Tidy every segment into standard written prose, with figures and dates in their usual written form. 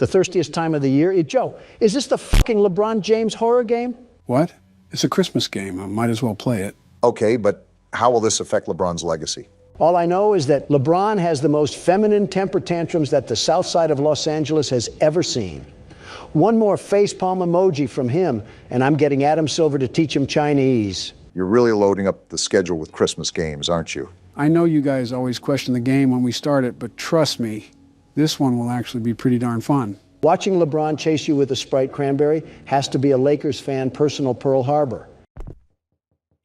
The thirstiest time of the year. Joe, is this the fucking LeBron James horror game? What? It's a Christmas game. I might as well play it. Okay, but how will this affect LeBron's legacy? All I know is that LeBron has the most feminine temper tantrums that the south side of Los Angeles has ever seen. One more facepalm emoji from him, and I'm getting Adam Silver to teach him Chinese. You're really loading up the schedule with Christmas games, aren't you? I know you guys always question the game when we start it, but trust me, this one will actually be pretty darn fun. Watching LeBron chase you with a Sprite cranberry has to be a Lakers fan personal Pearl Harbor.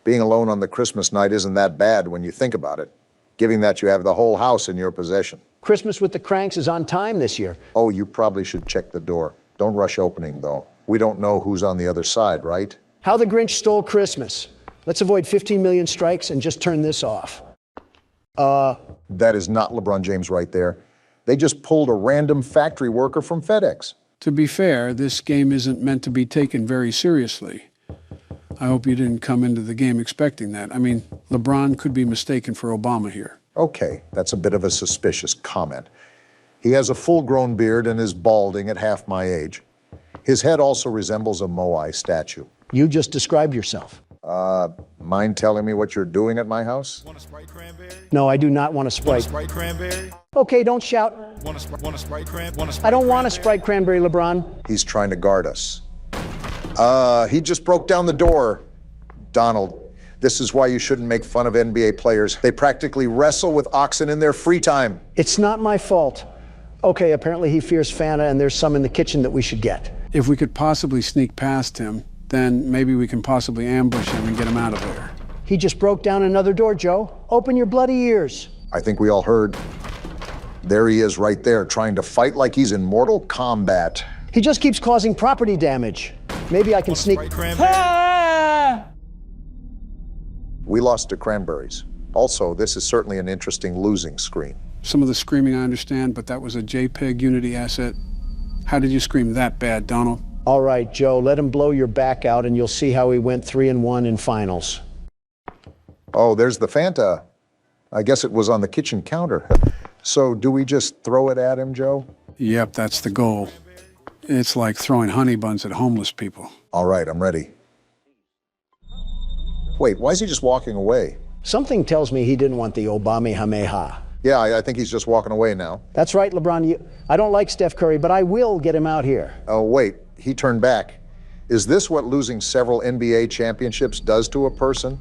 Being alone on the Christmas night isn't that bad when you think about it, given that you have the whole house in your possession. Christmas with the Cranks is on time this year. Oh, you probably should check the door. Don't rush opening, though. We don't know who's on the other side, right? How the Grinch Stole Christmas. Let's avoid 15 million strikes and just turn this off. That is not LeBron James right there. They just pulled a random factory worker from FedEx. To be fair, this game isn't meant to be taken very seriously. I hope you didn't come into the game expecting that. I mean, LeBron could be mistaken for Obama here. Okay, that's a bit of a suspicious comment. He has a full-grown beard and is balding at half my age. His head also resembles a Moai statue. You just described yourself. Mind telling me what you're doing at my house? Want a Sprite cranberry? No, I do not want a Sprite. Want a Sprite cranberry? Okay, don't shout. Want a Sprite cranberry? I don't want a Sprite cranberry, LeBron. He's trying to guard us. He just broke down the door. Donald, this is why you shouldn't make fun of NBA players. They practically wrestle with oxen in their free time. It's not my fault. Okay, apparently he fears Fanta and there's some in the kitchen that we should get. If we could possibly sneak past him, then maybe we can possibly ambush him and get him out of there. He just broke down another door, Joe. Open your bloody ears. I think we all heard. There he is right there, trying to fight like he's in Mortal Kombat. He just keeps causing property damage. Maybe I can sneak. Sprite cranberry? Ah! We lost to cranberries. Also, this is certainly an interesting losing screen. Some of the screaming I understand, but that was a JPEG Unity asset. How did you scream that bad, Donald? All right, Joe, let him blow your back out and you'll see how he went 3-1 in finals. Oh, there's the Fanta. I guess it was on the kitchen counter. So do we just throw it at him, Joe? Yep, that's the goal. It's like throwing honey buns at homeless people. All right, I'm ready. Wait, why is he just walking away? Something tells me he didn't want the Obama-hameha. Yeah, I think he's just walking away now. That's right, LeBron. I don't like Steph Curry, but I will get him out here. Oh, wait, he turned back. Is this what losing several NBA championships does to a person?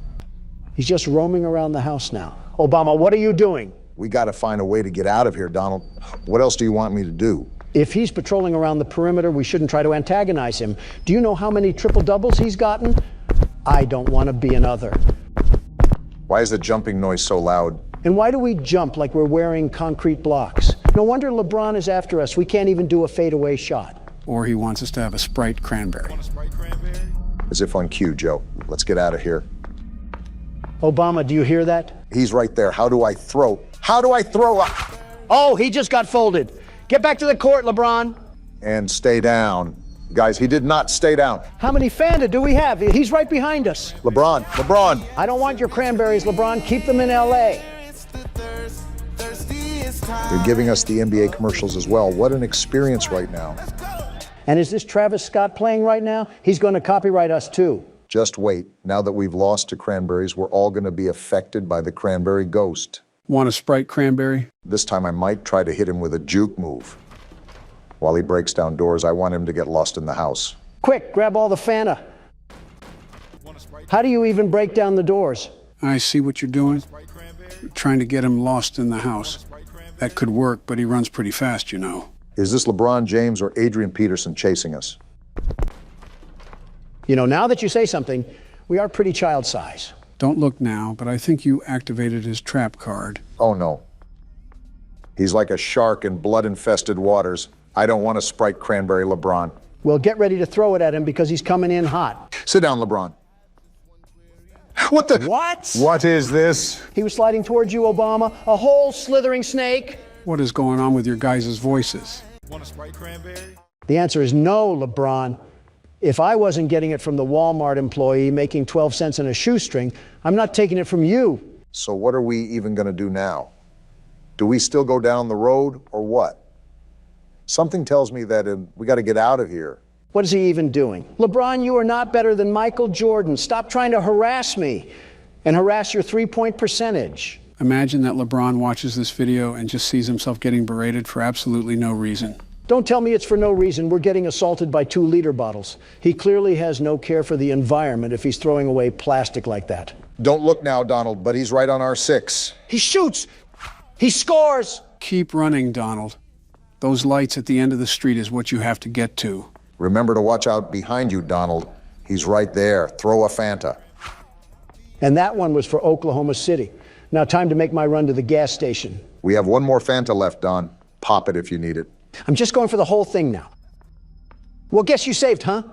He's just roaming around the house now. Obama, what are you doing? We got to find a way to get out of here, Donald. What else do you want me to do? If he's patrolling around the perimeter, we shouldn't try to antagonize him. Do you know how many triple doubles he's gotten? I don't want to be another. Why is the jumping noise so loud? And why do we jump like we're wearing concrete blocks? No wonder LeBron is after us. We can't even do a fadeaway shot. Or he wants us to have a Sprite cranberry. Want a Sprite cranberry? As if on cue, Joe. Let's get out of here. Obama, do you hear that? He's right there. How do I throw? How do I throw? Oh, he just got folded. Get back to the court, LeBron. And stay down. Guys, he did not stay down. How many Fanta do we have? He's right behind us. LeBron. I don't want your cranberries, LeBron. Keep them in LA. They're giving us the NBA commercials as well. What an experience right now. And is this Travis Scott playing right now? He's going to copyright us too. Just wait. Now that we've lost to cranberries, we're all going to be affected by the cranberry ghost. Want a Sprite cranberry? This time I might try to hit him with a juke move. While he breaks down doors, I want him to get lost in the house. Quick, grab all the Fanta. How do you even break down the doors? I see what you're doing. Trying to get him lost in the house. That could work, but he runs pretty fast, you know. Is this LeBron James or Adrian Peterson chasing us? You know, now that you say something, we are pretty child size. Don't look now, but I think you activated his trap card. Oh no. He's like a shark in blood-infested waters. I don't want a Sprite cranberry, LeBron. Well, get ready to throw it at him because he's coming in hot. Sit down, LeBron. What the? What? What is this? He was sliding towards you, Obama. A whole slithering snake. What is going on with your guys' voices? Want a Sprite cranberry? The answer is no, LeBron. If I wasn't getting it from the Walmart employee making 12 cents in a shoestring, I'm not taking it from you. So what are we even going to do now? Do we still go down the road or what? Something tells me that we got to get out of here. What is he even doing? LeBron, you are not better than Michael Jordan. Stop trying to harass me and harass your three-point percentage. Imagine that LeBron watches this video and just sees himself getting berated for absolutely no reason. Don't tell me it's for no reason. We're getting assaulted by 2-liter bottles. He clearly has no care for the environment if he's throwing away plastic like that. Don't look now, Donald, but he's right on our 6. He shoots. He scores. Keep running, Donald. Those lights at the end of the street is what you have to get to. Remember to watch out behind you, Donald. He's right there. Throw a Fanta. And that one was for Oklahoma City. Now time to make my run to the gas station. We have one more Fanta left, Don. Pop it if you need it. I'm just going for the whole thing now. Well, guess you saved, huh?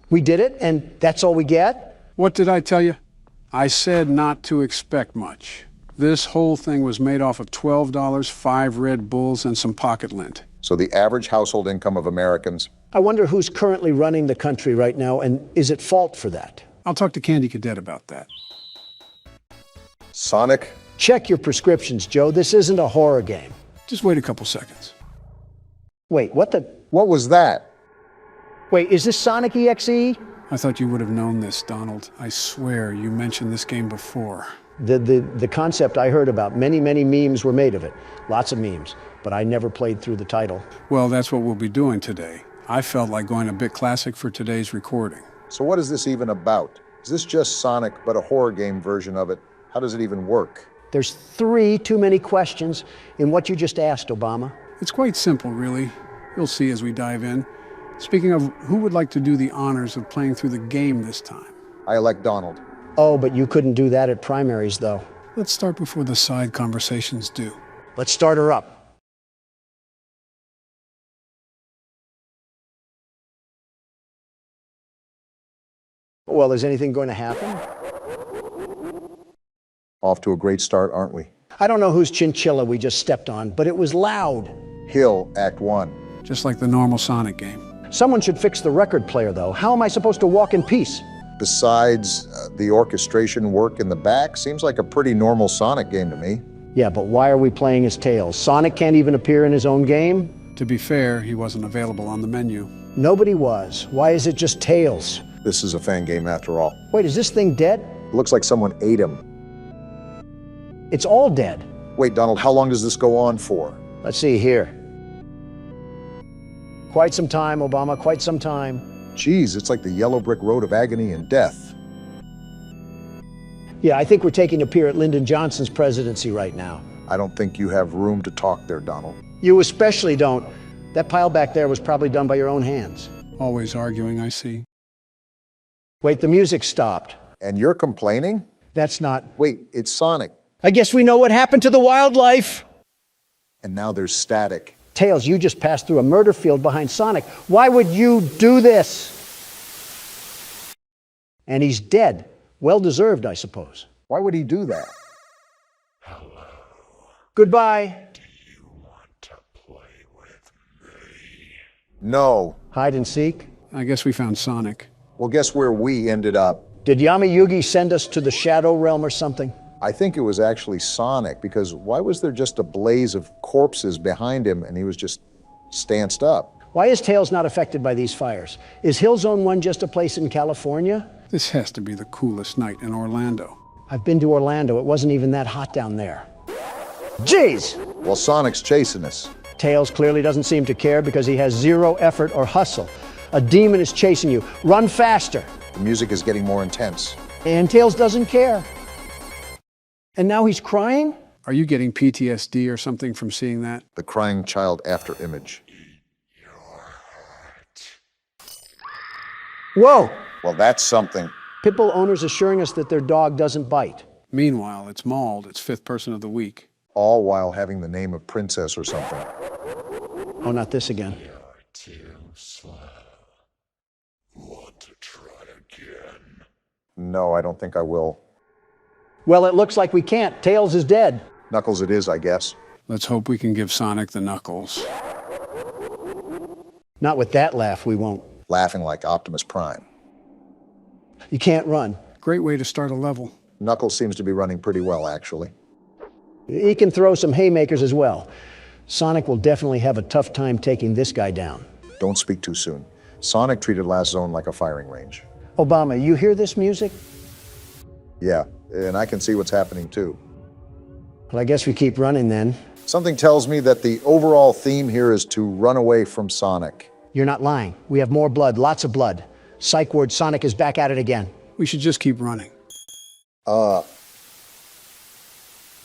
We did it, and that's all we get? What did I tell you? I said not to expect much. This whole thing was made off of $12, 5 Red Bulls, and some pocket lint. So the average household income of Americans. I wonder who's currently running the country right now, and is at fault for that? I'll talk to Candy Cadet about that. Sonic? Check your prescriptions, Joe. This isn't a horror game. Just wait a couple seconds. Wait, what the? What was that? Wait, is this Sonic EXE? I thought you would have known this, Donald. I swear you mentioned this game before. The concept I heard about, many memes were made of it. Lots of memes, but I never played through the title. Well, that's what we'll be doing today. I felt like going a bit classic for today's recording. So what is this even about? Is this just Sonic, but a horror game version of it? How does it even work? There's 3 too many questions in what you just asked, Obama. It's quite simple, really. You'll see as we dive in. Speaking of, who would like to do the honors of playing through the game this time? I elect Donald. Oh, but you couldn't do that at primaries, though. Let's start before the side conversations do. Let's start her up. Well, is anything going to happen? Off to a great start, aren't we? I don't know whose chinchilla we just stepped on, but it was loud. Hill, Act 1. Just like the normal Sonic game. Someone should fix the record player, though. How am I supposed to walk in peace? Besides the orchestration work in the back, seems like a pretty normal Sonic game to me. Yeah, but why are we playing as Tails? Sonic can't even appear in his own game? To be fair, he wasn't available on the menu. Nobody was. Why is it just Tails? This is a fan game after all. Wait, is this thing dead? It looks like someone ate him. It's all dead. Wait, Donald, how long does this go on for? Let's see here. Quite some time, Obama, quite some time. Geez, it's like the yellow brick road of agony and death. Yeah, I think we're taking a peer at Lyndon Johnson's presidency right now. I don't think you have room to talk there, Donald. You especially don't. That pile back there was probably done by your own hands. Always arguing, I see. Wait, the music stopped. And you're complaining? That's not... Wait, it's Sonic. I guess we know what happened to the wildlife. And now there's static. Tails, you just passed through a murder field behind Sonic. Why would you do this? And he's dead. Well deserved, I suppose. Why would he do that? Goodbye. No. Hide and seek. I guess we found Sonic. Well, guess where we ended up? Did Yami Yugi send us to the Shadow Realm or something? I think it was actually Sonic, because why was there just a blaze of corpses behind him and he was just stanced up? Why is Tails not affected by these fires? Is Hill Zone 1 just a place in California? This has to be the coolest night in Orlando. I've been to Orlando. It wasn't even that hot down there. Jeez! Well, Sonic's chasing us. Tails clearly doesn't seem to care because he has 0 effort or hustle. A demon is chasing you. Run faster. The music is getting more intense. And Tails doesn't care. And now he's crying? Are you getting PTSD or something from seeing that? The crying child after image. Whoa! Well, that's something. Pitbull owners assuring us that their dog doesn't bite. Meanwhile, it's mauled its 5th person of the week. All while having the name of princess or something. Oh, not this again. Want to try again? No, I don't think I will. Well, it looks like we can't. Tails is dead. Knuckles it is, I guess. Let's hope we can give Sonic the knuckles. Not with that laugh, we won't. Laughing like Optimus Prime. You can't run. Great way to start a level. Knuckles seems to be running pretty well, actually. He can throw some haymakers as well. Sonic will definitely have a tough time taking this guy down. Don't speak too soon. Sonic treated last zone like a firing range. Obama, you hear this music? Yeah, and I can see what's happening too. Well, I guess we keep running then. Something tells me that the overall theme here is to run away from Sonic. You're not lying. We have more blood, lots of blood. Psych ward, Sonic is back at it again. We should just keep running. Well,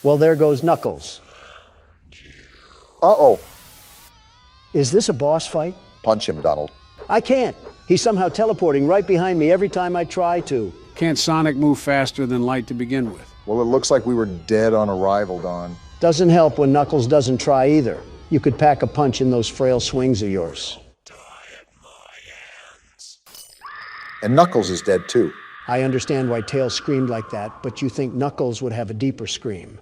there goes Knuckles. Uh-oh. Is this a boss fight? Punch him, Donald. I can't. He's somehow teleporting right behind me every time I try to. Can't Sonic move faster than light to begin with? Well, it looks like we were dead on arrival, Don. Doesn't help when Knuckles doesn't try either. You could pack a punch in those frail swings of yours. And Knuckles is dead too. I understand why Tails screamed like that, but you think Knuckles would have a deeper scream.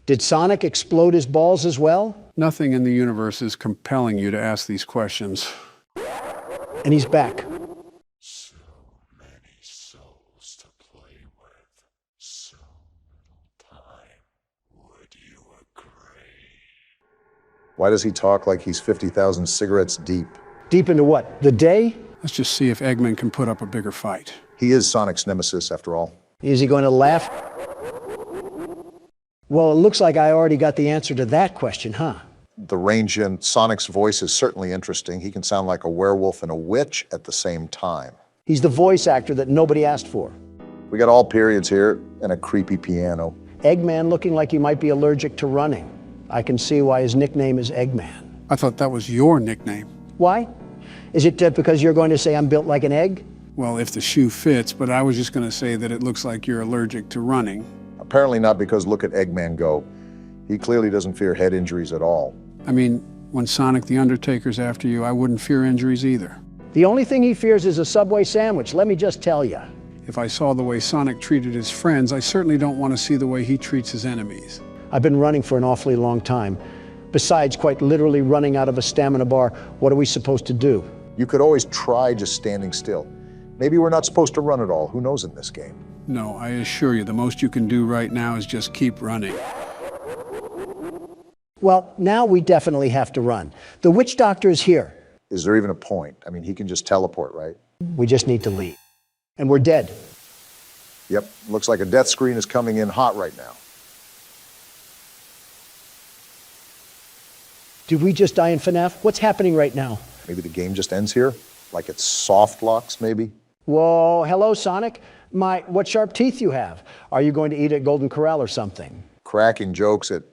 Did Sonic explode his balls as well? Nothing in the universe is compelling you to ask these questions. And he's back. So many souls to play with. So little time. Would you agree? Why does he talk like he's 50,000 cigarettes deep? Deep into what? The day? Let's just see if Eggman can put up a bigger fight. He is Sonic's nemesis, after all. Is he going to laugh? Well, it looks like I already got the answer to that question, huh? The range in Sonic's voice is certainly interesting. He can sound like a werewolf and a witch at the same time. He's the voice actor that nobody asked for. We got all periods here and a creepy piano. Eggman looking like he might be allergic to running. I can see why his nickname is Eggman. I thought that was your nickname. Why? Is it because you're going to say I'm built like an egg? Well, if the shoe fits, but I was just going to say that it looks like you're allergic to running. Apparently not, because look at Eggman go. He clearly doesn't fear head injuries at all. I mean, when Sonic the Undertaker's after you, I wouldn't fear injuries either. The only thing he fears is a Subway sandwich, let me just tell you. If I saw the way Sonic treated his friends, I certainly don't want to see the way he treats his enemies. I've been running for an awfully long time. Besides, quite literally running out of a stamina bar, what are we supposed to do? You could always try just standing still. Maybe we're not supposed to run at all. Who knows in this game? No, I assure you, the most you can do right now is just keep running. Well, now we definitely have to run. The witch doctor is here. Is there even a point? I mean, he can just teleport, right? We just need to leave. And we're dead. Yep, looks like a death screen is coming in hot right now. Did we just die in FNAF? What's happening right now? Maybe the game just ends here? Like it's soft locks, maybe? Whoa, hello, Sonic. What sharp teeth you have. Are you going to eat at Golden Corral or something? Cracking jokes at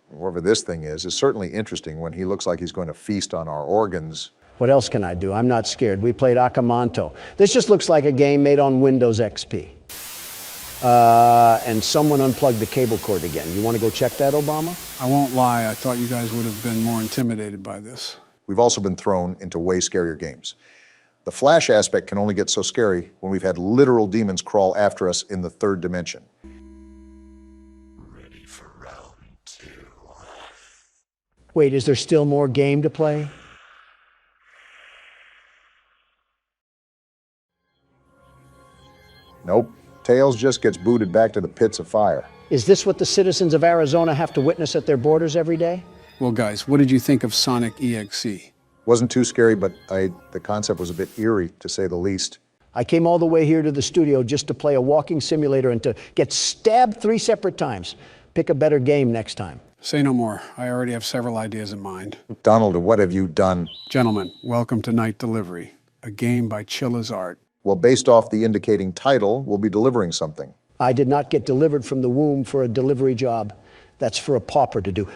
whatever this thing is certainly interesting when he looks like he's going to feast on our organs. What else can I do? I'm not scared. We played Akamanto. This just looks like a game made on Windows XP. And someone unplugged the cable cord again. You want to go check that, Obama? I won't lie, I thought you guys would have been more intimidated by this. We've also been thrown into way scarier games. The Flash aspect can only get so scary when we've had literal demons crawl after us in the third dimension. Ready for round 2. Wait, is there still more game to play? Nope. Tails just gets booted back to the pits of fire. Is this what the citizens of Arizona have to witness at their borders every day? Well, guys, what did you think of Sonic EXE? Wasn't too scary, but the concept was a bit eerie, to say the least. I came all the way here to the studio just to play a walking simulator and to get stabbed 3 separate times. Pick a better game next time. Say no more. I already have several ideas in mind. Donald, what have you done? Gentlemen, welcome to Night Delivery, a game by Chilla's Art. Well, based off the indicating title, we'll be delivering something. I did not get delivered from the womb for a delivery job. That's for a pauper to do,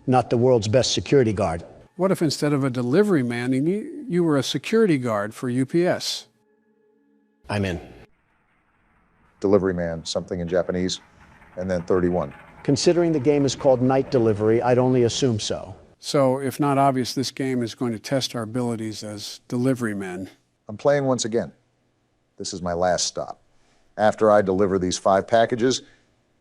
not the world's best security guard. What if instead of a delivery man, you were a security guard for UPS? I'm in. Delivery man, something in Japanese, and then 31. Considering the game is called Night Delivery, I'd only assume so. So, if not obvious, this game is going to test our abilities as delivery men. I'm playing once again. This is my last stop. After I deliver these 5 packages,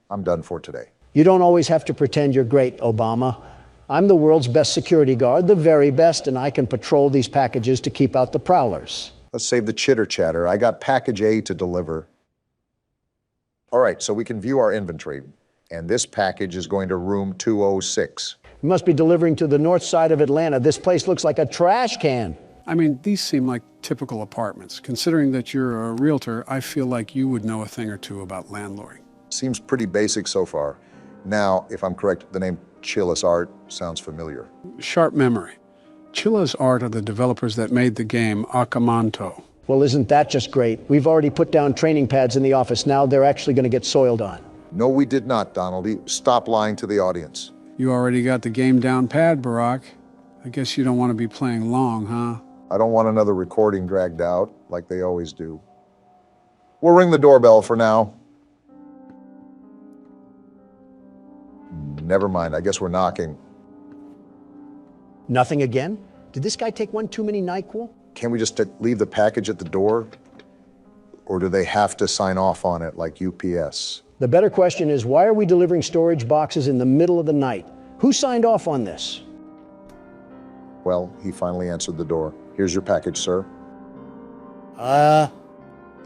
I'm done for today. You don't always have to pretend you're great, Obama. I'm the world's best security guard, the very best, and I can patrol these packages to keep out the prowlers. Let's save the chitter chatter. I got package A to deliver. All right, so we can view our inventory, and this package is going to room 206. You must be delivering to the north side of Atlanta. This place looks like a trash can. I mean, these seem like typical apartments. Considering that you're a realtor, I feel like you would know a thing or two about landlording. Seems pretty basic so far. Now, if I'm correct, the name Chilla's Art sounds familiar. Sharp memory. Chilla's Art are the developers that made the game Akamanto. Well, isn't that just great? We've already put down training pads in the office. Now they're actually going to get soiled on. No, we did not, Donald. Stop lying to the audience. You already got the game down pat, Barack. I guess you don't want to be playing long, huh? I don't want another recording dragged out like they always do. We'll ring the doorbell for now. Never mind, I guess we're knocking. Nothing again? Did this guy take one too many NyQuil? Can't we just leave the package at the door? Or do they have to sign off on it like UPS? The better question is, why are we delivering storage boxes in the middle of the night? Who signed off on this? Well, he finally answered the door. Here's your package, sir.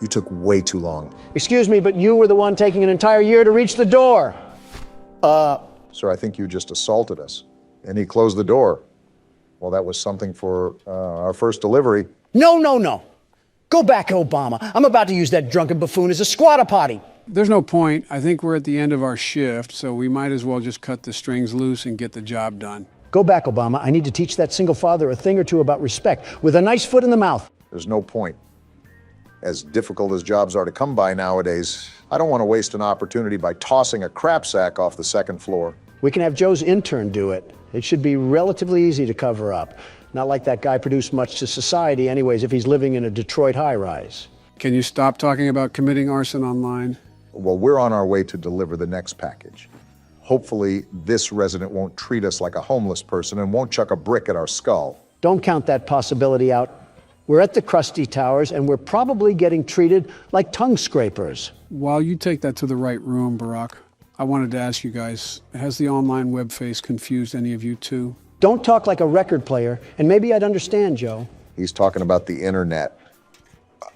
You took way too long. Excuse me, but you were the one taking an entire year to reach the door. Sir, I think you just assaulted us. And he closed the door. Well, that was something for our first delivery. No, no, no. Go back, Obama. I'm about to use that drunken buffoon as a squatter potty. There's no point. I think we're at the end of our shift, so we might as well just cut the strings loose and get the job done. Go back, Obama. I need to teach that single father a thing or two about respect with a nice foot in the mouth. There's no point. As difficult as jobs are to come by nowadays, I don't want to waste an opportunity by tossing a crap sack off the second floor. We can have Joe's intern do it. It should be relatively easy to cover up. Not like that guy produced much to society anyways if he's living in a Detroit high-rise. Can you stop talking about committing arson online? Well, we're on our way to deliver the next package. Hopefully, this resident won't treat us like a homeless person and won't chuck a brick at our skull. Don't count that possibility out. We're at the Krusty Towers, and we're probably getting treated like tongue scrapers. While you take that to the right room, Barack, I wanted to ask you guys, has the online web face confused any of you too? Don't talk like a record player, and maybe I'd understand, Joe. He's talking about the internet.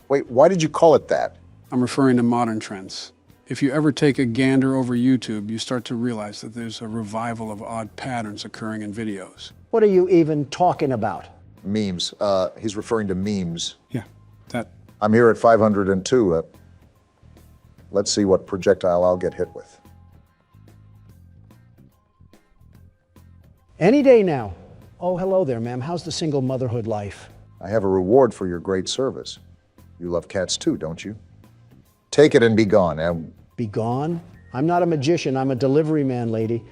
Wait, why did you call it that? I'm referring to modern trends. If you ever take a gander over YouTube, you start to realize that there's a revival of odd patterns occurring in videos. What are you even talking about? Memes. He's referring to memes. Yeah, that. I'm here at 502. Let's see what projectile I'll get hit with. Any day now. Oh, hello there, ma'am. How's the single motherhood life? I have a reward for your great service. You love cats too, don't you? Take it and be gone. Be gone? I'm not a magician. I'm a delivery man, lady.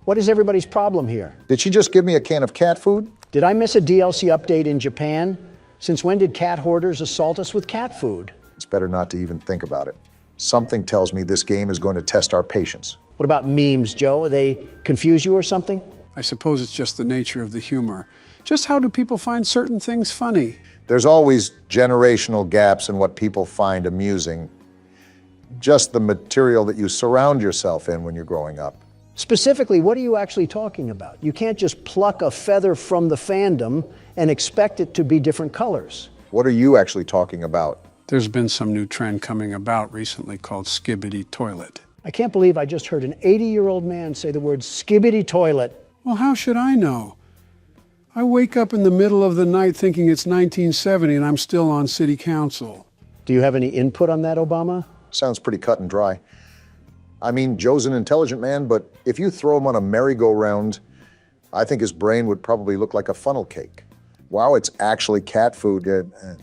What is everybody's problem here? Did she just give me a can of cat food? Did I miss a DLC update in Japan? Since when did cat hoarders assault us with cat food? It's better not to even think about it. Something tells me this game is going to test our patience. What about memes, Joe? They confuse you or something? I suppose it's just the nature of the humor. Just how do people find certain things funny? There's always generational gaps in what people find amusing. Just the material that you surround yourself in when you're growing up. Specifically, what are you actually talking about? You can't just pluck a feather from the fandom and expect it to be different colors. What are you actually talking about? There's been some new trend coming about recently called skibbity toilet. I can't believe I just heard an 80-year-old man say the word skibbity toilet. Well, how should I know? I wake up in the middle of the night thinking it's 1970 and I'm still on city council. Do you have any input on that, Obama? Sounds pretty cut and dry. I mean, Joe's an intelligent man, but if you throw him on a merry-go-round, I think his brain would probably look like a funnel cake. Wow, it's actually cat food.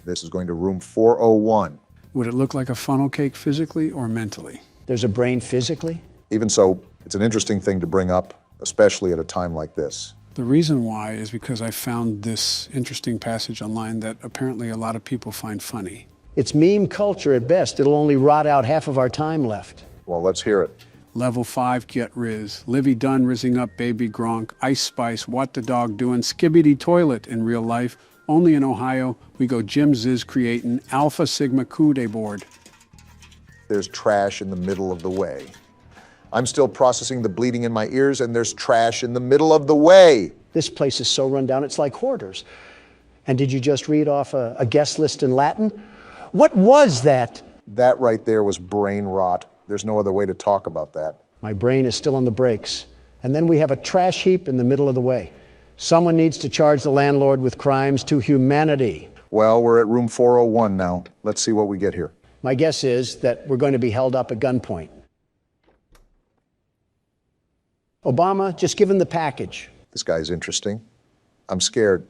This is going to room 401. Would it look like a funnel cake physically or mentally? There's a brain physically? Even so, it's an interesting thing to bring up, especially at a time like this. The reason why is because I found this interesting passage online that apparently a lot of people find funny. It's meme culture at best. It'll only rot out half of our time left. Well, let's hear it. Level 5 Get Riz. Livy Dunn rizzing up Baby Gronk. Ice Spice. What the Dog Doing. Skibbity Toilet in real life. Only in Ohio. We go Jim Ziz creating Alpha Sigma Kude board. There's trash in the middle of the way. I'm still processing the bleeding in my ears, and there's trash in the middle of the way. This place is so run down, it's like hoarders. And did you just read off a guest list in Latin? What was that? That right there was brain rot. There's no other way to talk about that. My brain is still on the brakes. And then we have a trash heap in the middle of the way. Someone needs to charge the landlord with crimes to humanity. Well, we're at room 401 now. Let's see what we get here. My guess is that we're going to be held up at gunpoint. Obama, just give him the package. This guy's interesting. I'm scared.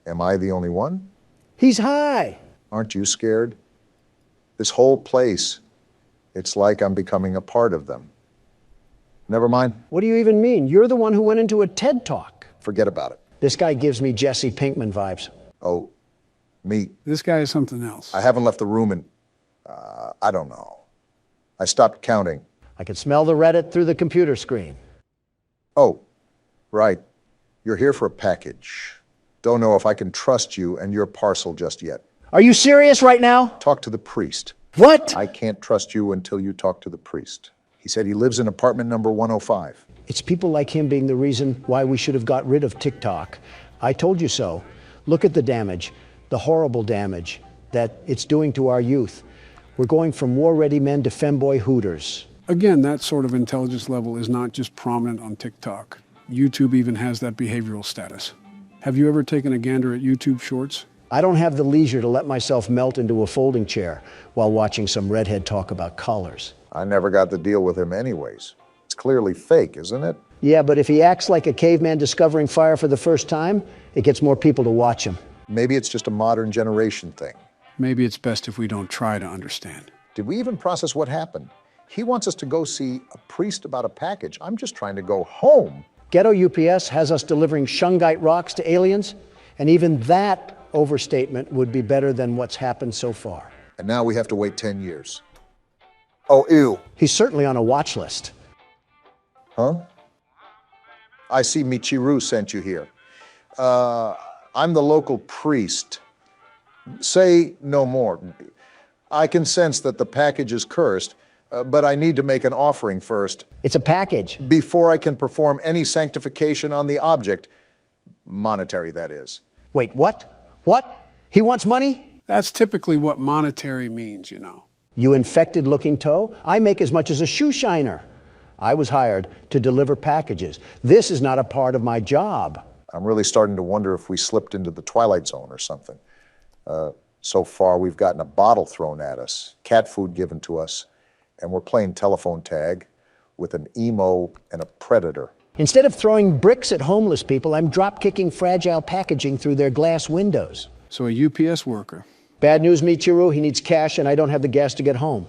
Am I the only one? He's high. Aren't you scared? This whole place, it's like I'm becoming a part of them. Never mind. What do you even mean? You're the one who went into a TED Talk. Forget about it. This guy gives me Jesse Pinkman vibes. Oh, me. This guy is something else. I haven't left the room in, I don't know. I stopped counting. I could smell the Reddit through the computer screen. Oh, right. You're here for a package. Don't know if I can trust you and your parcel just yet. Are you serious right now? Talk to the priest. What? I can't trust you until you talk to the priest. He said he lives in apartment number 105. It's people like him being the reason why we should have got rid of TikTok. I told you so. Look at the damage, the horrible damage that it's doing to our youth. We're going from war-ready men to femboy hooters. Again, that sort of intelligence level is not just prominent on TikTok. YouTube even has that behavioral status. Have you ever taken a gander at YouTube Shorts? I don't have the leisure to let myself melt into a folding chair while watching some redhead talk about colors. I never got the deal with him anyways. It's clearly fake, isn't it? Yeah, but if he acts like a caveman discovering fire for the first time, it gets more people to watch him. Maybe it's just a modern generation thing. Maybe it's best if we don't try to understand. Did we even process what happened? He wants us to go see a priest about a package. I'm just trying to go home. Ghetto UPS has us delivering shungite rocks to aliens, and even that overstatement would be better than what's happened so far. And now we have to wait 10 years. Oh, ew. He's certainly on a watch list. Huh? I see Michiru sent you here. I'm the local priest. Say no more. I can sense that the package is cursed, but I need to make an offering first. It's a package. Before I can perform any sanctification on the object, monetary that is. Wait, what? What? He wants money? That's typically what monetary means, you know. You infected-looking toe? I make as much as a shoe shiner. I was hired to deliver packages. This is not a part of my job. I'm really starting to wonder if we slipped into the Twilight Zone or something. So far, we've gotten a bottle thrown at us, cat food given to us, and we're playing telephone tag with an emo and a predator. Instead of throwing bricks at homeless people, I'm drop-kicking fragile packaging through their glass windows. So a UPS worker. Bad news, Michiru. He needs cash, and I don't have the gas to get home.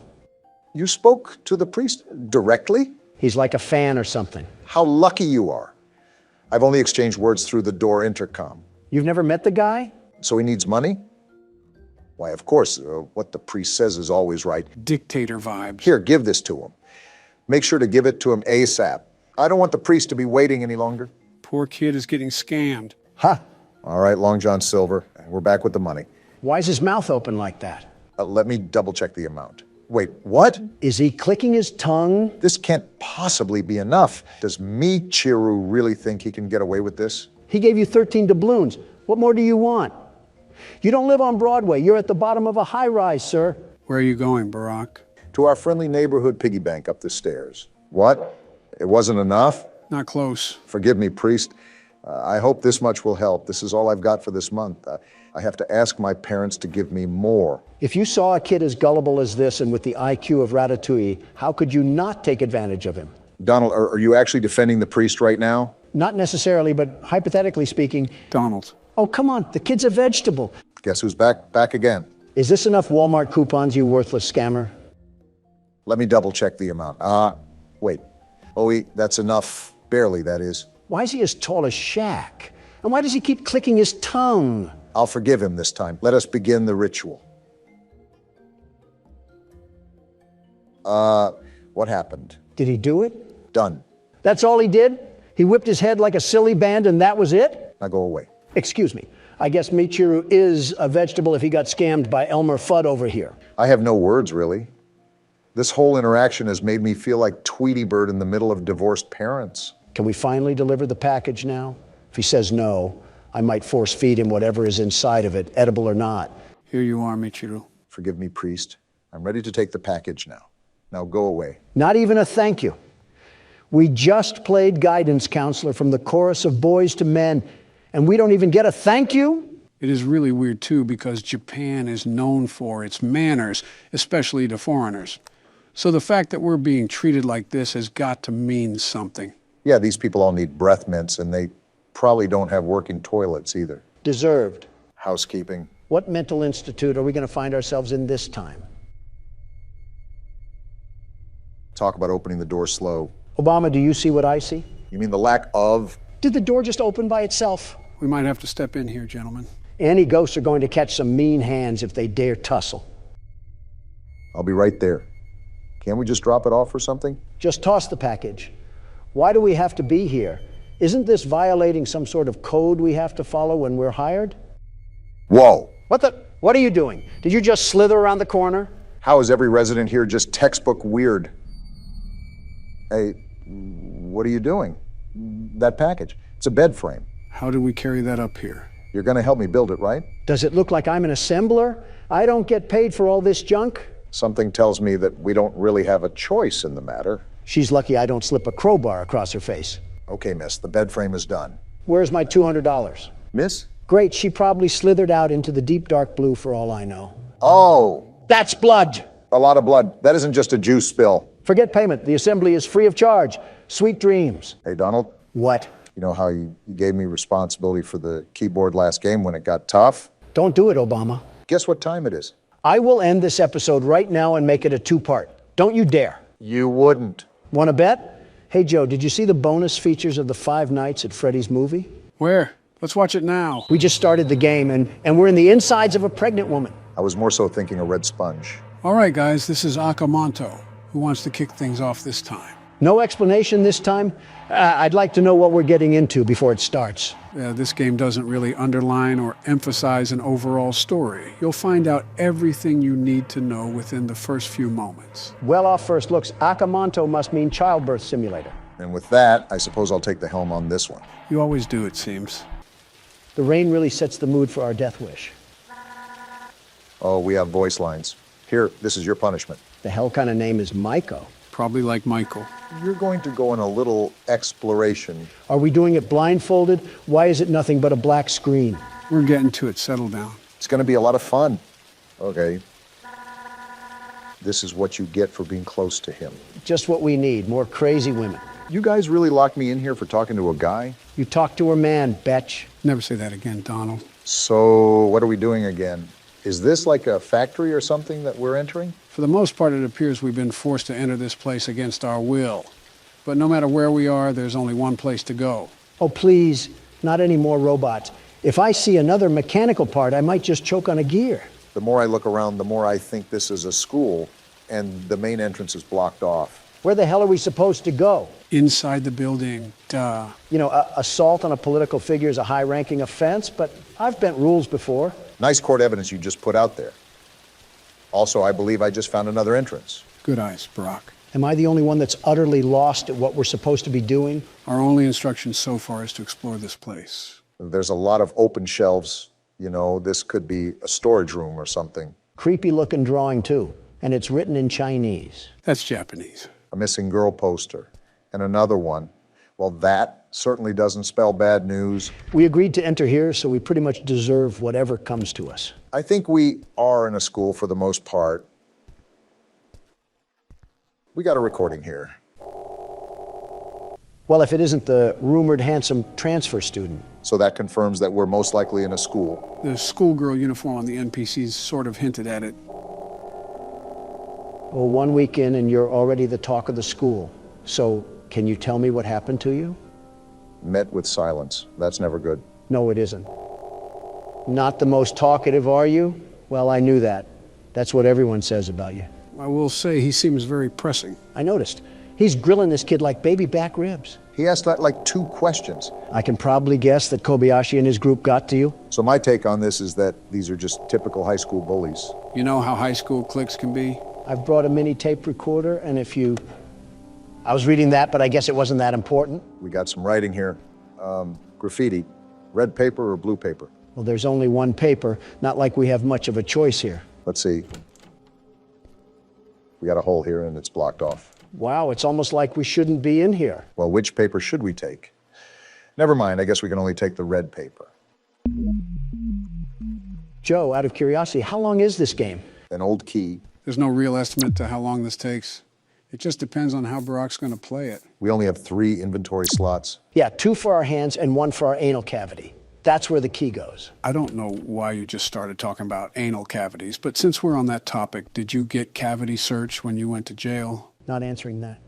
You spoke to the priest directly? He's like a fan or something. How lucky you are. I've only exchanged words through the door intercom. You've never met the guy? So he needs money? Why, of course, what the priest says is always right. Dictator vibes. Here, give this to him. Make sure to give it to him ASAP. I don't want the priest to be waiting any longer. Poor kid is getting scammed. Ha! All right, Long John Silver, we're back with the money. Why is his mouth open like that? Let me double check the amount. Wait, what? Is he clicking his tongue? This can't possibly be enough. Does Michiru really think he can get away with this? He gave you 13 doubloons. What more do you want? You don't live on Broadway. You're at the bottom of a high-rise, sir. Where are you going, Barack? To our friendly neighborhood piggy bank up the stairs. What? It wasn't enough? Not close. Forgive me, priest. I hope this much will help. This is all I've got for this month. I have to ask my parents to give me more. If you saw a kid as gullible as this and with the IQ of Ratatouille, how could you not take advantage of him? Donald, are you actually defending the priest right now? Not necessarily, but hypothetically speaking. Donald. Oh, come on, the kid's a vegetable. Guess who's back again? Is this enough Walmart coupons, you worthless scammer? Let me double check the amount. Wait. Oh, that's enough. Barely, that is. Why is he as tall as Shaq? And why does he keep clicking his tongue? I'll forgive him this time. Let us begin the ritual. What happened? Did he do it? Done. That's all he did? He whipped his head like a silly band and that was it? Now go away. Excuse me. I guess Michiru is a vegetable if he got scammed by Elmer Fudd over here. I have no words, really. This whole interaction has made me feel like Tweety Bird in the middle of divorced parents. Can we finally deliver the package now? If he says no, I might force feed him whatever is inside of it, edible or not. Here you are, Michiru. Forgive me, priest. I'm ready to take the package now. Now go away. Not even a thank you. We just played guidance counselor from the chorus of Boys to Men, and we don't even get a thank you? It is really weird, too, because Japan is known for its manners, especially to foreigners. So the fact that we're being treated like this has got to mean something. Yeah, these people all need breath mints, and they probably don't have working toilets either. Deserved. Housekeeping. What mental institute are we going to find ourselves in this time? Talk about opening the door slow. Obama, do you see what I see? You mean the lack of? Did the door just open by itself? We might have to step in here, gentlemen. Any ghosts are going to catch some mean hands if they dare tussle. I'll be right there. Can't we just drop it off or something? Just toss the package. Why do we have to be here? Isn't this violating some sort of code we have to follow when we're hired? Whoa! What are you doing? Did you just slither around the corner? How is every resident here just textbook weird? Hey, what are you doing? That package. It's a bed frame. How do we carry that up here? You're gonna help me build it, right? Does it look like I'm an assembler? I don't get paid for all this junk. Something tells me that we don't really have a choice in the matter. She's lucky I don't slip a crowbar across her face. Okay, miss, the bed frame is done. Where's my $200? Miss? Great, she probably slithered out into the deep dark blue for all I know. Oh, That's blood. a lot of blood. That isn't just a juice spill. Forget payment. The assembly is free of charge. Sweet dreams. Hey, Donald, What? you know how you gave me responsibility for the keyboard last game when it got tough? Don't do it, Obama. Guess what time it is? I will end this episode right now and make it a two-part. Don't you dare. You wouldn't. Want to bet? Hey, Joe, did you see the bonus features of the 5 Nights at Freddy's movie? Where? Let's watch it now. We just started the game, and we're in the insides of a pregnant woman. I was more so thinking a red sponge. All right, guys, this is Akamanto. Who wants to kick things off this time? No explanation this time? I'd like to know what we're getting into before it starts. This game doesn't really underline or emphasize an overall story. You'll find out everything you need to know within the first few moments. Well, off first looks, Akamanto must mean childbirth simulator. And with that, I suppose I'll take the helm on this one. You always do, it seems. The rain really sets the mood for our death wish. Oh, we have voice lines. Here, this is your punishment. The hell kind of name is Maiko? Probably like Michael. You're going to go on a little exploration. Are we doing it blindfolded? Why is it nothing but a black screen? We're getting to it. Settle down. It's going to be a lot of fun. Okay. This is what you get for being close to him. Just what we need, more crazy women. You guys really locked me in here for talking to a guy? You talk to her man, betch. Never say that again, Donald. So, what are we doing again? Is this like a factory or something that we're entering? For the most part, it appears we've been forced to enter this place against our will. But no matter where we are, there's only one place to go. Oh, please, not any more robots. If I see another mechanical part, I might just choke on a gear. The more I look around, the more I think this is a school, and the main entrance is blocked off. Where the hell are we supposed to go? Inside the building, duh. You know, assault on a political figure is a high-ranking offense, but I've bent rules before. Nice court evidence you just put out there. Also, I believe I just found another entrance. Good eyes, Brock. Am I the only one that's utterly lost at what we're supposed to be doing? Our only instruction so far is to explore this place. There's a lot of open shelves. You know, this could be a storage room or something. Creepy-looking drawing, too, and it's written in Chinese. That's Japanese. A missing girl poster, and another one. Well, that certainly doesn't spell bad news. We agreed to enter here, so we pretty much deserve whatever comes to us. I think we are in a school for the most part. We got a recording here. Well, if it isn't the rumored handsome transfer student. So that confirms that we're most likely in a school. The schoolgirl uniform on the NPCs sort of hinted at it. Well, 1 week in and you're already the talk of the school. So, can you tell me what happened to you? Met with silence. That's never good. No, it isn't. Not the most talkative, are you? Well, I knew that. That's what everyone says about you. I will say he seems very pressing. I noticed. He's grilling this kid like baby back ribs. He asked that like 2 questions. I can probably guess that Kobayashi and his group got to you. So my take on this is that these are just typical high school bullies. You know how high school cliques can be? I've brought a mini tape recorder, and I was reading that, but I guess it wasn't that important. We got some writing here. Graffiti. Red paper or blue paper? Well, there's only one paper, not like we have much of a choice here. Let's see. We got a hole here and it's blocked off. Wow, it's almost like we shouldn't be in here. Well, which paper should we take? Never mind, I guess we can only take the red paper. Joe, out of curiosity, how long is this game? An old key. There's no real estimate to how long this takes. It just depends on how Barack's going to play it. We only have 3 inventory slots. Yeah, 2 for our hands and 1 for our anal cavity. That's where the key goes. I don't know why you just started talking about anal cavities, but since we're on that topic, did you get cavity search when you went to jail? Not answering that.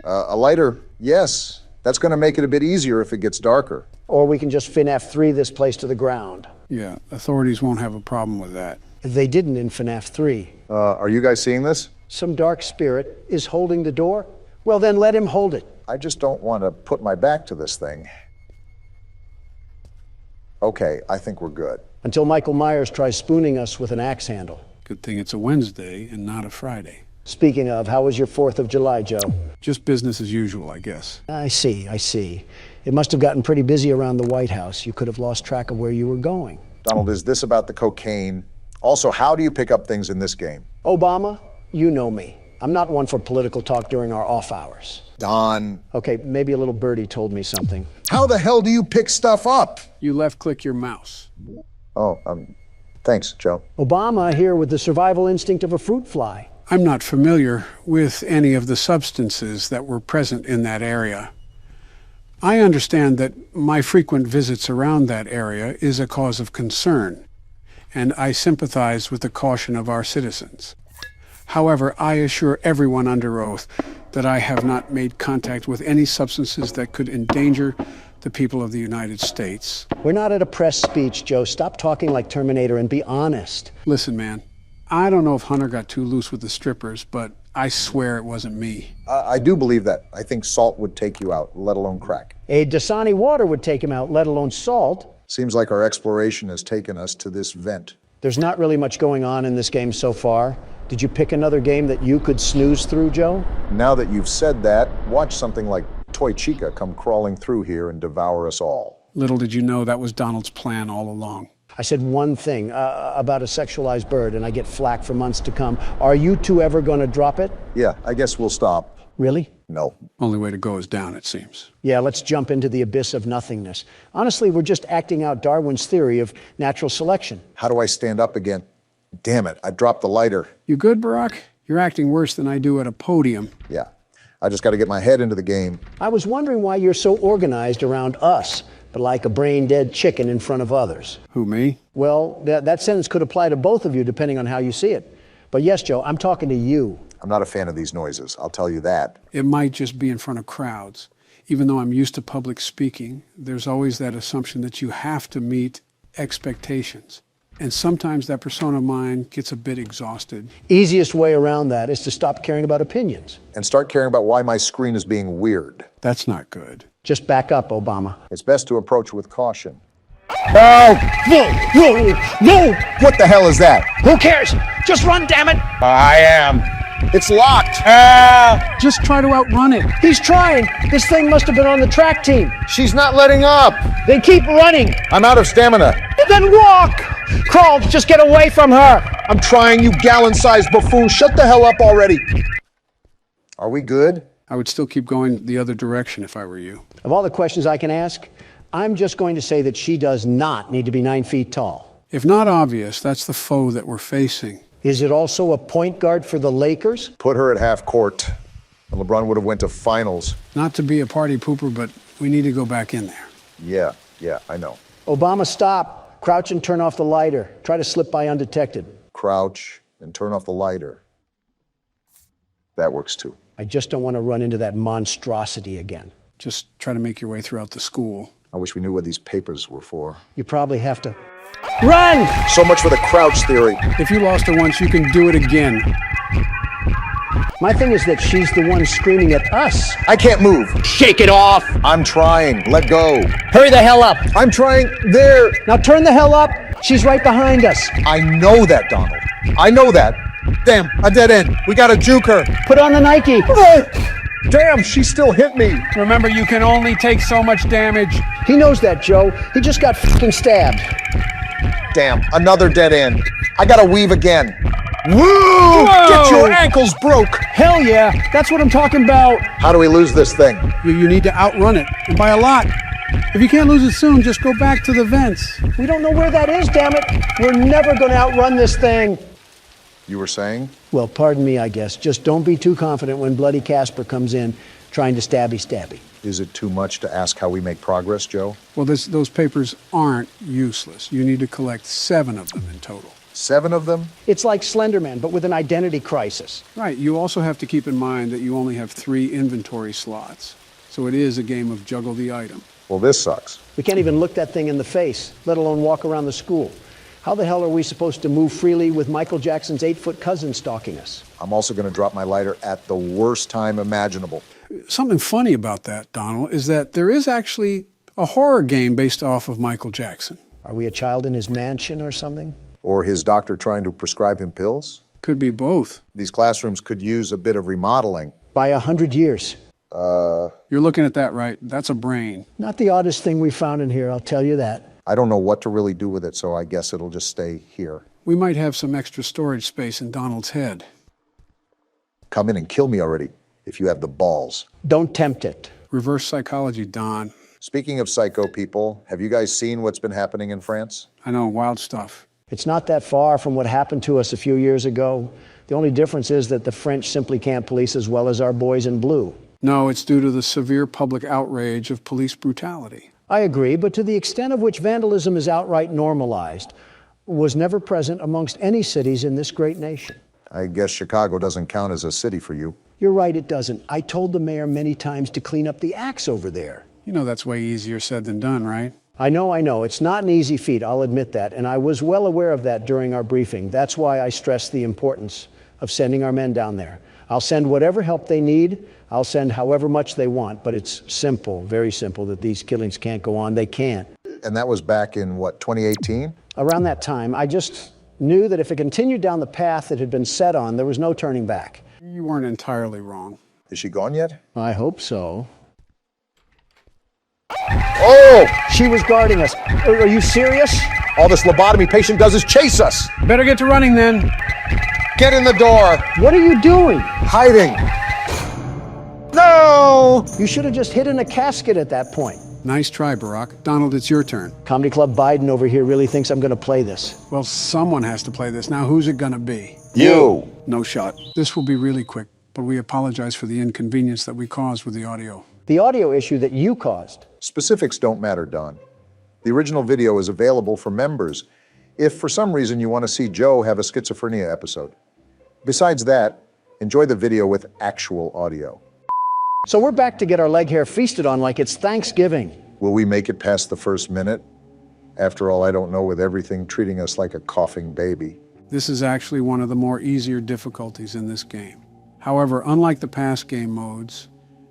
A lighter, yes. That's going to make it a bit easier if it gets darker. Or we can just FNAF 3 this place to the ground. Yeah, authorities won't have a problem with that. They didn't in FNAF 3. Are you guys seeing this? Some dark spirit is holding the door? Well, then let him hold it. I just don't want to put my back to this thing. Okay, I think we're good. Until Michael Myers tries spooning us with an axe handle. Good thing it's a Wednesday and not a Friday. Speaking of, how was your 4th of July, Joe? Just business as usual, I guess. I see. It must have gotten pretty busy around the White House. You could have lost track of where you were going. Donald, is this about the cocaine? Also, how do you pick up things in this game? Obama, you know me. I'm not one for political talk during our off hours. Don. Okay, maybe a little birdie told me something. How the hell do you pick stuff up? You left-click your mouse. Oh, thanks, Joe. Obama here with the survival instinct of a fruit fly. I'm not familiar with any of the substances that were present in that area. I understand that my frequent visits around that area is a cause of concern, and I sympathize with the caution of our citizens. However, I assure everyone under oath that I have not made contact with any substances that could endanger the people of the United States. We're not at a press speech, Joe. Stop talking like Terminator and be honest. Listen, man, I don't know if Hunter got too loose with the strippers, but I swear it wasn't me. I do believe that. I think salt would take you out, let alone crack. A Dasani water would take him out, let alone salt. Seems like our exploration has taken us to this vent. There's not really much going on in this game so far. Did you pick another game that you could snooze through, Joe? Now that you've said that, watch something like Toy Chica come crawling through here and devour us all. Little did you know that was Donald's plan all along. I said one thing about a sexualized bird, and I get flack for months to come. Are you two ever going to drop it? Yeah, I guess we'll stop. Really? No. Only way to go is down, it seems. Yeah, let's jump into the abyss of nothingness. Honestly, we're just acting out Darwin's theory of natural selection. How do I stand up again? Damn it, I dropped the lighter. You good, Barack? You're acting worse than I do at a podium. Yeah, I just got to get my head into the game. I was wondering why you're so organized around us, but like a brain-dead chicken in front of others. Who, me? Well, that sentence could apply to both of you depending on how you see it. But yes, Joe, I'm talking to you. I'm not a fan of these noises, I'll tell you that. It might just be in front of crowds. Even though I'm used to public speaking, there's always that assumption that you have to meet expectations. And sometimes that persona of mine gets a bit exhausted. Easiest way around that is to stop caring about opinions. And start caring about why my screen is being weird. That's not good. Just back up, Obama. It's best to approach with caution. No! No! What the hell is that? Who cares? Just run, damn it! I am. It's locked. Just try to outrun it. He's trying. This thing must have been on the track team. She's not letting up. They keep running. I'm out of stamina. Then walk! Crawl, just get away from her. I'm trying, you gallon-sized buffoon. Shut the hell up already. Are we good? I would still keep going the other direction if I were you. Of all the questions I can ask, I'm just going to say that she does not need to be 9 feet tall. If not obvious, that's the foe that we're facing. Is it also a point guard for the Lakers? Put her at half court. And LeBron would have went to finals. Not to be a party pooper, but we need to go back in there. Yeah, I know. Obama, stop. Crouch and turn off the lighter. Try to slip by undetected. Crouch and turn off the lighter. That works too. I just don't want to run into that monstrosity again. Just try to make your way throughout the school. I wish we knew what these papers were for. You probably have to run! So much for the crouch theory. If you lost her once, you can do it again. My thing is that she's the one screaming at us. I can't move. Shake it off! I'm trying. Let go. Hurry the hell up! I'm trying. There. Now turn the hell up! She's right behind us. I know that, Donald. I know that. Damn, a dead end. We gotta juke her. Put on the Nike. Damn, she still hit me. Remember, you can only take so much damage. He knows that, Joe. He just got fucking stabbed. Damn, another dead end. I gotta weave again. Woo! Get your ankles broke! Hell yeah, that's what I'm talking about. How do we lose this thing? You need to outrun it, and by a lot. If you can't lose it soon, just go back to the vents. We don't know where that is, damn it. We're never going to outrun this thing. You were saying? Well, pardon me, I guess. Just don't be too confident when Bloody Casper comes in trying to stabby. Is it too much to ask how we make progress, Joe? Well, those papers aren't useless. You need to collect 7 of them in total. 7 of them? It's like Slenderman, but with an identity crisis. Right, you also have to keep in mind that you only have 3 inventory slots. So it is a game of juggle the item. Well, this sucks. We can't even look that thing in the face, let alone walk around the school. How the hell are we supposed to move freely with Michael Jackson's 8-foot cousin stalking us? I'm also going to drop my lighter at the worst time imaginable. Something funny about that, Donald, is that there is actually a horror game based off of Michael Jackson. Are we a child in his mansion or something? Or his doctor trying to prescribe him pills? Could be both. These classrooms could use a bit of remodeling. By 100 years. You're looking at that right. That's a brain. Not the oddest thing we found in here, I'll tell you that. I don't know what to really do with it, so I guess it'll just stay here. We might have some extra storage space in Donald's head. Come in and kill me already, if you have the balls. Don't tempt it. Reverse psychology, Don. Speaking of psycho people, have you guys seen what's been happening in France? I know, wild stuff. It's not that far from what happened to us a few years ago. The only difference is that the French simply can't police as well as our boys in blue. No, it's due to the severe public outrage of police brutality. I agree, but to the extent of which vandalism is outright normalized, was never present amongst any cities in this great nation. I guess Chicago doesn't count as a city for you. You're right, it doesn't. I told the mayor many times to clean up the acts over there. You know that's way easier said than done, right? I know. It's not an easy feat, I'll admit that, and I was well aware of that during our briefing. That's why I stressed the importance of sending our men down there. I'll send whatever help they need. I'll send however much they want, but it's simple, very simple, that these killings can't go on. They can't. And that was back in, what, 2018? Around that time, I just knew that if it continued down the path it had been set on, there was no turning back. You weren't entirely wrong. Is she gone yet? I hope so. Oh! She was guarding us. Are you serious? All this lobotomy patient does is chase us! Better get to running then. Get in the door! What are you doing? Hiding! No! You should have just hid in a casket at that point. Nice try, Barack. Donald, it's your turn. Comedy Club Biden over here really thinks I'm going to play this. Well, someone has to play this. Now, who's it gonna be? You! No shot. This will be really quick, but we apologize for the inconvenience that we caused with the audio. The audio issue that you caused. Specifics don't matter, Don. The original video is available for members if for some reason you want to see Joe have a schizophrenia episode. Besides that, enjoy the video with actual audio. So we're back to get our leg hair feasted on like it's Thanksgiving. Will we make it past the first minute? After all, I don't know, with everything treating us like a coughing baby. This is actually one of the more easier difficulties in this game. However, unlike the past game modes,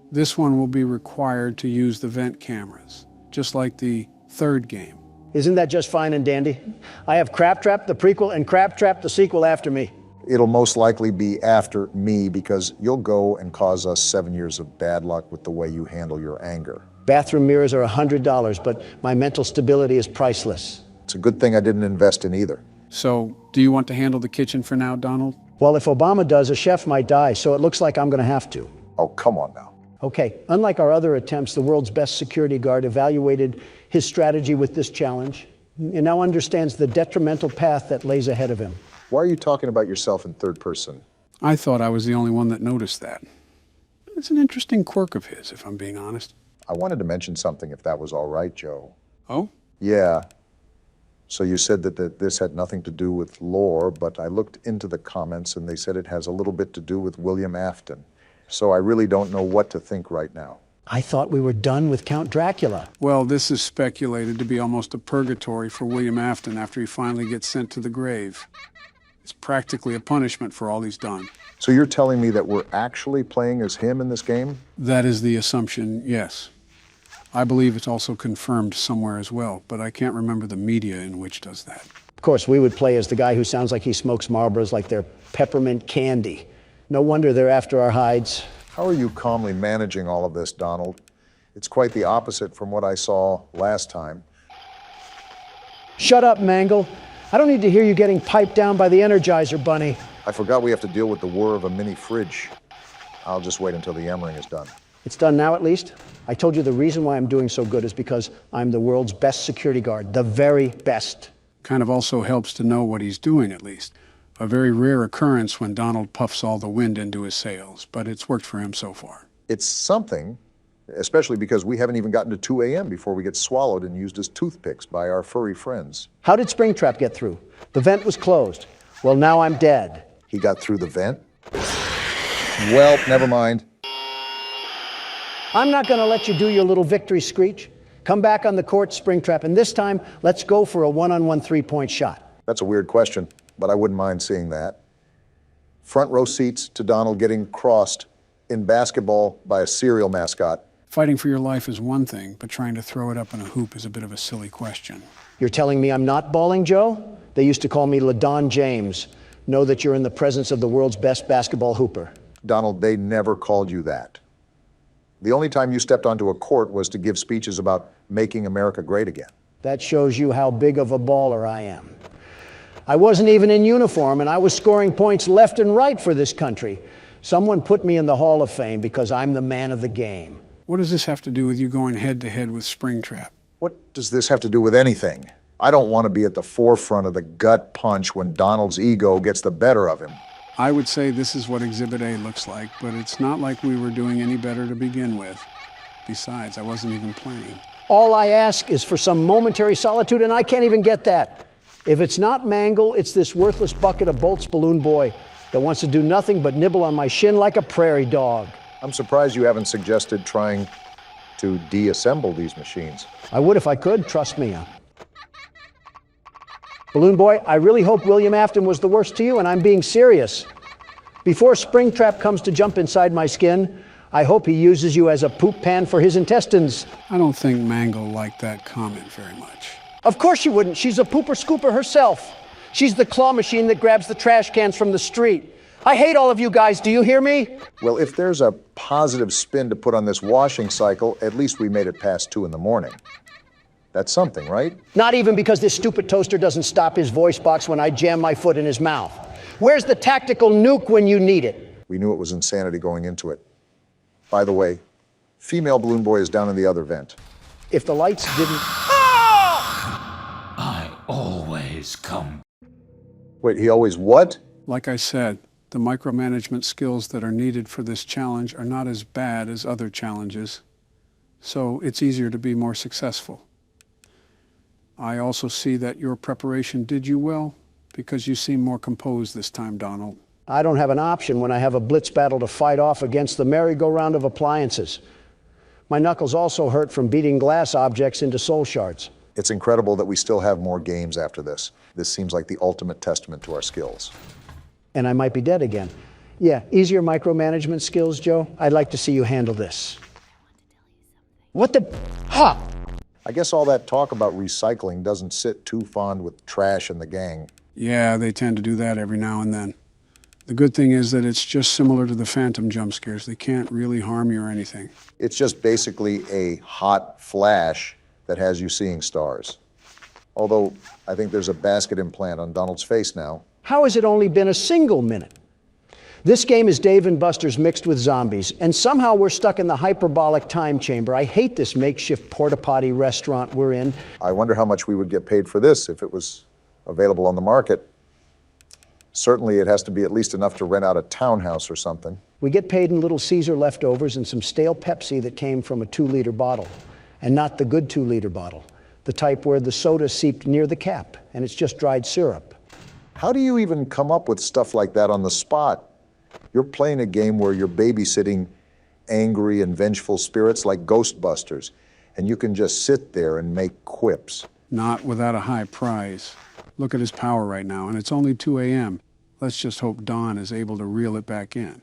this one will be required to use the vent cameras, just like the third game. Isn't that just fine and dandy? I have Crab Trap, the prequel, and Crab Trap, the sequel after me. It'll most likely be after me because you'll go and cause us 7 years of bad luck with the way you handle your anger. Bathroom mirrors are $100, but my mental stability is priceless. It's a good thing I didn't invest in either. So, do you want to handle the kitchen for now, Donald? Well, if Obama does, a chef might die, so it looks like I'm going to have to. Oh, come on now. Okay, unlike our other attempts, the world's best security guard evaluated his strategy with this challenge and now understands the detrimental path that lays ahead of him. Why are you talking about yourself in third person? I thought I was the only one that noticed that. It's an interesting quirk of his, if I'm being honest. I wanted to mention something if that was all right, Joe. Oh? Yeah. So you said that this had nothing to do with lore, but I looked into the comments and they said it has a little bit to do with William Afton. So I really don't know what to think right now. I thought we were done with Count Dracula. Well, this is speculated to be almost a purgatory for William Afton after he finally gets sent to the grave. It's practically a punishment for all he's done. So you're telling me that we're actually playing as him in this game? That is the assumption, yes. I believe it's also confirmed somewhere as well, but I can't remember the media in which does that. Of course, we would play as the guy who sounds like he smokes Marlboros like they're peppermint candy. No wonder they're after our hides. How are you calmly managing all of this, Donald? It's quite the opposite from what I saw last time. Shut up, Mangle. I don't need to hear you getting piped down by the Energizer Bunny. I forgot we have to deal with the whir of a mini fridge. I'll just wait until the yammering is done. It's done now, at least. I told you the reason why I'm doing so good is because I'm the world's best security guard, the very best. Kind of also helps to know what he's doing, at least. A very rare occurrence when Donald puffs all the wind into his sails, but it's worked for him so far. It's something, especially because we haven't even gotten to 2 a.m. before we get swallowed and used as toothpicks by our furry friends. How did Springtrap get through? The vent was closed. Well, now I'm dead. He got through the vent? Well, never mind. I'm not going to let you do your little victory screech. Come back on the court, Springtrap, and this time, let's go for a one-on-one three-point shot. That's a weird question, but I wouldn't mind seeing that. Front row seats to Donald getting crossed in basketball by a cereal mascot. Fighting for your life is one thing, but trying to throw it up in a hoop is a bit of a silly question. You're telling me I'm not balling, Joe? They used to call me LaDon James. Know that you're in the presence of the world's best basketball hooper. Donald, they never called you that. The only time you stepped onto a court was to give speeches about making America great again. That shows you how big of a baller I am. I wasn't even in uniform, and I was scoring points left and right for this country. Someone put me in the Hall of Fame because I'm the man of the game. What does this have to do with you going head-to-head with Springtrap? What does this have to do with anything? I don't want to be at the forefront of the gut punch when Donald's ego gets the better of him. I would say this is what Exhibit A looks like, but it's not like we were doing any better to begin with. Besides, I wasn't even playing. All I ask is for some momentary solitude, and I can't even get that. If it's not Mangle, it's this worthless bucket of bolts balloon boy that wants to do nothing but nibble on my shin like a prairie dog. I'm surprised you haven't suggested trying to deassemble these machines. I would if I could, trust me. Balloon boy, I really hope William Afton was the worst to you, and I'm being serious. Before Springtrap comes to jump inside my skin, I hope he uses you as a poop pan for his intestines. I don't think Mangle liked that comment very much. Of course she wouldn't. She's a pooper scooper herself. She's the claw machine that grabs the trash cans from the street. I hate all of you guys. Do you hear me? Well, if there's a positive spin to put on this washing cycle, at least we made it past 2 in the morning. That's something, right? Not even because this stupid toaster doesn't stop his voice box when I jam my foot in his mouth. Where's the tactical nuke when you need it? We knew it was insanity going into it. By the way, female balloon boy is down in the other vent. If the lights didn't... I always come. Wait, he always what? Like I said, the micromanagement skills that are needed for this challenge are not as bad as other challenges, so it's easier to be more successful. I also see that your preparation did you well, because you seem more composed this time, Donald. I don't have an option when I have a blitz battle to fight off against the merry-go-round of appliances. My knuckles also hurt from beating glass objects into soul shards. It's incredible that we still have more games after this. This seems like the ultimate testament to our skills. And I might be dead again. Yeah, easier micromanagement skills, Joe. I'd like to see you handle this. What the... Ha! I guess all that talk about recycling doesn't sit too fond with Trash and the gang. Yeah, they tend to do that every now and then. The good thing is that it's just similar to the Phantom jump scares. They can't really harm you or anything. It's just basically a hot flash that has you seeing stars. Although, I think there's a basket implant on Donald's face now. How has it only been a single minute? This game is Dave and Buster's mixed with zombies, and somehow we're stuck in the hyperbolic time chamber. I hate this makeshift porta-potty restaurant we're in. I wonder how much we would get paid for this if it was available on the market. Certainly it has to be at least enough to rent out a townhouse or something. We get paid in Little Caesar leftovers and some stale Pepsi that came from a 2-liter bottle, and not the good 2-liter bottle, the type where the soda seeped near the cap, and it's just dried syrup. How do you even come up with stuff like that on the spot? You're playing a game where you're babysitting angry and vengeful spirits like Ghostbusters, and you can just sit there and make quips. Not without a high prize. Look at his power right now, and it's only 2 a.m. Let's just hope Don is able to reel it back in.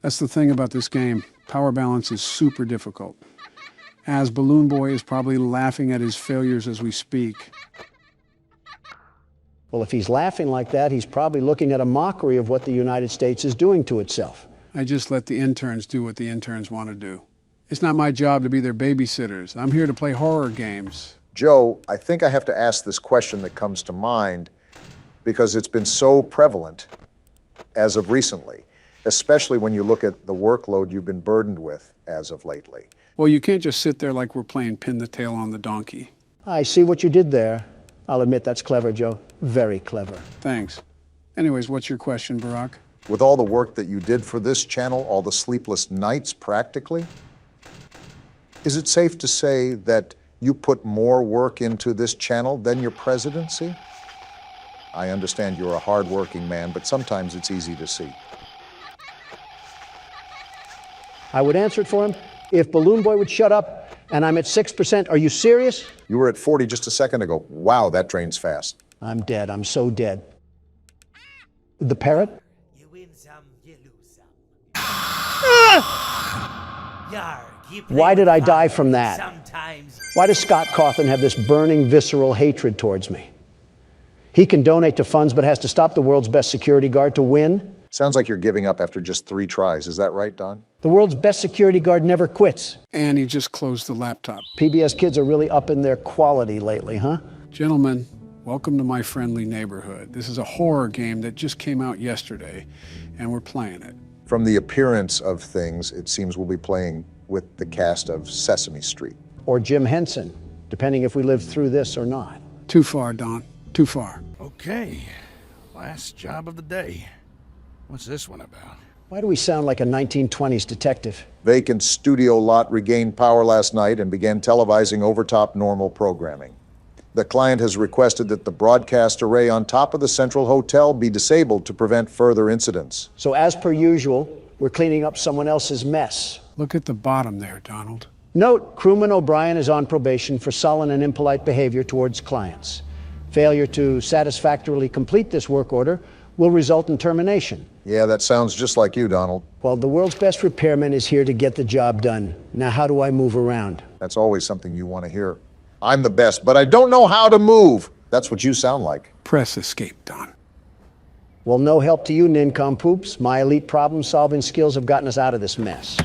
That's the thing about this game. Power balance is super difficult. As Balloon Boy is probably laughing at his failures as we speak. Well, if he's laughing like that, he's probably looking at a mockery of what the United States is doing to itself. I just let the interns do what the interns want to do. It's not my job to be their babysitters. I'm here to play horror games. Joe, I think I have to ask this question that comes to mind. because it's been so prevalent as of recently, especially when you look at the workload you've been burdened with as of lately. Well, you can't just sit there like we're playing pin the tail on the donkey. I see what you did there. I'll admit that's clever, Joe. Very clever. Thanks. Anyways, what's your question, Barack? With all the work that you did for this channel, all the sleepless nights practically, is it safe to say that you put more work into this channel than your presidency? I understand you're a hard-working man, but sometimes it's easy to see. I would answer it for him if Balloon Boy would shut up, and I'm at 6%. Are you serious? You were at 40 just a second ago. Wow, that drains fast. I'm dead. I'm so dead. The parrot? You win some, you lose some. Yar, you play Why did with I die fire from that? Sometimes. Why does Scott Cawthon have this burning, visceral hatred towards me? He can donate to funds, but has to stop the world's best security guard to win. Sounds like you're giving up after just 3 tries. Is that right, Don? The world's best security guard never quits. And he just closed the laptop. PBS kids are really up in their quality lately, huh? Gentlemen, welcome to my friendly neighborhood. This is a horror game that just came out yesterday, and we're playing it. From the appearance of things, it seems we'll be playing with the cast of Sesame Street. Or Jim Henson, depending if we live through this or not. Too far, Don. Too far. Okay, last job of the day. What's this one about? Why do we sound like a 1920s detective? Vacant studio lot regained power last night and began televising overtop normal programming. The client has requested that the broadcast array on top of the Central Hotel be disabled to prevent further incidents. So as per usual, we're cleaning up someone else's mess. Look at the bottom there, Donald. Note, crewman O'Brien is on probation for sullen and impolite behavior towards clients. Failure to satisfactorily complete this work order will result in termination. Yeah, that sounds just like you, Donald. Well, the world's best repairman is here to get the job done. Now, how do I move around? That's always something you want to hear. I'm the best, but I don't know how to move. That's what you sound like. Press escape, Don. Well, no help to you, nincompoops. My elite problem-solving skills have gotten us out of this mess.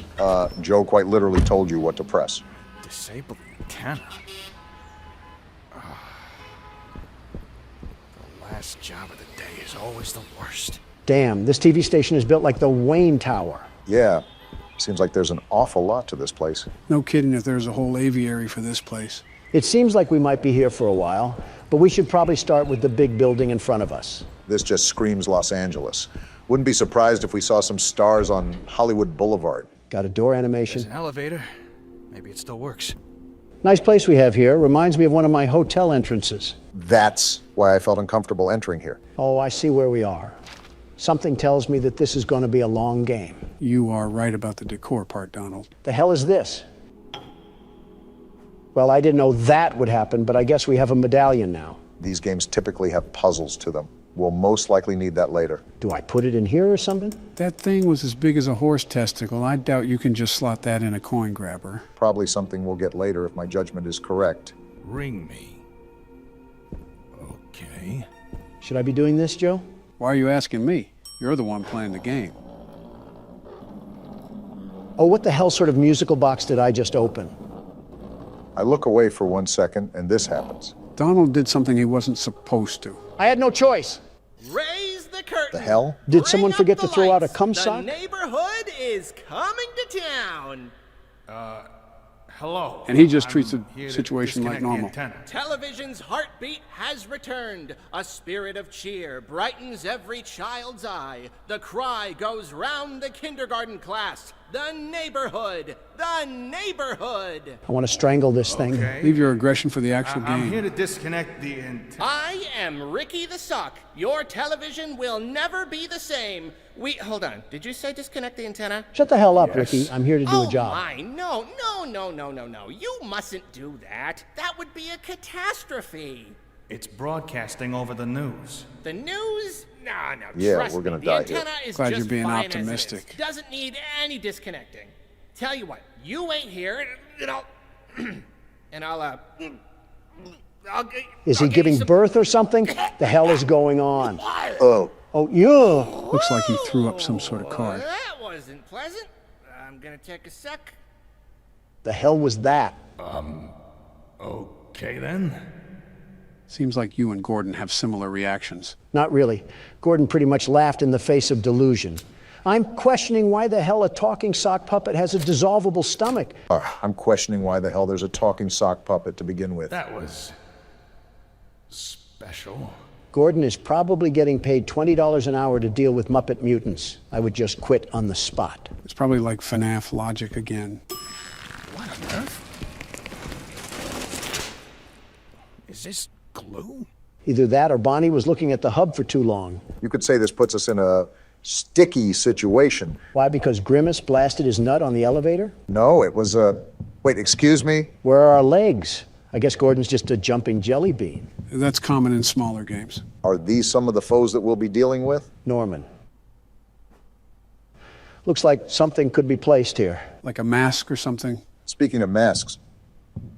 Joe quite literally told you what to press. Disable the antenna. The last job of the day is always the worst. Damn, this TV station is built like the Wayne Tower. Yeah, seems like there's an awful lot to this place. No kidding if there's a whole aviary for this place. It seems like we might be here for a while, but we should probably start with the big building in front of us. This just screams Los Angeles. Wouldn't be surprised if we saw some stars on Hollywood Boulevard. Got a door There's animation. an elevator. Maybe it still works. Nice place we have here. Reminds me of one of my hotel entrances. That's why I felt uncomfortable entering here. Oh, I see where we are. Something tells me that this is going to be a long game. You are right about the decor part, Donald. The hell is this? Well, I didn't know that would happen, but I guess we have a medallion now. These games typically have puzzles to them. We'll most likely need that later. Do I put it in here or something? That thing was as big as a horse testicle. I doubt you can just slot that in a coin grabber. Probably something we'll get later if my judgment is correct. Ring me. Okay. Should I be doing this, Joe? Why are you asking me? You're the one playing the game. Oh, what the hell sort of musical box did I just open? I look away for 1 second, and this happens. Donald did something he wasn't supposed to. I had no choice. Raise the curtain. The hell? Did someone Bring up forget the to throw out a lights. cum The sock? neighborhood is coming to town. Hello. And he just treats I'm the here to situation like disconnect the normal. antenna. Television's heartbeat has returned. A spirit of cheer brightens every child's eye. The cry goes round the kindergarten class. The neighborhood. The neighborhood. I want to strangle this thing. Leave your aggression for the actual I'm game. here to disconnect the antenna. I am Ricky the Sock. Your television will never be the same. Hold on. Did you say disconnect the antenna? Shut the hell up, Ricky. I'm here to do Oh a job. my, no. You mustn't do that. That would be a catastrophe. It's broadcasting over the news. The news? No. Yeah, trust we're gonna me. die The here. antenna is Glad just you're being fine as it optimistic. is. Doesn't need any disconnecting. Tell you what, you ain't here, and I'll, and I'll Is he I'll get giving you some- birth or something? The hell is going on? Oh, Oh, yeah. Looks like he threw up some sort of Well, card. that wasn't pleasant. I'm gonna take a sec. The hell was that? Okay then. Seems like you and Gordon have similar reactions. Not really. Gordon pretty much laughed in the face of delusion. I'm questioning why the hell a talking sock puppet has a dissolvable stomach. I'm questioning why the hell there's a talking sock puppet to begin with. That was special. Gordon is probably getting paid $20 an hour to deal with Muppet mutants. I would just quit on the spot. It's probably like FNAF logic again. What on earth? Is this glue? Either that or Bonnie was looking at the hub for too long. You could say this puts us in a sticky situation. Why? Because Grimace blasted his nut on the elevator? No, it was a... Wait, excuse me? Where are our legs? I guess Gordon's just a jumping jelly bean. That's common in smaller games. Are these some of the foes that we'll be dealing with? Norman. Looks like something could be placed here. Like a mask or something? Speaking of masks,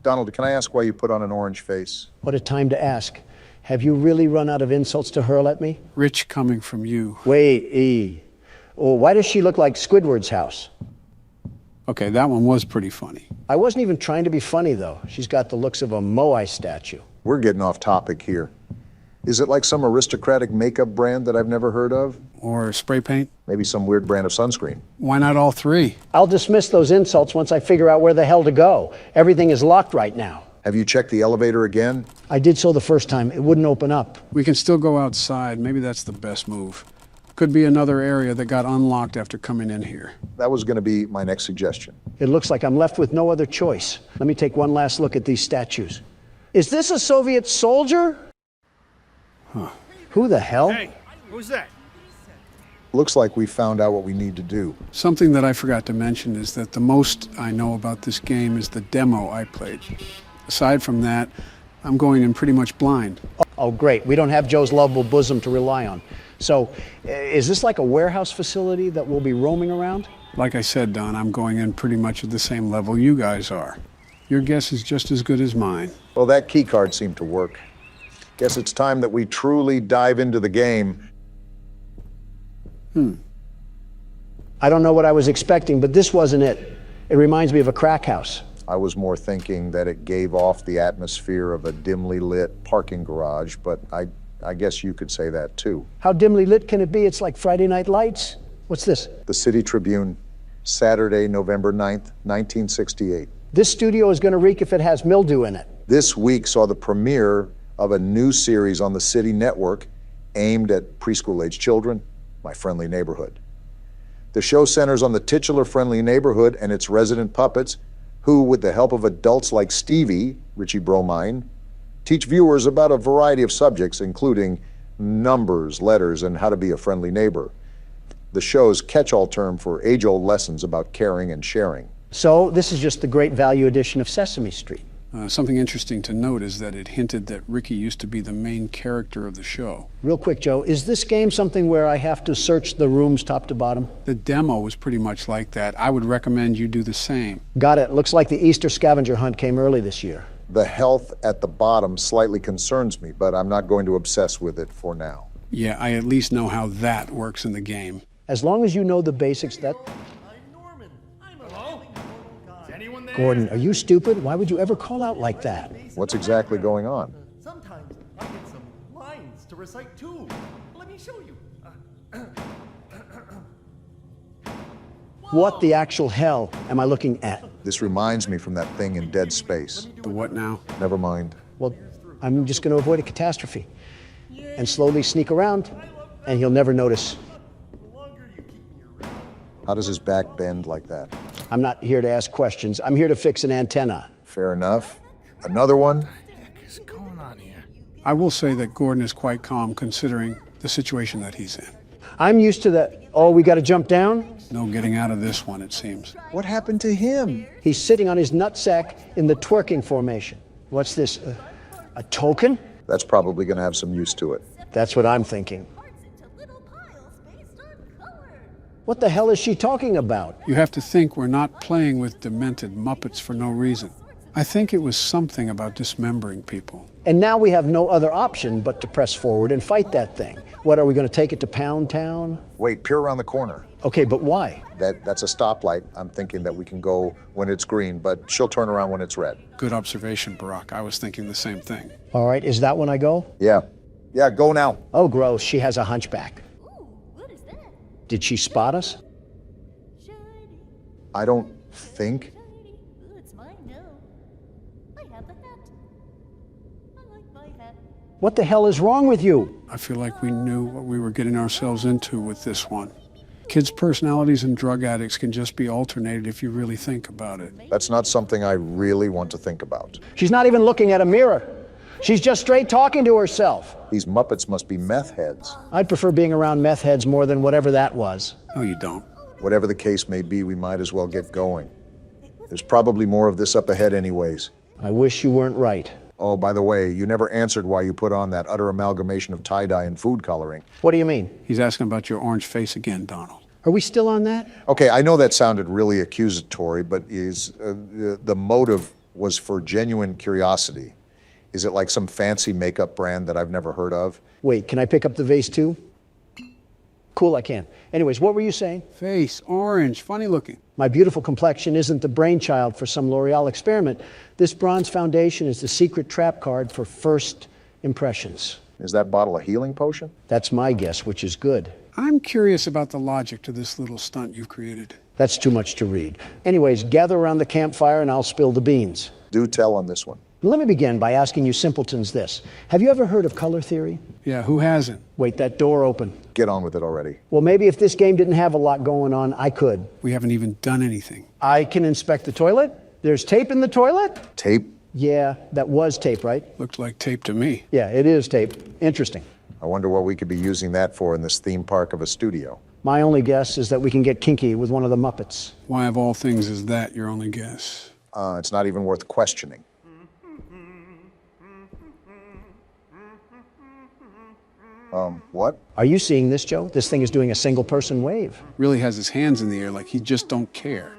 Donald, can I ask why you put on an orange face? What a time to ask. Have you really run out of insults to hurl at me? Rich coming from you. Wait, E. Oh, why does she look like Squidward's house? Okay, that one was pretty funny. I wasn't even trying to be funny, though. She's got the looks of a Moai statue. We're getting off topic here. Is it like some aristocratic makeup brand that I've never heard of? Or spray paint? Maybe some weird brand of sunscreen. Why not all three? I'll dismiss those insults once I figure out where the hell to go. Everything is locked right now. Have you checked the elevator again? I did so the first time. It wouldn't open up. We can still go outside. Maybe that's the best move. Could be another area that got unlocked after coming in here. That was going to be my next suggestion. It looks like I'm left with no other choice. Let me take one last look at these statues. Is this a Soviet soldier? Huh. Who the hell? Hey, who's that? Looks like we found out what we need to do. Something that I forgot to mention is that the most I know about this game is the demo I played. Aside from that, I'm going in pretty much blind. Oh, great. We don't have Joe's lovable bosom to rely on. So, is this like a warehouse facility that we'll be roaming around? Like I said, Don, I'm going in pretty much at the same level you guys are. Your guess is just as good as mine. Well, that key card seemed to work. Guess it's time that we truly dive into the game. I don't know what I was expecting, but this wasn't it. It reminds me of a crack house. I was more thinking that it gave off the atmosphere of a dimly lit parking garage, but I guess you could say that too. How dimly lit can it be? It's like Friday Night Lights. What's this? The City Tribune, Saturday, November 9th, 1968. This studio is going to reek if it has mildew in it. This week saw the premiere of a new series on the City Network aimed at preschool-age children, My Friendly Neighborhood. The show centers on the titular friendly neighborhood and its resident puppets who, with the help of adults like Stevie, Richie Bromine, teach viewers about a variety of subjects, including numbers, letters, and how to be a friendly neighbor. The show's catch-all term for age-old lessons about caring and sharing. So this is just the great value edition of Sesame Street. Something interesting to note is that it hinted that Ricky used to be the main character of the show. Real quick, Joe, is this game something where I have to search the rooms top to bottom? The demo was pretty much like that. I would recommend you do the same. Got it. Looks like the Easter scavenger hunt came early this year. The health at the bottom slightly concerns me, but I'm not going to obsess with it for now. Yeah, I at least know how that works in the game. As long as you know the basics, that... Gordon, are you stupid? Why would you ever call out like that? What's exactly going on? Sometimes I get some lines to recite too. Let me show you. What the actual hell am I looking at? This reminds me from that thing in Dead Space. The what now? Never mind. Well, I'm just going to avoid a catastrophe and slowly sneak around, and he'll never notice. How does his back bend like that? I'm not here to ask questions. I'm here to fix an antenna. Fair enough. Another one? What is going on here? I will say that Gordon is quite calm considering the situation that he's in. I'm used to the, oh, we got to jump down? No getting out of this one, it seems. What happened to him? He's sitting on his nutsack in the twerking formation. What's this, a token? That's probably going to have some use to it. That's what I'm thinking. What the hell is she talking about? You have to think we're not playing with demented Muppets for no reason. I think it was something about dismembering people. And now we have no other option but to press forward and fight that thing. What, are we going to take it to Pound Town? Wait, peer around the corner. Okay, but why? That's a stoplight. I'm thinking that we can go when it's green, but she'll turn around when it's red. Good observation, Barack. I was thinking the same thing. All right, is that when I go? Yeah. Yeah, go now. Oh, gross. She has a hunchback. Ooh, what is that? Did she spot us? Shiny, I don't think. shiny. Ooh, it's mine now. I have the hat. I like my hat. What the hell is wrong with you? I feel like we knew what we were getting ourselves into with this one. Kids' personalities and drug addicts can just be alternated if you really think about it. That's not something I really want to think about. She's not even looking at a mirror. She's just straight talking to herself. These Muppets must be meth heads. I'd prefer being around meth heads more than whatever that was. No, you don't. Whatever the case may be, we might as well get going. There's probably more of this up ahead anyways. I wish you weren't right. Oh, by the way, you never answered why you put on that utter amalgamation of tie-dye and food coloring. What do you mean? He's asking about your orange face again, Donald. Are we still on that? Okay, I know that sounded really accusatory, but the motive was for genuine curiosity. Is it like some fancy makeup brand that I've never heard of? Wait, can I pick up the vase too? Cool, I can. Anyways, what were you saying? Face, orange, funny looking. My beautiful complexion isn't the brainchild for some L'Oreal experiment. This bronze foundation is the secret trap card for first impressions. Is that bottle a healing potion? That's my guess, which is good. I'm curious about the logic to this little stunt you've created. That's too much to read. Anyways, gather around the campfire and I'll spill the beans. Do tell on this one. Let me begin by asking you simpletons this. Have you ever heard of color theory? Yeah, who hasn't? Wait, that door open. Get on with it already. Well, maybe if this game didn't have a lot going on, I could. We haven't even done anything. I can inspect the toilet. There's tape in the toilet? Tape? Yeah, that was tape, right? Looked like tape to me. Yeah, it is tape. Interesting. I wonder what we could be using that for in this theme park of a studio. My only guess is that we can get kinky with one of the Muppets. Why of all things is that your only guess? It's not even worth questioning. What? Are you seeing this, Joe? This thing is doing a single person wave. Really has his hands in the air like he just don't care.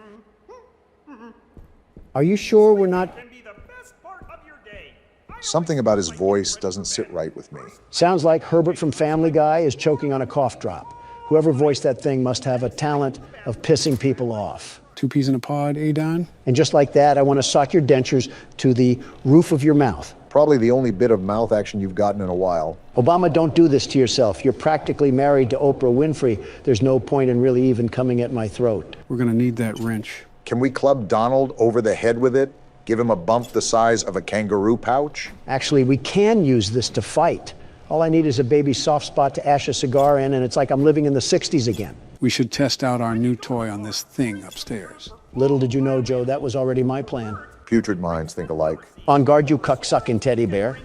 Are you sure we're not? Can be the best part of your day. Something about his voice doesn't sit right with me. Sounds like Herbert from Family Guy is choking on a cough drop. Whoever voiced that thing must have a talent of pissing people off. 2 peas in a pod, eh, Don? And just like that, I want to sock your dentures to the roof of your mouth. Probably the only bit of mouth action you've gotten in a while. Obama, don't do this to yourself. You're practically married to Oprah Winfrey. There's no point in really even coming at my throat. We're gonna need that wrench. Can we club Donald over the head with it? Give him a bump the size of a kangaroo pouch? Actually, we can use this to fight. All I need is a baby soft spot to ash a cigar in, and it's like I'm living in the 60s again. We should test out our new toy on this thing upstairs. Little did you know, Joe, that was already my plan. Putrid minds think alike. On guard, you cuck-sucking teddy bear.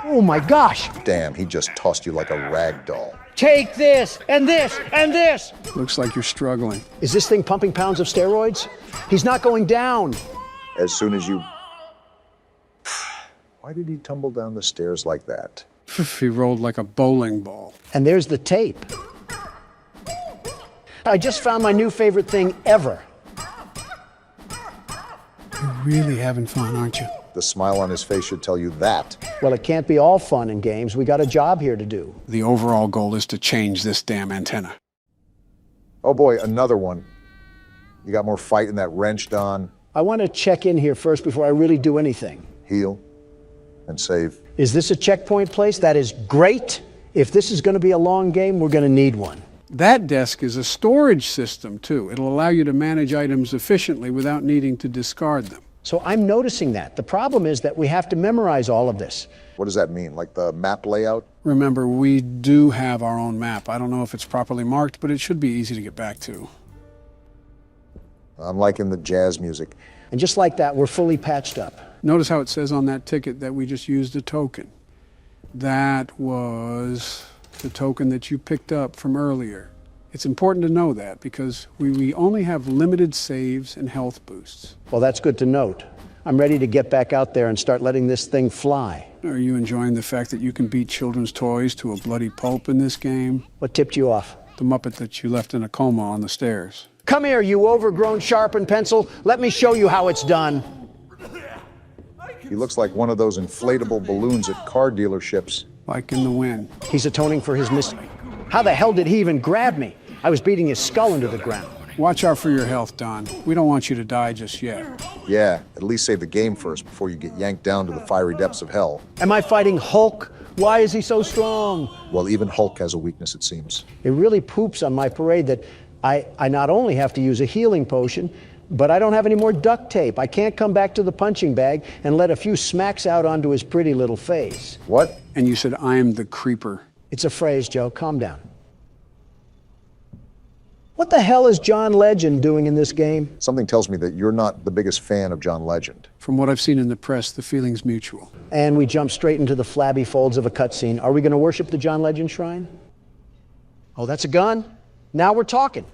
Oh my gosh! Damn, he just tossed you like a rag doll. Take this, and this, and this! Looks like you're struggling. Is this thing pumping pounds of steroids? He's not going down. As soon as you... Why did he tumble down the stairs like that? He rolled like a bowling ball. And there's the tape. I just found my new favorite thing ever. You're really having fun, aren't you? The smile on his face should tell you that. Well, it can't be all fun and games. We got a job here to do. The overall goal is to change this damn antenna. Oh boy, another one. You got more fight in that wrench, Don. I want to check in here first before I really do anything. Heal and save. Is this a checkpoint place? That is great. If this is going to be a long game, we're going to need one. That desk is a storage system, too. It'll allow you to manage items efficiently without needing to discard them. So I'm noticing that. The problem is that we have to memorize all of this. What does that mean? Like the map layout? Remember, we do have our own map. I don't know if it's properly marked, but it should be easy to get back to. I'm liking the jazz music. And just like that, we're fully patched up. Notice how it says on that ticket that we just used a token. That was the token that you picked up from earlier. It's important to know that because we only have limited saves and health boosts. Well, that's good to note. I'm ready to get back out there and start letting this thing fly. Are you enjoying the fact that you can beat children's toys to a bloody pulp in this game? What tipped you off? The Muppet that you left in a coma on the stairs. Come here, you overgrown sharpened pencil. Let me show you how it's done. I He looks like one of those inflatable balloons at car dealerships. Like in the wind. He's atoning for his mis... How the hell did he even grab me? I was beating his skull into the ground. Watch out for your health, Don. We don't want you to die just yet. Yeah, at least save the game first before you get yanked down to the fiery depths of hell. Am I fighting Hulk? Why is he so strong? Well, even Hulk has a weakness, it seems. It really poops on my parade that I not only have to use a healing potion, but I don't have any more duct tape. I can't come back to the punching bag and let a few smacks out onto his pretty little face. What? And you said, I'm the creeper. It's a phrase, Joe. Calm down. What the hell is John Legend doing in this game? Something tells me that you're not the biggest fan of John Legend. From what I've seen in the press, the feeling's mutual. And we jump straight into the flabby folds of a cutscene. Are we going to worship the John Legend shrine? Oh, that's a gun? Now we're talking.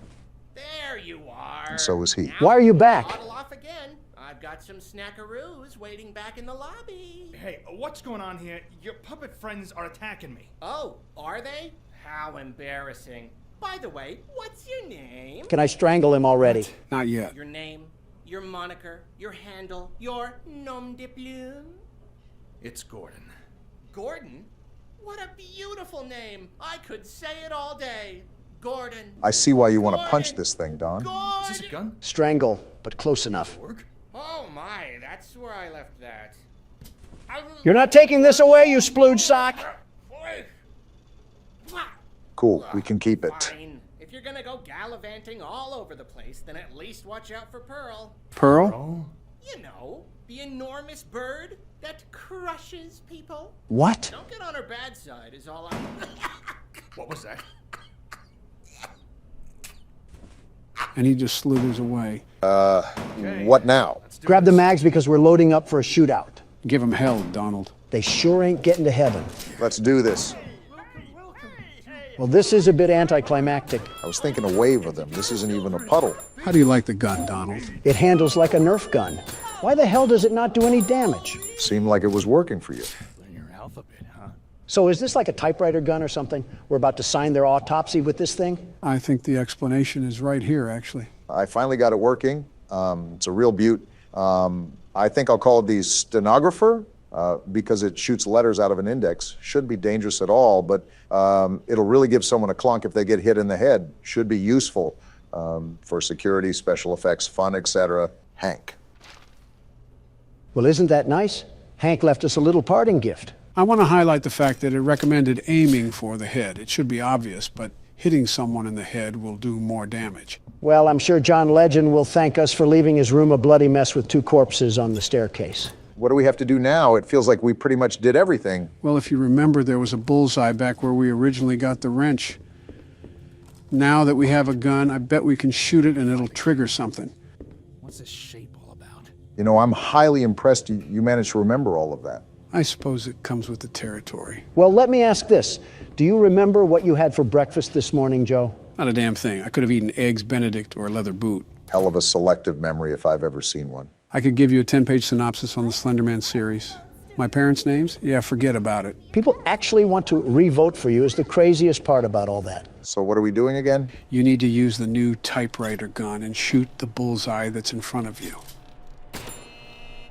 There you are. And so is he. Now Why are you back? Bottle off again. I've got some snackaroos waiting back in the lobby. Hey, what's going on here? Your puppet friends are attacking me. Oh, are they? How embarrassing. By the way, what's your name? Can I strangle him already? Not yet. Your name, your moniker, your handle, your nom de plume? It's Gordon. Gordon? What a beautiful name. I could say it all day. Gordon. I see why you want to Gordon. punch this thing, Don. Gordon. Is this a gun? Strangle, but close enough. Work? Oh my, that's where I left that. You're not taking this away, you splooge sock. Cool, we can keep it. Fine. If you're gonna go gallivanting all over the place, then at least watch out for Pearl. Pearl? Oh. You know, the enormous bird that crushes people. What? Don't get on her bad side is all I... What was that? And he just slithers away. What now? Grab the mags because we're loading up for a shootout. Give him hell, Donald. They sure ain't getting to heaven. Let's do this. Well, this is a bit anticlimactic. I was thinking a wave of them. This isn't even a puddle. How do you like the gun, Donald? It handles like a Nerf gun. Why the hell does it not do any damage? Seemed like it was working for you. Learn your alphabet, huh? So is this like a typewriter gun or something? We're about to sign their autopsy with this thing? I think the explanation is right here, actually. I finally got it working. It's a real beaut. I think I'll call it the stenographer because it shoots letters out of an index. Shouldn't be dangerous at all, but it'll really give someone a clunk if they get hit in the head. Should be useful for security, special effects, fun, etc. Hank. Well, isn't that nice? Hank left us a little parting gift. I want to highlight the fact that it recommended aiming for the head. It should be obvious, but hitting someone in the head will do more damage. Well, I'm sure John Legend will thank us for leaving his room a bloody mess with 2 corpses on the staircase. What do we have to do now? It feels like we pretty much did everything. Well, if you remember, there was a bullseye back where we originally got the wrench. Now that we have a gun, I bet we can shoot it and it'll trigger something. What's this shape all about? You know, I'm highly impressed you managed to remember all of that. I suppose it comes with the territory. Well, let me ask this. Do you remember what you had for breakfast this morning, Joe? Not a damn thing. I could have eaten eggs Benedict or a leather boot. Hell of a selective memory if I've ever seen one. I could give you a 10-page synopsis on the Slender Man series. My parents' names? Yeah, forget about it. People actually want to re-vote for you is the craziest part about all that. So what are we doing again? You need to use the new typewriter gun and shoot the bullseye that's in front of you.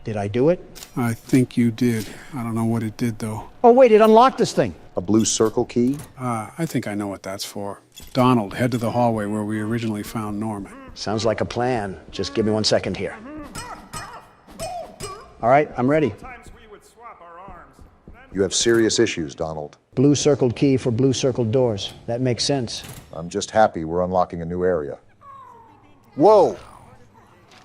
Did I do it? I think you did. I don't know what it did, though. Oh, wait, it unlocked this thing. A blue circle key? I think I know what that's for. Donald, head to the hallway where we originally found Norman. Sounds like a plan. Just give me 1 second here. All right, I'm ready. You have serious issues, Donald. Blue circled key for blue circled doors. That makes sense. I'm just happy we're unlocking a new area. Whoa!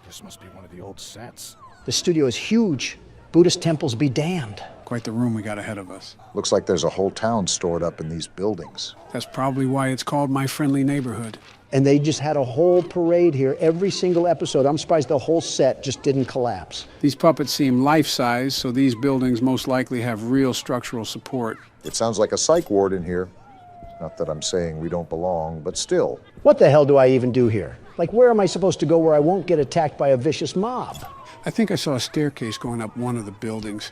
This must be one of the old sets. The studio is huge. Buddhist temples be damned. Quite the room we got ahead of us. Looks like there's a whole town stored up in these buildings. That's probably why it's called My Friendly Neighborhood. And they just had a whole parade here every single episode. I'm surprised the whole set just didn't collapse. These puppets seem life-size, so these buildings most likely have real structural support. It sounds like a psych ward in here. Not that I'm saying we don't belong, but still. What the hell do I even do here? Like, where am I supposed to go where I won't get attacked by a vicious mob? I think I saw a staircase going up one of the buildings.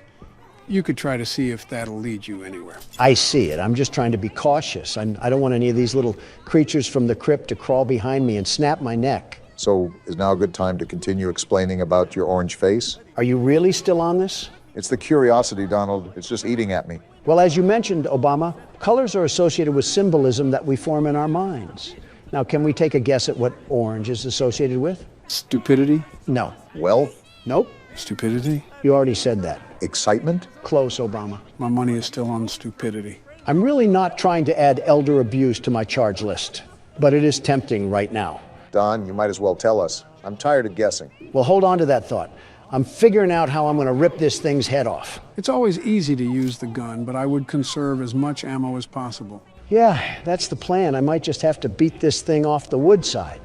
You could try to see if that'll lead you anywhere. I see it. I'm just trying to be cautious. I don't want any of these little creatures from the crypt to crawl behind me and snap my neck. So is now a good time to continue explaining about your orange face? Are you really still on this? It's the curiosity, Donald. It's just eating at me. Well, as you mentioned, Obama, colors are associated with symbolism that we form in our minds. Now, can we take a guess at what orange is associated with? Stupidity? No. Wealth? Nope. Stupidity? You already said that. Excitement? Close, Obama. My money is still on stupidity. I'm really not trying to add elder abuse to my charge list, but it is tempting right now. Don, you might as well tell us. I'm tired of guessing. Well, hold on to that thought. I'm figuring out how I'm going to rip this thing's head off. It's always easy to use the gun, but I would conserve as much ammo as possible. Yeah, that's the plan. I might just have to beat this thing off the wood side.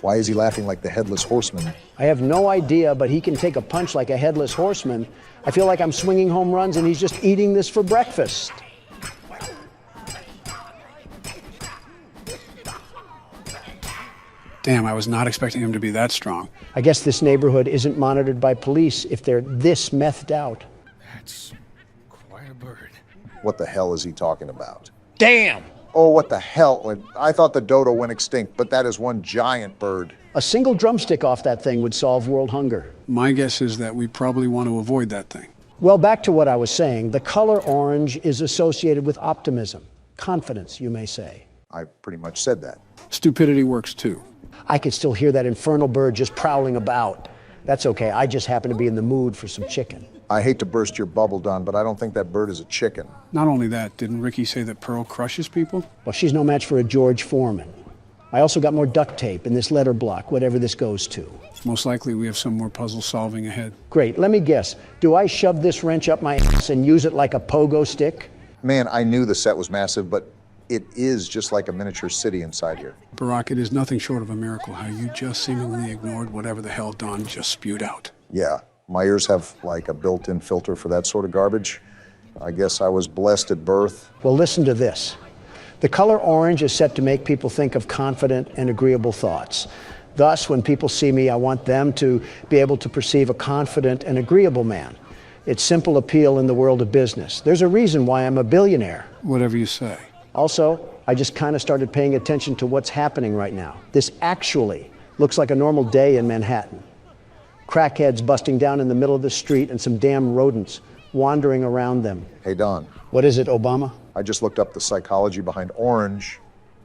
Why is he laughing like the headless horseman? I have no idea, but he can take a punch like a headless horseman. I feel like I'm swinging home runs and he's just eating this for breakfast. Damn, I was not expecting him to be that strong. I guess this neighborhood isn't monitored by police if they're this methed out. That's quite a bird. What the hell is he talking about? Damn! Oh, what the hell? I thought the dodo went extinct, but that is one giant bird. A single drumstick off that thing would solve world hunger. My guess is that we probably want to avoid that thing. Well, back to what I was saying. The color orange is associated with optimism, confidence, you may say. I pretty much said that. Stupidity works too. I could still hear that infernal bird just prowling about. That's okay, I just happen to be in the mood for some chicken. I hate to burst your bubble, Don, but I don't think that bird is a chicken. Not only that, didn't Ricky say that Pearl crushes people? Well, she's no match for a George Foreman. I also got more duct tape in this letter block, whatever this goes to. Most likely we have some more puzzle solving ahead. Great, let me guess. Do I shove this wrench up my ass and use it like a pogo stick? Man, I knew the set was massive, but it is just like a miniature city inside here. Barack, it is nothing short of a miracle how you just seemingly ignored whatever the hell Don just spewed out. Yeah, my ears have like a built-in filter for that sort of garbage. I guess I was blessed at birth. Well, listen to this. The color orange is set to make people think of confident and agreeable thoughts. Thus, when people see me, I want them to be able to perceive a confident and agreeable man. It's simple appeal in the world of business. There's a reason why I'm a billionaire. Whatever you say. Also, I just kind of started paying attention to what's happening right now. This actually looks like a normal day in Manhattan. Crackheads busting down in the middle of the street and some damn rodents wandering around them. Hey, Don. What is it, Obama? I just looked up the psychology behind orange,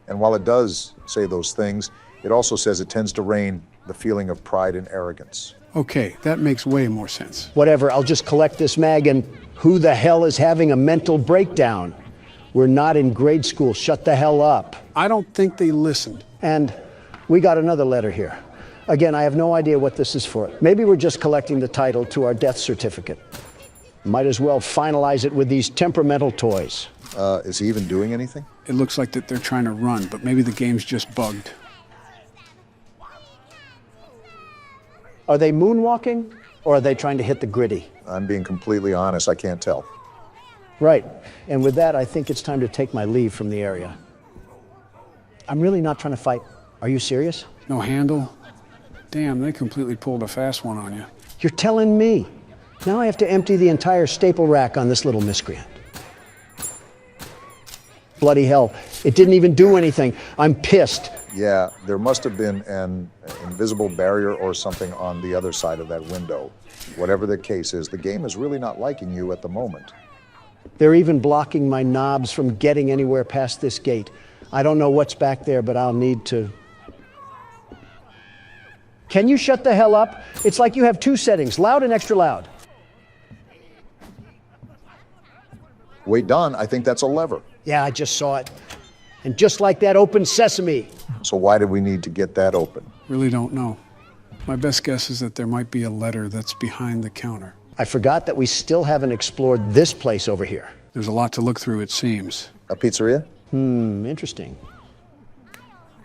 and while it does say those things, it also says it tends to reign the feeling of pride and arrogance. Okay, that makes way more sense. Whatever, I'll just collect this mag and who the hell is having a mental breakdown? We're not in grade school, shut the hell up. I don't think they listened. And we got another letter here. Again, I have no idea what this is for. Maybe we're just collecting the title to our death certificate. Might as well finalize it with these temperamental toys. Is he even doing anything? It looks like that they're trying to run, but maybe the game's just bugged. Are they moonwalking, or are they trying to hit the gritty? I'm being completely honest, I can't tell. Right, and with that, I think it's time to take my leave from the area. I'm really not trying to fight. Are you serious? No handle? Damn, they completely pulled a fast one on you. You're telling me. Now I have to empty the entire staple rack on this little miscreant. Bloody hell, it didn't even do anything. I'm pissed. Yeah, there must have been an invisible barrier or something on the other side of that window. Whatever the case is, the game is really not liking you at the moment. They're even blocking my knobs from getting anywhere past this gate. I don't know what's back there, but I'll need to. Can you shut the hell up? It's like you have two settings, loud and extra loud. Wait, Don, I think that's a lever. Yeah, I just saw it. And just like that, open sesame. So why did we need to get that open? Really don't know. My best guess is that there might be a letter that's behind the counter. I forgot that we still haven't explored this place over here. There's a lot to look through, it seems. A pizzeria? Interesting.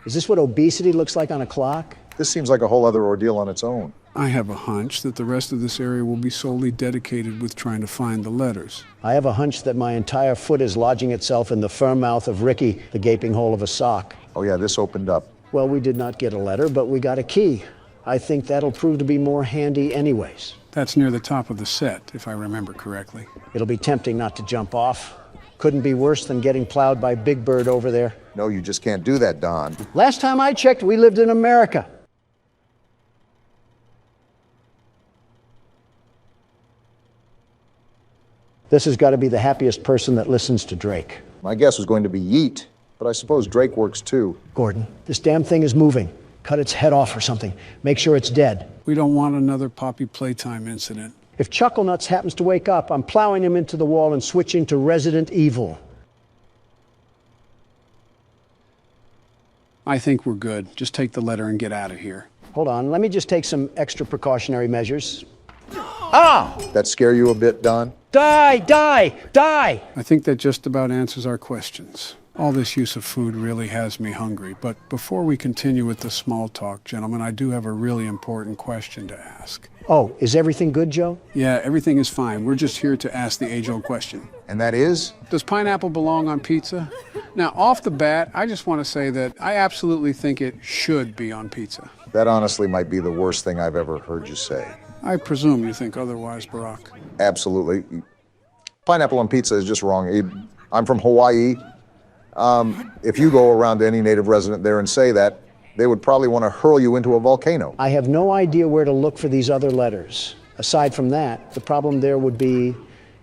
Is this what obesity looks like on a clock? This seems like a whole other ordeal on its own. I have a hunch that the rest of this area will be solely dedicated with trying to find the letters. I have a hunch that my entire foot is lodging itself in the firm mouth of Ricky, the gaping hole of a sock. Oh yeah, this opened up. Well, we did not get a letter, but we got a key. I think that'll prove to be more handy anyways. That's near the top of the set, if I remember correctly. It'll be tempting not to jump off. Couldn't be worse than getting plowed by Big Bird over there. No, you just can't do that, Don. Last time I checked, we lived in America. This has got to be the happiest person that listens to Drake. My guess was going to be yeet, but I suppose Drake works too. Gordon, this damn thing is moving. Cut its head off or something. Make sure it's dead. We don't want another Poppy Playtime incident. If Chucklenuts happens to wake up, I'm plowing him into the wall and switching to Resident Evil. I think we're good. Just take the letter and get out of here. Hold on, let me just take some extra precautionary measures. That scare you a bit, Don? Die, die, die! I think that just about answers our questions. All this use of food really has me hungry. But before we continue with the small talk, gentlemen, I do have a really important question to ask. Oh, is everything good, Joe? Yeah, everything is fine. We're just here to ask the age-old question. And that is? Does pineapple belong on pizza? Now, off the bat, I just want to say that I absolutely think it should be on pizza. That honestly might be the worst thing I've ever heard you say. I presume you think otherwise, Barack. Absolutely. Pineapple on pizza is just wrong. I'm from Hawaii. If you go around to any native resident there and say that, they would probably want to hurl you into a volcano. I have no idea where to look for these other letters. Aside from that, the problem there would be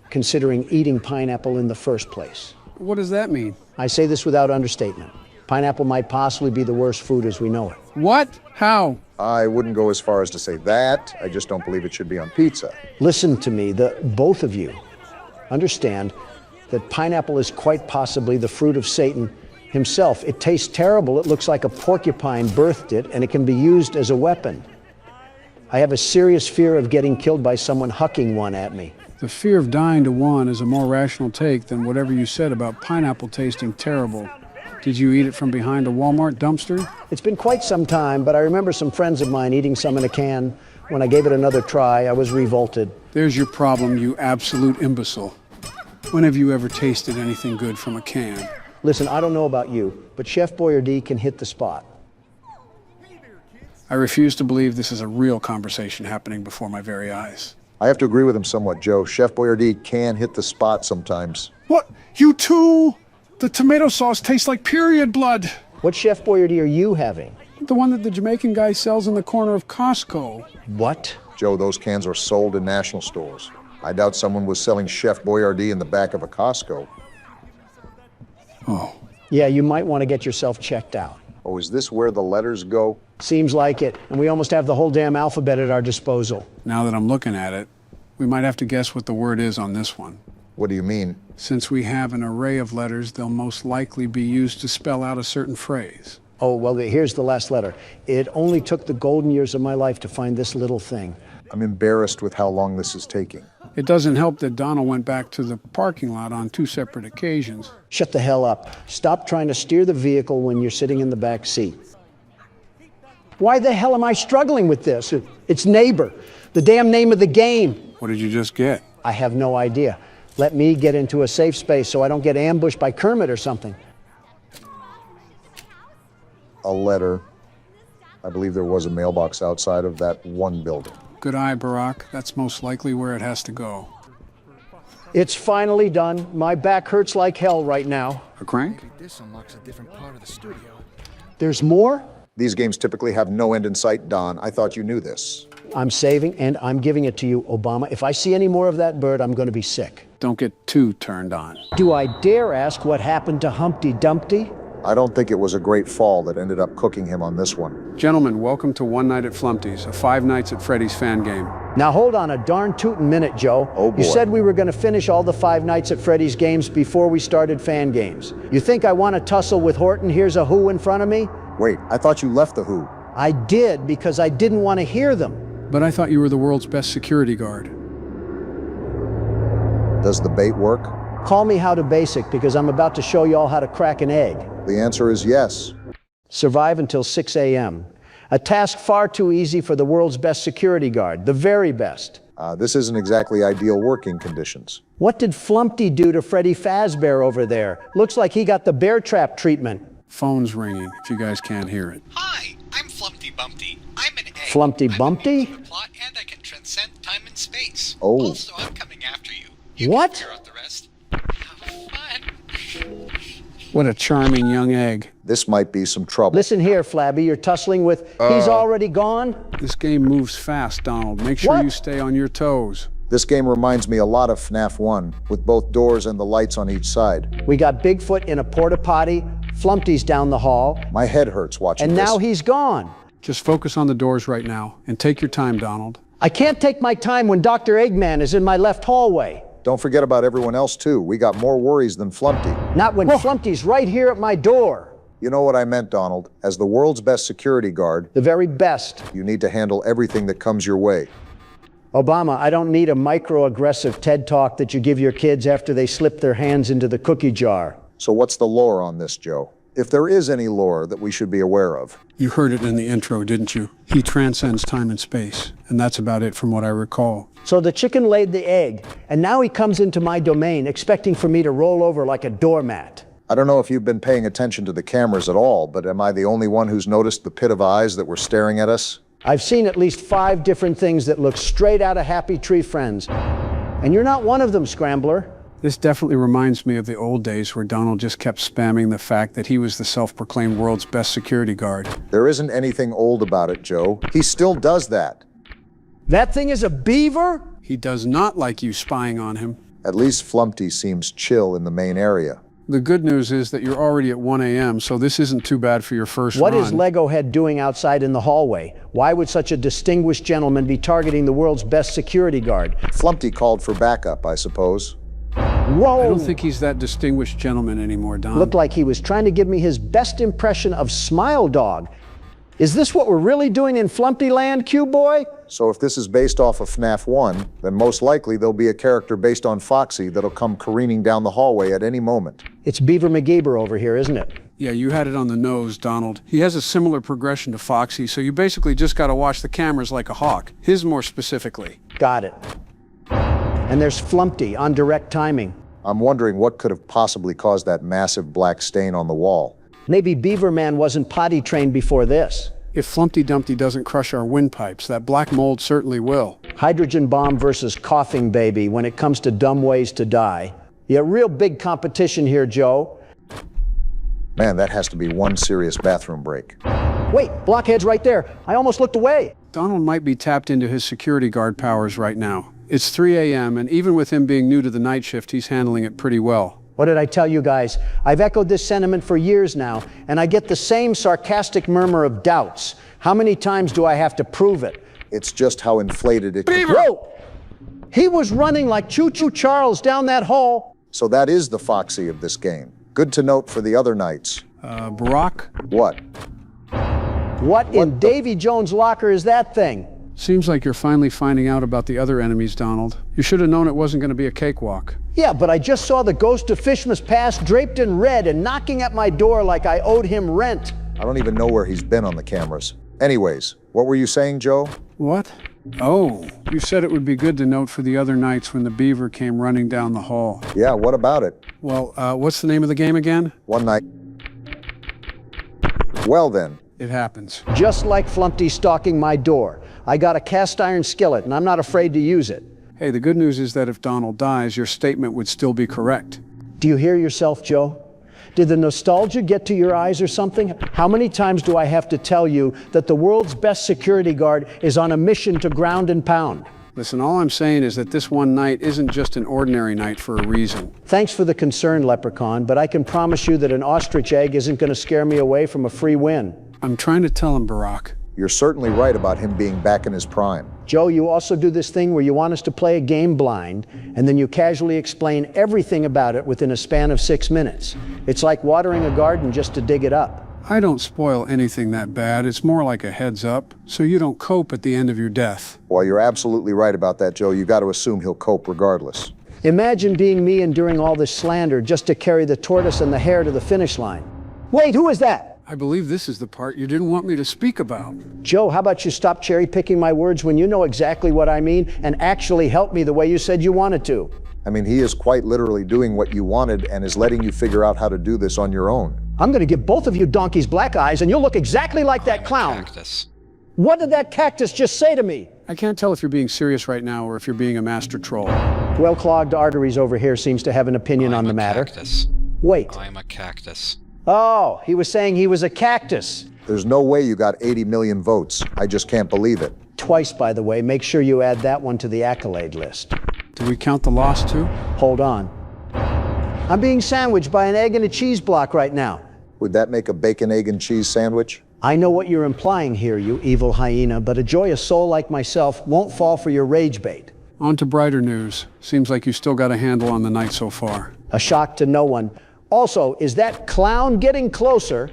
considering eating pineapple in the first place. What does that mean? I say this without understatement. Pineapple might possibly be the worst food as we know it. What? How? I wouldn't go as far as to say that. I just don't believe it should be on pizza. Listen to me, both of you understand that pineapple is quite possibly the fruit of Satan himself. It tastes terrible. It looks like a porcupine birthed it, and it can be used as a weapon. I have a serious fear of getting killed by someone hucking one at me. The fear of dying to one is a more rational take than whatever you said about pineapple tasting terrible. Did you eat it from behind a Walmart dumpster? It's been quite some time, but I remember some friends of mine eating some in a can. When I gave it another try, I was revolted. There's your problem, you absolute imbecile. When have you ever tasted anything good from a can? Listen, I don't know about you, but Chef Boyardee can hit the spot. I refuse to believe this is a real conversation happening before my very eyes. I have to agree with him somewhat, Joe. Chef Boyardee can hit the spot sometimes. What? You too? The tomato sauce tastes like period blood. What Chef Boyardee are you having? The one that the Jamaican guy sells in the corner of Costco. What? Joe, those cans are sold in national stores. I doubt someone was selling Chef Boyardee in the back of a Costco. Oh. Yeah, you might want to get yourself checked out. Oh, is this where the letters go? Seems like it, and we almost have the whole damn alphabet at our disposal. Now that I'm looking at it, we might have to guess what the word is on this one. What do you mean? Since we have an array of letters, they'll most likely be used to spell out a certain phrase. Oh, well, here's the last letter. It only took the golden years of my life to find this little thing. I'm embarrassed with how long this is taking. It doesn't help that Donald went back to the parking lot on 2 separate occasions. Shut the hell up. Stop trying to steer the vehicle when you're sitting in the back seat. Why the hell am I struggling with this? It's Neighbor, the damn name of the game. What did you just get? I have no idea. Let me get into a safe space so I don't get ambushed by Kermit or something. A letter. I believe there was a mailbox outside of that one building. Good eye, Barack. That's most likely where it has to go. It's finally done. My back hurts like hell right now. A crank? This unlocks a different part of the studio. There's more? These games typically have no end in sight, Don. I thought you knew this. I'm saving and I'm giving it to you, Obama. If I see any more of that bird, I'm going to be sick. Don't get too turned on. Do I dare ask what happened to Humpty Dumpty? I don't think it was a great fall that ended up cooking him on this one. Gentlemen, welcome to One Night at Flumpty's, a 5 Nights at Freddy's fan game. Now hold on a darn tootin' minute, Joe. Oh, boy. You said we were going to finish all the 5 Nights at Freddy's games before we started fan games. You think I want to tussle with Horton? Here's a who in front of me? Wait, I thought you left the Who. I did because I didn't want to hear them. But I thought you were the world's best security guard. Does the bait work? Call me How to Basic because I'm about to show you all how to crack an egg. The answer is yes. Survive until 6 a.m. A task far too easy for the world's best security guard, the very best. This isn't exactly ideal working conditions. What did Flumpty do to Freddy Fazbear over there? Looks like he got the bear trap treatment. Phone's ringing, if you guys can't hear it. Hi, I'm Flumpty Bumpty. I'm an egg. Flumpty Bumpty? I'm a plot and I can transcend time and space. Oh. Also, I'm coming after you. You What? can figure out the rest. Have fun. What a charming young egg. This might be some trouble. Listen here, Flabby, you're tussling with, he's already gone? This game moves fast, Donald. Make sure What? you stay on your toes. This game reminds me a lot of FNAF 1, with both doors and the lights on each side. We got Bigfoot in a porta potty, Flumpty's down the hall, My head hurts watching and this. now he's gone. Just focus on the doors right now and take your time, Donald. I can't take my time when Dr. Eggman is in my left hallway. Don't forget about everyone else, too. We got more worries than Flumpty. Not when Flumpty's right here at my door. You know what I meant, Donald. As the world's best security guard, The very best. you need to handle everything that comes your way. Obama, I don't need a microaggressive TED talk that you give your kids after they slip their hands into the cookie jar. So what's the lore on this, Joe? If there is any lore that we should be aware of. You heard it in the intro, didn't you? He transcends time and space, and that's about it from what I recall. So the chicken laid the egg, and now he comes into my domain expecting for me to roll over like a doormat. I don't know if you've been paying attention to the cameras at all, but am I the only one who's noticed the pit of eyes that were staring at us? I've seen at least 5 different things that look straight out of Happy Tree Friends. And you're not one of them, Scrambler. This definitely reminds me of the old days where Donald just kept spamming the fact that he was the self-proclaimed world's best security guard. There isn't anything old about it, Joe. He still does that. That thing is a beaver? He does not like you spying on him. At least Flumpty seems chill in the main area. The good news is that you're already at 1 a.m., so this isn't too bad for your first What run. is Lego Head doing outside in the hallway? Why would such a distinguished gentleman be targeting the world's best security guard? Flumpty called for backup, I suppose. Whoa! I don't think he's that distinguished gentleman anymore, Don. Looked like he was trying to give me his best impression of Smile Dog. Is this what we're really doing in Flumpty Land, Q-Boy? So if this is based off of FNAF 1, then most likely there'll be a character based on Foxy that'll come careening down the hallway at any moment. It's Beaver McGeeber over here, isn't it? Yeah, you had it on the nose, Donald. He has a similar progression to Foxy, so you basically just gotta watch the cameras like a hawk. His more specifically. Got it. And there's Flumpty on direct timing. I'm wondering what could have possibly caused that massive black stain on the wall. Maybe Beaver Man wasn't potty trained before this. If Flumpty Dumpty doesn't crush our windpipes, that black mold certainly will. Hydrogen bomb versus coughing baby when it comes to dumb ways to die. Yeah, real big competition here, Joe. Man, that has to be one serious bathroom break. Wait, blockhead's right there. I almost looked away. Donald might be tapped into his security guard powers right now. It's 3 a.m., and even with him being new to the night shift, he's handling it pretty well. What did I tell you guys? I've echoed this sentiment for years now, and I get the same sarcastic murmur of doubts. How many times do I have to prove it? It's just how inflated it... Whoa! He was running like Choo Choo Charles down that hall. So that is the Foxy of this game. Good to note for the other nights. Barack? What? What in Davy Jones' locker is that thing? Seems like you're finally finding out about the other enemies, Donald. You should have known it wasn't going to be a cakewalk. Yeah, but I just saw the ghost of Fishmas Pass draped in red and knocking at my door like I owed him rent. I don't even know where he's been on the cameras. Anyways, what were you saying, Joe? What? Oh, you said it would be good to note for the other nights when the beaver came running down the hall. Yeah, what about it? Well, what's the name of the game again? One night. Well then. It happens. Just like Flumpty stalking my door. I got a cast iron skillet, and I'm not afraid to use it. Hey, the good news is that if Donald dies, your statement would still be correct. Do you hear yourself, Joe? Did the nostalgia get to your eyes or something? How many times do I have to tell you that the world's best security guard is on a mission to ground and pound? Listen, all I'm saying is that this one night isn't just an ordinary night for a reason. Thanks for the concern, Leprechaun, but I can promise you that an ostrich egg isn't going to scare me away from a free win. I'm trying to tell him, Barack. You're certainly right about him being back in his prime. Joe, you also do this thing where you want us to play a game blind, and then you casually explain everything about it within a span of 6 minutes. It's like watering a garden just to dig it up. I don't spoil anything that bad. It's more like a heads up, so you don't cope at the end of your death. Well, you're absolutely right about that, Joe. You got to assume he'll cope regardless. Imagine being me enduring all this slander just to carry the tortoise and the hare to the finish line. Wait, who is that? I believe this is the part you didn't want me to speak about. Joe, how about you stop cherry-picking my words when you know exactly what I mean and actually help me the way you said you wanted to? I mean, he is quite literally doing what you wanted and is letting you figure out how to do this on your own. I'm going to give both of you donkeys black eyes and you'll look exactly like that clown. Cactus. What did that cactus just say to me? I can't tell if you're being serious right now or if you're being a master troll. Well-clogged arteries over here seems to have an opinion on the matter. Cactus. Wait. I'm a cactus. Oh, he was saying he was a cactus. There's no way you got 80 million votes. I just can't believe it. Twice, by the way. Make sure you add that one to the accolade list. Do we count the loss too? Hold on. I'm being sandwiched by an egg and a cheese block right now. Would that make a bacon, egg, and cheese sandwich? I know what you're implying here, you evil hyena, but a joyous soul like myself won't fall for your rage bait. On to brighter news. Seems like you still got a handle on the night so far. A shock to no one. Also, is that clown getting closer?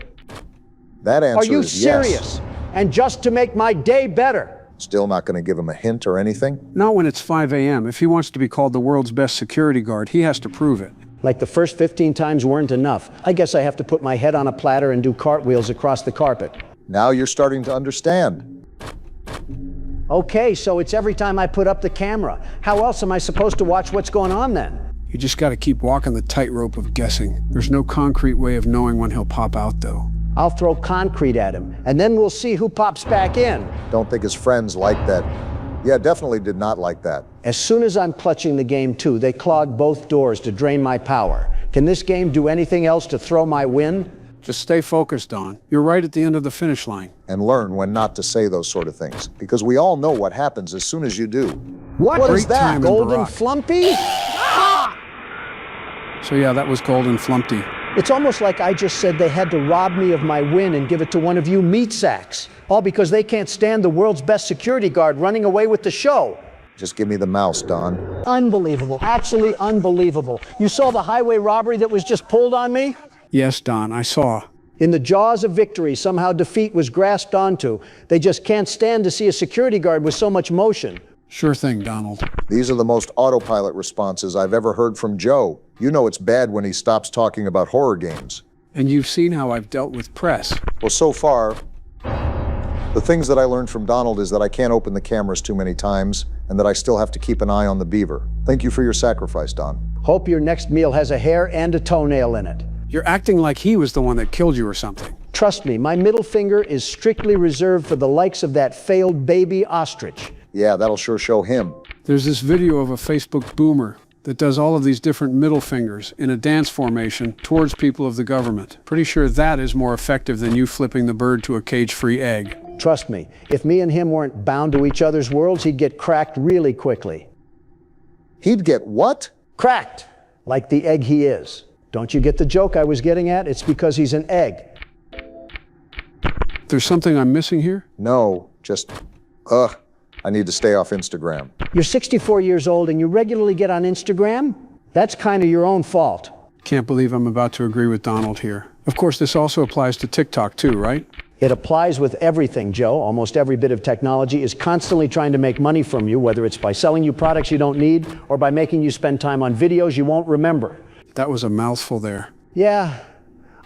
That answer Are you is yes. serious? And just to make my day better? Still not going to give him a hint or anything? Not when it's 5 a.m. If he wants to be called the world's best security guard, he has to prove it. Like the first 15 times weren't enough. I guess I have to put my head on a platter and do cartwheels across the carpet. Now you're starting to understand. Okay, so it's every time I put up the camera. How else am I supposed to watch what's going on then? You just got to keep walking the tightrope of guessing. There's no concrete way of knowing when he'll pop out, though. I'll throw concrete at him, and then we'll see who pops back in. Don't think his friends like that. Yeah, definitely did not like that. As soon as I'm clutching the game too, they clog both doors to drain my power. Can this game do anything else to throw my win? Just stay focused, Don. You're right at the end of the finish line. And learn when not to say those sort of things. Because we all know what happens as soon as you do. What is that, timing, Golden Barack. Flumpy? So yeah, that was Golden Flumpty. It's almost like I just said they had to rob me of my win and give it to one of you meat sacks. All because they can't stand the world's best security guard running away with the show. Just give me the mouse, Don. Unbelievable. Actually unbelievable. You saw the highway robbery that was just pulled on me? Yes, Don, I saw. In the jaws of victory, somehow defeat was grasped onto. They just can't stand to see a security guard with so much motion. Sure thing, Donald. These are the most autopilot responses I've ever heard from Joe. You know it's bad when he stops talking about horror games. And you've seen how I've dealt with press. Well, so far, the things that I learned from Donald is that I can't open the cameras too many times and that I still have to keep an eye on the beaver. Thank you for your sacrifice, Don. Hope your next meal has a hair and a toenail in it. You're acting like he was the one that killed you or something. Trust me, my middle finger is strictly reserved for the likes of that failed baby ostrich. Yeah, that'll sure show him. There's this video of a Facebook boomer that does all of these different middle fingers in a dance formation towards people of the government. Pretty sure that is more effective than you flipping the bird to a cage-free egg. Trust me, if me and him weren't bound to each other's worlds, he'd get cracked really quickly. He'd get what? Cracked, like the egg he is. Don't you get the joke I was getting at? It's because he's an egg. There's something I'm missing here? No, just, I need to stay off Instagram. You're 64 years old and you regularly get on Instagram? That's kind of your own fault. Can't believe I'm about to agree with Donald here. Of course, this also applies to TikTok too, right? It applies with everything, Joe. Almost every bit of technology is constantly trying to make money from you, whether it's by selling you products you don't need or by making you spend time on videos you won't remember. That was a mouthful there. Yeah,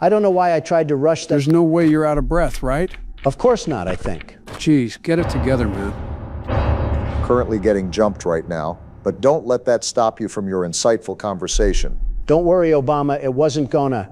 I don't know why I tried to rush that. There's no way you're out of breath, right? Of course not, I think. Geez, get it together, man. Currently getting jumped right now, but don't let that stop you from your insightful conversation. Don't worry, Obama, it wasn't gonna.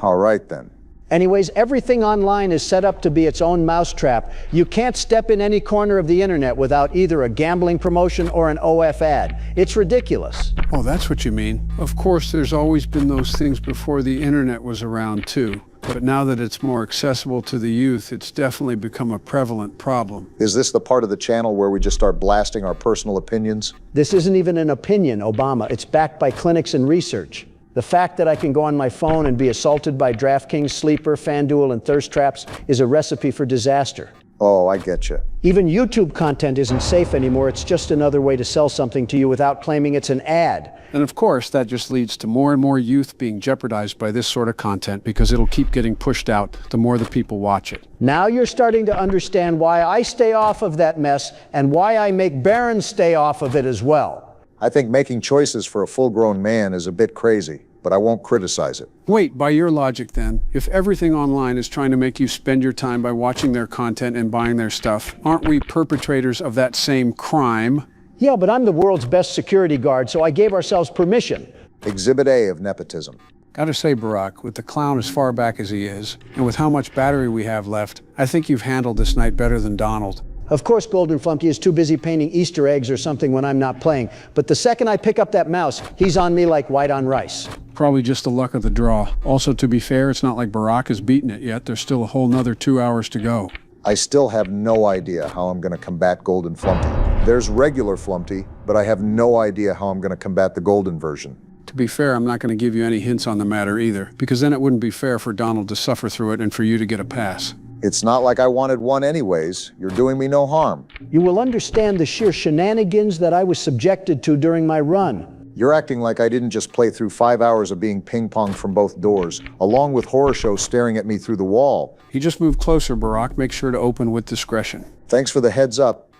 All right, then. Anyways, everything online is set up to be its own mousetrap. You can't step in any corner of the internet without either a gambling promotion or an OF ad. It's ridiculous. Oh, that's what you mean. Of course, there's always been those things before the internet was around too. But now that it's more accessible to the youth, it's definitely become a prevalent problem. Is this the part of the channel where we just start blasting our personal opinions? This isn't even an opinion, Obama. It's backed by clinics and research. The fact that I can go on my phone and be assaulted by DraftKings, Sleeper, FanDuel, and thirst traps is a recipe for disaster. Oh, I get you. Even YouTube content isn't safe anymore. It's just another way to sell something to you without claiming it's an ad. And of course, that just leads to more and more youth being jeopardized by this sort of content because it'll keep getting pushed out the more the people watch it. Now you're starting to understand why I stay off of that mess and why I make Barron stay off of it as well. I think making choices for a full-grown man is a bit crazy, but I won't criticize it. Wait, by your logic then, if everything online is trying to make you spend your time by watching their content and buying their stuff, aren't we perpetrators of that same crime? Yeah, but I'm the world's best security guard, so I gave ourselves permission. Exhibit A of nepotism. Gotta say, Barack, with the clown as far back as he is, and with how much battery we have left, I think you've handled this night better than Donald. Of course, Golden Flumpy is too busy painting Easter eggs or something when I'm not playing. But the second I pick up that mouse, he's on me like white on rice. Probably just the luck of the draw. Also, to be fair, it's not like Barack has beaten it yet. There's still a whole nother 2 hours to go. I still have no idea how I'm going to combat Golden Flumpty. There's regular Flumpty, but I have no idea how I'm going to combat the Golden version. To be fair, I'm not going to give you any hints on the matter either, because then it wouldn't be fair for Donald to suffer through it and for you to get a pass. It's not like I wanted one anyways. You're doing me no harm. You will understand the sheer shenanigans that I was subjected to during my run. You're acting like I didn't just play through 5 hours of being ping-ponged from both doors, along with horror shows staring at me through the wall. He just moved closer, Barack. Make sure to open with discretion. Thanks for the heads up.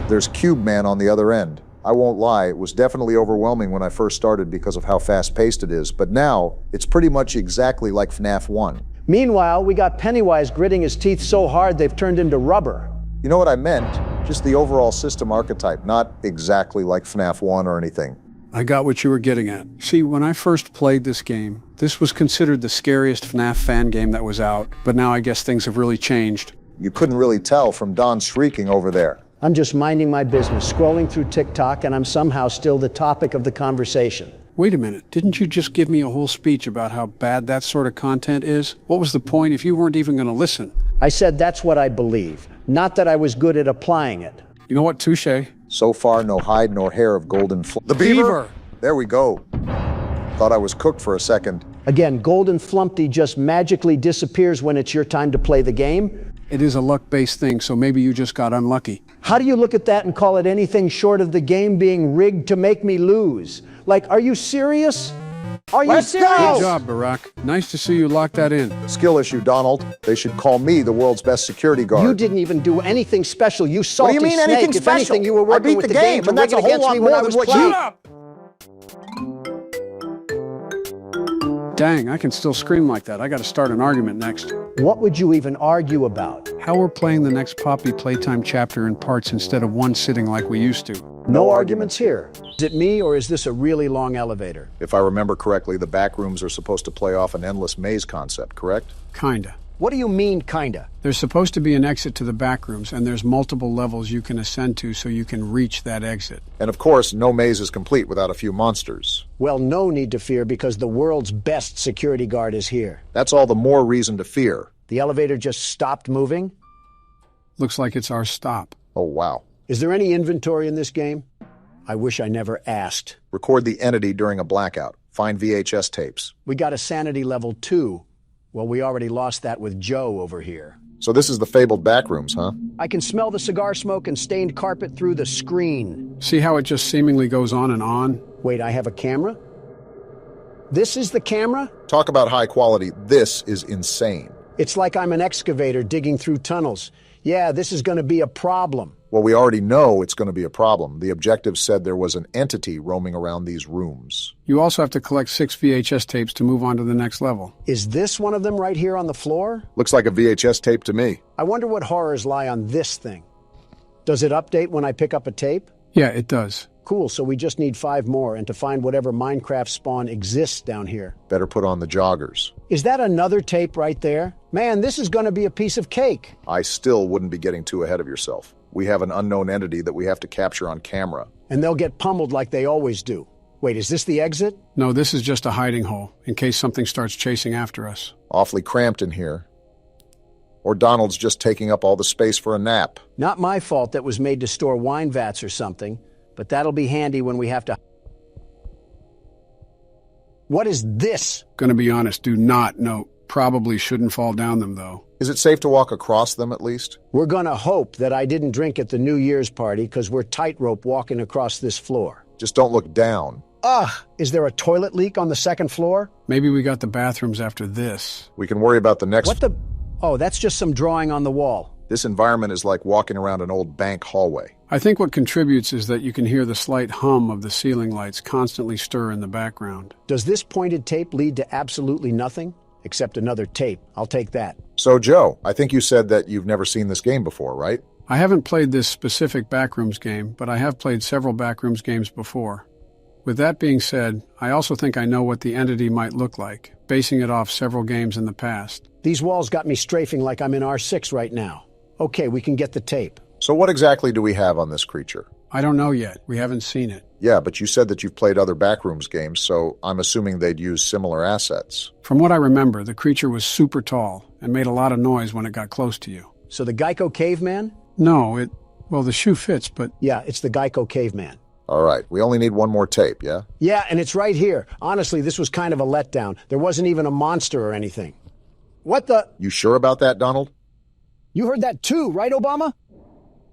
There's Cube Man on the other end. I won't lie, it was definitely overwhelming when I first started because of how fast-paced it is, but now it's pretty much exactly like FNAF 1. Meanwhile, we got Pennywise gritting his teeth so hard they've turned into rubber. You know what I meant? Just the overall system archetype, not exactly like FNAF 1 or anything. I got what you were getting at. See, when I first played this game, this was considered the scariest FNAF fan game that was out, but now I guess things have really changed. You couldn't really tell from Don shrieking over there. I'm just minding my business, scrolling through TikTok, and I'm somehow still the topic of the conversation. Wait a minute, didn't you just give me a whole speech about how bad that sort of content is? What was the point if you weren't even going to listen? I said that's what I believe, not that I was good at applying it. You know what, touche. So far, no hide nor hair of Golden The beaver! There we go. Thought I was cooked for a second. Again, Golden Flumpty just magically disappears when it's your time to play the game. It is a luck-based thing, so maybe you just got unlucky. How do you look at that and call it anything short of the game being rigged to make me lose? Like, are you serious? Are you serious? Good job, Barack. Nice to see you lock that in. Skill issue, Donald. They should call me the world's best security guard. You didn't even do anything special, you salty What do you mean snake. anything If special? anything, you were working I beat with the the game, to and that's rig a it whole against lot me when more I than was what playing. you... Dang, I can still scream like that. I gotta start an argument next. What would you even argue about? How we're playing the next Poppy Playtime chapter in parts instead of one sitting like we used to. No arguments here. Is it me, or is this a really long elevator? If I remember correctly, the back rooms are supposed to play off an endless maze concept, correct? Kinda. What do you mean, kinda? There's supposed to be an exit to the back rooms, and there's multiple levels you can ascend to so you can reach that exit. And of course, no maze is complete without a few monsters. Well, no need to fear because the world's best security guard is here. That's all the more reason to fear. The elevator just stopped moving? Looks like it's our stop. Oh, wow. Is there any inventory in this game? I wish I never asked. Record the entity during a blackout. Find VHS tapes. We got a sanity level 2. Well, we already lost that with Joe over here. So this is the fabled back rooms, huh? I can smell the cigar smoke and stained carpet through the screen. See how it just seemingly goes on and on? Wait, I have a camera? This is the camera? Talk about high quality. This is insane. It's like I'm an excavator digging through tunnels. Yeah, this is going to be a problem. Well, we already know it's going to be a problem. The objective said there was an entity roaming around these rooms. You also have to collect 6 VHS tapes to move on to the next level. Is this one of them right here on the floor? Looks like a VHS tape to me. I wonder what horrors lie on this thing. Does it update when I pick up a tape? Yeah, it does. Cool, so we just need 5 more and to find whatever Minecraft spawn exists down here. Better put on the joggers. Is that another tape right there? Man, this is going to be a piece of cake. I still wouldn't be getting too ahead of yourself. We have an unknown entity that we have to capture on camera. And they'll get pummeled like they always do. Wait, is this the exit? No, this is just a hiding hole, in case something starts chasing after us. Awfully cramped in here. Or Donald's just taking up all the space for a nap. Not my fault that was made to store wine vats or something, but that'll be handy when we have to... What is this? Gonna be honest, do not know. Probably shouldn't fall down them, though. Is it safe to walk across them, at least? We're gonna hope that I didn't drink at the New Year's party, because we're tightrope walking across this floor. Just don't look down. Ugh! Is there a toilet leak on the second floor? Maybe we got the bathrooms after this. We can worry about the next... What the... Oh, that's just some drawing on the wall. This environment is like walking around an old bank hallway. I think what contributes is that you can hear the slight hum of the ceiling lights constantly stir in the background. Does this pointed tape lead to absolutely nothing? Except another tape. I'll take that. So, Joe, I think you said that you've never seen this game before, right? I haven't played this specific Backrooms game, but I have played several Backrooms games before. With that being said, I also think I know what the entity might look like, basing it off several games in the past. These walls got me strafing like I'm in R6 right now. Okay, we can get the tape. So what exactly do we have on this creature? I don't know yet. We haven't seen it. Yeah, but you said that you've played other Backrooms games, so I'm assuming they'd use similar assets. From what I remember, the creature was super tall and made a lot of noise when it got close to you. So the Geico caveman? No, well, the shoe fits, but... Yeah, it's the Geico caveman. All right, we only need one more tape, yeah? Yeah, and it's right here. Honestly, this was kind of a letdown. There wasn't even a monster or anything. What the... You sure about that, Donald? You heard that too, right, Obama?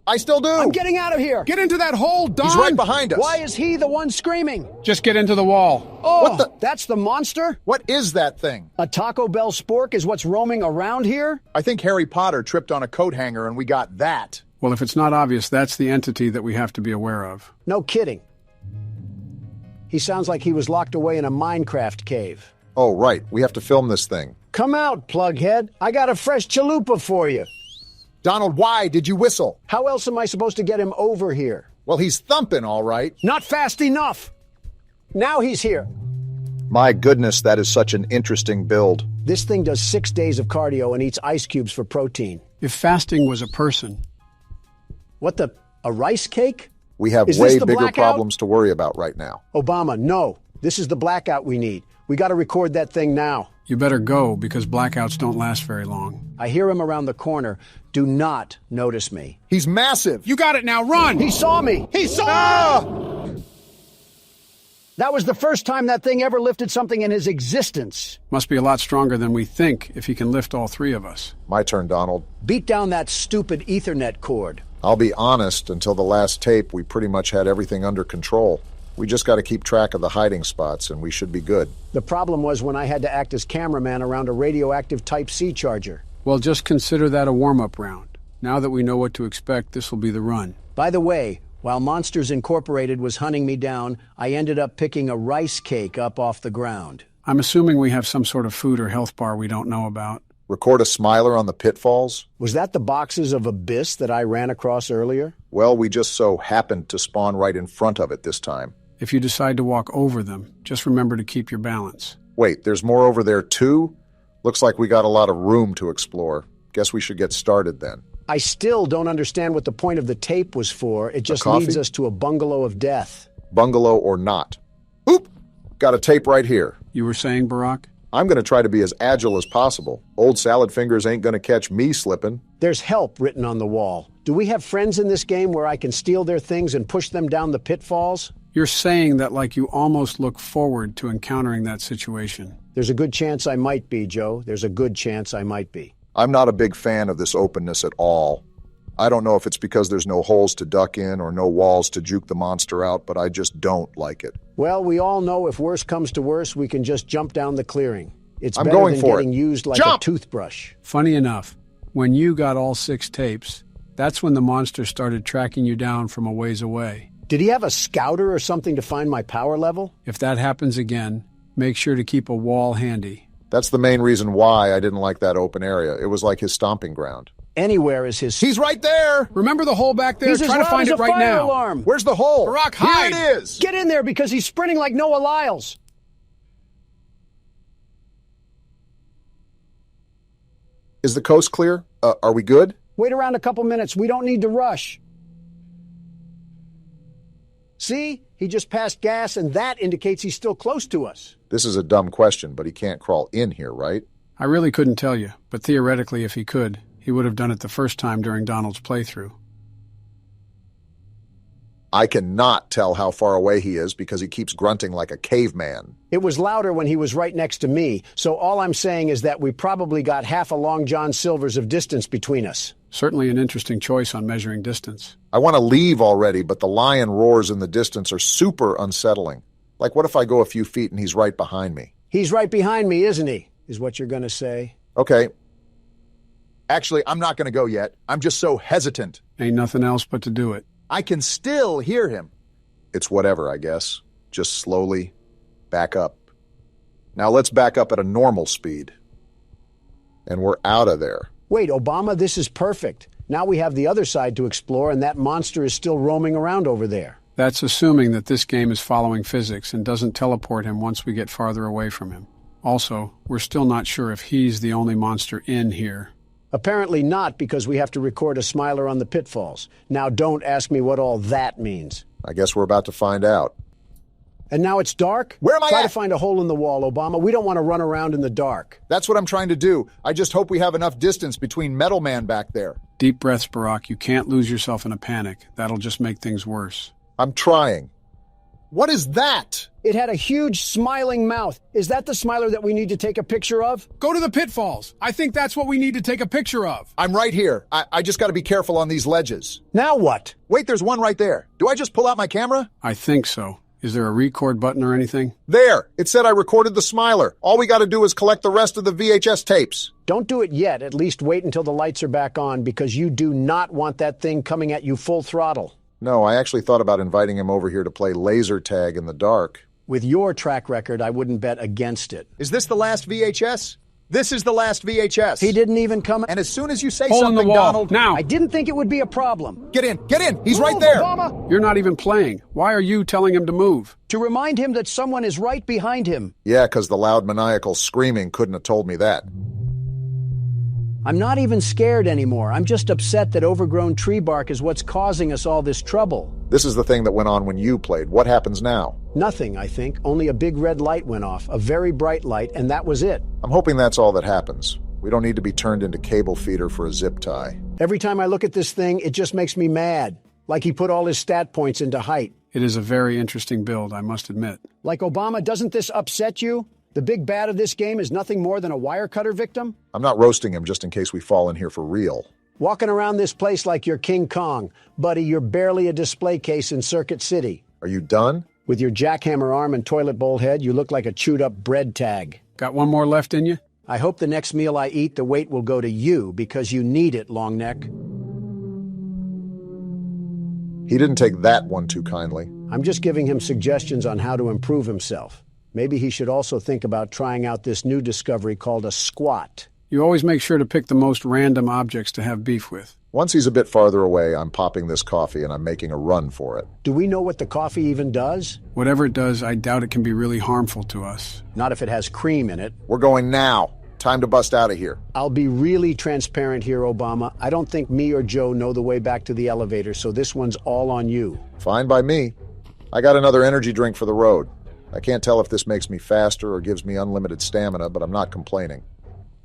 I still do! I'm getting out of here! Get into that hole, Don! He's right behind us! Why is he the one screaming? Just get into the wall. Oh, What the- that's the monster? What is that thing? A Taco Bell spork is what's roaming around here? I think Harry Potter tripped on a coat hanger and we got that. Well, if it's not obvious, that's the entity that we have to be aware of. No kidding. He sounds like he was locked away in a Minecraft cave. Oh, right, we have to film this thing. Come out, plughead. I got a fresh chalupa for you. Donald, why did you whistle? How else am I supposed to get him over here? Well, he's thumping, all right. Not fast enough. Now he's here. My goodness, that is such an interesting build. This thing does 6 days of cardio and eats ice cubes for protein. If fasting was a person... What the... a rice cake? We have Is way this the bigger blackout? problems to worry about right now. Obama, no. This is the blackout we need. We got to record that thing now. You better go, because blackouts don't last very long. I hear him around the corner. Do not notice me. He's massive. You got it now, run! He saw me! He saw me! That was the first time that thing ever lifted something in his existence. Must be a lot stronger than we think if he can lift all three of us. My turn, Donald. Beat down that stupid Ethernet cord. I'll be honest, until the last tape, we pretty much had everything under control. We just got to keep track of the hiding spots, and we should be good. The problem was when I had to act as cameraman around a radioactive Type-C charger. Well, just consider that a warm-up round. Now that we know what to expect, this will be the run. By the way, while Monsters Incorporated was hunting me down, I ended up picking a rice cake up off the ground. I'm assuming we have some sort of food or health bar we don't know about. Record a smiler on the pitfalls? Was that the boxes of Abyss that I ran across earlier? Well, we just so happened to spawn right in front of it this time. If you decide to walk over them, just remember to keep your balance. Wait, there's more over there too? Looks like we got a lot of room to explore. Guess we should get started then. I still don't understand what the point of the tape was for. It just leads us to a bungalow of death. Bungalow or not. Oop! Got a tape right here. You were saying, Barack? I'm going to try to be as agile as possible. Old salad fingers ain't going to catch me slipping. There's help written on the wall. Do we have friends in this game where I can steal their things and push them down the pitfalls? You're saying that like you almost look forward to encountering that situation. There's a good chance I might be, Joe. There's a good chance I might be. I'm not a big fan of this openness at all. I don't know if it's because there's no holes to duck in or no walls to juke the monster out, but I just don't like it. Well, we all know if worse comes to worse, we can just jump down the clearing. It's I'm better going than for getting it. used like Jump! a toothbrush. Funny enough, when you got all 6 tapes, that's when the monster started tracking you down from a ways away. Did he have a scouter or something to find my power level? If that happens again, make sure to keep a wall handy. That's the main reason why I didn't like that open area. It was like his stomping ground. Anywhere is his... He's right there. Remember the hole back there? He's Try as to find loud it as a right fire now. alarm. Where's the hole? Barack, hide! Here it is. Get in there because he's sprinting like Noah Lyles. Is the coast clear? Are we good? Wait around a couple minutes. We don't need to rush. See? He just passed gas, and that indicates he's still close to us. This is a dumb question, but he can't crawl in here, right? I really couldn't tell you, but theoretically, if he could, he would have done it the first time during Donald's playthrough. I cannot tell how far away he is because he keeps grunting like a caveman. It was louder when he was right next to me, so all I'm saying is that we probably got half a Long John Silver's of distance between us. Certainly an interesting choice on measuring distance. I want to leave already, but the lion roars in the distance are super unsettling. Like, what if I go a few feet and he's right behind me? He's right behind me, isn't he? Is what you're going to say. Okay. Actually, I'm not going to go yet. I'm just so hesitant. Ain't nothing else but to do it. I can still hear him. It's whatever, I guess. Just slowly back up. Now let's back up at a normal speed. And we're out of there. Wait, Obama, this is perfect. Now we have the other side to explore, and that monster is still roaming around over there. That's assuming that this game is following physics and doesn't teleport him once we get farther away from him. Also, we're still not sure if he's the only monster in here. Apparently not, because we have to record a smiler on the pitfalls. Now don't ask me what all that means. I guess we're about to find out. And now it's dark? Where am I Try at? to find a hole in the wall, Obama. We don't want to run around in the dark. That's what I'm trying to do. I just hope we have enough distance between Metal Man back there. Deep breaths, Barack. You can't lose yourself in a panic. That'll just make things worse. I'm trying. What is that? It had a huge smiling mouth. Is that the smiler that we need to take a picture of? Go to the pitfalls. I think that's what we need to take a picture of. I'm right here. I just got to be careful on these ledges. Now what? Wait, there's one right there. Do I just pull out my camera? I think so. Is there a record button or anything? There! It said I recorded the smiler. All we got to do is collect the rest of the VHS tapes. Don't do it yet. At least wait until the lights are back on, because you do not want that thing coming at you full throttle. No, I actually thought about inviting him over here to play laser tag in the dark. With your track record, I wouldn't bet against it. Is this the last VHS? This is the last VHS. He didn't even come. And as soon as you say Hole in the something, wall. Donald... Now! I didn't think it would be a problem. Get in! Get in! He's right Move, there! Obama! You're not even playing. Why are you telling him to move? To remind him that someone is right behind him. Yeah, because the loud maniacal screaming couldn't have told me that. I'm not even scared anymore. I'm just upset that overgrown tree bark is what's causing us all this trouble. This is the thing that went on when you played. What happens now? Nothing, I think. Only a big red light went off, a very bright light, and that was it. I'm hoping that's all that happens. We don't need to be turned into cable feeder for a zip tie. Every time I look at this thing, it just makes me mad. Like he put all his stat points into height. It is a very interesting build, I must admit. Like Obama, doesn't this upset you? The big bad of this game is nothing more than a wire cutter victim? I'm not roasting him just in case we fall in here for real. Walking around this place like you're King Kong. Buddy, you're barely a display case in Circuit City. Are you done? With your jackhammer arm and toilet bowl head, you look like a chewed-up bread tag. Got one more left in you? I hope the next meal I eat, the weight will go to you, because you need it, long neck. He didn't take that one too kindly. I'm just giving him suggestions on how to improve himself. Maybe he should also think about trying out this new discovery called a squat. You always make sure to pick the most random objects to have beef with. Once he's a bit farther away, I'm popping this coffee and I'm making a run for it. Do we know what the coffee even does? Whatever it does, I doubt it can be really harmful to us. Not if it has cream in it. We're going now. Time to bust out of here. I'll be really transparent here, Obama. I don't think me or Joe know the way back to the elevator, so this one's all on you. Fine by me. I got another energy drink for the road. I can't tell if this makes me faster or gives me unlimited stamina, but I'm not complaining.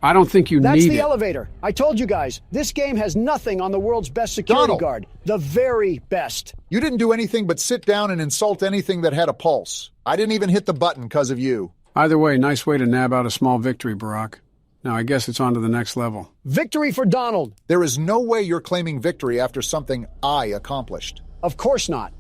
I don't think you That's need the it. elevator. I told you guys, this game has nothing on the world's best security Donald. guard. The very best. You didn't do anything but sit down and insult anything that had a pulse. I didn't even hit the button because of you. Either way, nice way to nab out a small victory, Barack. Now I guess it's on to the next level. Victory for Donald. There is no way you're claiming victory after something I accomplished. Of course not.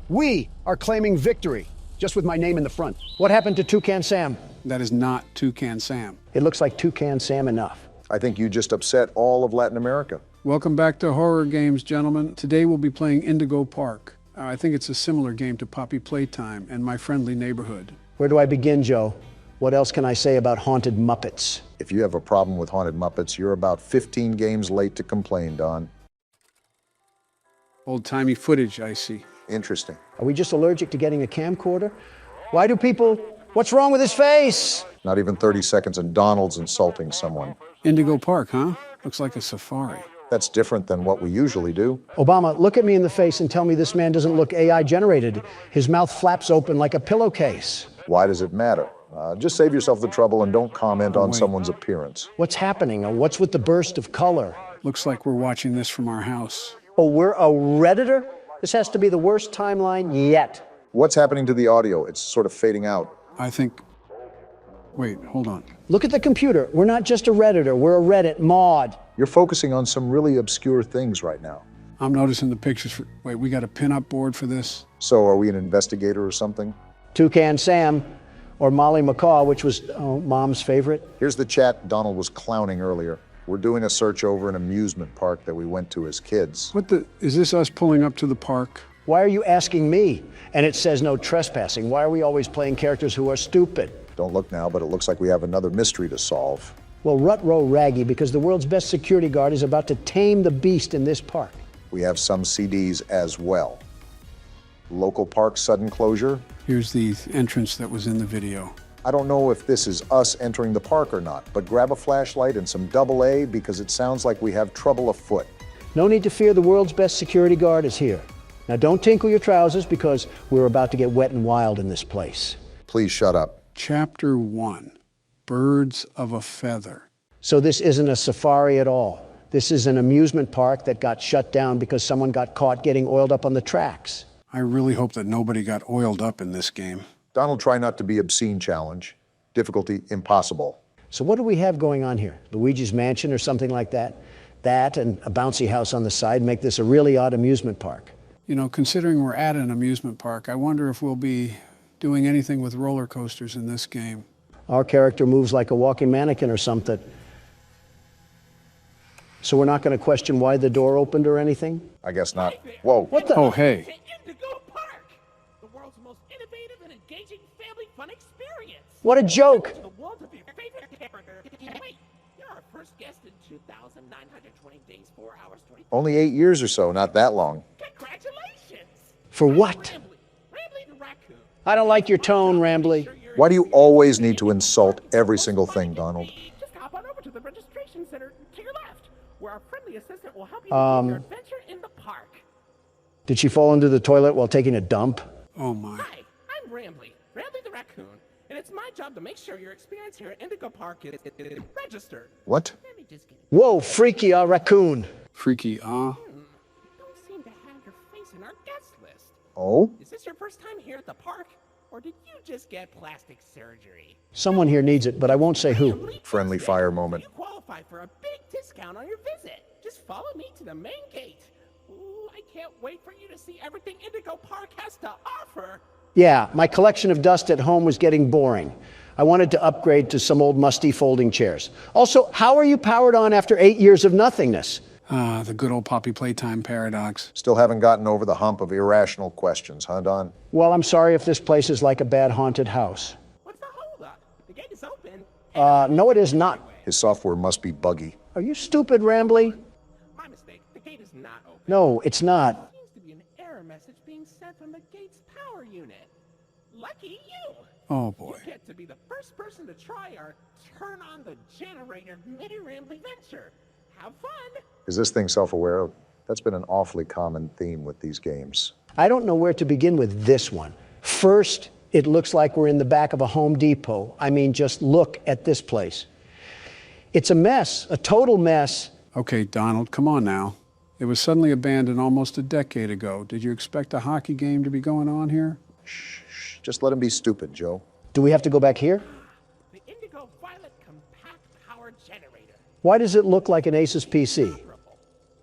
We are claiming victory, just with my name in the front. What happened to Toucan Sam? That is not Toucan Sam. It looks like Toucan Sam enough. I think you just upset all of Latin America. Welcome back to Horror Games, gentlemen. Today we'll be playing Indigo Park. I think it's a similar game to Poppy Playtime and My Friendly Neighborhood. Where do I begin, Joe? What else can I say about haunted Muppets? If you have a problem with Haunted Muppets, you're about 15 games late to complain, Don. Old-timey footage, I see. Interesting. Are we just allergic to getting a camcorder? Why do people... What's wrong with his face? Not even 30 seconds and Donald's insulting someone. Indigo Park, huh? Looks like a safari. That's different than what we usually do. Obama, look at me in the face and tell me this man doesn't look AI generated. His mouth flaps open like a pillowcase. Why does it matter? Just save yourself the trouble and don't comment on someone's appearance. What's happening? What's with the burst of color? Looks like we're watching this from our house. Oh, we're a Redditor? This has to be the worst timeline yet. What's happening to the audio? It's sort of fading out. I think... Wait, hold on. Look at the computer. We're not just a Redditor. We're a Reddit mod. You're focusing on some really obscure things right now. I'm noticing the pictures for... Wait, we got a pin-up board for this? So are we an investigator or something? Toucan Sam, or Molly McCaw, which was Mom's favorite. Here's the chat Donald was clowning earlier. We're doing a search over an amusement park that we went to as kids. What the... Is this us pulling up to the park? Why are you asking me? And it says no trespassing. Why are we always playing characters who are stupid? Don't look now, but it looks like we have another mystery to solve. Well, rut-row raggy, because the world's best security guard is about to tame the beast in this park. We have some CDs as well. Local park sudden closure. Here's the entrance that was in the video. I don't know if this is us entering the park or not, but grab a flashlight and some AA because it sounds like we have trouble afoot. No need to fear, the world's best security guard is here. Now don't tinkle your trousers because we're about to get wet and wild in this place. Please shut up. Chapter 1, Birds of a Feather. So this isn't a safari at all. This is an amusement park that got shut down because someone got caught getting oiled up on the tracks. I really hope that nobody got oiled up in this game. Donald, try not to be obscene challenge. Difficulty impossible. So what do we have going on here? Luigi's Mansion or something like that? That and a bouncy house on the side make this a really odd amusement park. You know, considering we're at an amusement park, I wonder if we'll be doing anything with roller coasters in this game. Our character moves like a walking mannequin or something. So we're not going to question why the door opened or anything? I guess not. Whoa. What the? Oh, hey. Indigo Park, the world's most innovative and engaging family fun experience. What a joke! The world of your favorite character. Wait, you're our first guest in 2,920 days, 4 hours, 20. Only 8 years or so, not that long. Congratulations! For what? Rambly the raccoon. I don't like your tone, Rambly. Why do you always need to insult every single thing, Donald? Just hop on over to the registration center to your left, where our friendly assistant will help you begin your adventure in the park. Did she fall into the toilet while taking a dump? Oh, my. Hi, I'm Rambly the raccoon, and it's my job to make sure your experience here at Indigo Park is registered. What? Let me just get it. Whoa, freaky, raccoon. Freaky, You don't seem to have your face in our guest list. Oh? Is this your first time here at the park, or did you just get plastic surgery? Someone here needs it, but I won't say who. Friendly fire moment. You qualify for a big discount on your visit. Just follow me to the main gate. Ooh, I can't wait for you to see everything Indigo Park has to offer. Yeah, my collection of dust at home was getting boring. I wanted to upgrade to some old musty folding chairs. Also, how are you powered on after 8 years of nothingness? Ah, the good old Poppy Playtime paradox. Still haven't gotten over the hump of irrational questions, huh, Don? Well, I'm sorry if this place is like a bad haunted house. What's the holdup? The gate is open. No, it is not. His software must be buggy. Are you stupid, Rambly? My mistake. The gate is not open. No, it's not. There seems to be an error message being sent from the gate's power unit. Lucky you. Oh, boy. You get to be the first person to try our turn on the generator mini Rambly venture. Have fun. Is this thing self-aware? That's been an awfully common theme with these games. I don't know where to begin with this one. First, it looks like we're in the back of a Home Depot. I mean, just look at this place. It's a mess, a total mess. Okay, Donald, come on now. It was suddenly abandoned almost a decade ago. Did you expect a hockey game to be going on here? Shh, just let him be stupid, Joe. Do we have to go back here? The Indigo Violet Compact Power Generator. Why does it look like an Asus PC?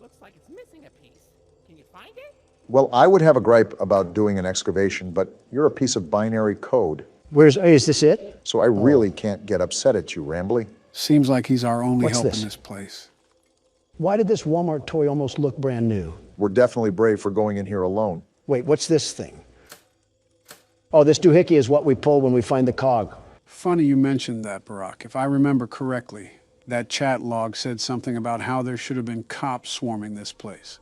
Looks like it's missing a piece. Can you find it? Well, I would have a gripe about doing an excavation, but you're a piece of binary code. Is this it? So I really can't get upset at you, Rambly. Seems like he's our only What's help this? in this place. Why did this Walmart toy almost look brand new? We're definitely brave for going in here alone. Wait, what's this thing? Oh, this doohickey is what we pull when we find the cog. Funny you mentioned that, Barack. If I remember correctly, that chat log said something about how there should have been cops swarming this place.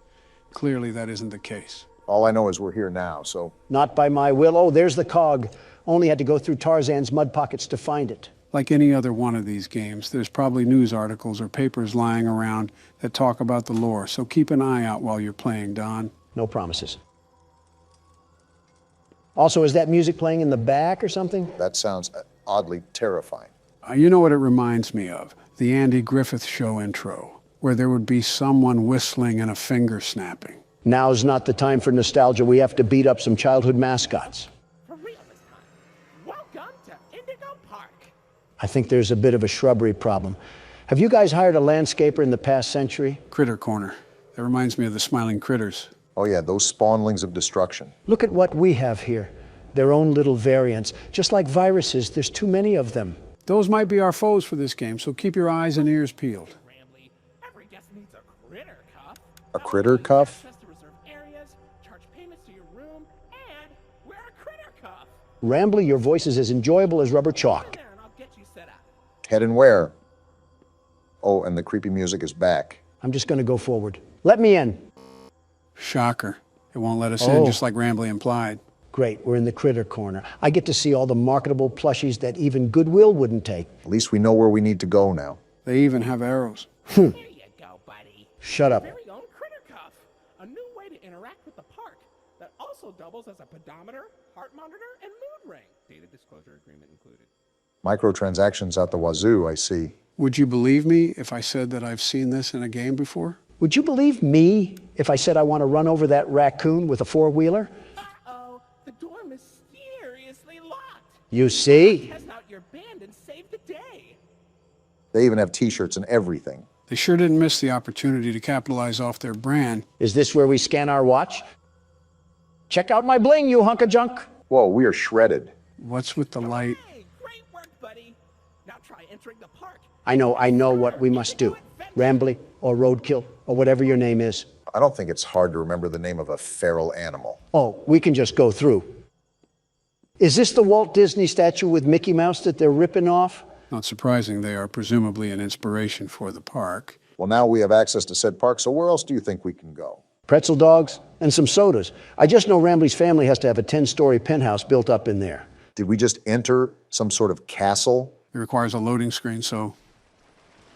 Clearly, that isn't the case. All I know is we're here now, so... Not by my will. Oh, there's the cog. Only had to go through Tarzan's mud pockets to find it. Like any other one of these games, there's probably news articles or papers lying around that talk about the lore, so keep an eye out while you're playing, Don. No promises. Also, is that music playing in the back or something? That sounds oddly terrifying. You know what it reminds me of? The Andy Griffith Show intro, where there would be someone whistling and a finger snapping. Now's not the time for nostalgia. We have to beat up some childhood mascots. For real this time. Welcome to Indigo Park. I think there's a bit of a shrubbery problem. Have you guys hired a landscaper in the past century? Critter Corner. That reminds me of the Smiling Critters. Oh yeah, those spawnlings of destruction. Look at what we have here. Their own little variants. Just like viruses, there's too many of them. Those might be our foes for this game, so keep your eyes and ears peeled. Rambly, every guest needs a critter cuff. A critter cuff? Access to reserved areas, charge payments to your room, and wear a critter cuff. Rambly, your voice is as enjoyable as rubber chalk. There, and I'll get you set up. Head and where? Oh, and the creepy music is back. I'm just going to go forward. Let me in. Shocker. It won't let us in, just like Rambly implied. Great, we're in the critter corner. I get to see all the marketable plushies that even Goodwill wouldn't take. At least we know where we need to go now. They even have arrows. There you go, buddy. Shut up. Very own critter cuff. A new way to interact with the park that also doubles as a pedometer, heart monitor, and mood ring. Data disclosure agreement included. Microtransactions out the wazoo, I see. Would you believe me if I said that I've seen this in a game before? Would you believe me if I said I want to run over that raccoon with a four-wheeler? Uh-oh, the door mysteriously locked. You see? Test out your band and save the day. They even have t-shirts and everything. They sure didn't miss the opportunity to capitalize off their brand. Is this where we scan our watch? Check out my bling, you hunk of junk. Whoa, we are shredded. What's with the light? Hey, great work, buddy. Now try entering the park. I know what we must do. Rambly or Roadkill or whatever your name is. I don't think it's hard to remember the name of a feral animal. Oh, we can just go through. Is this the Walt Disney statue with Mickey Mouse that they're ripping off? Not surprising, they are presumably an inspiration for the park. Well, now we have access to said park, so where else do you think we can go? Pretzel dogs and some sodas. I just know Rambly's family has to have a 10-story penthouse built up in there. Did we just enter some sort of castle? It requires a loading screen, so...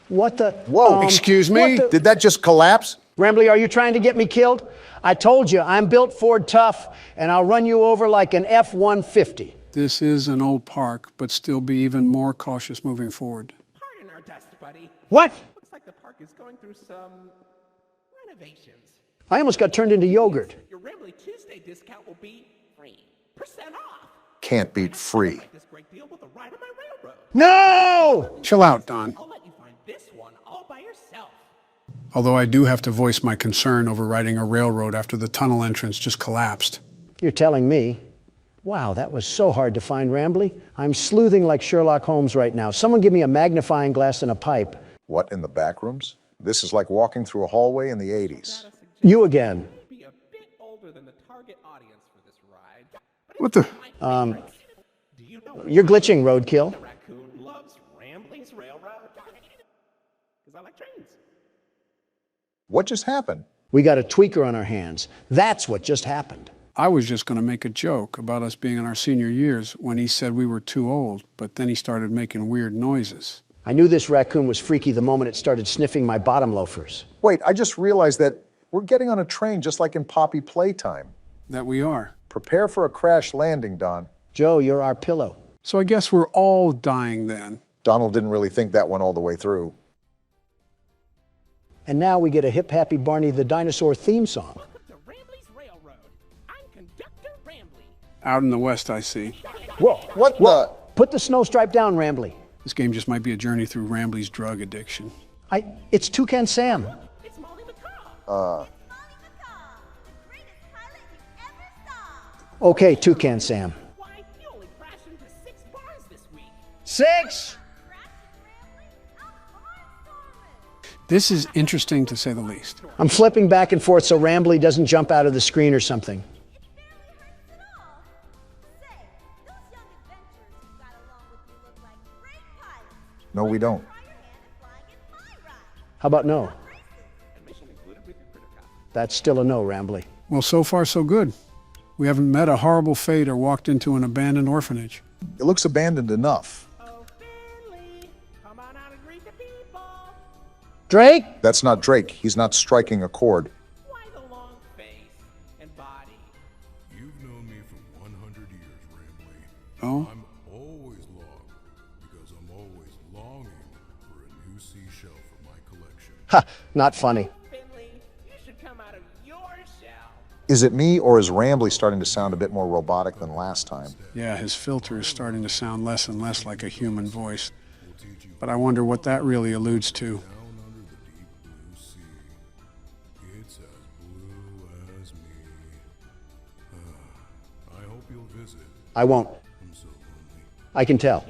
What the? Whoa! Excuse me? Did that just collapse? Rambly, are you trying to get me killed? I told you, I'm built Ford tough, and I'll run you over like an F-150. This is an old park, but still be even more cautious moving forward. Pardon our dust, buddy. What? Looks like the park is going through some renovations. I almost got turned into yogurt. Your Rambly Tuesday discount will be 3% off. Can't beat free. This great deal with a ride on my railroad. No! Chill out, Don. I'll let you find this one all by yourself. Although I do have to voice my concern over riding a railroad after the tunnel entrance just collapsed. You're telling me? Wow, that was so hard to find, Rambly. I'm sleuthing like Sherlock Holmes right now. Someone give me a magnifying glass and a pipe. What, in the back rooms? This is like walking through a hallway in the 80s. You again. Be a bit older than the target audience for this ride. What the? Do you know You're glitching, Roadkill. the raccoon loves Rambling's Railroad? Because I like trains. What just happened? We got a tweaker on our hands. That's what just happened. I was just going to make a joke about us being in our senior years when he said we were too old, but then he started making weird noises. I knew this raccoon was freaky the moment it started sniffing my bottom loafers. Wait, I just realized that we're getting on a train just like in Poppy Playtime. That we are. Prepare for a crash landing, Don. Joe, you're our pillow. So I guess we're all dying then. Donald didn't really think that one all the way through. And now we get a Hip Happy Barney the Dinosaur theme song. Welcome to Rambling's Railroad. I'm Conductor Rambly. Out in the west, I see. Whoa, What the? put the snow stripe down, Rambly. This game just might be a journey through Rambly's drug addiction. It's Toucan Sam. It's Molly McCaw. Okay, Toucan Sam. Why, he only crashed into 6 bars this week. 6? This is interesting to say the least. I'm flipping back and forth so Rambly doesn't jump out of the screen or something. No, we don't. How about no? That's still a no, Rambly. Well, so far so good. We haven't met a horrible fate or walked into an abandoned orphanage. It looks abandoned enough. Oh, Finley, come on out and greet the people. Drake? That's not Drake. He's not striking a chord. Why the long face and body? You've known me for 100 years, Rambly. Oh? I'm always long because I'm always longing for a new seashell for my collection. Ha, not funny. Finley, you should come out of your shell. Is it me, or is Rambly starting to sound a bit more robotic than last time? Yeah, his filter is starting to sound less and less like a human voice. But I wonder what that really alludes to. Down under the deep blue sea, it's as blue as me. I hope you'll visit. I won't. I'm so lonely. I can tell.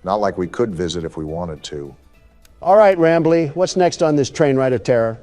Not like we could visit if we wanted to. All right, Rambly, what's next on this train ride of terror?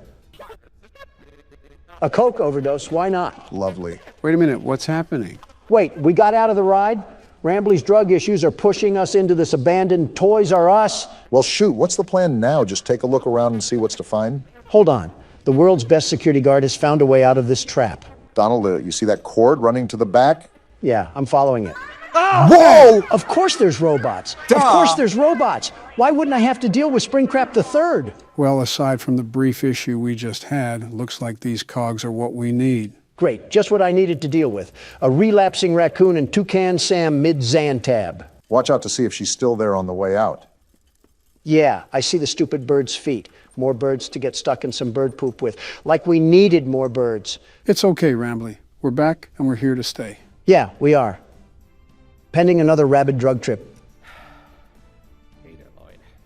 A coke overdose, why not? Lovely. Wait a minute, what's happening? Wait, we got out of the ride? Rambly's drug issues are pushing us into this abandoned Toys R Us? Well, shoot, what's the plan now? Just take a look around and see what's to find? Hold on. The world's best security guard has found a way out of this trap. Donald, you see that cord running to the back? Yeah, I'm following it. Whoa! Of course there's robots. Of course there's robots. Why wouldn't I have to deal with Springtrap the Third? Well, aside from the brief issue we just had, looks like these cogs are what we need. Great, just what I needed to deal with. A relapsing raccoon and Toucan Sam mid-Xantab. Watch out to see if she's still there on the way out. Yeah, I see the stupid bird's feet. More birds to get stuck in some bird poop with. Like we needed more birds. It's okay, Rambley. We're back and we're here to stay. Yeah, we are. Pending another rabid drug trip.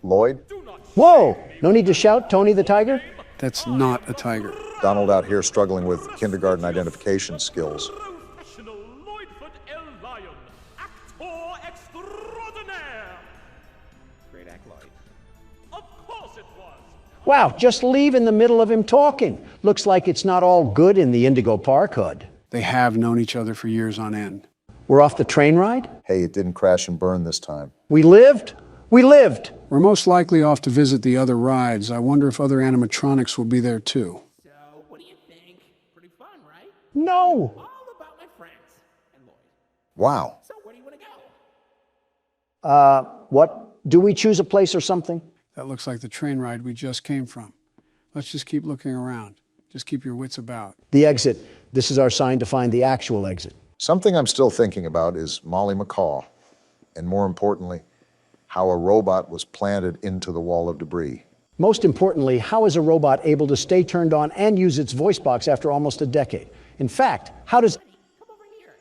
Lloyd? Whoa! No need to shout, Tony the Tiger? That's not a tiger. Donald out here struggling with kindergarten identification skills. Professional Lloydfoot El Lion, actor extraordinaire. Great act, Lloyd. Of course it was. Wow, just leave in the middle of him talking. Looks like it's not all good in the Indigo Park hood. They have known each other for years on end. We're off the train ride? Hey, it didn't crash and burn this time. We lived? We lived! We're most likely off to visit the other rides. I wonder if other animatronics will be there too. So, what do you think? Pretty fun, right? No! All about my friends and Lloyd. Wow. So, where do you want to go? What? Do we choose a place or something? That looks like the train ride we just came from. Let's just keep looking around. Just keep your wits about. The exit. This is our sign to find the actual exit. Something I'm still thinking about is Molly McCaw, and more importantly, how a robot was planted into the wall of debris. Most importantly, how is a robot able to stay turned on and use its voice box after almost a decade? In fact, how does... Come over here.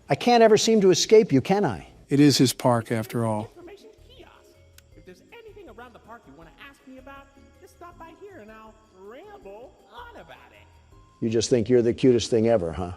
I can't ever seem to escape you, can I? It is his park after all. Information kiosk. If there's anything around the park you want to ask me about, just stop by here and I'll ramble on about it. You just think you're the cutest thing ever, huh?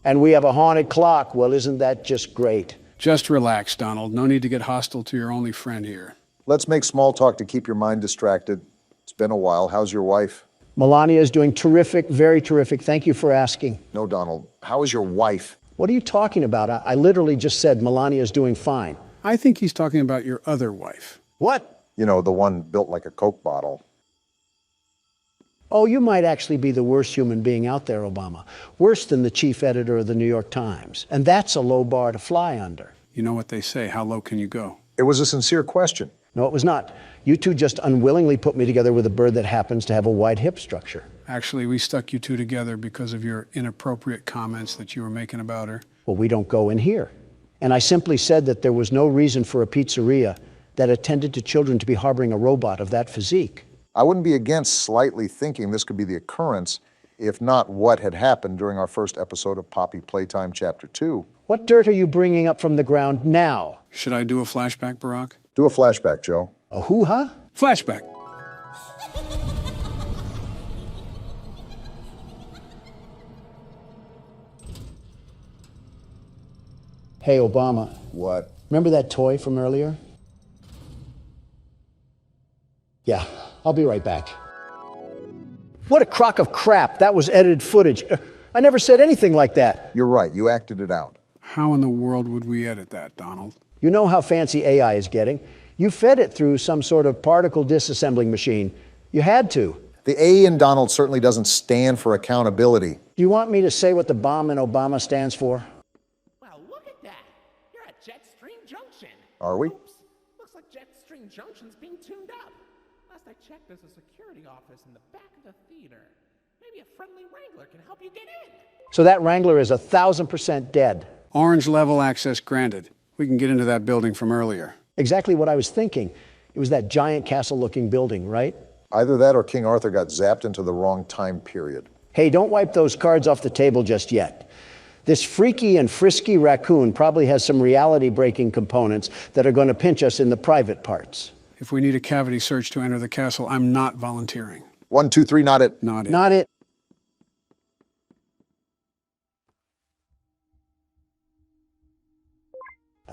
And we have a haunted clock. Well, isn't that just great? Just relax, Donald. No need to get hostile to your only friend here. Let's make small talk to keep your mind distracted. It's been a while. How's your wife? Melania is doing terrific, very terrific. Thank you for asking. No, Donald. How is your wife? What are you talking about? I literally just said Melania is doing fine. I think he's talking about your other wife. What? You know, the one built like a Coke bottle. Oh, you might actually be the worst human being out there, Obama. Worse than the chief editor of the New York Times. And that's a low bar to fly under. You know what they say, how low can you go? It was a sincere question. No, it was not. You two just unwillingly put me together with a bird that happens to have a wide hip structure. Actually, we stuck you two together because of your inappropriate comments that you were making about her. Well, we don't go in here. And I simply said that there was no reason for a pizzeria that attended to children to be harboring a robot of that physique. I wouldn't be against slightly thinking this could be the occurrence, if not what had happened during our first episode of Poppy Playtime Chapter 2. What dirt are you bringing up from the ground now? Should I do a flashback, Barack? Do a flashback, Joe. A hoo-ha? Flashback. Hey, Obama. What? Remember that toy from earlier? Yeah, I'll be right back. What a crock of crap. That was edited footage. I never said anything like that. You're right. You acted it out. How in the world would we edit that, Donald? You know how fancy AI is getting. You fed it through some sort of particle disassembling machine. You had to. The A in Donald certainly doesn't stand for accountability. Do you want me to say what the bomb in Obama stands for? Well, look at that. You're at Jetstream Junction. Are we? Oops. Looks like Jetstream Junction's being tuned up. Last I checked, there's a security office in the back of the theater. Maybe a friendly Wrangler can help you get in. So that Wrangler is 1,000% dead. Orange level access granted. We can get into that building from earlier. Exactly what I was thinking. It was that giant castle-looking building, right? Either that or King Arthur got zapped into the wrong time period. Hey, don't wipe those cards off the table just yet. This freaky and frisky raccoon probably has some reality-breaking components that are going to pinch us in the private parts. If we need a cavity search to enter the castle, I'm not volunteering. 1, 2, 3, not it. Not it. Not it.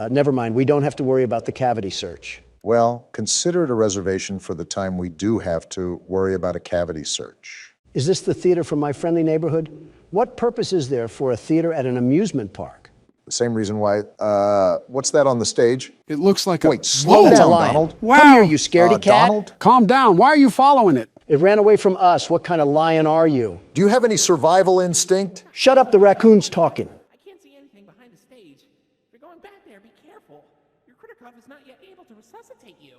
Never mind, we don't have to worry about the cavity search. Well, consider it a reservation for the time we do have to worry about a cavity search. Is this the theater from my friendly neighborhood? What purpose is there for a theater at an amusement park? The same reason why, what's that on the stage? It looks like a... Wait, slow That down, lion. Donald. Wow. Come here, you scaredy cat. Donald? Calm down. Why are you following it? It ran away from us. What kind of lion are you? Do you have any survival instinct? Shut up, the raccoon's talking. I can't see anything behind the stage. If you're going back there, be careful. Your critter cuff is not yet able to resuscitate you.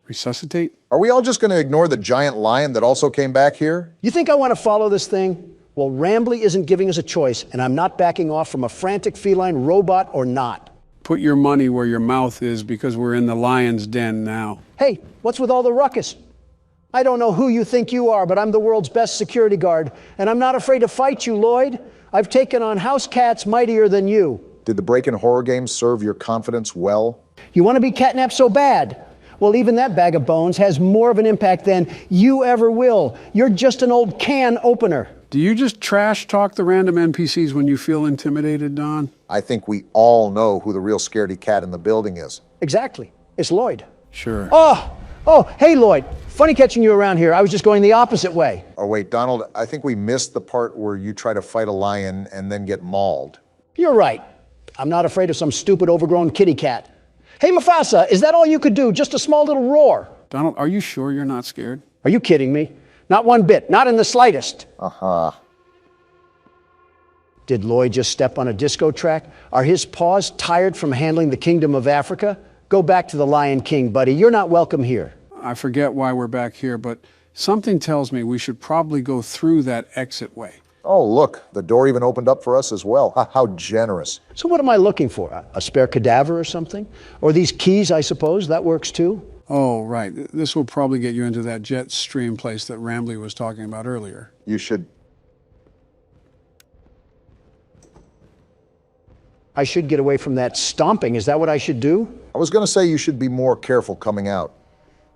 Resuscitate? Are we all just going to ignore the giant lion that also came back here? You think I want to follow this thing? Well, Rambly isn't giving us a choice, and I'm not backing off from a frantic feline, robot or not. Put your money where your mouth is, because we're in the lion's den now. Hey, what's with all the ruckus? I don't know who you think you are, but I'm the world's best security guard, and I'm not afraid to fight you, Lloyd. I've taken on house cats mightier than you. Did the break-in horror game serve your confidence well? You want to be catnapped so bad? Well, even that bag of bones has more of an impact than you ever will. You're just an old can opener. Do you just trash talk the random NPCs when you feel intimidated, Don? I think we all know who the real scaredy cat in the building is. Exactly. It's Lloyd. Sure. Oh, hey, Lloyd. Funny catching you around here. I was just going the opposite way. Oh, wait, Donald, I think we missed the part where you try to fight a lion and then get mauled. You're right. I'm not afraid of some stupid overgrown kitty cat. Hey, Mufasa, is that all you could do? Just a small little roar? Donald, are you sure you're not scared? Are you kidding me? Not one bit. Not in the slightest. Uh-huh. Did Lloyd just step on a disco track? Are his paws tired from handling the kingdom of Africa? Go back to the Lion King, buddy. You're not welcome here. I forget why we're back here, but something tells me we should probably go through that exit way. Oh, look, the door even opened up for us as well. How generous. So what am I looking for? A spare cadaver or something? Or these keys, I suppose? That works too? Oh, right. This will probably get you into that jet stream place that Rambly was talking about earlier. You should... I should get away from that stomping. Is that what I should do? I was going to say you should be more careful coming out,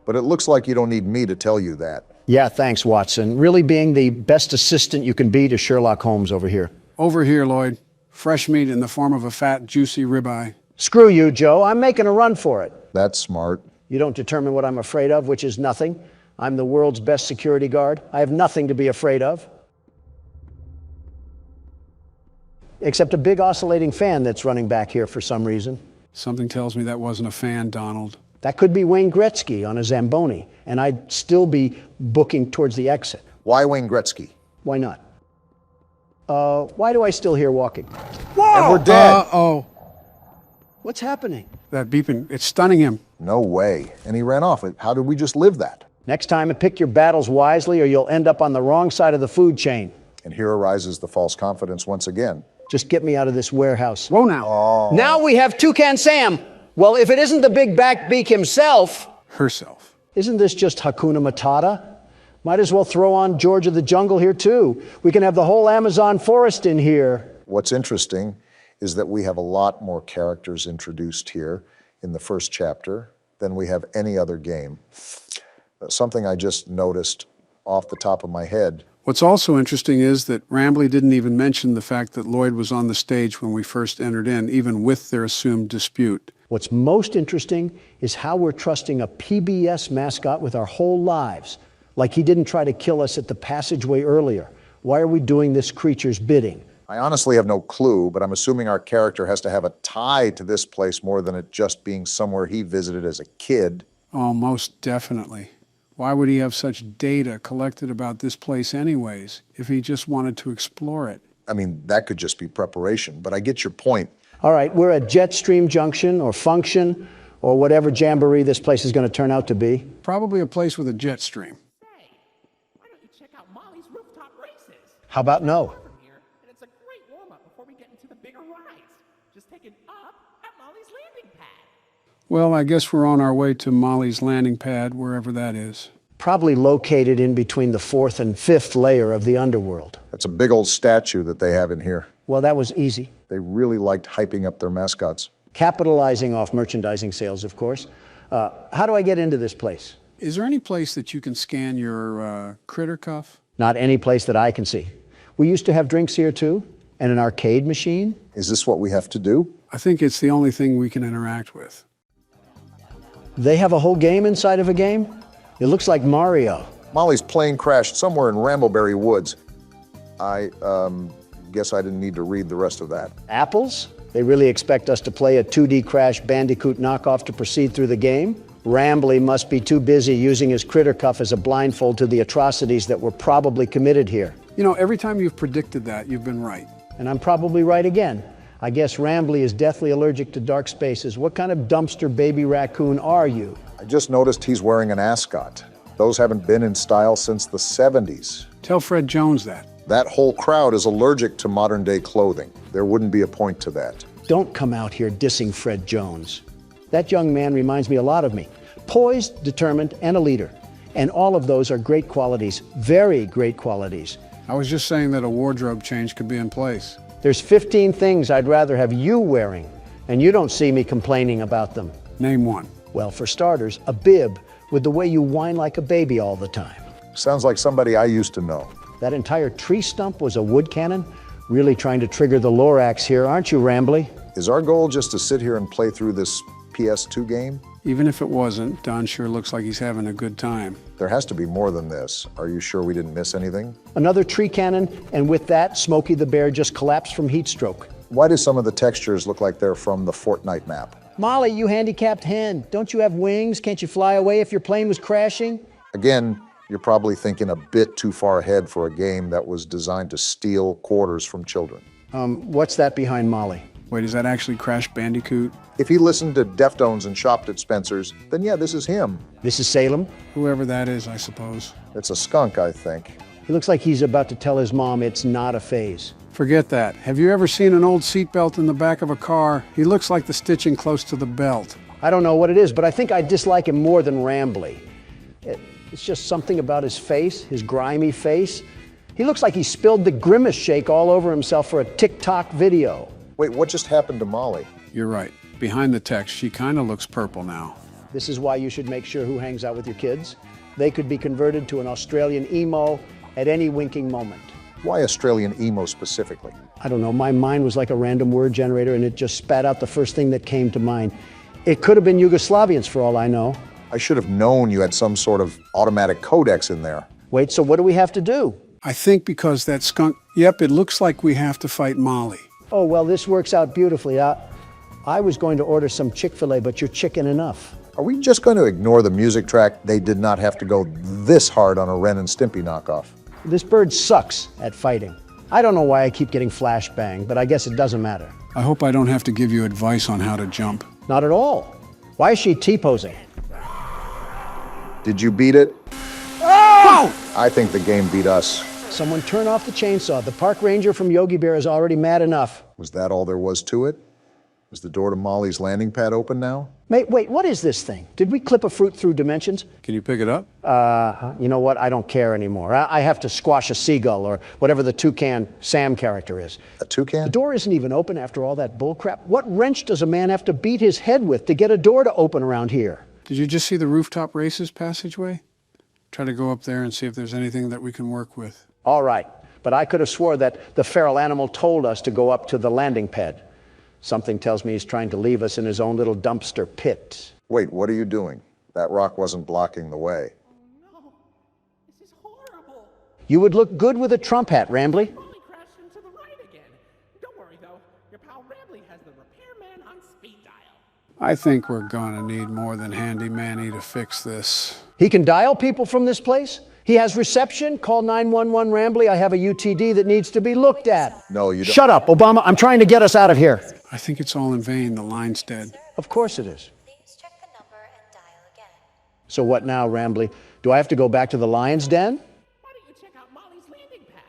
but it looks like you don't need me to tell you that. Yeah, thanks, Watson. Really being the best assistant you can be to Sherlock Holmes over here. Over here, Lloyd. Fresh meat in the form of a fat, juicy ribeye. Screw you, Joe. I'm making a run for it. That's smart. You don't determine what I'm afraid of, which is nothing. I'm the world's best security guard. I have nothing to be afraid of. Except a big oscillating fan that's running back here for some reason. Something tells me that wasn't a fan, Donald. That could be Wayne Gretzky on a Zamboni, and I'd still be booking towards the exit. Why Wayne Gretzky? Why not? Why do I still hear walking? Whoa! And we're dead. Uh-oh. What's happening? That beeping, it's stunning him. No way. And he ran off. How did we just live that? Next time, pick your battles wisely, or you'll end up on the wrong side of the food chain. And here arises the false confidence once again. Just get me out of this warehouse. Whoa now. Oh. Now we have Toucan Sam. Well, if it isn't the big backbeak himself. Herself. Isn't this just Hakuna Matata? Might as well throw on George of the Jungle here too. We can have the whole Amazon forest in here. What's interesting is that we have a lot more characters introduced here in the first chapter than we have any other game. Something I just noticed off the top of my head. What's also interesting is that Rambly didn't even mention the fact that Lloyd was on the stage when we first entered in, even with their assumed dispute. What's most interesting is how we're trusting a PBS mascot with our whole lives, like he didn't try to kill us at the passageway earlier. Why are we doing this creature's bidding? I honestly have no clue, but I'm assuming our character has to have a tie to this place more than it just being somewhere he visited as a kid. Oh, most definitely. Why would he have such data collected about this place anyways, if he just wanted to explore it? I mean, that could just be preparation, but I get your point. All right, we're at Jetstream Junction or Function or whatever jamboree this place is going to turn out to be. Probably a place with a jet stream. Say, why don't you check out Molly's rooftop races? How about no? From here, and it's a great warm-up before we get into the bigger rides. Just take it up at Molly's landing pad. Well, I guess we're on our way to Molly's landing pad, wherever that is. Probably located in between the 4th and 5th layer of the underworld. That's a big old statue that they have in here. Well, that was easy. They really liked hyping up their mascots. Capitalizing off merchandising sales, of course. How do I get into this place? Is there any place that you can scan your critter cuff? Not any place that I can see. We used to have drinks here too, and an arcade machine. Is this what we have to do? I think it's the only thing we can interact with. They have a whole game inside of a game? It looks like Mario. Molly's plane crashed somewhere in Rambleberry Woods. I guess I didn't need to read the rest of that. Apples? They really expect us to play a 2D Crash Bandicoot knockoff to proceed through the game? Rambly must be too busy using his critter cuff as a blindfold to the atrocities that were probably committed here. You know, every time you've predicted that, you've been right. And I'm probably right again. I guess Rambly is deathly allergic to dark spaces. What kind of dumpster baby raccoon are you? I just noticed he's wearing an ascot. Those haven't been in style since the 70s. Tell Fred Jones that. That whole crowd is allergic to modern-day clothing. There wouldn't be a point to that. Don't come out here dissing Fred Jones. That young man reminds me a lot of me. Poised, determined, and a leader. And all of those are great qualities, very great qualities. I was just saying that a wardrobe change could be in place. There's 15 things I'd rather have you wearing, and you don't see me complaining about them. Name one. Well, for starters, a bib with the way you whine like a baby all the time. Sounds like somebody I used to know. That entire tree stump was a wood cannon? Really trying to trigger the Lorax here, aren't you, Rambly? Is our goal just to sit here and play through this PS2 game? Even if it wasn't, Don sure looks like he's having a good time. There has to be more than this. Are you sure we didn't miss anything? Another tree cannon, and with that, Smokey the Bear just collapsed from heat stroke. Why do some of the textures look like they're from the Fortnite map? Molly, you handicapped hen. Don't you have wings? Can't you fly away if your plane was crashing? Again, you're probably thinking a bit too far ahead for a game that was designed to steal quarters from children. What's that behind Molly? Wait, is that actually Crash Bandicoot? If he listened to Deftones and shopped at Spencer's, then yeah, this is him. This is Salem? Whoever that is, I suppose. It's a skunk, I think. He looks like he's about to tell his mom it's not a phase. Forget that. Have you ever seen an old seatbelt in the back of a car? He looks like the stitching close to the belt. I don't know what it is, but I think I dislike him more than Rambly. It's just something about his face, his grimy face. He looks like he spilled the Grimace shake all over himself for a TikTok video. Wait, what just happened to Molly? You're right. Behind the text, she kind of looks purple now. This is why you should make sure who hangs out with your kids. They could be converted to an Australian emo at any winking moment. Why Australian emo specifically? I don't know, my mind was like a random word generator and it just spat out the first thing that came to mind. It could have been Yugoslavians for all I know. I should have known you had some sort of automatic codex in there. Wait, so what do we have to do? I think because that skunk, yep, it looks like we have to fight Molly. Oh, well, this works out beautifully. I was going to order some Chick-fil-A, but you're chicken enough. Are we just going to ignore the music track? They did not have to go this hard on a Ren and Stimpy knockoff. This bird sucks at fighting. I don't know why I keep getting flashbang, but I guess it doesn't matter. I hope I don't have to give you advice on how to jump. Not at all. Why is she T-posing? Did you beat it? Oh! I think the game beat us. Someone turn off the chainsaw. The park ranger from Yogi Bear is already mad enough. Was that all there was to it? Is the door to Molly's landing pad open now? Wait, what is this thing? Did we clip a fruit through dimensions? Can you pick it up? You know what? I don't care anymore. I have to squash a seagull or whatever the Toucan Sam character is. A toucan? The door isn't even open after all that bullcrap. What wrench does a man have to beat his head with to get a door to open around here? Did you just see the rooftop races passageway? Try to go up there and see if there's anything that we can work with. All right, but I could have swore that the feral animal told us to go up to the landing pad. Something tells me he's trying to leave us in his own little dumpster pit. Wait, what are you doing? That rock wasn't blocking the way. Oh no, this is horrible. You would look good with a Trump hat, Rambly. Molly crashed into the right again. Don't worry though, your pal Rambly has the repairman on speed dial. I think we're gonna need more than Handy Manny to fix this. He can dial people from this place? He has reception. Call 911 Rambly. I have a UTD that needs to be looked at. No, you don't. Shut up, Obama. I'm trying to get us out of here. I think it's all in vain. The line's dead. Of course it is. So what now, Rambly? Do I have to go back to the lion's den? Why don't you check out Molly's landing pad?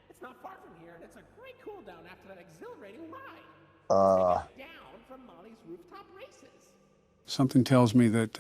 It's not far from here, and it's a great cool down after that exhilarating ride. Down from Molly's rooftop races. Something tells me that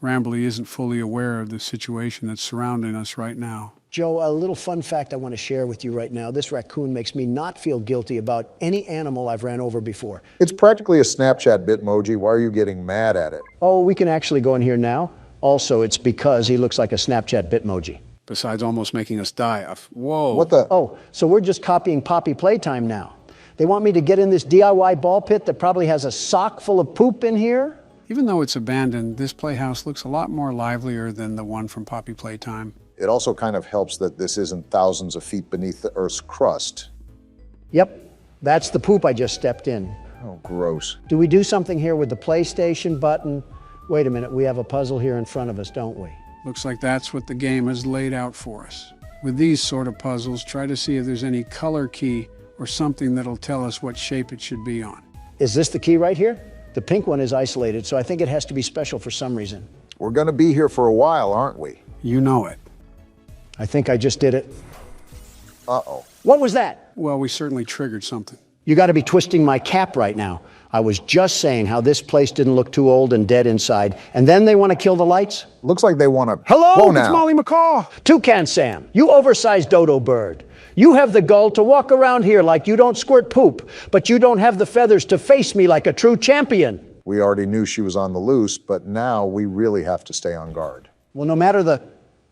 Rambly isn't fully aware of the situation that's surrounding us right now. Joe, a little fun fact I want to share with you right now. This raccoon makes me not feel guilty about any animal I've ran over before. It's practically a Snapchat Bitmoji. Why are you getting mad at it? Oh, we can actually go in here now. Also, it's because he looks like a Snapchat Bitmoji. Besides almost making us die. Whoa. What the? Oh, so we're just copying Poppy Playtime now. They want me to get in this DIY ball pit that probably has a sock full of poop in here? Even though it's abandoned, this playhouse looks a lot more livelier than the one from Poppy Playtime. It also kind of helps that this isn't thousands of feet beneath the Earth's crust. Yep, that's the poop I just stepped in. Oh, gross. Do we do something here with the PlayStation button, Wait a minute, we have a puzzle here in front of us, don't we? Looks like that's what the game has laid out for us. With these sort of puzzles, try to see if there's any color key or something that'll tell us what shape it should be on. Is this the key right here? The pink one is isolated, so I think it has to be special for some reason. We're gonna be here for a while, aren't we? You know it. I think I just did it. Uh-oh. What was that? Well, we certainly triggered something. You got to be twisting my cap right now. I was just saying how this place didn't look too old and dead inside, and then they want to kill the lights? Looks like they want to... Hello? Whoa, It's now. Molly McCaw! Toucan Sam, you oversized dodo bird. You have the gall to walk around here like you don't squirt poop, but you don't have the feathers to face me like a true champion. We already knew she was on the loose, but now we really have to stay on guard. Well, no matter the...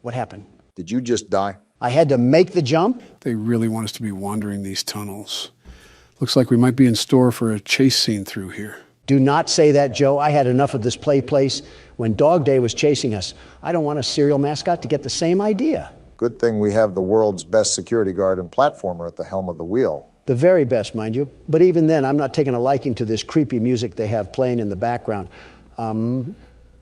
What happened? Did you just die? I had to make the jump? They really want us to be wandering these tunnels. Looks like we might be in store for a chase scene through here. Do not say that, Joe. I had enough of this play place when Dog Day was chasing us. I don't want a serial mascot to get the same idea. Good thing we have the world's best security guard and platformer at the helm of the wheel. The very best, mind you. But even then, I'm not taking a liking to this creepy music they have playing in the background. I'm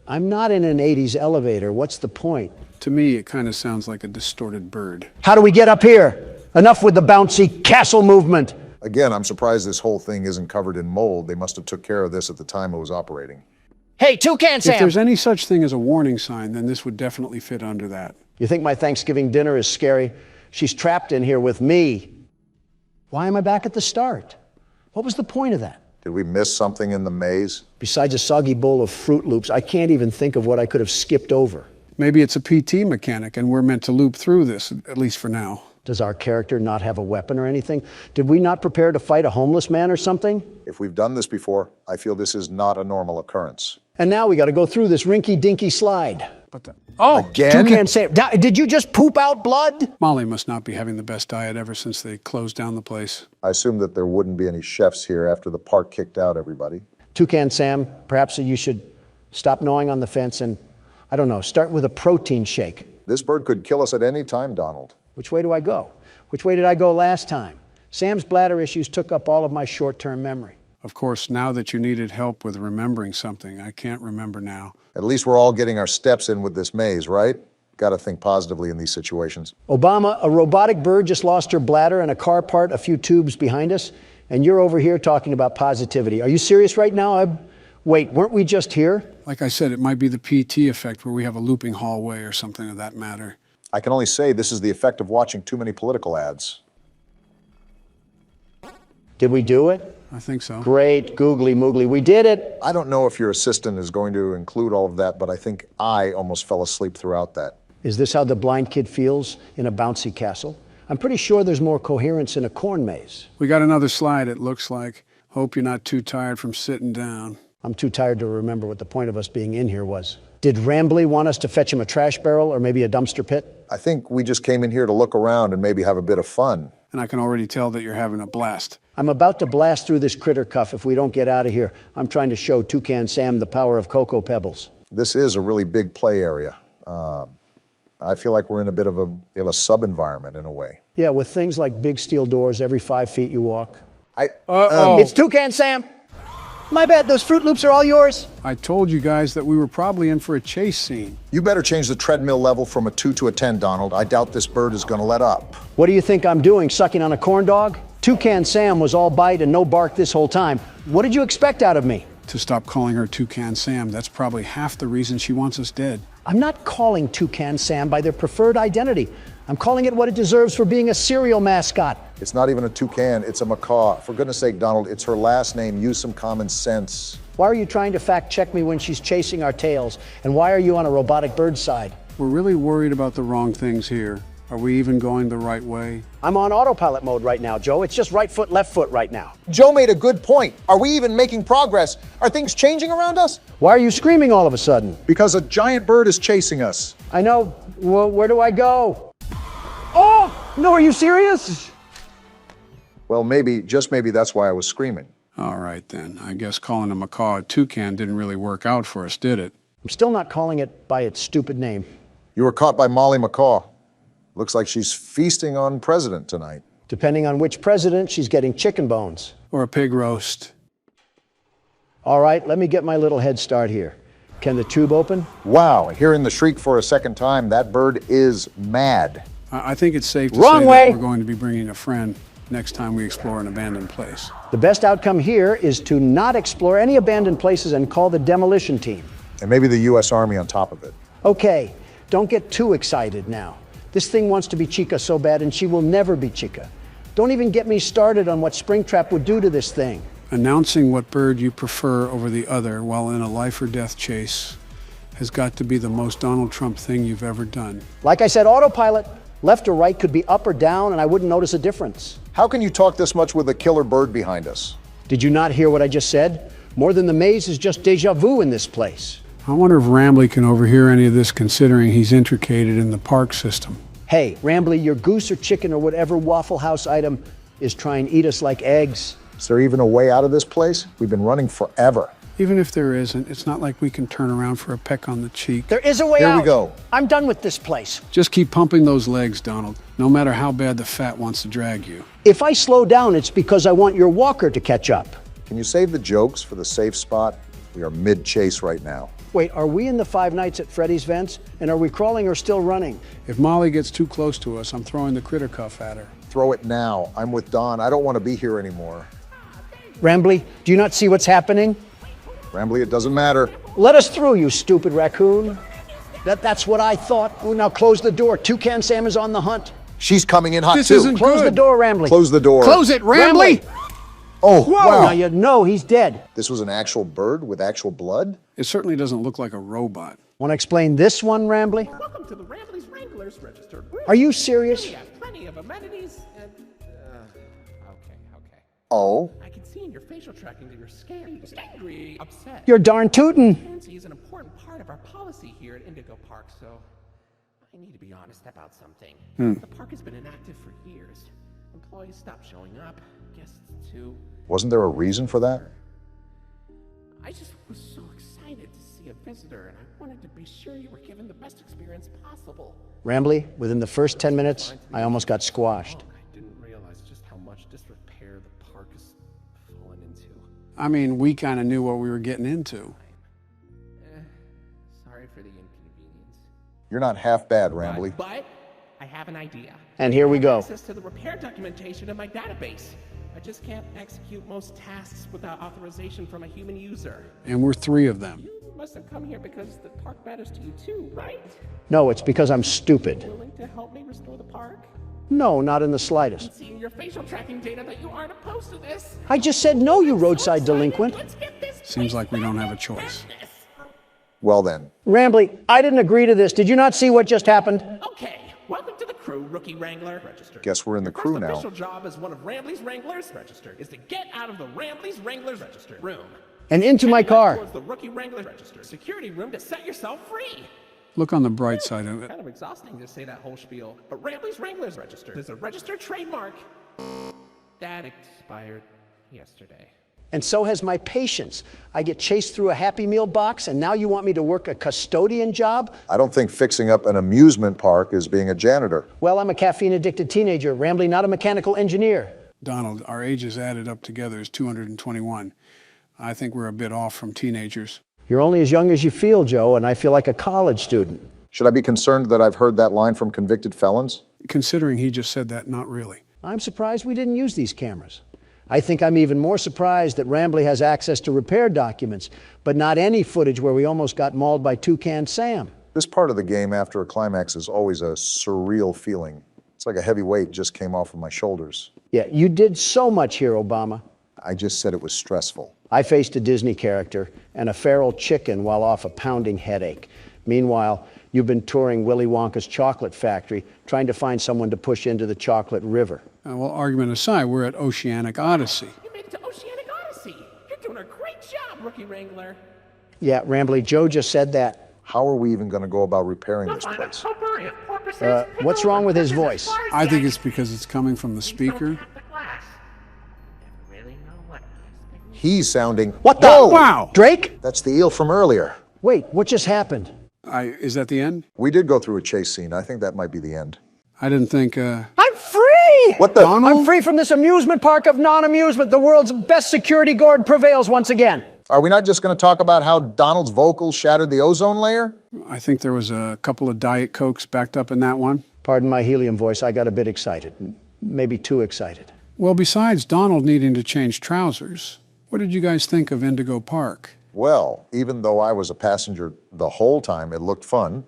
not in an 80s elevator. What's the point? To me, it kind of sounds like a distorted bird. How do we get up here? Enough with the bouncy castle movement. Again, I'm surprised this whole thing isn't covered in mold. They must have took care of this at the time it was operating. Hey, Toucan Sam! If there's any such thing as a warning sign, then this would definitely fit under that. You think my Thanksgiving dinner is scary? She's trapped in here with me. Why am I back at the start? What was the point of that? Did we miss something in the maze? Besides a soggy bowl of Fruit Loops, I can't even think of what I could have skipped over. Maybe it's a PT mechanic and we're meant to loop through this, at least for now. Does our character not have a weapon or anything? Did we not prepare to fight a homeless man or something? If we've done this before, I feel this is not a normal occurrence. And now we got to go through this rinky-dinky slide. Oh, again? Toucan Sam, did you just poop out blood? Molly must not be having the best diet ever since they closed down the place. I assumed that there wouldn't be any chefs here after the park kicked out everybody. Toucan Sam, perhaps you should stop gnawing on the fence and, I don't know, start with a protein shake. This bird could kill us at any time, Donald. Which way do I go? Which way did I go last time? Sam's bladder issues took up all of my short-term memory. Of course, now that you needed help with remembering something, I can't remember now. At least we're all getting our steps in with this maze, right? Got to think positively in these situations. Obama, a robotic bird just lost her bladder and a car part a few tubes behind us, and you're over here talking about positivity. Are you serious right now? Wait, weren't we just here? Like I said, it might be the PT effect where we have a looping hallway or something of that matter. I can only say this is the effect of watching too many political ads. Did we do it? I think so. Great, googly moogly, we did it. I don't know if your assistant is going to include all of that, but I think I almost fell asleep throughout that. Is this how the blind kid feels in a bouncy castle? I'm pretty sure there's more coherence in a corn maze. We got another slide, it looks like. Hope you're not too tired from sitting down. I'm too tired to remember what the point of us being in here was. Did Rambley want us to fetch him a trash barrel or maybe a dumpster pit? I think we just came in here to look around and maybe have a bit of fun. And I can already tell that you're having a blast. I'm about to blast through this critter cuff if we don't get out of here. I'm trying to show Toucan Sam the power of Cocoa Pebbles. This is a really big play area. I feel like we're in a bit of a sub-environment in a way. Yeah, with things like big steel doors every 5 feet you walk. Uh-oh. It's Toucan Sam. My bad, those Fruit Loops are all yours. I told you guys that we were probably in for a chase scene. You better change the treadmill level from a 2 to a 10, Donald. I doubt this bird is going to let up. What do you think I'm doing, sucking on a corn dog? Toucan Sam was all bite and no bark this whole time. What did you expect out of me? To stop calling her Toucan Sam. That's probably half the reason she wants us dead. I'm not calling Toucan Sam by their preferred identity. I'm calling it what it deserves for being a serial mascot. It's not even a toucan, it's a macaw. For goodness sake, Donald, it's her last name. Use some common sense. Why are you trying to fact check me when she's chasing our tails? And why are you on a robotic bird's side? We're really worried about the wrong things here. Are we even going the right way? I'm on autopilot mode right now, Joe. It's just right foot, left foot right now. Joe made a good point. Are we even making progress? Are things changing around us? Why are you screaming all of a sudden? Because a giant bird is chasing us. I know. Well, where do I go? Oh, no, are you serious? Well, maybe, just maybe that's why I was screaming. All right, then. I guess calling a macaw a toucan didn't really work out for us, did it? I'm still not calling it by its stupid name. You were caught by Molly McCaw. Looks like she's feasting on President tonight. Depending on which president, she's getting chicken bones. Or a pig roast. All right, let me get my little head start here. Can the tube open? Wow, hearing the shriek for a second time, that bird is mad. I think it's safe to Wrong say way. that we're going to be bringing a friend next time we explore an abandoned place. The best outcome here is to not explore any abandoned places and call the demolition team. And maybe the U.S. Army on top of it. Okay, don't get too excited now. This thing wants to be Chica so bad, and she will never be Chica. Don't even get me started on what Springtrap would do to this thing. Announcing what bird you prefer over the other while in a life or death chase has got to be the most Donald Trump thing you've ever done. Like I said, autopilot. Left or right could be up or down, and I wouldn't notice a difference. How can you talk this much with a killer bird behind us? Did you not hear what I just said? More than the maze is just deja vu in this place. I wonder if Rambley can overhear any of this, considering he's intricated in the park system. Hey, Rambley, your goose or chicken or whatever Waffle House item is trying to eat us like eggs. Is there even a way out of this place? We've been running forever. Even if there isn't, it's not like we can turn around for a peck on the cheek. There is a way out. Here we go. I'm done with this place. Just keep pumping those legs, Donald, no matter how bad the fat wants to drag you. If I slow down, it's because I want your walker to catch up. Can you save the jokes for the safe spot? We are mid-chase right now. Wait, are we in the Five Nights at Freddy's vents? And are we crawling or still running? If Molly gets too close to us, I'm throwing the critter cuff at her. Throw it now. I'm with Don. I don't want to be here anymore. Rambley, do you not see what's happening? Rambley, it doesn't matter. Let us through, you stupid raccoon. That's what I thought. Oh, now close the door. Toucan Sam is on the hunt. She's coming in hot This too. isn't Close good. the door, Rambley. Close the door. Close it, Rambley! Oh, Now wow. you know he's dead. This was an actual bird with actual blood? It certainly doesn't look like a robot. Want to explain this one, Rambley? Welcome to the Rambley's Wranglers registered room. Are you serious? We have plenty of amenities and... okay. Oh. I can see in your facial tracking that you're scared, angry, upset. You're darn tootin'. Transparency is an important part of our policy here at Indigo Park, so I need to be honest about something. The park has been inactive for years. Employees stopped showing up, guests too. Wasn't there a reason for that? I just was so excited to see a visitor, and I wanted to be sure you were given the best experience possible. Rambley, within the first 10 minutes, I almost got squashed. I didn't realize just how much disrepair the park has fallen into. I mean, we kind of knew what we were getting into. Sorry for the inconvenience. You're not half bad, Rambley. But I have an idea. And here we go. Access to the repair documentation in my database. I just can't execute most tasks without authorization from a human user. And we're three of them. You must have come here because the park matters to you too, right? No, it's because I'm stupid. Willing to help me restore the park? No, not in the slightest. See in your facial tracking data that you aren't opposed to this. I just said no, you roadside delinquent. Let's get this Seems like we don't have a choice. Well then. Rambley, I didn't agree to this. Did you not see what just happened? Okay, welcome to the crew, Rookie Wrangler. Registered. Guess we're in the Your crew first now. official job as one of Rambley's Wranglers, registered, is to get out of the Rambley's Wranglers registered room. And into my Head car. towards the Rookie Wrangler registered security room to set yourself free. Look on the bright side of it. Kind of exhausting to say that whole spiel, but Rambley's Wranglers registered is a registered trademark that expired yesterday. And so has my patience. I get chased through a Happy Meal box, and now you want me to work a custodian job? I don't think fixing up an amusement park is being a janitor. Well, I'm a caffeine-addicted teenager, Rambley, not a mechanical engineer. Donald, our ages added up together is 221. I think we're a bit off from teenagers. You're only as young as you feel, Joe, and I feel like a college student. Should I be concerned that I've heard that line from convicted felons? Considering he just said that, not really. I'm surprised we didn't use these cameras. I think I'm even more surprised that Rambley has access to repair documents, but not any footage where we almost got mauled by Toucan Sam. This part of the game after a climax is always a surreal feeling. It's like a heavy weight just came off of my shoulders. Yeah, you did so much here, Obama. I just said it was stressful. I faced a Disney character and a feral chicken while off a pounding headache. Meanwhile, you've been touring Willy Wonka's chocolate factory, trying to find someone to push into the chocolate river. Well, argument aside, we're at Oceanic Odyssey. You made it to Oceanic Odyssey. You're doing a great job, Rookie Wrangler. Yeah, Rambley, Joe just said that. How are we even going to go about repairing this place? What's wrong with his voice? I think it's because it's coming from the speaker. He's sounding... What the? Whoa! Wow! Drake? That's the eel from earlier. Wait, what just happened? Is that the end? We did go through a chase scene. I think that might be the end. I didn't think, I'm free! What the? Donald? I'm free from this amusement park of non-amusement. The world's best security guard prevails once again. Are we not just going to talk about how Donald's vocals shattered the ozone layer? I think there was a couple of Diet Cokes backed up in that one. Pardon my helium voice, I got a bit excited. Maybe too excited. Well, besides Donald needing to change trousers, what did you guys think of Indigo Park? Well, even though I was a passenger the whole time, it looked fun.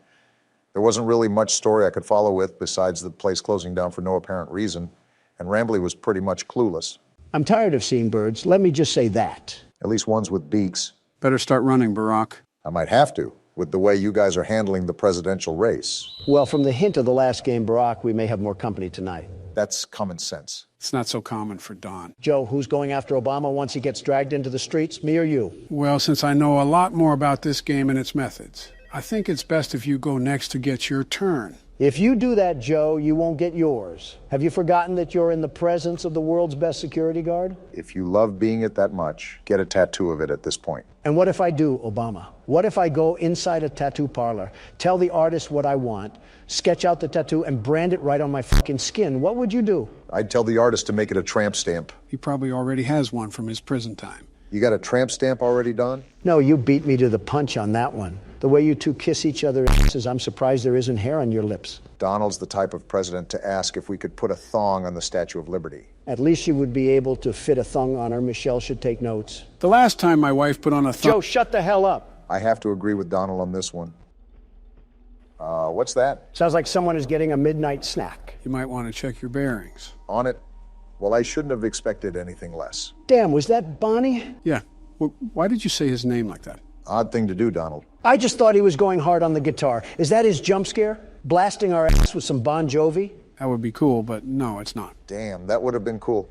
There wasn't really much story I could follow with besides the place closing down for no apparent reason, and Rambley was pretty much clueless. I'm tired of seeing birds, let me just say that. At least ones with beaks. Better start running, Barack. I might have to, with the way you guys are handling the presidential race. Well, from the hint of the last game, Barack, we may have more company tonight. That's common sense. It's not so common for Don. Joe, who's going after Obama once he gets dragged into the streets, me or you? Well, since I know a lot more about this game and its methods, I think it's best if you go next to get your turn. If you do that, Joe, you won't get yours. Have you forgotten that you're in the presence of the world's best security guard? If you love being it that much, get a tattoo of it at this point. And what if I do, Obama? What if I go inside a tattoo parlor, tell the artist what I want, sketch out the tattoo, and brand it right on my fucking skin? What would you do? I'd tell the artist to make it a tramp stamp. He probably already has one from his prison time. You got a tramp stamp already, Don? No, you beat me to the punch on that one. The way you two kiss each other's asses, I'm surprised there isn't hair on your lips. Donald's the type of president to ask if we could put a thong on the Statue of Liberty. At least you would be able to fit a thong on her. Michelle should take notes. The last time my wife put on a thong... Joe, shut the hell up. I have to agree with Donald on this one. What's that? Sounds like someone is getting a midnight snack. You might want to check your bearings. On it? Well, I shouldn't have expected anything less. Damn, was that Bonnie? Yeah. Well, why did you say his name like that? Odd thing to do, Donald. I just thought he was going hard on the guitar. Is that his jump scare? Blasting our ass with some Bon Jovi? That would be cool, but no, it's not. Damn, that would have been cool.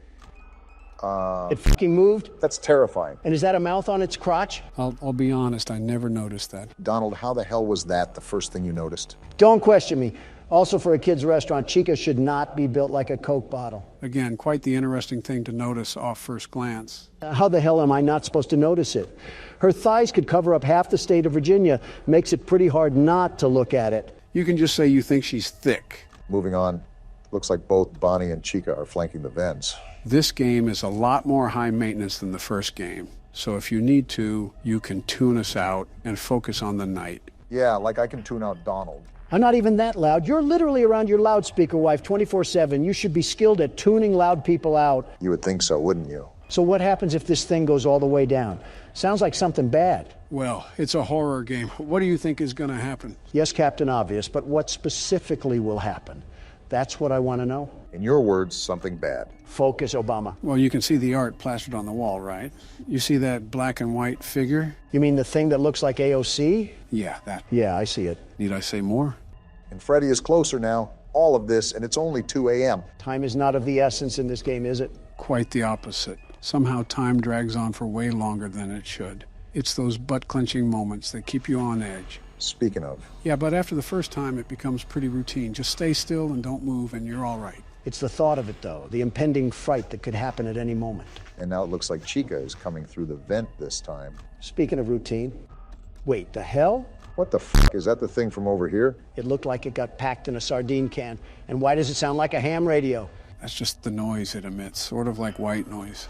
It fucking moved? That's terrifying. And is that a mouth on its crotch? I'll be honest, I never noticed that. Donald, how the hell was that the first thing you noticed? Don't question me. Also, for a kid's restaurant, Chica should not be built like a Coke bottle. Again, quite the interesting thing to notice off first glance. How the hell am I not supposed to notice it? Her thighs could cover up half the state of Virginia. Makes it pretty hard not to look at it. You can just say you think she's thick. Moving on. Looks like both Bonnie and Chica are flanking the Vens. This game is a lot more high maintenance than the first game. So if you need to, you can tune us out and focus on the night. Yeah, like I can tune out Donald. I'm not even that loud. You're literally around your loudspeaker wife 24/7. You should be skilled at tuning loud people out. You would think so, wouldn't you? So what happens if this thing goes all the way down? Sounds like something bad. Well, it's a horror game. What do you think is going to happen? Yes, Captain Obvious, but what specifically will happen? That's what I want to know. In your words, something bad. Focus, Obama. Well, you can see the art plastered on the wall, right? You see that black and white figure? You mean the thing that looks like AOC? Yeah, that. Yeah, I see it. Need I say more? And Freddy is closer now. All of this, and it's only 2 a.m. Time is not of the essence in this game, is it? Quite the opposite. Somehow time drags on for way longer than it should. It's those butt-clenching moments that keep you on edge. Speaking of. Yeah, but after the first time, it becomes pretty routine. Just stay still and don't move, and you're all right. It's the thought of it, though, the impending fright that could happen at any moment. And now it looks like Chica is coming through the vent this time. Speaking of routine, wait, the hell? What the f***? Is that the thing from over here? It looked like it got packed in a sardine can. And why does it sound like a ham radio? That's just the noise it emits, sort of like white noise.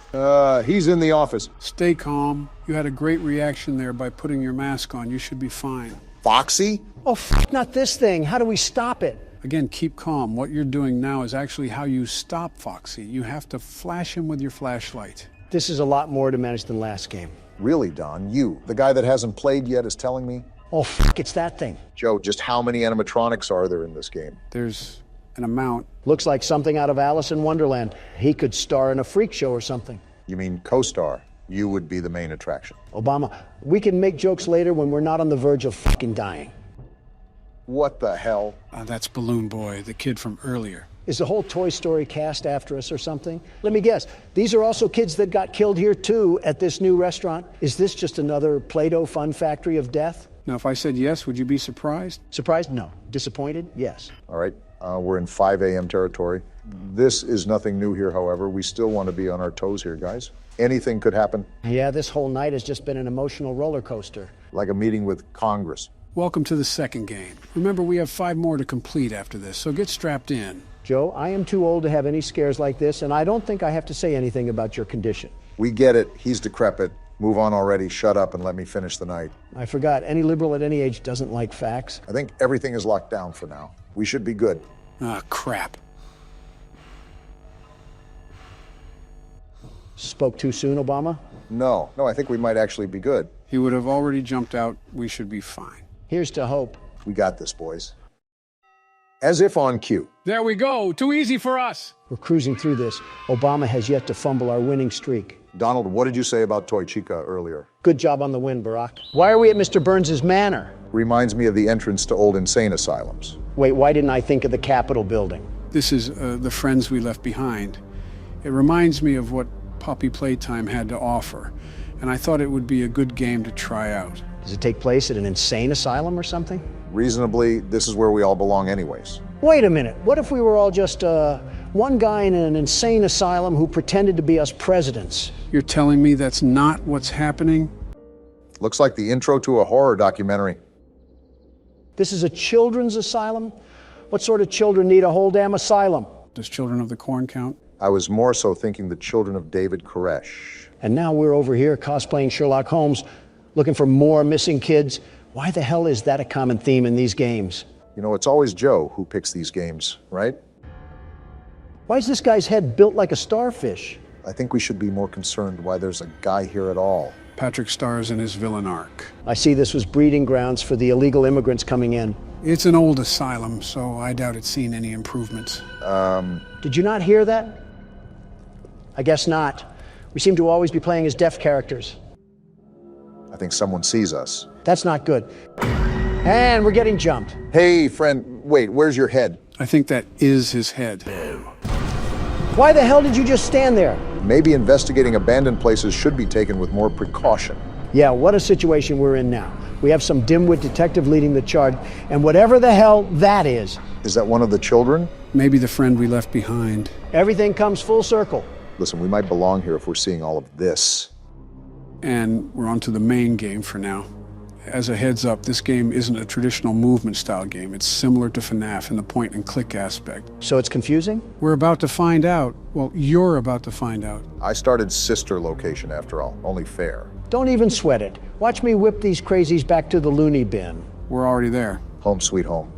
He's in the office. Stay calm. You had a great reaction there by putting your mask on. You should be fine. Foxy? Oh, not this thing. How do we stop it? Again, keep calm. What you're doing now is actually how you stop Foxy. You have to flash him with your flashlight. This is a lot more to manage than last game. Really, Don? You, the guy that hasn't played yet, is telling me? Oh, it's that thing. Joe, just how many animatronics are there in this game? There's an amount. Looks like something out of Alice in Wonderland. He could star in a freak show or something. You mean co-star? You would be the main attraction. Obama, we can make jokes later when we're not on the verge of fucking dying. What the hell? That's Balloon Boy, the kid from earlier. Is the whole Toy Story cast after us or something? Let me guess. These are also kids that got killed here, too, at this new restaurant. Is this just another Play-Doh fun factory of death? Now, if I said yes, would you be surprised? Surprised? No. Disappointed? Yes. All right. We're in 5 a.m. territory. This is nothing new here, however. We still want to be on our toes here, guys. Anything could happen. Yeah, this whole night has just been an emotional roller coaster. Like a meeting with Congress. Welcome to the second game. Remember, we have 5 more to complete after this, so get strapped in. Joe, I am too old to have any scares like this, and I don't think I have to say anything about your condition. We get it. He's decrepit. Move on already, shut up, and let me finish the night. I forgot, any liberal at any age doesn't like facts. I think everything is locked down for now. We should be good. Ah, crap. Spoke too soon, Obama? No, I think we might actually be good. He would have already jumped out. We should be fine. Here's to hope. We got this, boys. As if on cue. There we go. Too easy for us. We're cruising through this. Obama has yet to fumble our winning streak. Donald, what did you say about Toy Chica earlier? Good job on the win, Barack. Why are we at Mr. Burns's manor? Reminds me of the entrance to old insane asylums. Wait, why didn't I think of the Capitol building? This is the friends we left behind. It reminds me of what Puppy Playtime had to offer, and I thought it would be a good game to try out. Does it take place at an insane asylum or something? Reasonably, this is where we all belong anyways. Wait a minute, what if we were all just one guy in an insane asylum who pretended to be us presidents? You're telling me that's not what's happening? Looks like the intro to a horror documentary. This is a children's asylum? What sort of children need a whole damn asylum? Does Children of the Corn count? I was more so thinking the children of David Koresh. And now we're over here cosplaying Sherlock Holmes, looking for more missing kids. Why the hell is that a common theme in these games? You know, it's always Joe who picks these games, right? Why is this guy's head built like a starfish? I think we should be more concerned why there's a guy here at all. Patrick stars in his villain arc. I see this was breeding grounds for the illegal immigrants coming in. It's an old asylum, so I doubt it's seen any improvements. Did you not hear that? I guess not. We seem to always be playing as deaf characters. I think someone sees us. That's not good. And we're getting jumped. Hey, friend, wait, where's your head? I think that is his head. Why the hell did you just stand there? Maybe investigating abandoned places should be taken with more precaution. Yeah, what a situation we're in now. We have some dimwit detective leading the charge, and whatever the hell that is. Is that one of the children? Maybe the friend we left behind. Everything comes full circle. Listen, we might belong here if we're seeing all of this. And we're on to the main game for now. As a heads up, this game isn't a traditional movement style game. It's similar to FNAF in the point and click aspect. So it's confusing? We're about to find out. Well, you're about to find out. I started sister location after all, only fair. Don't even sweat it. Watch me whip these crazies back to the loony bin. We're already there. Home sweet home.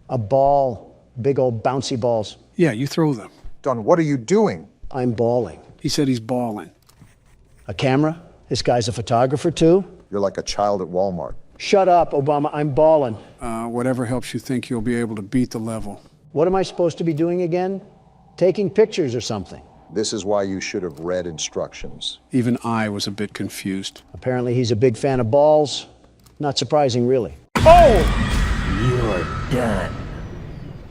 A ball, big old bouncy balls. Yeah, you throw them. Don, what are you doing? I'm balling. He said he's balling. A camera? This guy's a photographer too? You're like a child at Walmart. Shut up, Obama, I'm balling. Whatever helps you think you'll be able to beat the level. What am I supposed to be doing again? Taking pictures or something? This is why you should have read instructions. Even I was a bit confused. Apparently he's a big fan of balls. Not surprising, really. Oh! You're done.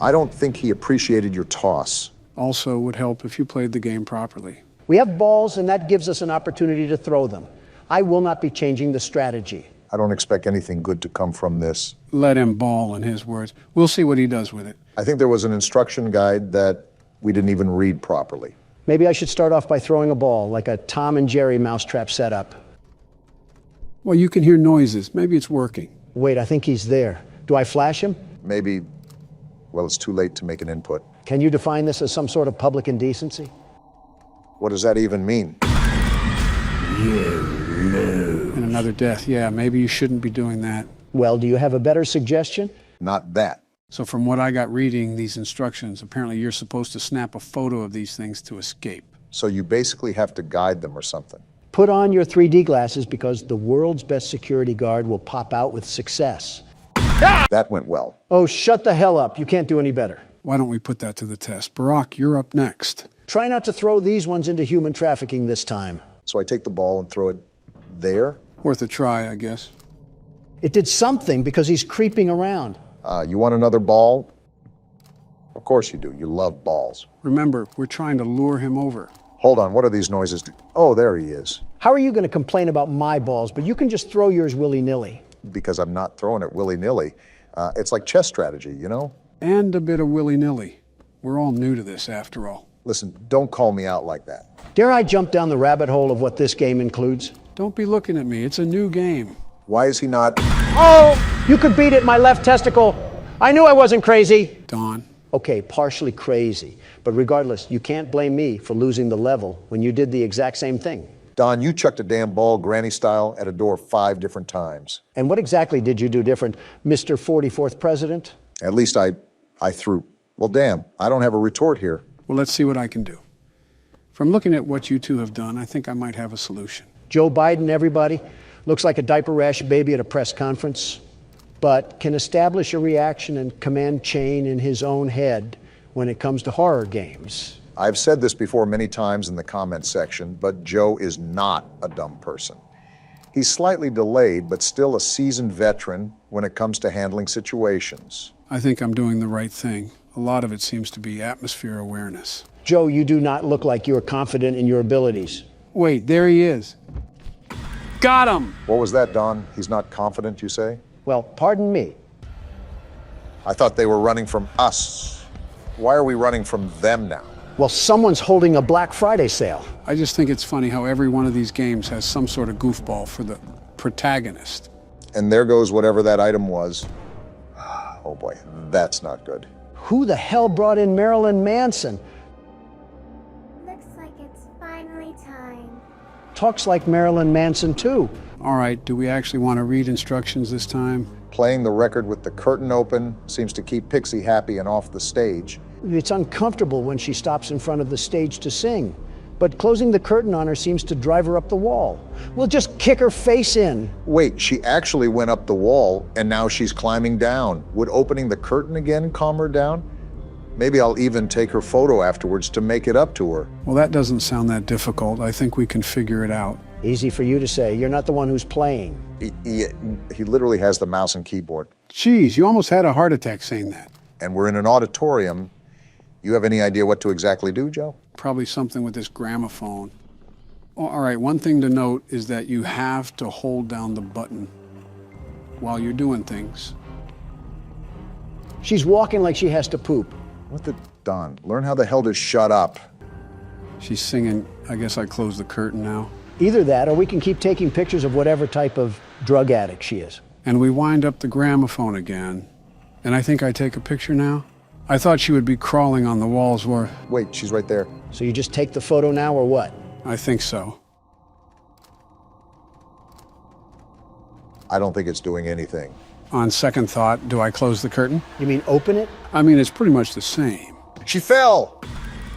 I don't think he appreciated your toss. Also would help if you played the game properly. We have balls, and that gives us an opportunity to throw them. I will not be changing the strategy. I don't expect anything good to come from this. Let him ball, in his words. We'll see what he does with it. I think there was an instruction guide that we didn't even read properly. Maybe I should start off by throwing a ball, like a Tom and Jerry mousetrap setup. Well, you can hear noises. Maybe it's working. Wait, I think he's there. Do I flash him? Maybe, well, it's too late to make an input. Can you define this as some sort of public indecency? What does that even mean? And another death. Yeah, maybe you shouldn't be doing that. Well, do you have a better suggestion? Not that. So from what I got reading these instructions, apparently you're supposed to snap a photo of these things to escape. So you basically have to guide them or something. Put on your 3D glasses because the world's best security guard will pop out with success. That went well. Oh, shut the hell up. You can't do any better. Why don't we put that to the test? Barack, you're up next. Try not to throw these ones into human trafficking this time. So I take the ball and throw it there? Worth a try, I guess. It did something because he's creeping around. You want another ball? Of course you do. You love balls. Remember, we're trying to lure him over. Hold on, what are these noises? Oh, there he is. How are you going to complain about my balls, but you can just throw yours willy-nilly? Because I'm not throwing it willy-nilly. It's like chess strategy, you know? And a bit of willy-nilly. We're all new to this, after all. Listen, don't call me out like that. Dare I jump down the rabbit hole of what this game includes? Don't be looking at me. It's a new game. Why is he not? Oh, you could beat it, my left testicle. I knew I wasn't crazy. Don. Okay, partially crazy. But regardless, you can't blame me for losing the level when you did the exact same thing. Don, you chucked a damn ball granny style at a door 5 different times. And what exactly did you do different, Mr. 44th President? At least I threw. Well, damn, I don't have a retort here. Well, let's see what I can do. From looking at what you two have done, I think I might have a solution. Joe Biden, everybody, looks like a diaper rash baby at a press conference, but can establish a reaction and command chain in his own head when it comes to horror games. I've said this before many times in the comments section, but Joe is not a dumb person. He's slightly delayed, but still a seasoned veteran when it comes to handling situations. I think I'm doing the right thing. A lot of it seems to be atmosphere awareness. Joe, you do not look like you're confident in your abilities. Wait, there he is. Got him! What was that, Don? He's not confident, you say? Well, pardon me. I thought they were running from us. Why are we running from them now? Well, someone's holding a Black Friday sale. I just think it's funny how every one of these games has some sort of goofball for the protagonist. And there goes whatever that item was. Oh boy, that's not good. Who the hell brought in Marilyn Manson? Looks like it's finally time. Talks like Marilyn Manson, too. All right, do we actually want to read instructions this time? Playing the record with the curtain open seems to keep Pixie happy and off the stage. It's uncomfortable when she stops in front of the stage to sing, but closing the curtain on her seems to drive her up the wall. We'll just kick her face in. Wait, she actually went up the wall and now she's climbing down. Would opening the curtain again calm her down? Maybe I'll even take her photo afterwards to make it up to her. Well, that doesn't sound that difficult. I think we can figure it out. Easy for you to say. You're not the one who's playing. He literally has the mouse and keyboard. Jeez, you almost had a heart attack saying that. And we're in an auditorium. You have any idea what to exactly do, Joe? Probably something with this gramophone. Oh, all right, one thing to note is that you have to hold down the button while you're doing things. She's walking like she has to poop. What the Don? Learn how the hell to shut up. She's singing. I guess I close the curtain now. Either that, or we can keep taking pictures of whatever type of drug addict she is. And we wind up the gramophone again. And I think I take a picture now. I thought she would be crawling on the walls where... Wait, she's right there. So you just take the photo now, or what? I think so. I don't think it's doing anything. On second thought, do I close the curtain? You mean open it? I mean, it's pretty much the same. She fell!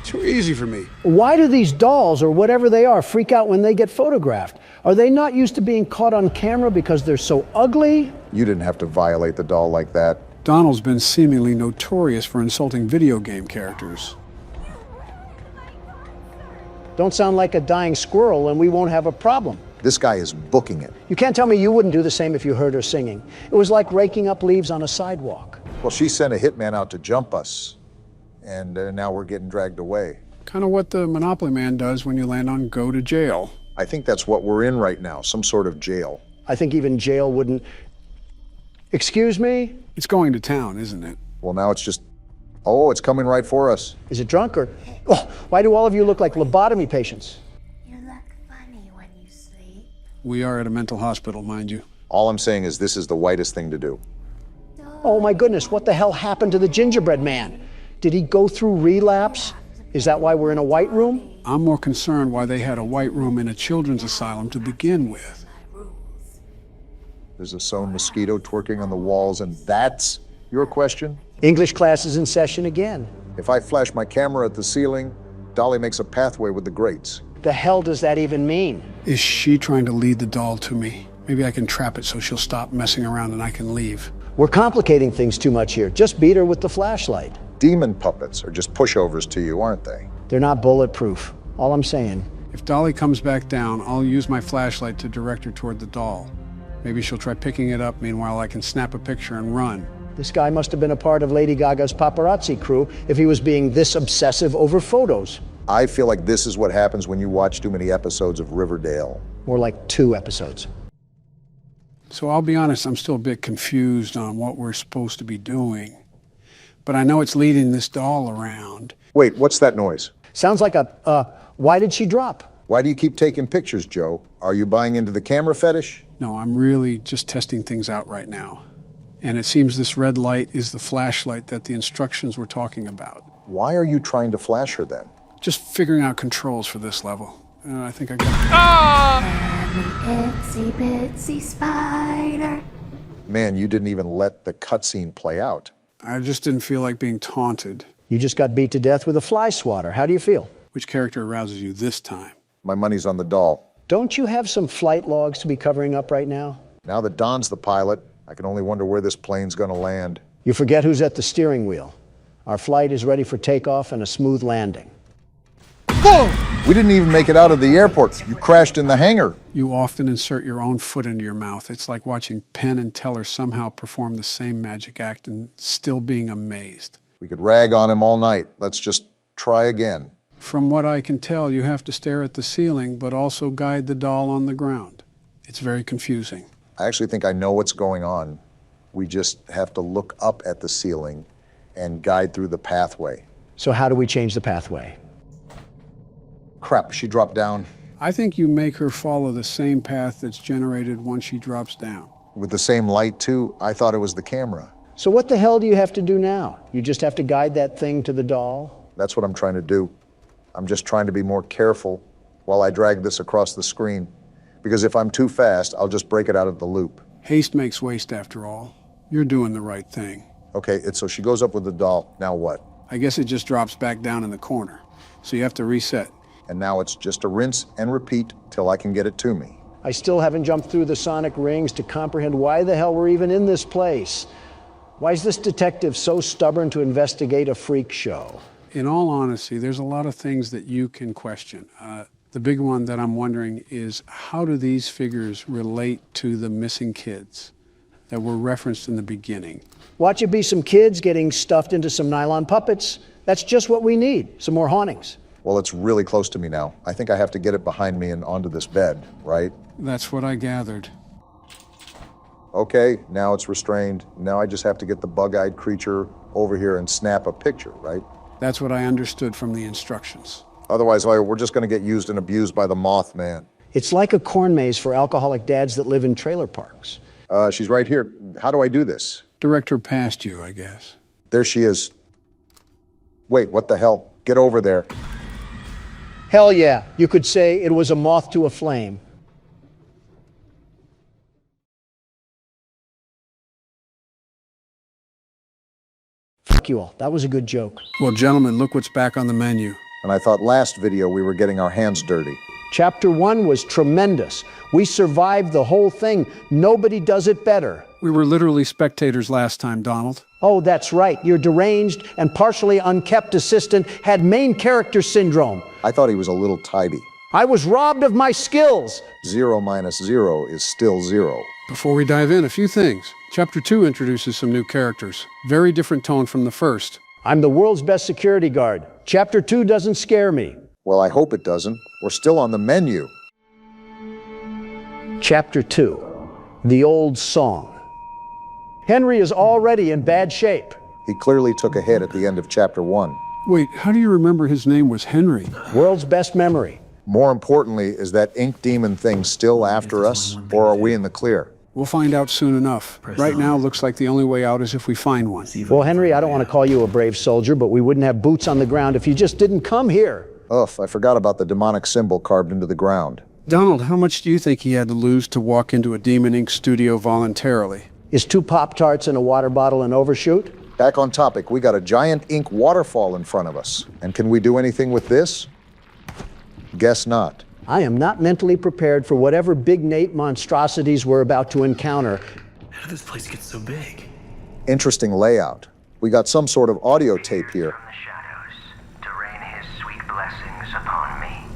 Too easy for me. Why do these dolls, or whatever they are, freak out when they get photographed? Are they not used to being caught on camera because they're so ugly? You didn't have to violate the doll like that. Donald's been seemingly notorious for insulting video game characters. Don't sound like a dying squirrel and we won't have a problem. This guy is booking it. You can't tell me you wouldn't do the same if you heard her singing. It was like raking up leaves on a sidewalk. Well, she sent a hitman out to jump us, and now we're getting dragged away. Kind of what the Monopoly Man does when you land on go to jail. I think that's what we're in right now, some sort of jail. I think even jail wouldn't... Excuse me? It's going to town, isn't it? Well, now it's just... Oh, it's coming right for us. Is it drunk or... Oh, why do all of you look like lobotomy patients? You look funny when you sleep. We are at a mental hospital, mind you. All I'm saying is this is the whitest thing to do. Oh my goodness, what the hell happened to the gingerbread man? Did he go through relapse? Is that why we're in a white room? I'm more concerned why they had a white room in a children's asylum to begin with. There's a sewn mosquito twerking on the walls, and that's your question? English class is in session again. If I flash my camera at the ceiling, Dolly makes a pathway with the grates. The hell does that even mean? Is she trying to lead the doll to me? Maybe I can trap it so she'll stop messing around and I can leave. We're complicating things too much here. Just beat her with the flashlight. Demon puppets are just pushovers to you, aren't they? They're not bulletproof. All I'm saying. If Dolly comes back down, I'll use my flashlight to direct her toward the doll. Maybe she'll try picking it up. Meanwhile, I can snap a picture and run. This guy must have been a part of Lady Gaga's paparazzi crew if he was being this obsessive over photos. I feel like this is what happens when you watch too many episodes of Riverdale. More like 2 episodes. So I'll be honest, I'm still a bit confused on what we're supposed to be doing. But I know it's leading this doll around. Wait, what's that noise? Sounds like why did she drop? Why do you keep taking pictures, Joe? Are you buying into the camera fetish? No, I'm really just testing things out right now. And it seems this red light is the flashlight that the instructions were talking about. Why are you trying to flash her then? Just figuring out controls for this level. I think I got it. Ah! I'm an itsy bitsy spider. Man, you didn't even let the cutscene play out. I just didn't feel like being taunted. You just got beat to death with a fly swatter. How do you feel? Which character arouses you this time? My money's on the doll. Don't you have some flight logs to be covering up right now? Now that Don's the pilot, I can only wonder where this plane's gonna land. You forget who's at the steering wheel. Our flight is ready for takeoff and a smooth landing. Boom! We didn't even make it out of the airport. You crashed in the hangar. You often insert your own foot into your mouth. It's like watching Penn and Teller somehow perform the same magic act and still being amazed. We could rag on him all night. Let's just try again. From what I can tell, you have to stare at the ceiling, but also guide the doll on the ground. It's very confusing. I actually think I know what's going on. We just have to look up at the ceiling and guide through the pathway. So how do we change the pathway? Crap, she dropped down. I think you make her follow the same path that's generated once she drops down. With the same light, too? I thought it was the camera. So what the hell do you have to do now? You just have to guide that thing to the doll? That's what I'm trying to do. I'm just trying to be more careful while I drag this across the screen. Because if I'm too fast, I'll just break it out of the loop. Haste makes waste, after all. You're doing the right thing. Okay, so she goes up with the doll. Now what? I guess it just drops back down in the corner. So you have to reset. And now it's just a rinse and repeat till I can get it to me. I still haven't jumped through the sonic rings to comprehend why the hell we're even in this place. Why is this detective so stubborn to investigate a freak show? In all honesty, there's a lot of things that you can question. The big one that I'm wondering is, how do these figures relate to the missing kids that were referenced in the beginning? Watch it be some kids getting stuffed into some nylon puppets. That's just what we need, some more hauntings. Well, it's really close to me now. I think I have to get it behind me and onto this bed, right? That's what I gathered. Okay, now it's restrained. Now I just have to get the bug-eyed creature over here and snap a picture, right? That's what I understood from the instructions. Otherwise, we're just going to get used and abused by the Mothman. It's like a corn maze for alcoholic dads that live in trailer parks. She's right here. How do I do this? Direct her past you, I guess. There she is. Wait, what the hell? Get over there. Hell yeah, you could say it was a moth to a flame. Fuck you all, that was a good joke. Well, gentlemen, look what's back on the menu. And I thought last video we were getting our hands dirty. Chapter 1 was tremendous. We survived the whole thing. Nobody does it better. We were literally spectators last time, Donald. Oh, that's right. Your deranged and partially unkept assistant had main character syndrome. I thought he was a little tidy. I was robbed of my skills. 0 minus 0 is still 0. Before we dive in, a few things. Chapter 2 introduces some new characters. Very different tone from the first. I'm the world's best security guard. Chapter 2 doesn't scare me. Well, I hope it doesn't. We're still on the menu. Chapter 2, the old song. Henry is already in bad shape. He clearly took a hit at the end of Chapter 1. Wait, how do you remember his name was Henry? World's best memory. More importantly, is that ink demon thing still after us, or are we in the clear? We'll find out soon enough. Right now, looks like the only way out is if we find one. Well, Henry, I don't want to call you a brave soldier, but we wouldn't have boots on the ground if you just didn't come here. Ugh, I forgot about the demonic symbol carved into the ground. Donald, how much do you think he had to lose to walk into a Demon Ink studio voluntarily? Is 2 Pop-Tarts and a water bottle an overshoot? Back on topic, we got a giant ink waterfall in front of us. And can we do anything with this? Guess not. I am not mentally prepared for whatever Big Nate monstrosities we're about to encounter. How did this place get so big? Interesting layout. We got some sort of audio tape here.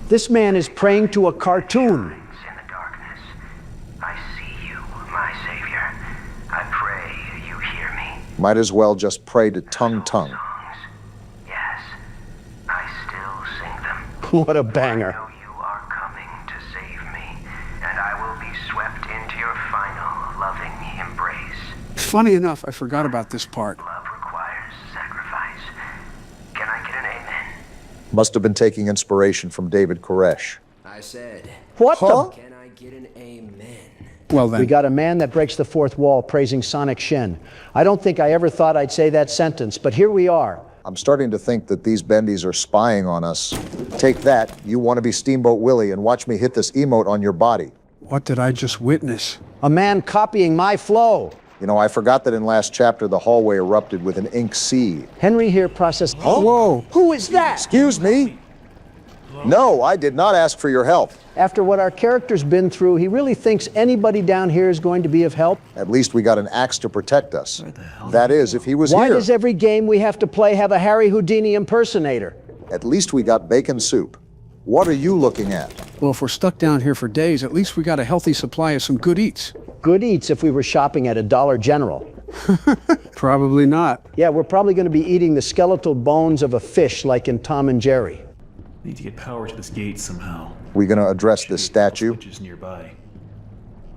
This man is praying to a cartoon. In the darkness, I see you, my savior. I pray you hear me. Might as well just pray to Tung Tung. Yes, I still sing them. What a banger. I know you are coming to save me, and I will be swept into your final loving embrace. Funny enough, I forgot about this part. Love requires sacrifice. Can I get an amen? Must have been taking inspiration from David Koresh. I said, What the? Can I get an amen? Well then. We got a man that breaks the fourth wall praising Sonic Shen. I don't think I ever thought I'd say that sentence, but here we are. I'm starting to think that these bendies are spying on us. Take that, you want to be Steamboat Willie, and watch me hit this emote on your body. What did I just witness? A man copying my flow. You know, I forgot that in last chapter the hallway erupted with an ink sea. Henry here processed. Oh, whoa. Who is that? Excuse me? No, I did not ask for your help. After what our character's been through, he really thinks anybody down here is going to be of help? At least we got an axe to protect us. That is, if he was Why here. does every game we have to play have a Harry Houdini impersonator? At least we got bacon soup. What are you looking at? Well, if we're stuck down here for days, at least we got a healthy supply of some good eats. Good eats if we were shopping at a Dollar General. Probably not. Yeah, we're probably going to be eating the skeletal bones of a fish like in Tom and Jerry. Need to get power to this gate somehow. We gonna address this statue? Switches nearby.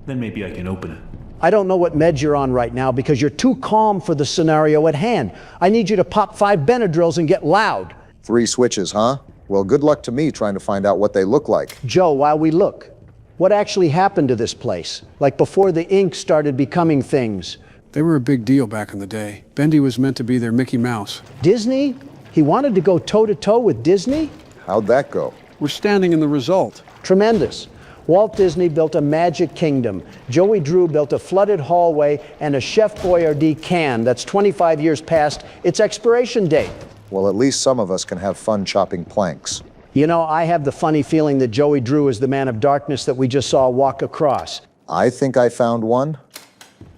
Then maybe I can open it. I don't know what meds you're on right now because you're too calm for the scenario at hand. I need you to pop 5 Benadryls and get loud. 3 switches, huh? Well, good luck to me trying to find out what they look like. Joe, while we look, what actually happened to this place? Like before the ink started becoming things. They were a big deal back in the day. Bendy was meant to be their Mickey Mouse. Disney? He wanted to go toe-to-toe with Disney? How'd that go? We're standing in the result. Tremendous. Walt Disney built a magic kingdom. Joey Drew built a flooded hallway and a Chef Boyardee can that's 25 years past its expiration date. Well, at least some of us can have fun chopping planks. You know, I have the funny feeling that Joey Drew is the man of darkness that we just saw walk across. I think I found one.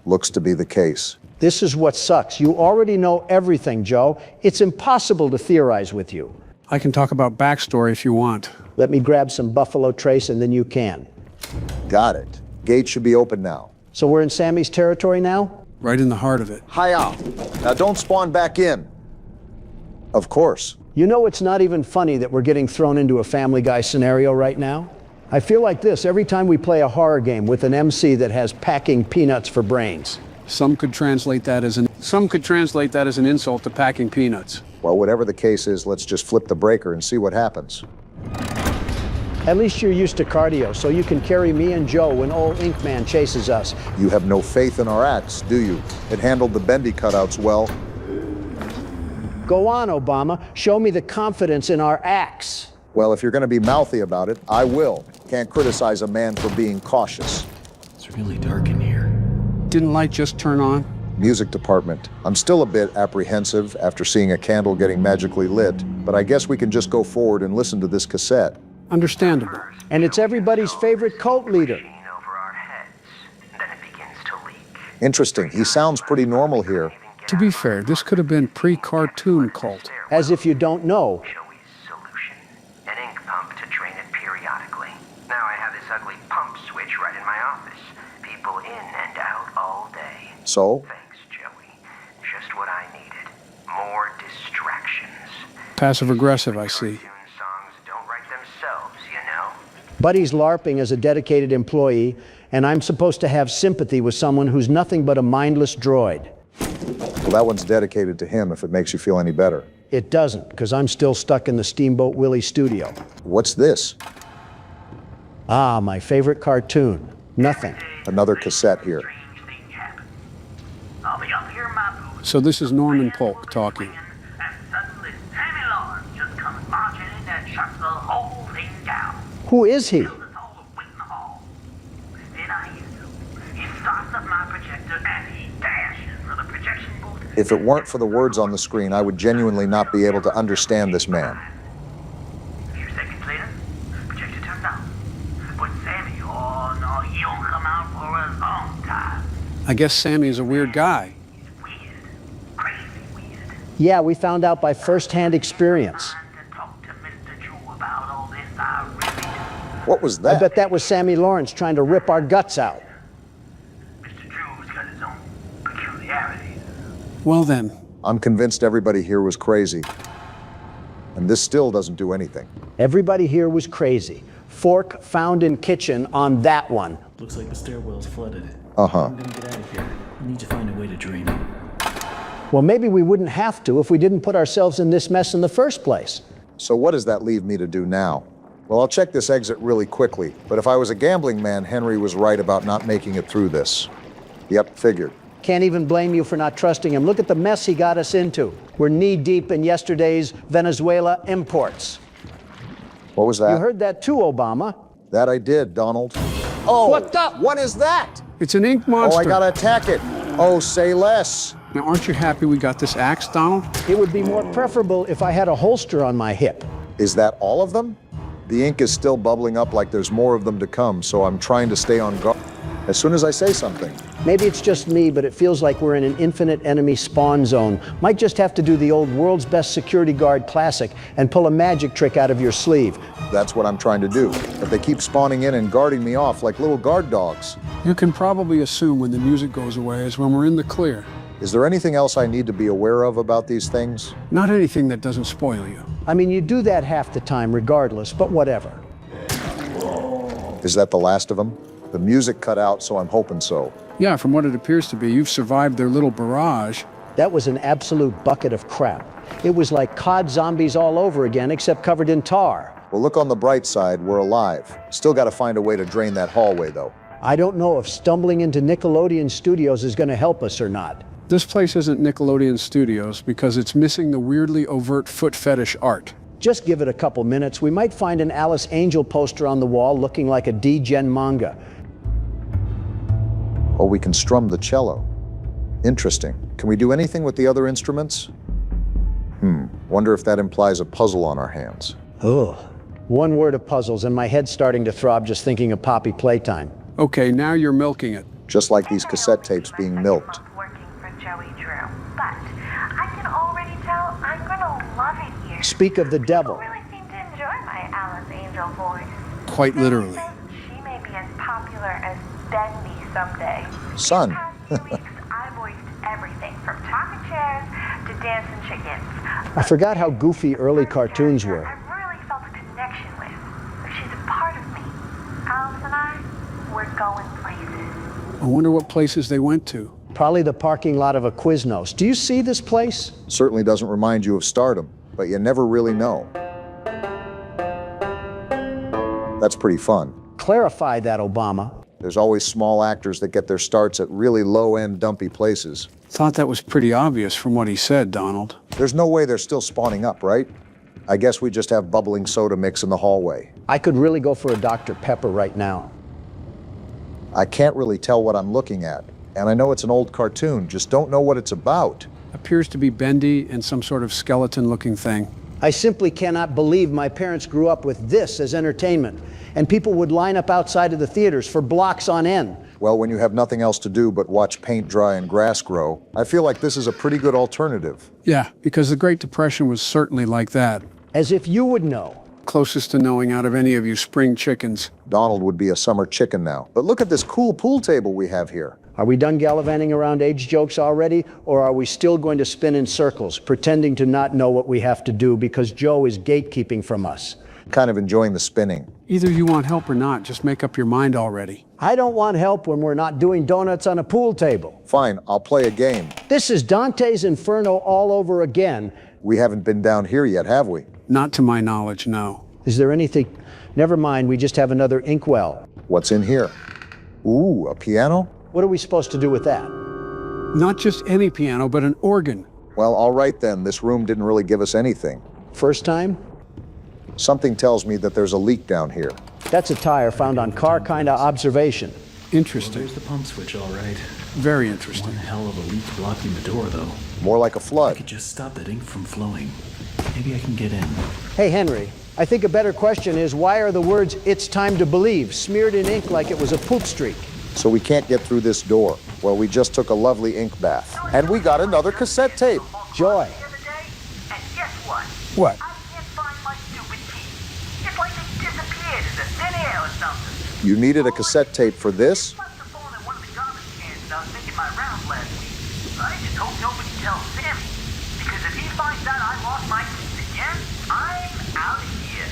Looks to be the case. This is what sucks. You already know everything, Joe. It's impossible to theorize with you. I can talk about backstory if you want. Let me grab some Buffalo Trace and then you can. Got it. Gate should be open now. So we're in Sammy's territory now? Right in the heart of it. Hi-ya. Now don't spawn back in. Of course. You know, it's not even funny that we're getting thrown into a Family Guy scenario right now. I feel like this every time we play a horror game with an MC that has packing peanuts for brains. Some could translate that as an insult to packing peanuts. Well, whatever the case is, let's just flip the breaker and see what happens. At least you're used to cardio, so you can carry me and Joe when old Ink Man chases us. You have no faith in our axe, do you? It handled the bendy cutouts well. Go on, Obama. Show me the confidence in our axe. Well, if you're going to be mouthy about it, I will. Can't criticize a man for being cautious. It's really dark in here. Didn't light just turn on? Music department. I'm still a bit apprehensive after seeing a candle getting magically lit, but I guess we can just go forward and listen to this cassette. Understandable. And it's everybody's favorite cult leader. Interesting. He sounds pretty normal here. To be fair, this could have been pre-cartoon cult. As if you don't know. An ink pump to drain it periodically. Now I have this ugly pump switch right in my office. People in and out all day. So? Thanks, Joey. Just what I needed. More distractions. Passive-aggressive, I see. Songs don't write themselves, you know? Buddy's LARPing as a dedicated employee, and I'm supposed to have sympathy with someone who's nothing but a mindless droid. Well, that one's dedicated to him if it makes you feel any better. It doesn't, because I'm still stuck in the Steamboat Willie studio. What's this? Ah, my favorite cartoon. Nothing. Another cassette here. So this is Norman Polk talking. Who is he? If it weren't for the words on the screen, I would genuinely not be able to understand this man. I guess Sammy is a weird guy. Yeah, we found out by first-hand experience. What was that? I bet that was Sammy Lawrence trying to rip our guts out. Well then. I'm convinced everybody here was crazy. And this still doesn't do anything. Everybody here was crazy. Fork found in kitchen on that one. Looks like the stairwell's flooded. Uh-huh. I'm gonna get out of here. I need to find a way to drain it. Well, maybe we wouldn't have to if we didn't put ourselves in this mess in the first place. So what does that leave me to do now? Well, I'll check this exit really quickly, but if I was a gambling man, Henry was right about not making it through this. Yep, figured. Can't even blame you for not trusting him. Look at the mess he got us into. We're knee-deep in yesterday's Venezuela imports. What was that? You heard that too, Obama. That I did, Donald. Oh, What the? What is that? It's an ink monster. Oh, I gotta attack it. Oh, say less. Now, aren't you happy we got this axe, Donald? It would be more preferable if I had a holster on my hip. Is that all of them? The ink is still bubbling up like there's more of them to come, so I'm trying to stay on guard as soon as I say something. Maybe it's just me, but it feels like we're in an infinite enemy spawn zone. Might just have to do the old world's best security guard classic and pull a magic trick out of your sleeve. That's what I'm trying to do. But they keep spawning in and guarding me off like little guard dogs. You can probably assume when the music goes away is when we're in the clear. Is there anything else I need to be aware of about these things? Not anything that doesn't spoil you. I mean, you do that half the time regardless, but whatever. Is that the last of them? The music cut out, so I'm hoping so. Yeah, from what it appears to be, you've survived their little barrage. That was an absolute bucket of crap. It was like COD zombies all over again, except covered in tar. Well, look on the bright side, we're alive. Still gotta find a way to drain that hallway, though. I don't know if stumbling into Nickelodeon Studios is gonna help us or not. This place isn't Nickelodeon Studios because it's missing the weirdly overt foot fetish art. Just give it a couple minutes. We might find an Alice Angel poster on the wall looking like a D-Gen manga. Oh, we can strum the cello. Interesting. Can we do anything with the other instruments? Wonder if that implies a puzzle on our hands. Ugh. One word of puzzles and my head's starting to throb just thinking of Poppy Playtime. Okay, now you're milking it. Just like these cassette tapes being milked. Speak of the devil. Quite literally. She may be as popular as Bendy someday. Son. I voiced everything from talking chairs to dancing chickens. I forgot how goofy early cartoons were. I really felt a connection with. She's a part of me. Alice and I, we're going places. I wonder what places they went to. Probably the parking lot of a Quiznos. Do you see this place? Certainly doesn't remind you of stardom, but you never really know. That's pretty fun. Clarify that, Obama. There's always small actors that get their starts at really low-end, dumpy places. Thought that was pretty obvious from what he said, Donald. There's no way they're still spawning up, right? I guess we just have bubbling soda mix in the hallway. I could really go for a Dr. Pepper right now. I can't really tell what I'm looking at. And I know it's an old cartoon, just don't know what it's about. Appears to be bendy and some sort of skeleton-looking thing. I simply cannot believe my parents grew up with this as entertainment, and people would line up outside of the theaters for blocks on end. Well, when you have nothing else to do but watch paint dry and grass grow, I feel like this is a pretty good alternative. Yeah, because the Great Depression was certainly like that. As if you would know. Closest to knowing out of any of you spring chickens. Donald would be a summer chicken now. But look at this cool pool table we have here. Are we done gallivanting around age jokes already, or are we still going to spin in circles, pretending to not know what we have to do because Joe is gatekeeping from us? Kind of enjoying the spinning. Either you want help or not, just make up your mind already. I don't want help when we're not doing donuts on a pool table. Fine, I'll play a game. This is Dante's Inferno all over again. We haven't been down here yet, have we? Not to my knowledge, no. Is there anything? Never mind, we just have another inkwell. What's in here? Ooh, a piano? What are we supposed to do with that? Not just any piano, but an organ. Well, all right then. This room didn't really give us anything. First time? Something tells me that there's a leak down here. That's a tire found on car kinda observation. Interesting. Well, there's the pump switch, all right. Very interesting. One hell of a leak blocking the door, though. More like a flood. I could just stop that ink from flowing. Maybe I can get in. Hey, Henry, I think a better question is why are the words, "It's time to believe," smeared in ink like it was a poop streak? So we can't get through this door. Well, we just took a lovely ink bath. And we got another cassette tape. Joy. And guess what? What? I can't find my stupid keys. It's like they disappeared into thin air or something. You needed a cassette tape for this? I must have fallen in one of the garbage cans when I was making my rounds last week. I just hope nobody tells Sammy. Because if he finds out I lost my keys again, I'm out of here.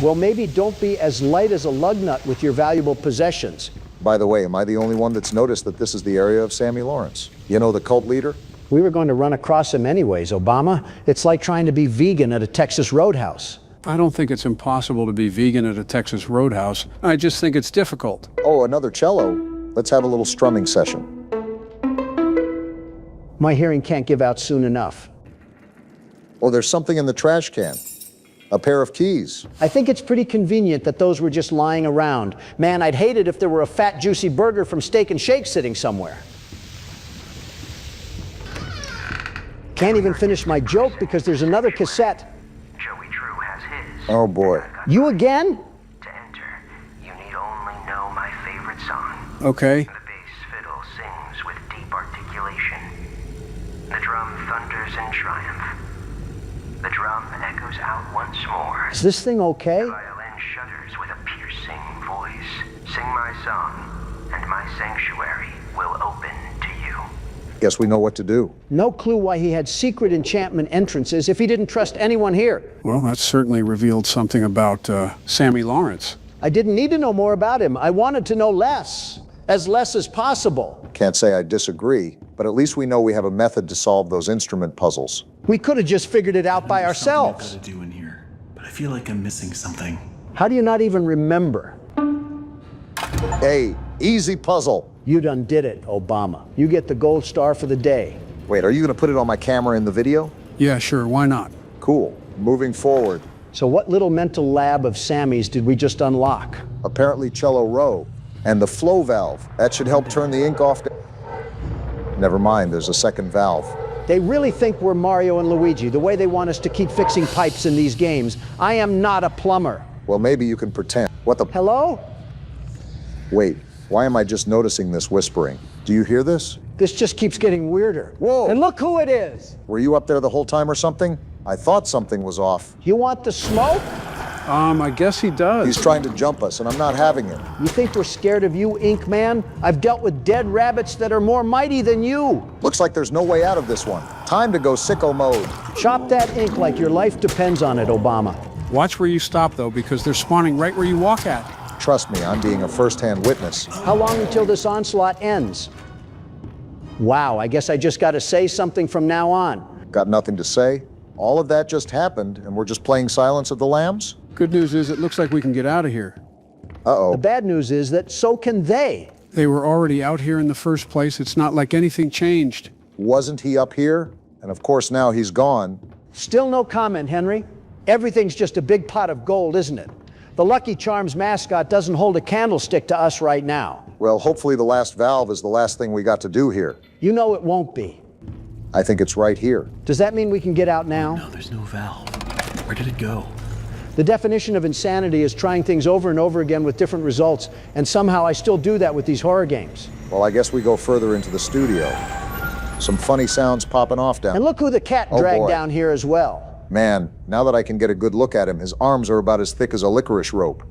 Well, maybe don't be as light as a lug nut with your valuable possessions. By the way, am I the only one that's noticed that this is the area of Sammy Lawrence? You know, the cult leader? We were going to run across him anyways, Obama. It's like trying to be vegan at a Texas roadhouse. I don't think it's impossible to be vegan at a Texas roadhouse. I just think it's difficult. Oh, another cello. Let's have a little strumming session. My hearing can't give out soon enough. Oh, there's something in the trash can. A pair of keys. I think it's pretty convenient that those were just lying around. Man, I'd hate it if there were a fat, juicy burger from Steak and Shake sitting somewhere. Can't even finish my joke because there's another cassette. Joey Drew has his. Oh boy. You again? To enter, you need only know my favorite song. Okay. The bass fiddle sings with deep articulation. The drum thunders in triumph. The drum echoes out once more. Is this thing okay? The violin shudders with a piercing voice. Sing my song, and my sanctuary will open to you. Guess we know what to do. No clue why he had secret enchantment entrances if he didn't trust anyone here. Well, that certainly revealed something about Sammy Lawrence. I didn't need to know more about him. I wanted to know less. As less as possible. Can't say I disagree, but at least we know we have a method to solve those instrument puzzles. We could have just figured it out by ourselves. I've got to do in here, but I feel like I'm missing something. How do you not even remember? Hey, easy puzzle. You done did it, Obama. You get the gold star for the day. Wait, are you going to put it on my camera in the video? Yeah, sure, why not? Cool. Moving forward. So what little mental lab of Sammy's did we just unlock? Apparently cello row. And the flow valve. That should help turn the ink off. Never mind, there's a second valve. They really think we're Mario and Luigi, the way they want us to keep fixing pipes in these games. I am not a plumber. Well, maybe you can pretend. What the? Hello? Wait, why am I just noticing this whispering? Do you hear this? This just keeps getting weirder. Whoa! And look who it is. Were you up there the whole time or something? I thought something was off. You want the smoke? I guess he does. He's trying to jump us, and I'm not having it. You think we're scared of you, Ink Man? I've dealt with dead rabbits that are more mighty than you. Looks like there's no way out of this one. Time to go sicko mode. Chop that ink like your life depends on it, Obama. Watch where you stop, though, because they're spawning right where you walk at. Trust me, I'm being a first-hand witness. How long until this onslaught ends? Wow, I guess I just got to say something from now on. Got nothing to say? All of that just happened, and we're just playing Silence of the Lambs? Good news is it looks like we can get out of here. Uh-oh. The bad news is that so can they. They were already out here in the first place. It's not like anything changed. Wasn't he up here? And of course now he's gone. Still no comment, Henry. Everything's just a big pot of gold, isn't it? The Lucky Charms mascot doesn't hold a candlestick to us right now. Well, hopefully the last valve is the last thing we got to do here. You know it won't be. I think it's right here. Does that mean we can get out now? No, there's no valve. Where did it go? The definition of insanity is trying things over and over again with different results, and somehow I still do that with these horror games. Well, I guess we go further into the studio. Some funny sounds popping off down. And look who the cat dragged down here as well. Man, now that I can get a good look at him, his arms are about as thick as a licorice rope.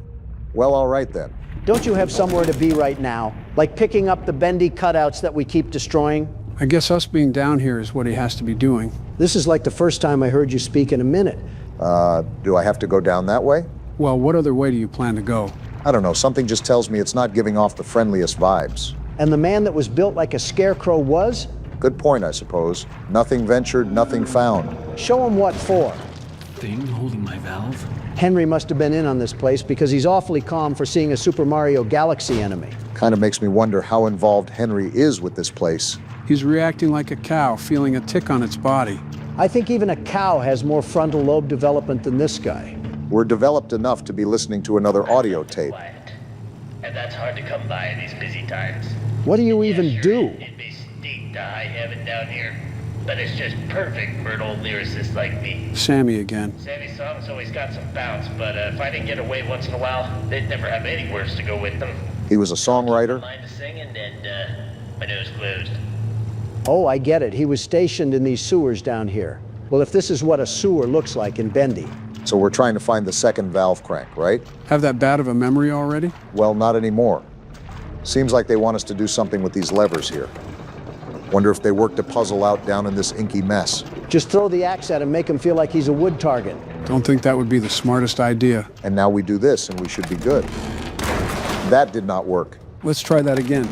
Well, all right then. Don't you have somewhere to be right now? Like picking up the bendy cutouts that we keep destroying? I guess us being down here is what he has to be doing. This is like the first time I heard you speak in a minute. Do I have to go down that way? Well, what other way do you plan to go? I don't know, something just tells me it's not giving off the friendliest vibes. And the man that was built like a scarecrow was? Good point, I suppose. Nothing ventured, nothing found. Show him what for. Thing holding my valve? Henry must have been in on this place because he's awfully calm for seeing a Super Mario Galaxy enemy. Kind of makes me wonder how involved Henry is with this place. He's reacting like a cow, feeling a tick on its body. I think even a cow has more frontal lobe development than this guy. We're developed enough to be listening to another audio tape. And that's hard to come by in these busy times. What do you even do? It may stink to high heaven down here, but it's just perfect for an old lyricist like me. Sammy again. Sammy's songs always got some bounce, but if I didn't get away once in a while, they'd never have any words to go with them. He was a songwriter. Mind to sing and my nose closed. Oh, I get it. He was stationed in these sewers down here. Well, if this is what a sewer looks like in Bendy. So we're trying to find the second valve crank, right? Have that bad of a memory already? Well, not anymore. Seems like they want us to do something with these levers here. Wonder if they worked a puzzle out down in this inky mess. Just throw the axe at him, make him feel like he's a wood target. Don't think that would be the smartest idea. And now we do this and we should be good. That did not work. Let's try that again.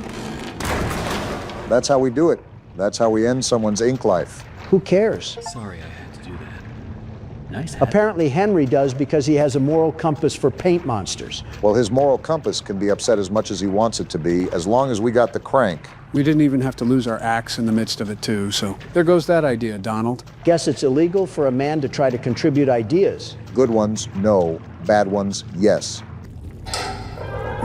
That's how we do it. That's how we end someone's ink life. Who cares? Sorry I had to do that. Nice hat. Apparently Henry does because he has a moral compass for paint monsters. Well, his moral compass can be upset as much as he wants it to be, as long as we got the crank. We didn't even have to lose our axe in the midst of it, too, so there goes that idea, Donald. Guess it's illegal for a man to try to contribute ideas. Good ones, no. Bad ones, yes.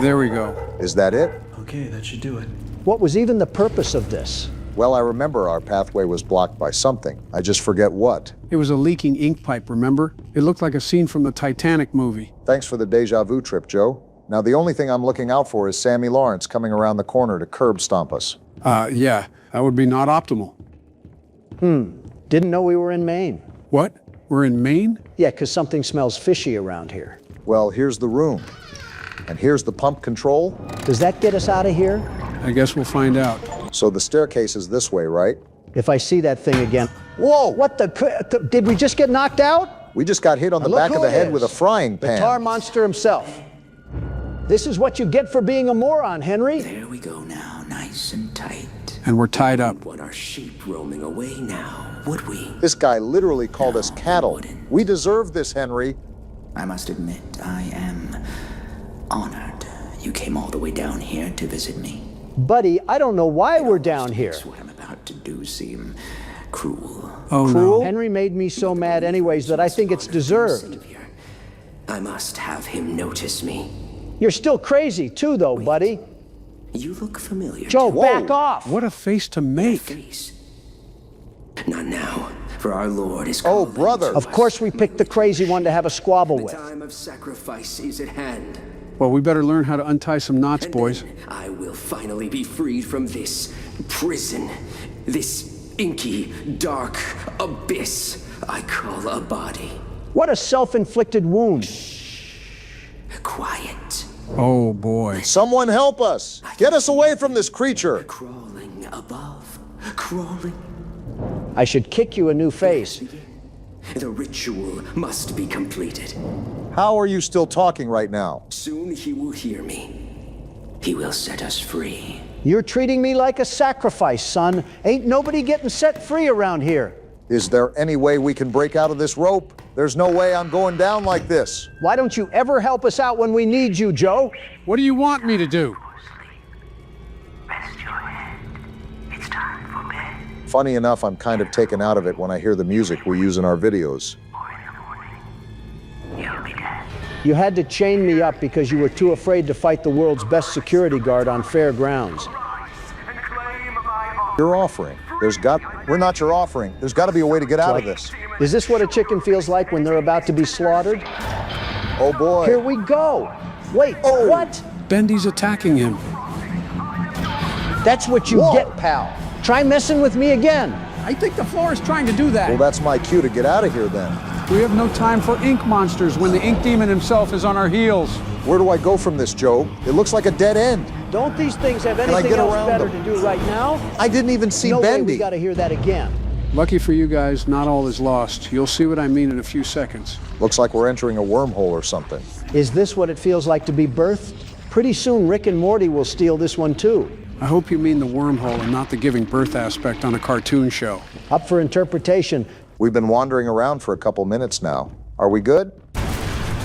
There we go. Is that it? Okay, that should do it. What was even the purpose of this? Well, I remember our pathway was blocked by something. I just forget what. It was a leaking ink pipe, remember? It looked like a scene from the Titanic movie. Thanks for the deja vu trip, Joe. Now, the only thing I'm looking out for is Sammy Lawrence coming around the corner to curb stomp us. Yeah, that would be not optimal. Didn't know we were in Maine. What? We're in Maine? Yeah, because something smells fishy around here. Well, here's the room. And here's the pump control. Does that get us out of here? I guess we'll find out. So the staircase is this way, right? If I see that thing again. Whoa! What the? Did we just get knocked out? We just got hit on the Look back who of the it head is. with a frying The pan. tar monster himself. This is what you get for being a moron, Henry. There we go now, nice and tight. And we're tied up. Want our sheep roaming away now, would we? This guy literally called us cattle. We deserve this, Henry. I must admit, I am honored you came all the way down here to visit me. Buddy, I don't know why we're down here. What I'm about to do seem cruel. Oh, Cruel? no. Henry made me so mad anyways that I think it's deserved. I must have him notice me. You're still crazy too, though, buddy. You look familiar. Joe, back off. What a face to make. Face. Not now, for our Lord is Oh, calling brother. to Of us. course we picked the crazy one to have a squabble The with. time of sacrifice is at hand. Well, we better learn how to untie some knots, And boys. then I will finally be freed from this prison, this inky, dark abyss I call a body. What a self-inflicted wound. Quiet, Oh, boy. Someone help us! Get us away from this creature! crawling above, crawling. I should kick you a new face. The ritual must be completed. How are you still talking right now? Soon he will hear me. He will set us free. You're treating me like a sacrifice, son. Ain't nobody getting set free around here. Is there any way we can break out of this rope? There's no way I'm going down like this. Why don't you ever help us out when we need you, Joe? What do you want me to do? Rest your head. It's time for bed. Funny enough, I'm kind of taken out of it when I hear the music we use in our videos. Or in the morning, you'll be dead. You had to chain me up because you were too afraid to fight the world's best security guard on fair grounds. And claim my honor. Your offering. We're not your offering. There's got to be a way to get out of this. Is this what a chicken feels like when they're about to be slaughtered? Oh boy. Here we go. Wait, what? Bendy's attacking him. That's what you Whoa. get, pal. Try messing with me again. I think the floor is trying to do that. Well, that's my cue to get out of here then. We have no time for ink monsters when the ink demon himself is on our heels. Where do I go from this, Joe? It looks like a dead end. Don't these things have I anything get else around better them? to do right now? I didn't even see No way Bendy. we gotta hear that again. Lucky for you guys, not all is lost. You'll see what I mean in a few seconds. Looks like we're entering a wormhole or something. Is this what it feels like to be birthed? Pretty soon Rick and Morty will steal this one too. I hope you mean the wormhole and not the giving birth aspect on a cartoon show. Up for interpretation. We've been wandering around for a couple minutes now. Are we good?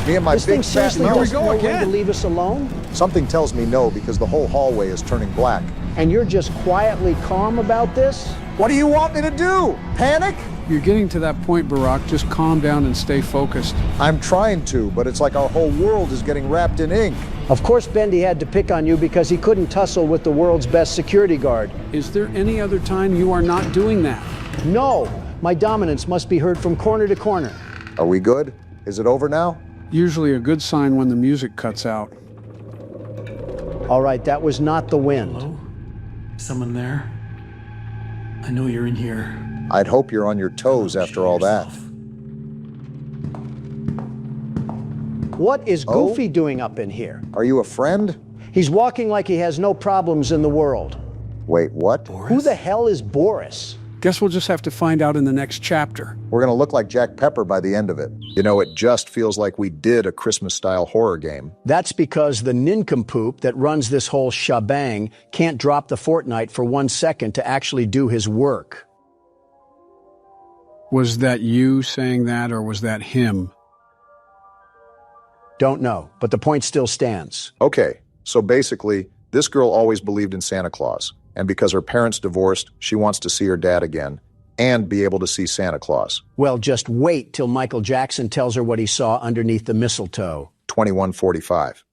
Me and my This thing big fat seriously mouth. doesn't know when to leave us alone? Something tells me no because the whole hallway is turning black. And you're just quietly calm about this? What do you want me to do? Panic? You're getting to that point, Barack. Just calm down and stay focused. I'm trying to, but it's like our whole world is getting wrapped in ink. Of course Bendy had to pick on you because he couldn't tussle with the world's best security guard. Is there any other time you are not doing that? No, my dominance must be heard from corner to corner. Are we good? Is it over now? Usually a good sign when the music cuts out. All right, that was not the wind. Hello? Someone there? I know you're in here. I'd hope you're on your toes after all that. What is Goofy doing up in here? Are you a friend? He's walking like he has no problems in the world. Wait, what? Who the hell is Boris? Guess we'll just have to find out in the next chapter. We're gonna look like Jack Pepper by the end of it. You know, it just feels like we did a Christmas-style horror game. That's because the nincompoop that runs this whole shebang can't drop the Fortnite for 1 second to actually do his work. Was that you saying that, or was that him? Don't know, but the point still stands. Okay, so basically, this girl always believed in Santa Claus. And because her parents divorced, she wants to see her dad again and be able to see Santa Claus. Well, just wait till Michael Jackson tells her what he saw underneath the mistletoe. 21:45.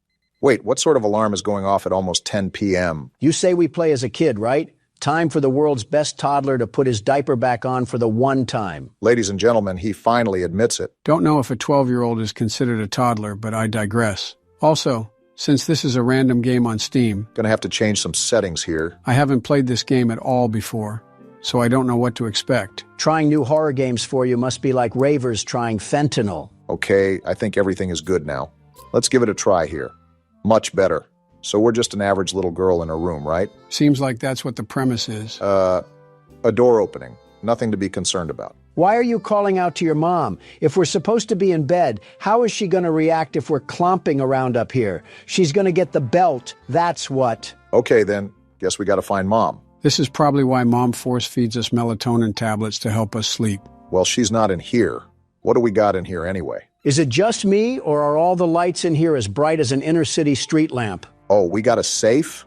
Wait, what sort of alarm is going off at almost 10 p.m.? You say we play as a kid, right? Time for the world's best toddler to put his diaper back on for the one time. Ladies and gentlemen, he finally admits it. Don't know if a 12-year-old is considered a toddler, but I digress. Also, since this is a random game on Steam, Gonna have to change some settings here. I haven't played this game at all before, so I don't know what to expect. Trying new horror games for you must be like ravers trying fentanyl. Okay, I think everything is good now. Let's give it a try here. Much better. So we're just an average little girl in a room, right? Seems like that's what the premise is. A door opening. Nothing to be concerned about. Why are you calling out to your mom? If we're supposed to be in bed, how is she going to react if we're clomping around up here? She's going to get the belt, that's what. Okay then, guess we gotta find Mom. This is probably why Mom force feeds us melatonin tablets to help us sleep. Well, she's not in here. What do we got in here anyway? Is it just me, or are all the lights in here as bright as an inner-city street lamp? Oh, we got a safe?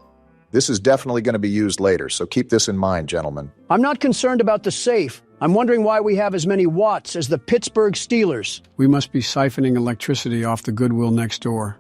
This is definitely going to be used later, so keep this in mind, gentlemen. I'm not concerned about the safe. I'm wondering why we have as many watts as the Pittsburgh Steelers. We must be siphoning electricity off the Goodwill next door.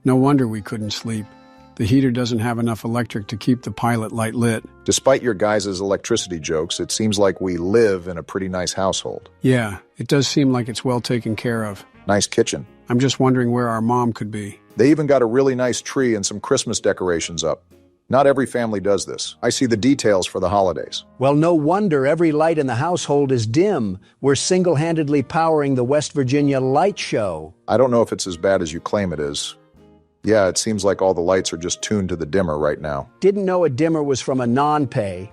No wonder we couldn't sleep. The heater doesn't have enough electric to keep the pilot light lit. Despite your guys' electricity jokes, it seems like we live in a pretty nice household. Yeah, it does seem like it's well taken care of. Nice kitchen. I'm just wondering where our mom could be. They even got a really nice tree and some Christmas decorations up. Not every family does this. I see the details for the holidays. Well, no wonder every light in the household is dim. We're single-handedly powering the West Virginia Light Show. I don't know if it's as bad as you claim it is. Yeah, it seems like all the lights are just tuned to the dimmer right now. Didn't know a dimmer was from a non-pay.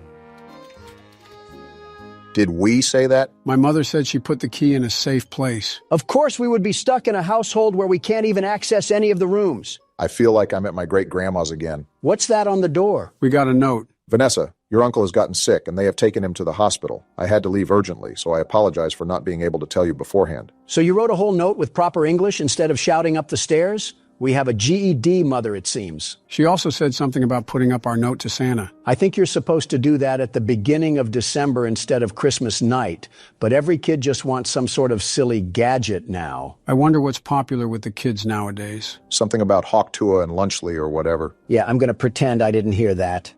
Did we say that? My mother said she put the key in a safe place. Of course we would be stuck in a household where we can't even access any of the rooms. I feel like I'm at my great-grandma's again. What's that on the door? We got a note. Vanessa, your uncle has gotten sick and they have taken him to the hospital. I had to leave urgently, so I apologize for not being able to tell you beforehand. So you wrote a whole note with proper English instead of shouting up the stairs? We have a GED mother, it seems. She also said something about putting up our note to Santa. I think you're supposed to do that at the beginning of December instead of Christmas night, but every kid just wants some sort of silly gadget now. I wonder what's popular with the kids nowadays. Something about Hawk Tuah and Lunchley or whatever. Yeah, I'm going to pretend I didn't hear that.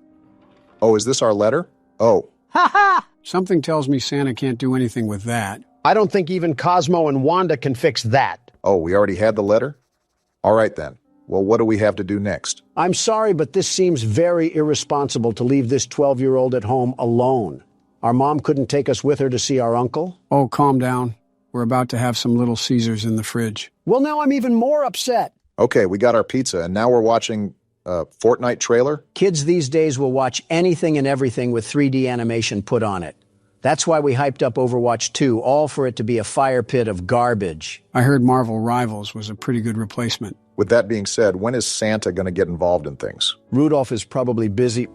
Oh, is this our letter? Oh. Ha ha! Something tells me Santa can't do anything with that. I don't think even Cosmo and Wanda can fix that. Oh, we already had the letter? All right, then. Well, what do we have to do next? I'm sorry, but this seems very irresponsible to leave this 12-year-old at home alone. Our mom couldn't take us with her to see our uncle? Oh, calm down. We're about to have some Little Caesars in the fridge. Well, now I'm even more upset. Okay, we got our pizza, and now we're watching a Fortnite trailer? Kids these days will watch anything and everything with 3D animation put on it. That's why we hyped up Overwatch 2, all for it to be a fire pit of garbage. I heard Marvel Rivals was a pretty good replacement. With that being said, when is Santa going to get involved in things? Rudolph is probably busy.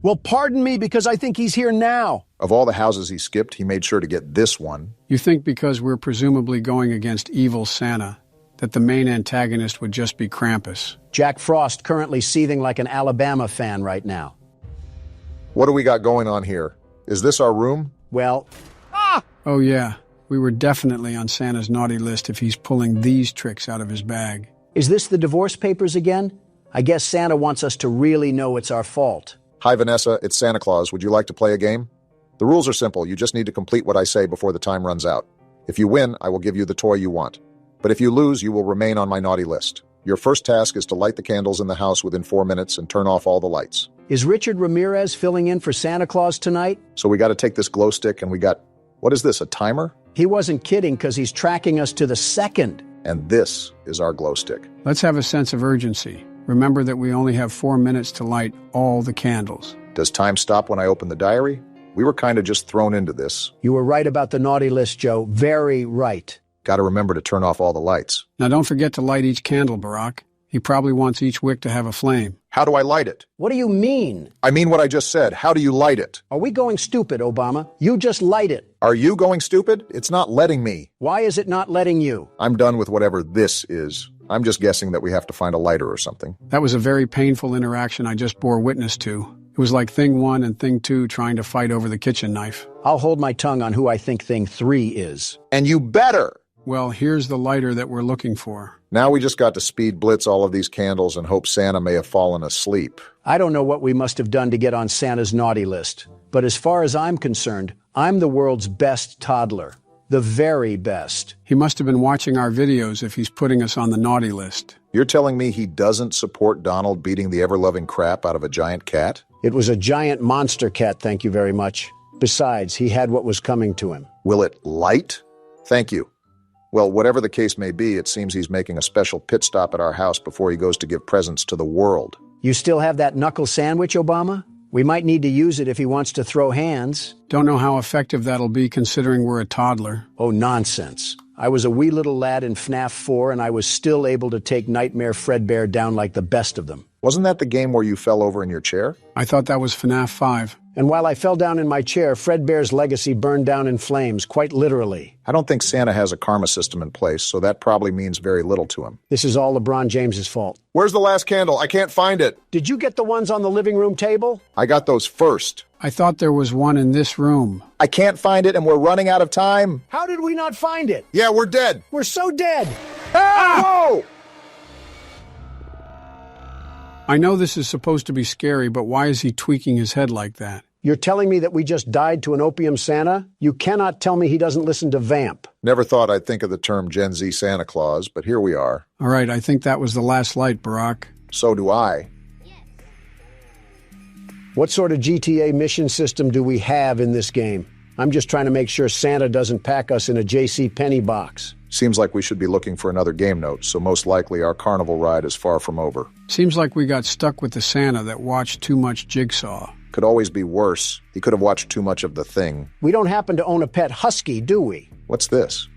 Well, pardon me, because I think he's here now. Of all the houses he skipped, he made sure to get this one. You think because we're presumably going against evil Santa, that the main antagonist would just be Krampus? Jack Frost currently seething like an Alabama fan right now. What do we got going on here? Is this our room? Well... Oh, yeah. We were definitely on Santa's naughty list if he's pulling these tricks out of his bag. Is this the divorce papers again? I guess Santa wants us to really know it's our fault. Hi, Vanessa. It's Santa Claus. Would you like to play a game? The rules are simple. You just need to complete what I say before the time runs out. If you win, I will give you the toy you want. But if you lose, you will remain on my naughty list. Your first task is to light the candles in the house within 4 minutes and turn off all the lights. Is Richard Ramirez filling in for Santa Claus tonight? So we got to take this glow stick and we got... What is this, a timer? He wasn't kidding because he's tracking us to the second. And this is our glow stick. Let's have a sense of urgency. Remember that we only have 4 minutes to light all the candles. Does time stop when I open the diary? We were kind of just thrown into this. You were right about the naughty list, Joe. Very right. Got to remember to turn off all the lights. Now don't forget to light each candle, Barack. He probably wants each wick to have a flame. How do I light it? What do you mean? I mean what I just said. How do you light it? Are we going stupid, Obama? You just light it. Are you going stupid? It's not letting me. Why is it not letting you? I'm done with whatever this is. I'm just guessing that we have to find a lighter or something. That was a very painful interaction I just bore witness to. It was like Thing 1 and Thing 2 trying to fight over the kitchen knife. I'll hold my tongue on who I think Thing 3 is. And you better! Well, here's the lighter that we're looking for. Now we just got to speed blitz all of these candles and hope Santa may have fallen asleep. I don't know what we must have done to get on Santa's naughty list, but as far as I'm concerned, I'm the world's best toddler. The very best. He must have been watching our videos if he's putting us on the naughty list. You're telling me he doesn't support Donald beating the ever-loving crap out of a giant cat? It was a giant monster cat, thank you very much. Besides, he had what was coming to him. Will it light? Thank you. Well, whatever the case may be, it seems he's making a special pit stop at our house before he goes to give presents to the world. You still have that knuckle sandwich, Obama? We might need to use it if he wants to throw hands. Don't know how effective that'll be considering we're a toddler. Oh, nonsense. I was a wee little lad in FNAF 4 and I was still able to take Nightmare Fredbear down like the best of them. Wasn't that the game where you fell over in your chair? I thought that was FNAF 5. And while I fell down in my chair, Fredbear's legacy burned down in flames, quite literally. I don't think Santa has a karma system in place, so that probably means very little to him. This is all LeBron James's fault. Where's the last candle? I can't find it. Did you get the ones on the living room table? I got those first. I thought there was one in this room. I can't find it and we're running out of time. How did we not find it? Yeah, we're dead. We're so dead. Ah! Whoa! I know this is supposed to be scary, but why is he tweaking his head like that? You're telling me that we just died to an opium Santa? You cannot tell me he doesn't listen to Vamp. Never thought I'd think of the term Gen Z Santa Claus, but here we are. All right, I think that was the last light, Barack. So do I. What sort of GTA mission system do we have in this game? I'm just trying to make sure Santa doesn't pack us in a J.C. Penney box. Seems like we should be looking for another game note, so most likely our carnival ride is far from over. Seems like we got stuck with the Santa that watched too much Jigsaw. Could always be worse. He could have watched too much of The Thing. We don't happen to own a pet husky, do we? What's this?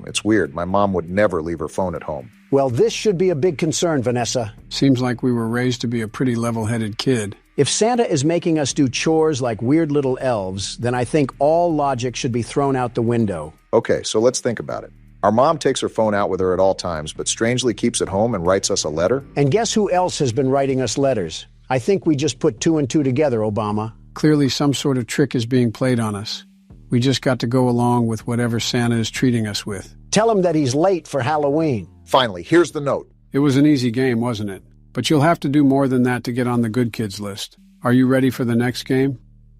It's weird. My mom would never leave her phone at home. Well, this should be a big concern, Vanessa. Seems like we were raised to be a pretty level-headed kid. If Santa is making us do chores like weird little elves, then I think all logic should be thrown out the window. Okay, so let's think about it. Our mom takes her phone out with her at all times, but strangely keeps it home and writes us a letter? And guess who else has been writing us letters? I think we just put 2 and 2 together, Obama. Clearly some sort of trick is being played on us. We just got to go along with whatever Santa is treating us with. Tell him that he's late for Halloween. Finally, here's the note. It was an easy game, wasn't it? But you'll have to do more than that to get on the good kids list. Are you ready for the next game?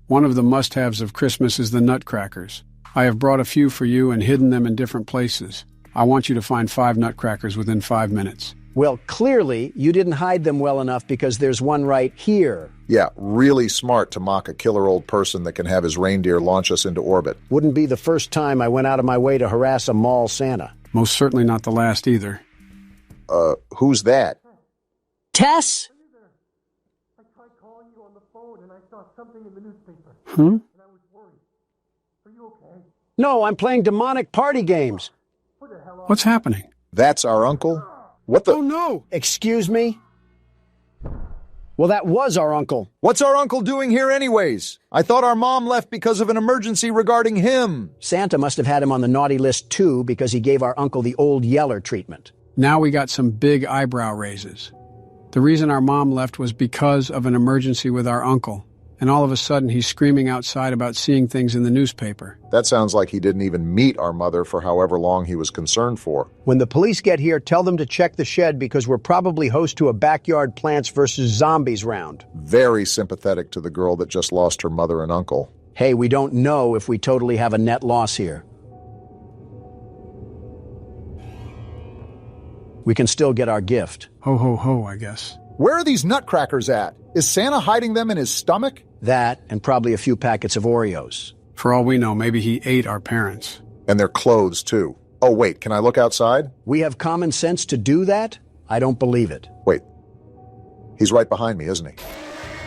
One of the must-haves of Christmas is the nutcrackers. I have brought a few for you and hidden them in different places. I want you to find 5 nutcrackers within 5 minutes. Well, clearly, you didn't hide them well enough because there's one right here. Yeah, really smart to mock a killer old person that can have his reindeer launch us into orbit. Wouldn't be the first time I went out of my way to harass a mall Santa. Most certainly not the last either. Who's that? Tess? I tried calling you on the phone and I saw something in the newspaper. And I was worried. Are you okay? No, I'm playing demonic party games. What's happening? That's our uncle? What the? Oh, no! Excuse me? Well, that was our uncle. What's our uncle doing here anyways? I thought our mom left because of an emergency regarding him. Santa must have had him on the naughty list too because he gave our uncle the old yeller treatment. Now we got some big eyebrow raises. The reason our mom left was because of an emergency with our uncle. And all of a sudden, he's screaming outside about seeing things in the newspaper. That sounds like he didn't even meet our mother for however long he was concerned for. When the police get here, tell them to check the shed because we're probably host to a backyard Plants vs. Zombies round. Very sympathetic to the girl that just lost her mother and uncle. Hey, we don't know if we totally have a net loss here. We can still get our gift. Ho, ho, ho, I guess. Where are these nutcrackers at? Is Santa hiding them in his stomach? That, and probably a few packets of Oreos. For all we know, maybe he ate our parents. And their clothes, too. Oh, wait, can I look outside? We have common sense to do that? I don't believe it. Wait. He's right behind me, isn't he?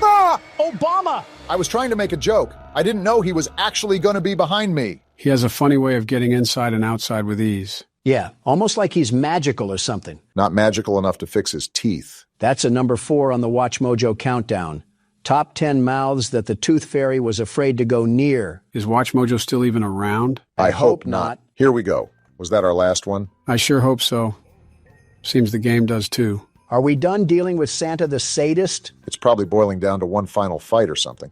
Ah! Obama! I was trying to make a joke. I didn't know he was actually going to be behind me. He has a funny way of getting inside and outside with ease. Yeah, almost like he's magical or something. Not magical enough to fix his teeth. That's a number 4 on the Watch Mojo countdown. Top 10 mouths that the Tooth Fairy was afraid to go near. Is Watch Mojo still even around? I hope not. Here we go. Was that our last one? I sure hope so. Seems the game does too. Are we done dealing with Santa the sadist? It's probably boiling down to one final fight or something.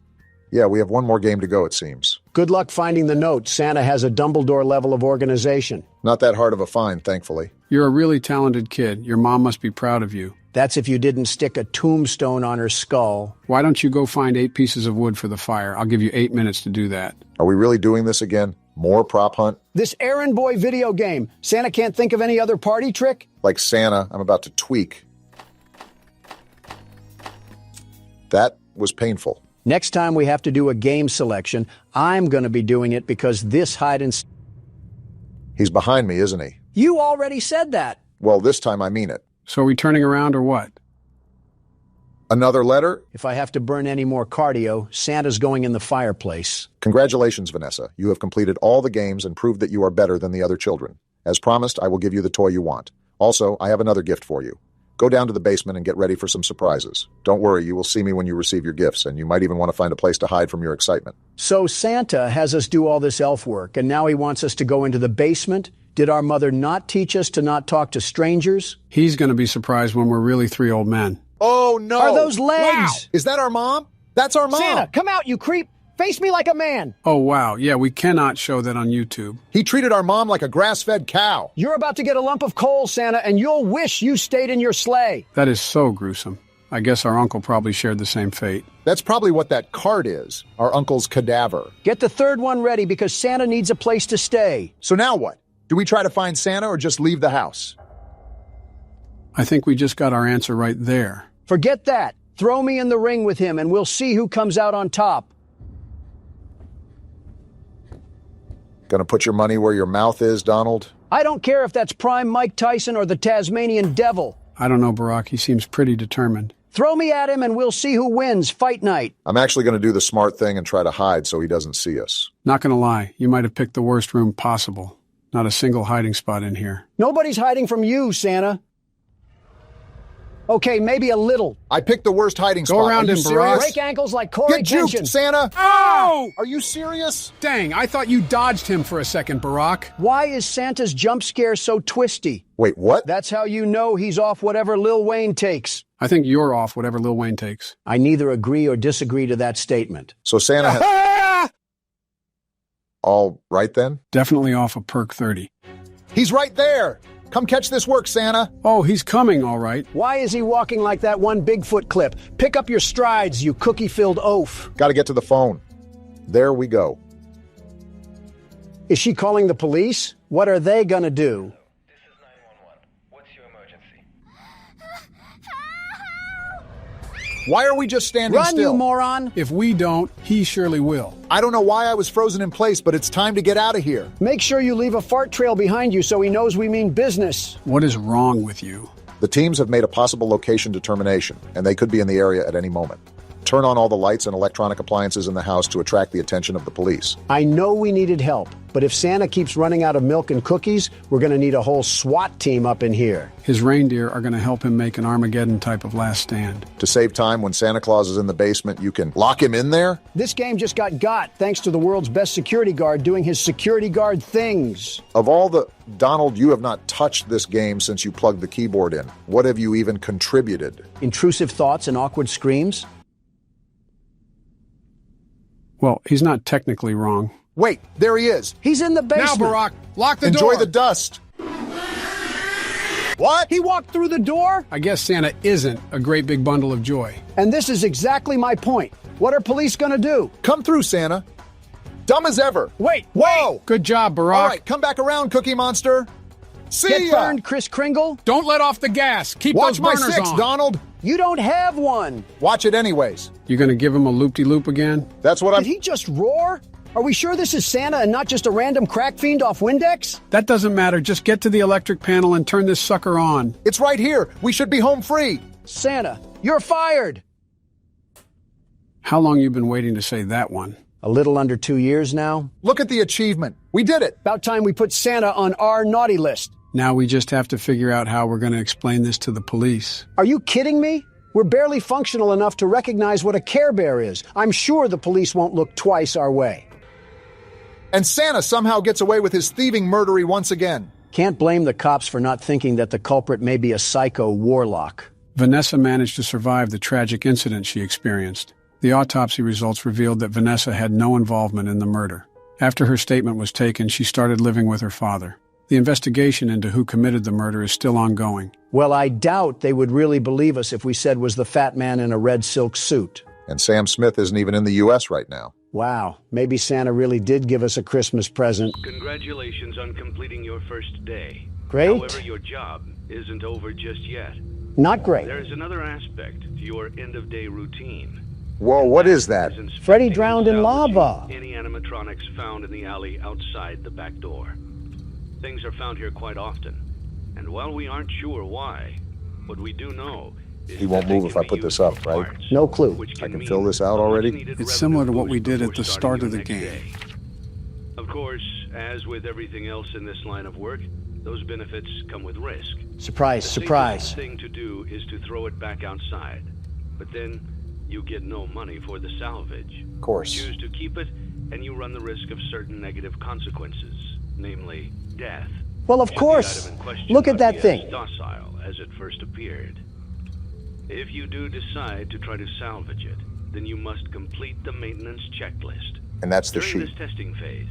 Yeah, we have one more game to go, it seems. Good luck finding the note. Santa has a Dumbledore level of organization. Not that hard of a find, thankfully. You're a really talented kid. Your mom must be proud of you. That's if you didn't stick a tombstone on her skull. Why don't you go find 8 pieces of wood for the fire? I'll give you 8 minutes to do that. Are we really doing this again? More prop hunt? This errand boy video game. Santa can't think of any other party trick? Like Santa, I'm about to tweak. That was painful. Next time we have to do a game selection, I'm going to be doing it because this hide and... He's behind me, isn't he? You already said that. Well, this time I mean it. So are we turning around or what? Another letter? If I have to burn any more cardio, Santa's going in the fireplace. Congratulations, Vanessa. You have completed all the games and proved that you are better than the other children. As promised, I will give you the toy you want. Also, I have another gift for you. Go down to the basement and get ready for some surprises. Don't worry, you will see me when you receive your gifts, and you might even want to find a place to hide from your excitement. So Santa has us do all this elf work, and now he wants us to go into the basement? Did our mother not teach us to not talk to strangers? He's going to be surprised when we're really 3 old men. Oh, no! Are those legs? Wow. Is that our mom? That's our mom! Santa, come out, you creep! Face me like a man! Oh, wow. Yeah, we cannot show that on YouTube. He treated our mom like a grass-fed cow. You're about to get a lump of coal, Santa, and you'll wish you stayed in your sleigh. That is so gruesome. I guess our uncle probably shared the same fate. That's probably what that card is, our uncle's cadaver. Get the third one ready because Santa needs a place to stay. So now what? Do we try to find Santa or just leave the house? I think we just got our answer right there. Forget that. Throw me in the ring with him and we'll see who comes out on top. Gonna put your money where your mouth is, Donald? I don't care if that's prime Mike Tyson or the Tasmanian Devil. I don't know, Barack. He seems pretty determined. Throw me at him and we'll see who wins. Fight night. I'm actually gonna do the smart thing and try to hide so he doesn't see us. Not gonna lie. You might have picked the worst room possible. Not a single hiding spot in here. Nobody's hiding from you, Santa. Okay, maybe a little. I picked the worst hiding spot. Go around him, Barack. Break ankles like Corey Get juked, Santa! Oh! Are you serious? Dang, I thought you dodged him for a second, Barack. Why is Santa's jump scare so twisty? Wait, what? That's how you know he's off whatever Lil Wayne takes. I think you're off whatever Lil Wayne takes. I neither agree or disagree to that statement. So Santa has... All right, then? Definitely off a perk 30. He's right there! Come catch this work, Santa. Oh, he's coming, all right. Why is he walking like that one Bigfoot clip? Pick up your strides, you cookie-filled oaf. Gotta get to the phone. There we go. Is she calling the police? What are they gonna do? This is 911. What's your emergency? Why are we just standing Run, still? you moron! If we don't, he surely will. I don't know why I was frozen in place, but it's time to get out of here. Make sure you leave a fart trail behind you so he knows we mean business. What is wrong with you? The teams have made a possible location determination, and they could be in the area at any moment. Turn on all the lights and electronic appliances in the house to attract the attention of the police. I know we needed help, but if Santa keeps running out of milk and cookies, we're going to need a whole SWAT team up in here. His reindeer are going to help him make an Armageddon type of last stand. To save time, when Santa Claus is in the basement, you can lock him in there? This game just got thanks to the world's best security guard doing his security guard things. Of all the... Donald, you have not touched this game since you plugged the keyboard in. What have you even contributed? Intrusive thoughts and awkward screams? Well, he's not technically wrong. Wait, there he is. He's in the basement. Now, Barack, lock the door. door. Enjoy the dust. What? He walked through the door? I guess Santa isn't a great big bundle of joy. And this is exactly my point. What are police gonna do? Come through, Santa. Dumb as ever. Wait, whoa! Good job, Barack. All right, come back around, Cookie Monster. See Get ya! burned, Kris Kringle. Don't let off the gas. Keep Watch those my burners 6, on. Donald. You don't have one. Watch it anyways. You gonna give him a loop-de-loop again? That's what Did he just roar? Are we sure this is Santa and not just a random crack fiend off Windex? That doesn't matter. Just get to the electric panel and turn this sucker on. It's right here. We should be home free. Santa, you're fired. How long you been waiting to say that one? A little under 2 years now. Look at the achievement. We did it. About time we put Santa on our naughty list. Now we just have to figure out how we're going to explain this to the police. Are you kidding me? We're barely functional enough to recognize what a Care Bear is. I'm sure the police won't look twice our way. And Santa somehow gets away with his thieving murdery once again. Can't blame the cops for not thinking that the culprit may be a psycho warlock. Vanessa managed to survive the tragic incident she experienced. The autopsy results revealed that Vanessa had no involvement in the murder. After her statement was taken, she started living with her father. The investigation into who committed the murder is still ongoing. Well, I doubt they would really believe us if we said was the fat man in a red silk suit. And Sam Smith isn't even in the U.S. right now. Wow, maybe Santa really did give us a Christmas present. Congratulations on completing your first day. Great. However, your job isn't over just yet. Not great. There's another aspect to your end-of-day routine. Whoa, what is that? Freddy drowned in lava. Any animatronics found in the alley outside the back door. Things are found here quite often. And while we aren't sure why, what we do know is He won't move if I put this up, right? No clue. I can fill this out already? It's similar to what we did at the start of the game. Of course, as with everything else in this line of work, those benefits come with risk. Surprise, surprise. The thing to do is to throw it back outside. But then you get no money for the salvage. Of course. You choose to keep it, and you run the risk of certain negative consequences, namely death. Well, of course. Look at that thing. Docile as it first appeared. If you do decide to try to salvage it, then you must complete the maintenance checklist. And that's the During sheet. this testing phase,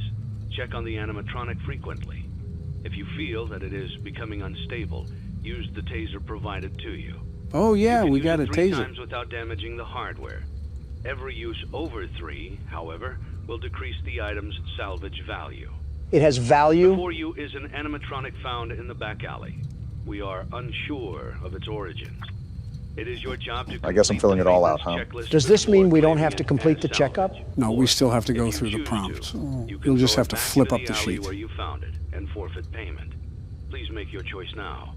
check on the animatronic frequently. If you feel that it is becoming unstable, use the taser provided to you. Oh yeah, we Use got it a 3 taser. times without damaging the hardware. Every use over 3, however, will decrease the item's salvage value. It has value? Before you is an animatronic found in the back alley. We are unsure of its origins. It is your job to I guess I'm filling it all out, huh? Does this mean we don't have to complete the checkup? No, we still have to go through the prompts. You'll just have to flip up the sheet. Where you found it and forfeit payment. Please make your choice now.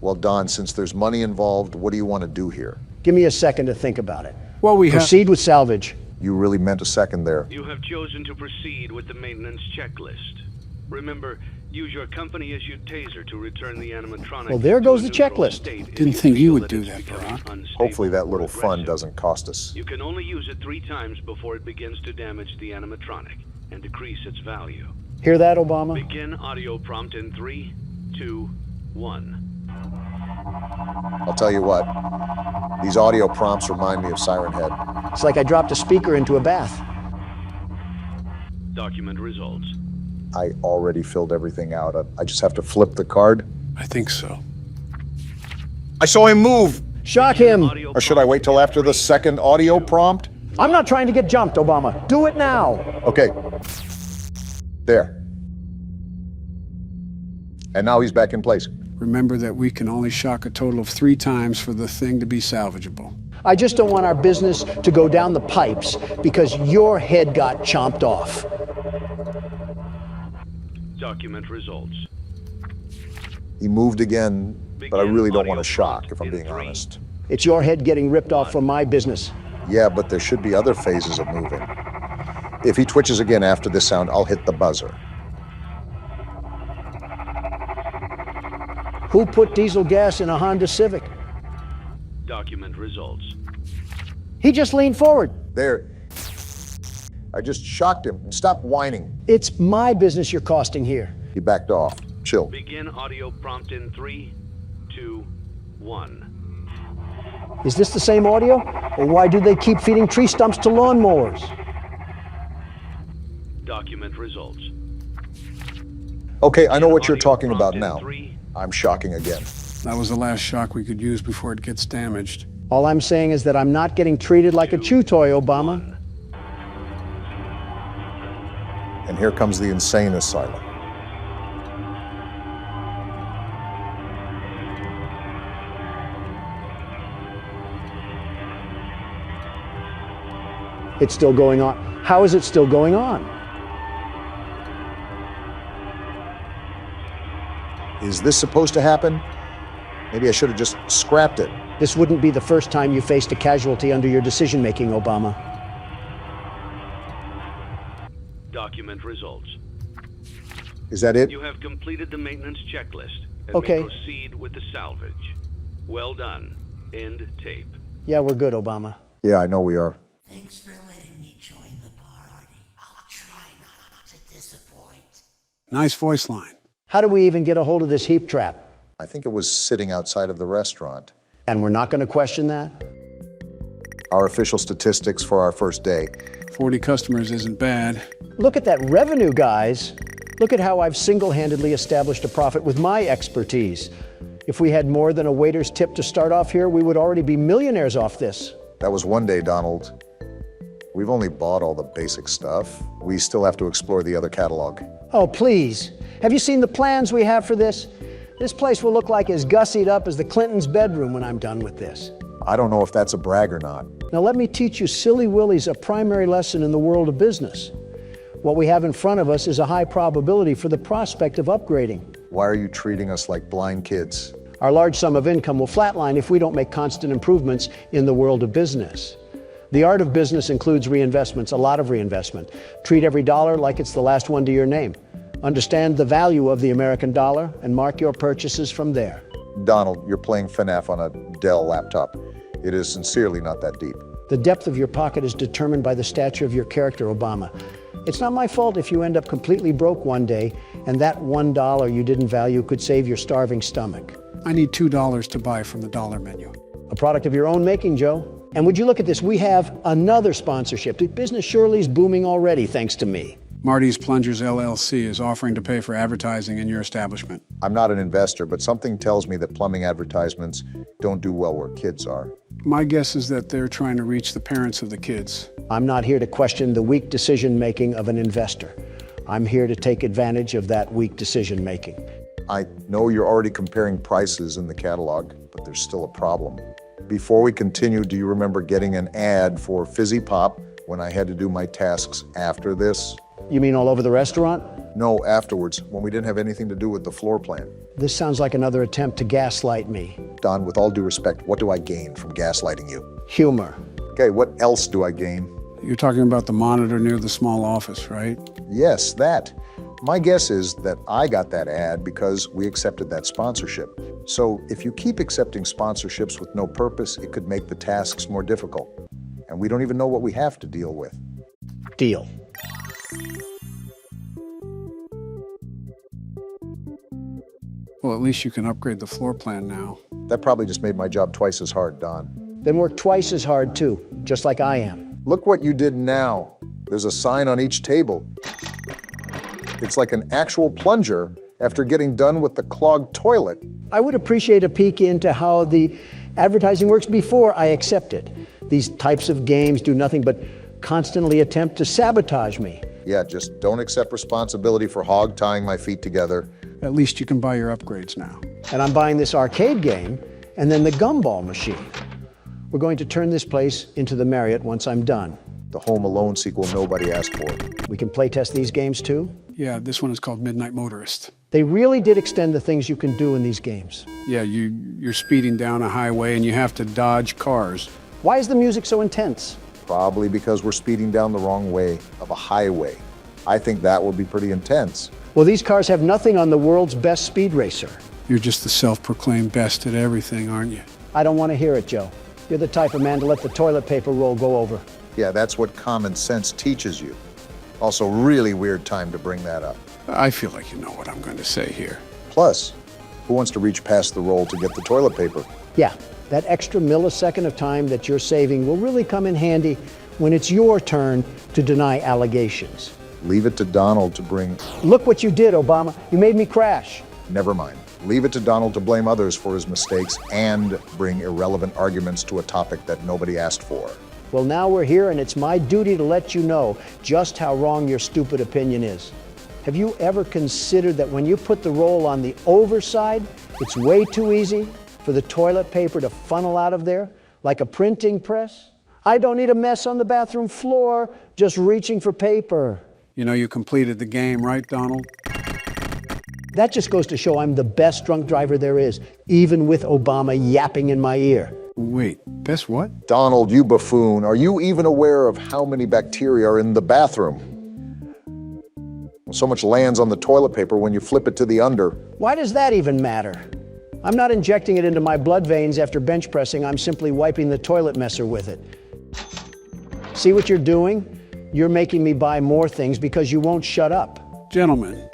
Well, Don, since there's money involved, what do you want to do here? Give me a second to think about it. Well, Proceed with salvage. You really meant a second there. You have chosen to proceed with the maintenance checklist. Remember, use your company-issued taser to return the animatronic. Well, there goes the checklist. Didn't think you would do that, Brock. Hopefully that little fun doesn't cost us. You can only use it 3 times before it begins to damage the animatronic and decrease its value. Hear that, Obama? Begin audio prompt in 3, 2, 1. I'll tell you what, these audio prompts remind me of Siren Head. It's like I dropped a speaker into a bath. Document results. I already filled everything out. I just have to flip the card. I think so. I saw him move! Shock him! Or should I wait till after the second audio prompt? I'm not trying to get jumped, Obama. Do it now. Okay. There. And now he's back in place. Remember that we can only shock a total of 3 times for the thing to be salvageable. I just don't want our business to go down the pipes because your head got chomped off. Document results. He moved again, but I really don't want to shock, if I'm being honest. It's your head getting ripped off from my business. Yeah, but there should be other phases of moving. If he twitches again after this sound, I'll hit the buzzer. Who put diesel gas in a Honda Civic? Document results. He just leaned forward. There. I just shocked him. Stop whining. It's my business you're costing here. He backed off. Chill. Begin audio prompt in 3, 2, 1. Is this the same audio? Or why do they keep feeding tree stumps to lawnmowers? Document results. Okay, I know what you're talking about now. I'm shocking again. That was the last shock we could use before it gets damaged. All I'm saying is that I'm not getting treated like a chew toy, Obama. And here comes the insane asylum. It's still going on. How is it still going on? Is this supposed to happen? Maybe I should have just scrapped it. This wouldn't be the first time you faced a casualty under your decision-making, Obama. Document results. Is that it? You have completed the maintenance checklist and Okay. may proceed with the salvage. Well done. End tape. Yeah, we're good, Obama. Yeah, I know we are. Thanks for letting me join the party. I'll try not to disappoint. Nice voice line. How do we even get a hold of this heap trap? I think it was sitting outside of the restaurant. And we're not going to question that? Our official statistics for our first day. 40 customers isn't bad. Look at that revenue, guys. Look at how I've single-handedly established a profit with my expertise. If we had more than a waiter's tip to start off here, we would already be millionaires off this. That was one day, Donald. We've only bought all the basic stuff. We still have to explore the other catalog. Oh, please. Have you seen the plans we have for this? This place will look like as gussied up as the Clintons' bedroom when I'm done with this. I don't know if that's a brag or not. Now let me teach you silly willies a primary lesson in the world of business. What we have in front of us is a high probability for the prospect of upgrading. Why are you treating us like blind kids? Our large sum of income will flatline if we don't make constant improvements in the world of business. The art of business includes reinvestments, a lot of reinvestment. Treat every dollar like it's the last one to your name. Understand the value of the American dollar and mark your purchases from there. Donald, you're playing FNAF on a Dell laptop. It is sincerely not that deep. The depth of your pocket is determined by the stature of your character, Obama. It's not my fault if you end up completely broke one day and that $1 you didn't value could save your starving stomach. I need $2 to buy from the dollar menu. A product of your own making, Joe. And would you look at this, we have another sponsorship. The business surely is booming already, thanks to me. Marty's Plungers LLC is offering to pay for advertising in your establishment. I'm not an investor, but something tells me that plumbing advertisements don't do well where kids are. My guess is that they're trying to reach the parents of the kids. I'm not here to question the weak decision-making of an investor. I'm here to take advantage of that weak decision-making. I know you're already comparing prices in the catalog, but there's still a problem. Before we continue, do you remember getting an ad for Fizzy Pop when I had to do my tasks after this? You mean all over the restaurant? No, afterwards, when we didn't have anything to do with the floor plan. This sounds like another attempt to gaslight me. Don, with all due respect, what do I gain from gaslighting you? Humor. Okay, what else do I gain? You're talking about the monitor near the small office, right? Yes, that. My guess is that I got that ad because we accepted that sponsorship. So if you keep accepting sponsorships with no purpose, it could make the tasks more difficult. And we don't even know what we have to deal with. Deal. Well, at least you can upgrade the floor plan now. That probably just made my job twice as hard, Don. Then work twice as hard too, just like I am. Look what you did now. There's a sign on each table. It's like an actual plunger after getting done with the clogged toilet. I would appreciate a peek into how the advertising works before I accept it. These types of games do nothing but constantly attempt to sabotage me. Yeah, just don't accept responsibility for hog tying my feet together. At least you can buy your upgrades now. And I'm buying this arcade game and then the gumball machine. We're going to turn this place into the Marriott once I'm done. The Home Alone sequel nobody asked for. We can play test these games too? Yeah, this one is called Midnight Motorist. They really did extend the things you can do in these games. Yeah, you're speeding down a highway and you have to dodge cars. Why is the music so intense? Probably because we're speeding down the wrong way of a highway. I think that will be pretty intense. Well, these cars have nothing on the world's best speed racer. You're just the self-proclaimed best at everything, aren't you? I don't want to hear it, Joe. You're the type of man to let the toilet paper roll go over. Yeah, that's what common sense teaches you. Also, really weird time to bring that up. I feel like you know what I'm going to say here. Plus, who wants to reach past the roll to get the toilet paper? Yeah, that extra millisecond of time that you're saving will really come in handy when it's your turn to deny allegations. Leave it to Donald to bring... Look what you did, Obama. You made me crash. Never mind. Leave it to Donald to blame others for his mistakes and bring irrelevant arguments to a topic that nobody asked for. Well, now we're here, and it's my duty to let you know just how wrong your stupid opinion is. Have you ever considered that when you put the roll on the overside, it's way too easy for the toilet paper to funnel out of there like a printing press? I don't need a mess on the bathroom floor just reaching for paper. You know you completed the game, right, Donald? That just goes to show I'm the best drunk driver there is, even with Obama yapping in my ear. Wait, best what? Donald, you buffoon. Are you even aware of how many bacteria are in the bathroom? So much lands on the toilet paper when you flip it to the under. Why does that even matter? I'm not injecting it into my blood veins after bench pressing. I'm simply wiping the toilet messer with it. See what you're doing? You're making me buy more things because you won't shut up. Gentlemen,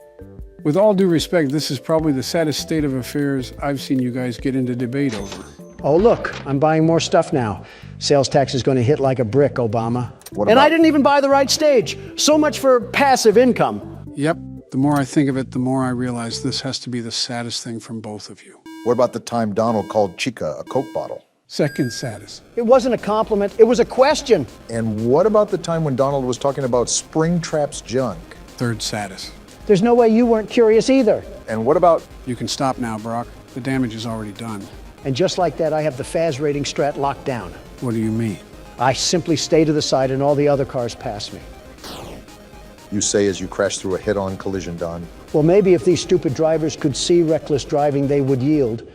With all due respect, this is probably the saddest state of affairs I've seen you guys get into debate over. Oh, look, I'm buying more stuff now. Sales tax is going to hit like a brick, Obama. And I didn't even buy the right stage. So much for passive income. Yep. The more I think of it, the more I realize this has to be the saddest thing from both of you. What about the time Donald called Chica a Coke bottle? Second saddest. It wasn't a compliment. It was a question. And what about the time when Donald was talking about Springtrap's junk? Third saddest. There's no way you weren't curious either. And what about... You can stop now, Brock. The damage is already done. And just like that, I have the FAS rating strat locked down. What do you mean? I simply stay to the side and all the other cars pass me. You say as you crash through a head-on collision, Don. Well, maybe if these stupid drivers could see reckless driving, they would yield.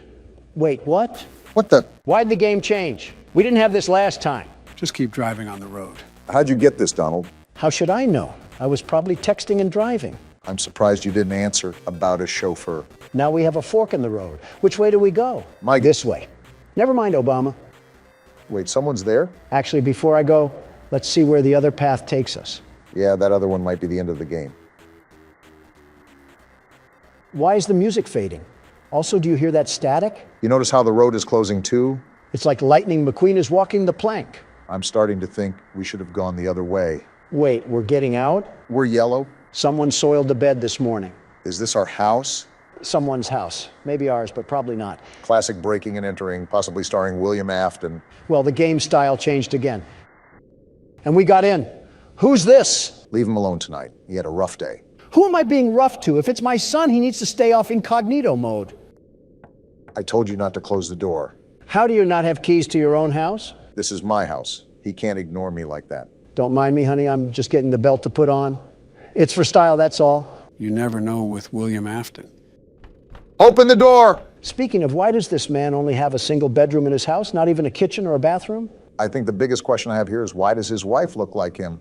Wait, what? What the? Why'd the game change? We didn't have this last time. Just keep driving on the road. How'd you get this, Donald? How should I know? I was probably texting and driving. I'm surprised you didn't answer about a chauffeur. Now we have a fork in the road. Which way do we go? Mike. This way. Never mind, Obama. Wait, someone's there? Actually, before I go, let's see where the other path takes us. Yeah, that other one might be the end of the game. Why is the music fading? Also, do you hear that static? You notice how the road is closing too? It's like Lightning McQueen is walking the plank. I'm starting to think we should have gone the other way. Wait, we're getting out? We're yellow? Someone soiled the bed this morning. Is this our house? Someone's house. Maybe ours, but probably not. Classic breaking and entering, possibly starring William Afton. Well, the game style changed again. And we got in. Who's this? Leave him alone tonight. He had a rough day. Who am I being rough to? If it's my son, he needs to stay off incognito mode. I told you not to close the door. How do you not have keys to your own house? This is my house. He can't ignore me like that. Don't mind me, honey. I'm just getting the belt to put on. It's for style, that's all. You never know with William Afton. Open the door! Speaking of, why does this man only have a single bedroom in his house? Not even a kitchen or a bathroom? I think the biggest question I have here is why does his wife look like him?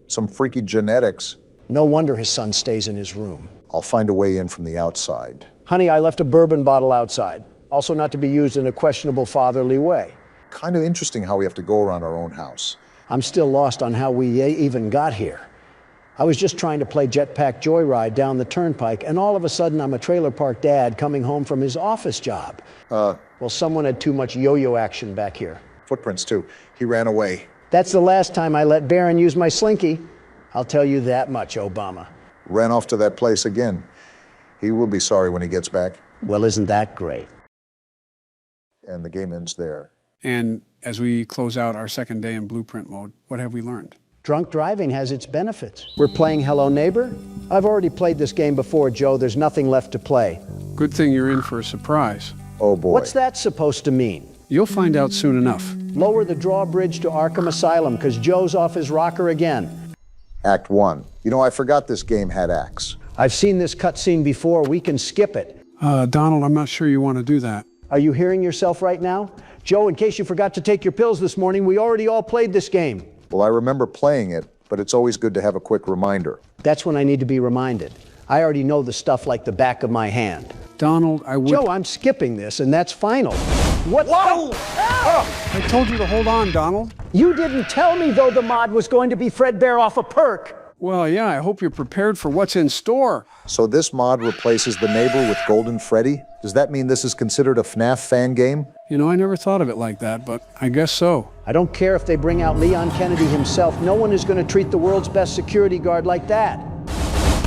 Some freaky genetics. No wonder his son stays in his room. I'll find a way in from the outside. Honey, I left a bourbon bottle outside. Also not to be used in a questionable fatherly way. Kind of interesting how we have to go around our own house. I'm still lost on how we even got here. I was just trying to play Jetpack Joyride down the turnpike, and all of a sudden I'm a trailer park dad coming home from his office job. Well, someone had too much yo-yo action back here. Footprints, too. He ran away. That's the last time I let Barron use my slinky. I'll tell you that much, Obama. Ran off to that place again. He will be sorry when he gets back. Well, isn't that great? And the game ends there. And as we close out our second day in blueprint mode, what have we learned? Drunk driving has its benefits. We're playing Hello Neighbor. I've already played this game before, Joe. There's nothing left to play. Good thing you're in for a surprise. Oh, boy. What's that supposed to mean? You'll find out soon enough. Lower the drawbridge to Arkham Asylum, because Joe's off his rocker again. Act 1. You know, I forgot this game had acts. I've seen this cutscene before. We can skip it. Donald, I'm not sure you want to do that. Are you hearing yourself right now? Joe, in case you forgot to take your pills this morning, we already all played this game. Well, I remember playing it, but it's always good to have a quick reminder. That's when I need to be reminded. I already know the stuff like the back of my hand. Donald, I would... Joe, I'm skipping this, and that's final. What? Whoa! I told you to hold on, Donald. You didn't tell me, though, the mod was going to be Fredbear off a perk. Well, yeah, I hope you're prepared for what's in store. So this mod replaces the neighbor with Golden Freddy? Does that mean this is considered a FNAF fan game? You know, I never thought of it like that, but I guess so. I don't care if they bring out Leon Kennedy himself. No one is going to treat the world's best security guard like that.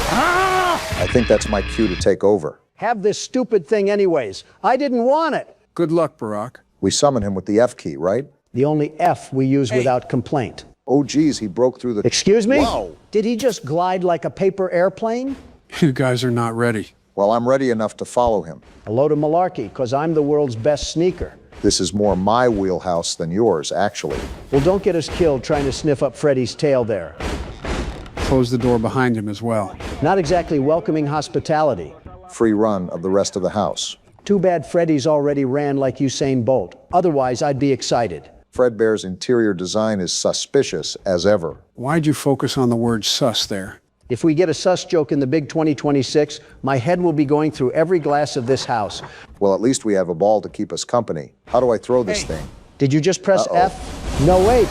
I think that's my cue to take over. Have this stupid thing anyways. I didn't want it. Good luck, Barack. We summon him with the F key, right? The only F we use without complaint. Oh, geez, he broke through the... Excuse me? Whoa. Did he just glide like a paper airplane? You guys are not ready. Well, I'm ready enough to follow him. A load of malarkey, because I'm the world's best sneaker. This is more my wheelhouse than yours, actually. Well, don't get us killed trying to sniff up Freddy's tail there. Close the door behind him as well. Not exactly welcoming hospitality. Free run of the rest of the house. Too bad Freddy's already ran like Usain Bolt. Otherwise, I'd be excited. Fredbear's interior design is suspicious as ever. Why'd you focus on the word sus there? If we get a sus joke in the big 2026, my head will be going through every glass of this house. Well, at least we have a ball to keep us company. How do I throw this thing? Did you just press F? No, wait.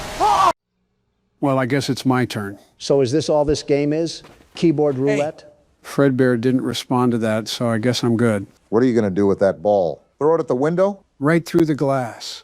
Well, I guess it's my turn. So is this all this game is? Keyboard roulette? Fredbear didn't respond to that, so I guess I'm good. What are you going to do with that ball? Throw it at the window? Right through the glass.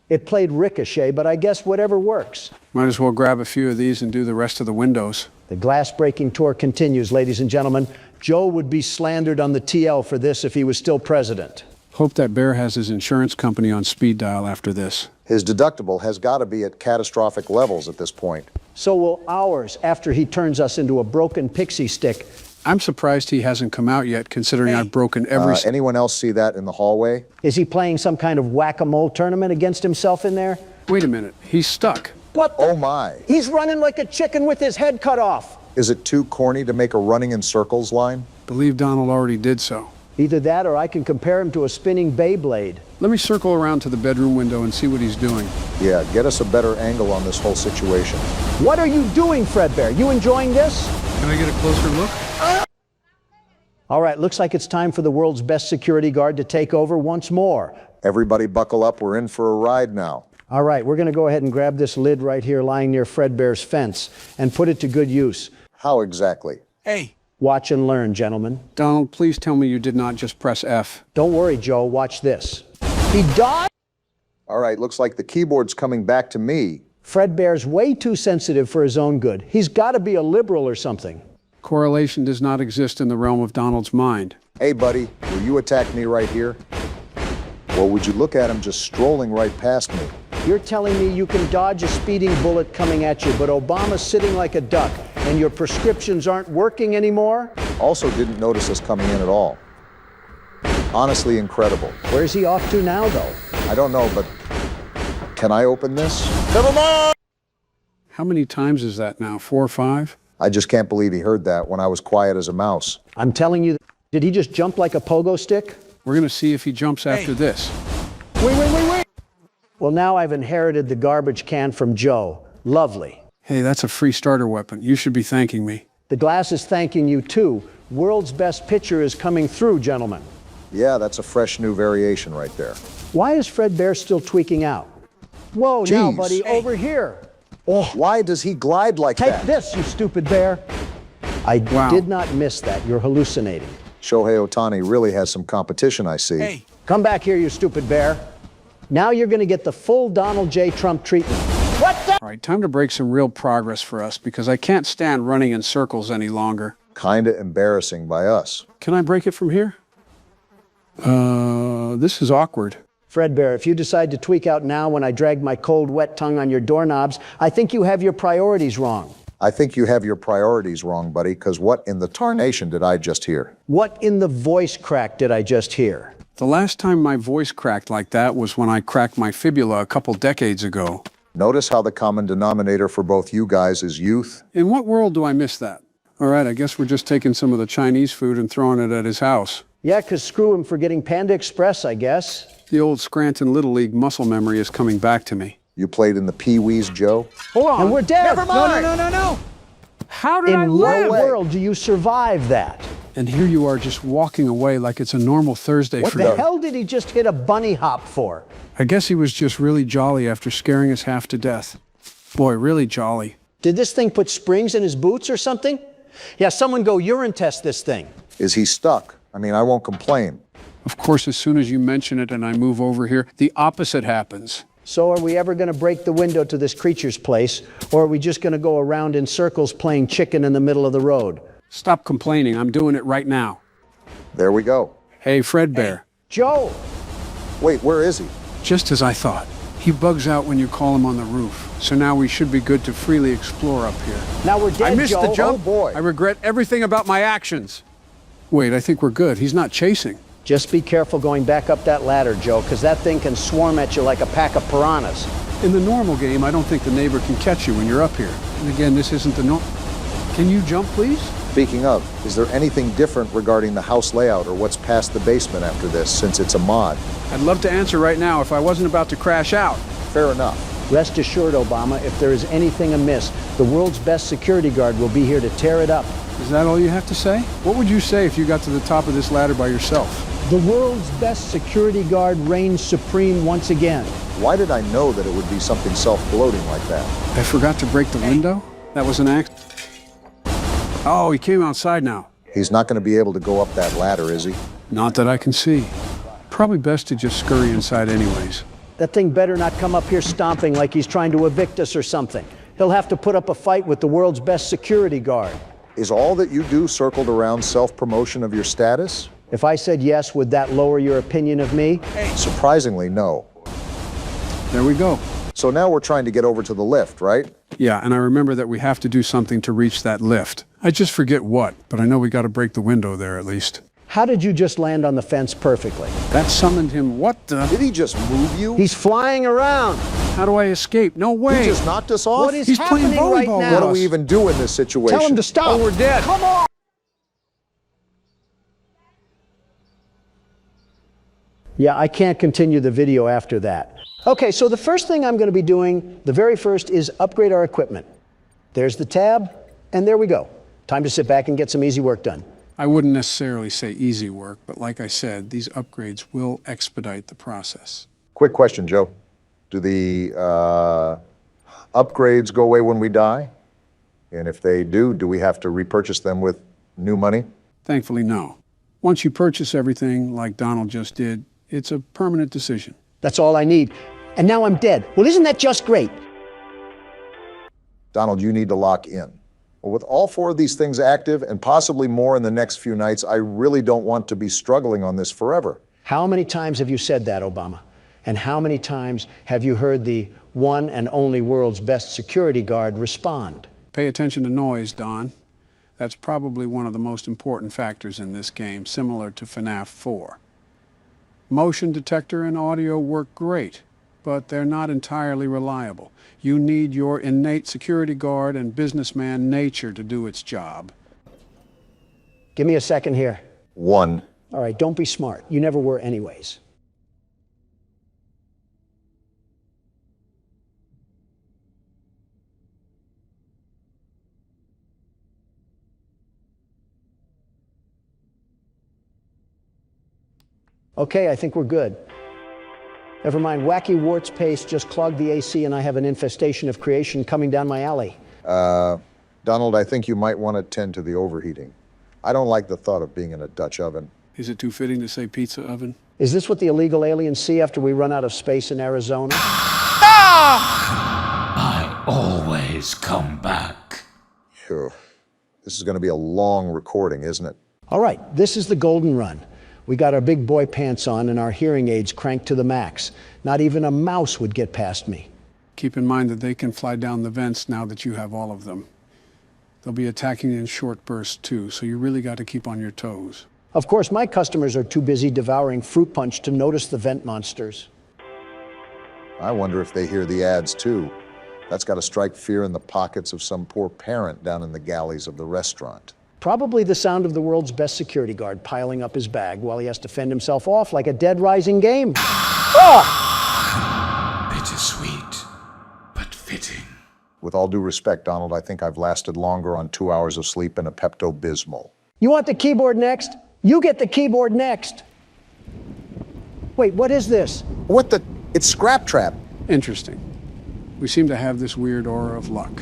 It played ricochet, but I guess whatever works. Might as well grab a few of these and do the rest of the windows. The glass-breaking tour continues, ladies and gentlemen. Joe would be slandered on the TL for this if he was still president. Hope that bear has his insurance company on speed dial after this. His deductible has got to be at catastrophic levels at this point. So will ours after he turns us into a broken pixie stick. I'm surprised he hasn't come out yet, considering I've broken every... Anyone else see that in the hallway? Is he playing some kind of whack-a-mole tournament against himself in there? Wait a minute. He's stuck. What? Oh, my. He's running like a chicken with his head cut off. Is it too corny to make a running in circles line? Believe Donald already did so. Either that or I can compare him to a spinning Beyblade. Let me circle around to the bedroom window and see what he's doing. Yeah, get us a better angle on this whole situation. What are you doing, Fredbear? You enjoying this? Can I get a closer look? All right, looks like it's time for the world's best security guard to take over once more. Everybody buckle up, we're in for a ride now. All right, we're going to go ahead and grab this lid right here lying near Fredbear's fence and put it to good use. How exactly? Hey. Watch and learn, gentlemen. Donald, please tell me you did not just press F. Don't worry, Joe. Watch this. He died? All right, looks like the keyboard's coming back to me. Fredbear's way too sensitive for his own good. He's got to be a liberal or something. Correlation does not exist in the realm of Donald's mind. Hey, buddy, will you attack me right here? Or would you look at him just strolling right past me? You're telling me you can dodge a speeding bullet coming at you, but Obama's sitting like a duck, and your prescriptions aren't working anymore? Also didn't notice us coming in at all. Honestly incredible. Where's he off to now, though? I don't know, but can I open this? Never mind! How many times is that now? 4 or 5? I just can't believe he heard that when I was quiet as a mouse. I'm telling you, did he just jump like a pogo stick? We're going to see if he jumps after this. Wait. Well, now I've inherited the garbage can from Joe. Lovely. Hey, that's a free starter weapon. You should be thanking me. The glass is thanking you, too. World's best pitcher is coming through, gentlemen. Yeah, that's a fresh new variation right there. Why is Fredbear still tweaking out? Whoa, now, buddy, over here. Oh, why does he glide like that? Take this, you stupid bear. I did not miss that. You're hallucinating. Shohei Ohtani really has some competition, I see. Hey, come back here, you stupid bear. Now you're going to get the full Donald J. Trump treatment. What the? All right, time to break some real progress for us because I can't stand running in circles any longer. Kinda embarrassing by us. Can I break it from here? This is awkward. Fredbear, if you decide to tweak out now when I drag my cold, wet tongue on your doorknobs, I think you have your priorities wrong. I think you have your priorities wrong, buddy, because what in the tarnation did I just hear? What in the voice crack did I just hear? The last time my voice cracked like that was when I cracked my fibula a couple decades ago. Notice how the common denominator for both you guys is youth? In what world do I miss that? All right, I guess we're just taking some of the Chinese food and throwing it at his house. Yeah, 'cause screw him for getting Panda Express, I guess. The old Scranton Little League muscle memory is coming back to me. You played in the Pee-wees, Joe? Hold on. And we're dead. Never mind. No. How did I live? In what world do you survive that? And here you are just walking away like it's a normal Thursday for you. What the hell did he just hit a bunny hop for? I guess he was just really jolly after scaring us half to death. Boy, really jolly. Did this thing put springs in his boots or something? Yeah, someone go urine test this thing. Is he stuck? I mean, I won't complain. Of course, as soon as you mention it and I move over here, the opposite happens. So are we ever going to break the window to this creature's place, or are we just going to go around in circles playing chicken in the middle of the road? Stop complaining. I'm doing it right now. There we go. Hey, Fredbear. Hey, Joe! Wait, where is he? Just as I thought. He bugs out when you call him on the roof. So now we should be good to freely explore up here. Now we're dead, I missed Joe. the jump. Oh, boy. I regret everything about my actions. Wait, I think we're good. He's not chasing. Just be careful going back up that ladder, Joe, because that thing can swarm at you like a pack of piranhas. In the normal game, I don't think the neighbor can catch you when you're up here. And again, this isn't the norm. Can you jump, please? Speaking of, is there anything different regarding the house layout or what's past the basement after this, since it's a mod? I'd love to answer right now if I wasn't about to crash out. Fair enough. Rest assured, Obama, if there is anything amiss, the world's best security guard will be here to tear it up. Is that all you have to say? What would you say if you got to the top of this ladder by yourself? The world's best security guard reigns supreme once again. Why did I know that it would be something self-bloating like that? I forgot to break the window? That was an accident. Oh, he came outside now. He's not going to be able to go up that ladder, is he? Not that I can see. Probably best to just scurry inside anyways. That thing better not come up here stomping like he's trying to evict us or something. He'll have to put up a fight with the world's best security guard. Is all that you do circled around self-promotion of your status? If I said yes, would that lower your opinion of me? Surprisingly, no. There we go. So now we're trying to get over to the lift, right? Yeah, and I remember that we have to do something to reach that lift. I just forget what, but I know we got to break the window there at least. How did you just land on the fence perfectly? That summoned him. What the? Did he just move you? He's flying around. How do I escape? No way. He just knocked us off? What is He's playing happening right volleyball now? What do we even do in this situation? Tell him to stop. Oh, we're dead. Come on. Yeah, I can't continue the video after that. Okay, so the first thing I'm going to be doing, the very first, is upgrade our equipment. There's the tab, and there we go. Time to sit back and get some easy work done. I wouldn't necessarily say easy work, but like I said, these upgrades will expedite the process. Quick question, Joe. Do the upgrades go away when we die? And if they do we have to repurchase them with new money? Thankfully, no. Once you purchase everything, like Donald just did, it's a permanent decision. That's all I need. And now I'm dead. Well, isn't that just great? Donald, you need to lock in. Well, with all four of these things active, and possibly more in the next few nights, I really don't want to be struggling on this forever. How many times have you said that, Obama? And how many times have you heard the one and only world's best security guard respond? Pay attention to noise, Don. That's probably one of the most important factors in this game, similar to FNAF 4. Motion detector and audio work great, but they're not entirely reliable. You need your innate security guard and businessman nature to do its job. Give me a second here. One. All right, don't be smart. You never were anyways. Okay, I think we're good. Never mind, wacky warts paste just clogged the AC and I have an infestation of creation coming down my alley. Donald, I think you might want to tend to the overheating. I don't like the thought of being in a Dutch oven. Is it too fitting to say pizza oven? Is this what the illegal aliens see after we run out of space in Arizona? I always come back. Phew. This is going to be a long recording, isn't it? All right, this is the golden run. We got our big boy pants on and our hearing aids cranked to the max. Not even a mouse would get past me. Keep in mind that they can fly down the vents now that you have all of them. They'll be attacking in short bursts too, so you really got to keep on your toes. Of course, my customers are too busy devouring fruit punch to notice the vent monsters. I wonder if they hear the ads too. That's got to strike fear in the pockets of some poor parent down in the galleys of the restaurant. Probably the sound of the world's best security guard piling up his bag while he has to fend himself off like a dead rising game. Bittersweet, but fitting. With all due respect, Donald, I think I've lasted longer on 2 hours of sleep and a Pepto-Bismol. You want the keyboard next? You get the keyboard next. Wait, what is this? What the? It's Scrap Trap. Interesting. We seem to have this weird aura of luck.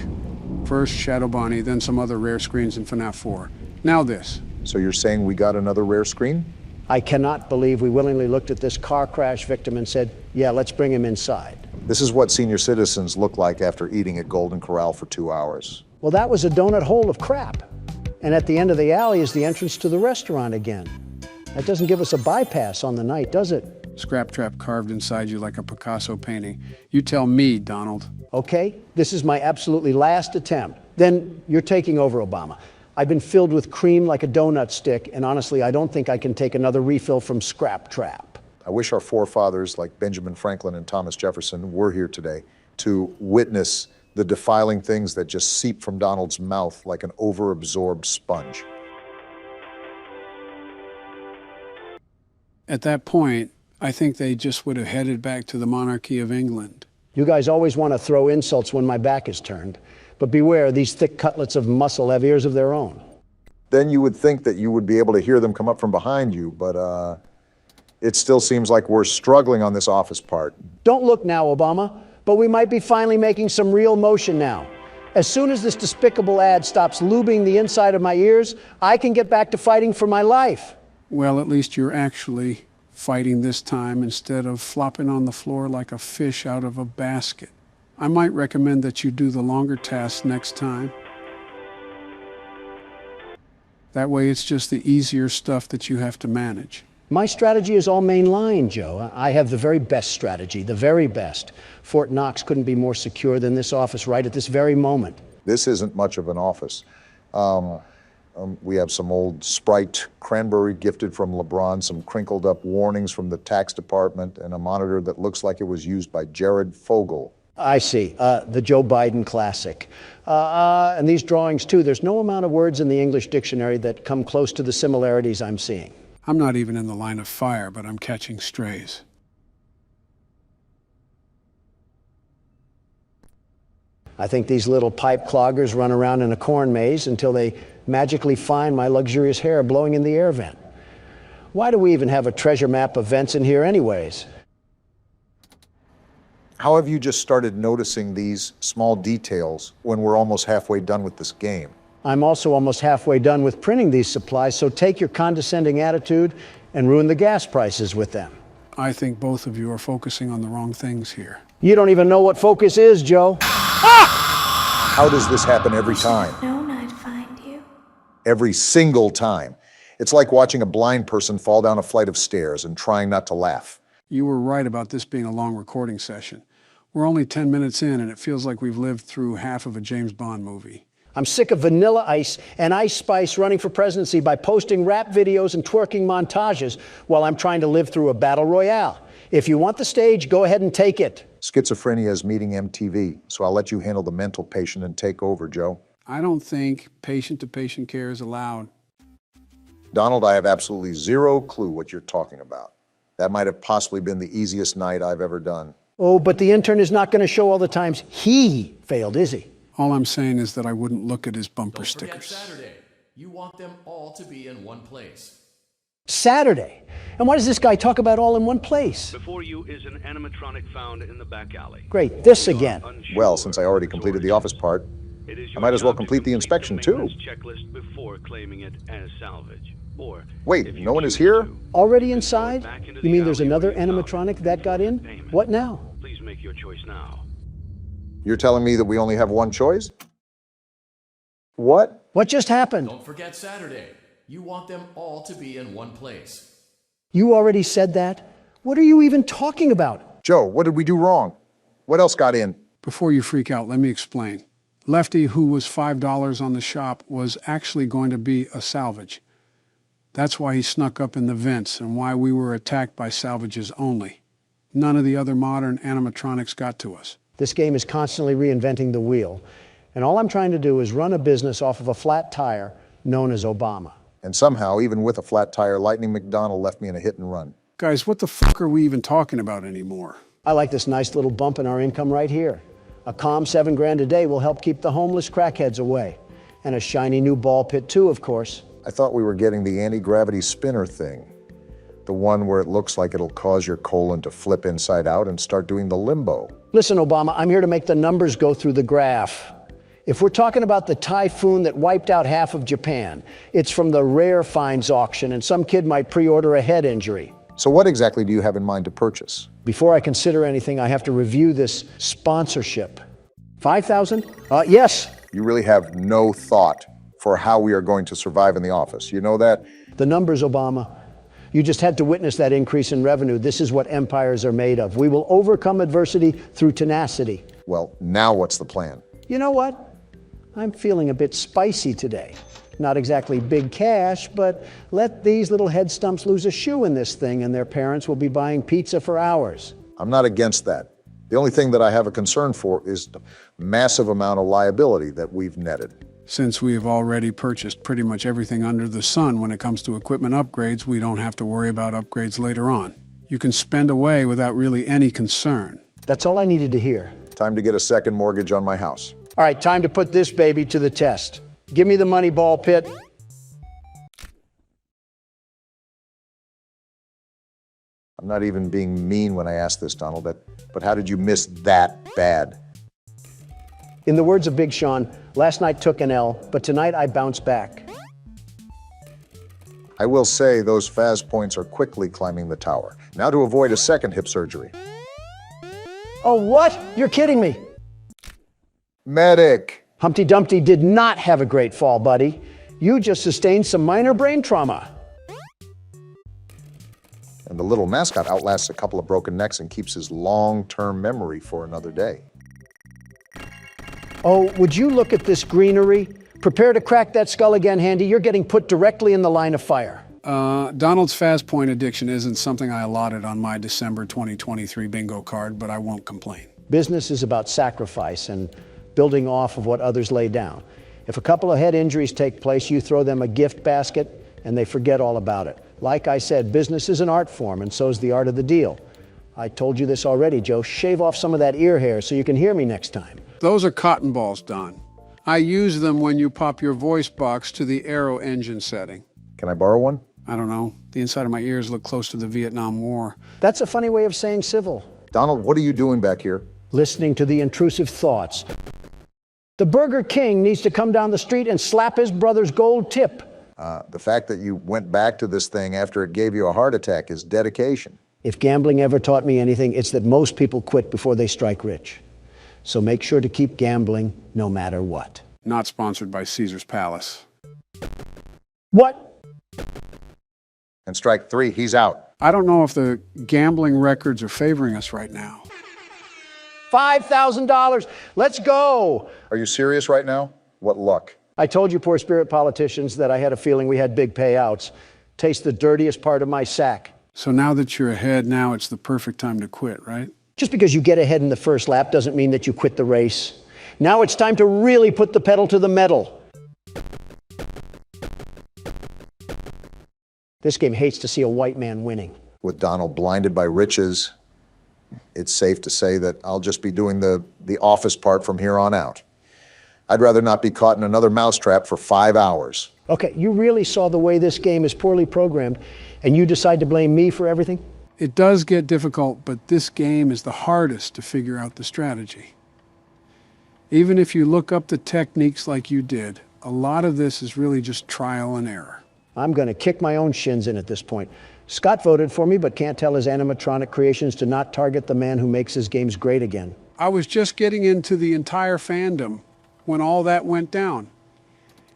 First Shadow Bonnie, then some other rare screens in FNAF 4. Now this. So you're saying we got another rare screen? I cannot believe we willingly looked at this car crash victim and said, yeah, let's bring him inside. This is what senior citizens look like after eating at Golden Corral for 2 hours. Well, that was a donut hole of crap. And at the end of the alley is the entrance to the restaurant again. That doesn't give us a bypass on the night, does it? Scrap trap carved inside you like a Picasso painting. You tell me, Donald. Okay, this is my absolutely last attempt. Then you're taking over, Obama. I've been filled with cream like a donut stick, and honestly, I don't think I can take another refill from Scrap Trap. I wish our forefathers, like Benjamin Franklin and Thomas Jefferson, were here today to witness the defiling things that just seep from Donald's mouth like an overabsorbed sponge. At that point, I think they just would have headed back to the monarchy of England. You guys always want to throw insults when my back is turned. But beware, these thick cutlets of muscle have ears of their own. Then you would think that you would be able to hear them come up from behind you, but it still seems like we're struggling on this office part. Don't look now, Obama, but we might be finally making some real motion now. As soon as this despicable ad stops lubing the inside of my ears, I can get back to fighting for my life. Well, at least you're actually fighting this time instead of flopping on the floor like a fish out of a basket. I might recommend that you do the longer tasks next time. That way it's just the easier stuff that you have to manage. My strategy is all mainline, Joe. I have the very best strategy, the very best. Fort Knox couldn't be more secure than this office right at this very moment. This isn't much of an office. We have some old Sprite cranberry gifted from Lebron, some crinkled up warnings from the tax department, and a monitor that looks like it was used by Jared Fogle. I see, the Joe Biden classic. And these drawings too, there's no amount of words in the English dictionary that come close to the similarities I'm seeing. I'm not even in the line of fire, but I'm catching strays. I think these little pipe cloggers run around in a corn maze until they magically find my luxurious hair blowing in the air vent. Why do we even have a treasure map of vents in here anyways? How have you just started noticing these small details when we're almost halfway done with this game? I'm also almost halfway done with printing these supplies, so take your condescending attitude and ruin the gas prices with them. I think both of you are focusing on the wrong things here. You don't even know what focus is, Joe. How does this happen every time? Known I'd find you. Every single time. It's like watching a blind person fall down a flight of stairs and trying not to laugh. You were right about this being a long recording session. We're only 10 minutes in, and it feels like we've lived through half of a James Bond movie. I'm sick of Vanilla Ice and Ice Spice running for presidency by posting rap videos and twerking montages while I'm trying to live through a battle royale. If you want the stage, go ahead and take it. Schizophrenia is meeting MTV, so I'll let you handle the mental patient and take over, Joe. I don't think patient-to-patient care is allowed. Donald, I have absolutely zero clue what you're talking about. That might have possibly been the easiest night I've ever done. Oh, but the intern is not going to show all the times he failed, is he? All I'm saying is that I wouldn't look at his bumper Don't stickers. forget Saturday. You want them all to be in one place. Saturday? And why does this guy talk about all in one place? Before you is an animatronic found in the back alley. Great, this again. Well, since I already completed the office part, I might as well complete the inspection too. Checklist before claiming it as salvage. Or wait, no one is here? Already inside? You mean there's another animatronic that got in? What now? Please make your choice now. You're telling me that we only have one choice? What? What just happened? Don't forget Saturday. You want them all to be in one place. You already said that? What are you even talking about? Joe, what did we do wrong? What else got in? Before you freak out, let me explain. Lefty, who was $5 on the shop, was actually going to be a salvage. That's why he snuck up in the vents and why we were attacked by salvages only. None of the other modern animatronics got to us. This game is constantly reinventing the wheel, and all I'm trying to do is run a business off of a flat tire known as Obama. And somehow, even with a flat tire, Lightning McDonald left me in a hit and run. Guys, what the fuck are we even talking about anymore? I like this nice little bump in our income right here. A calm $7 grand a day will help keep the homeless crackheads away. And a shiny new ball pit too, of course. I thought we were getting the anti-gravity spinner thing. The one where it looks like it'll cause your colon to flip inside out and start doing the limbo. Listen, Obama, I'm here to make the numbers go through the graph. If we're talking about the typhoon that wiped out half of Japan, it's from the rare finds auction, and some kid might pre-order a head injury. So what exactly do you have in mind to purchase? Before I consider anything, I have to review this sponsorship. 5,000? Yes. You really have no thought for how we are going to survive in the office. You know that? The numbers, Obama. You just had to witness that increase in revenue. This is what empires are made of. We will overcome adversity through tenacity. Well, now what's the plan? You know what? I'm feeling a bit spicy today. Not exactly big cash, but let these little head stumps lose a shoe in this thing and their parents will be buying pizza for hours. I'm not against that. The only thing that I have a concern for is the massive amount of liability that we've netted. Since we have already purchased pretty much everything under the sun when it comes to equipment upgrades, we don't have to worry about upgrades later on. You can spend away without really any concern. That's all I needed to hear. Time to get a second mortgage on my house. All right, time to put this baby to the test. Give me the money, ball pit. I'm not even being mean when I ask this, Donald, but how did you miss that bad? In the words of Big Sean, last night took an L, but tonight I bounce back. I will say those Faz points are quickly climbing the tower. Now to avoid a second hip surgery. Oh, what? You're kidding me. Medic. Humpty Dumpty did not have a great fall, buddy. You just sustained some minor brain trauma. And the little mascot outlasts a couple of broken necks and keeps his long-term memory for another day. Oh, would you look at this greenery? Prepare to crack that skull again, Handy. You're getting put directly in the line of fire. Donald's fast point addiction isn't something I allotted on my December 2023 bingo card, but I won't complain. Business is about sacrifice and building off of what others lay down. If a couple of head injuries take place, you throw them a gift basket and they forget all about it. Like I said, business is an art form, and so is the art of the deal. I told you this already, Joe. Shave off some of that ear hair so you can hear me next time. Those are cotton balls, Don. I use them when you pop your voice box to the aero engine setting. Can I borrow one? I don't know. The inside of my ears look close to the Vietnam War. That's a funny way of saying civil. Donald, what are you doing back here? Listening to the intrusive thoughts. The Burger King needs to come down the street and slap his brother's gold tip. The fact that you went back to this thing after it gave you a heart attack is dedication. If gambling ever taught me anything, it's that most people quit before they strike rich. So make sure to keep gambling no matter what. Not sponsored by Caesar's Palace. What? And strike three, he's out. I don't know if the gambling records are favoring us right now. $5,000. Let's go. Are you serious right now? What luck. I told you poor spirit politicians that I had a feeling we had big payouts. Taste the dirtiest part of my sack. So now that you're ahead, now it's the perfect time to quit, right? Just because you get ahead in the first lap doesn't mean that you quit the race. Now it's time to really put the pedal to the metal. This game hates to see a white man winning. With Donald blinded by riches, it's safe to say that I'll just be doing the office part from here on out. I'd rather not be caught in another mousetrap for 5 hours. Okay, you really saw the way this game is poorly programmed, and you decide to blame me for everything? It does get difficult, but this game is the hardest to figure out the strategy. Even if you look up the techniques like you did, a lot of this is really just trial and error. I'm going to kick my own shins in at this point. Scott voted for me, but can't tell his animatronic creations to not target the man who makes his games great again. I was just getting into the entire fandom when all that went down.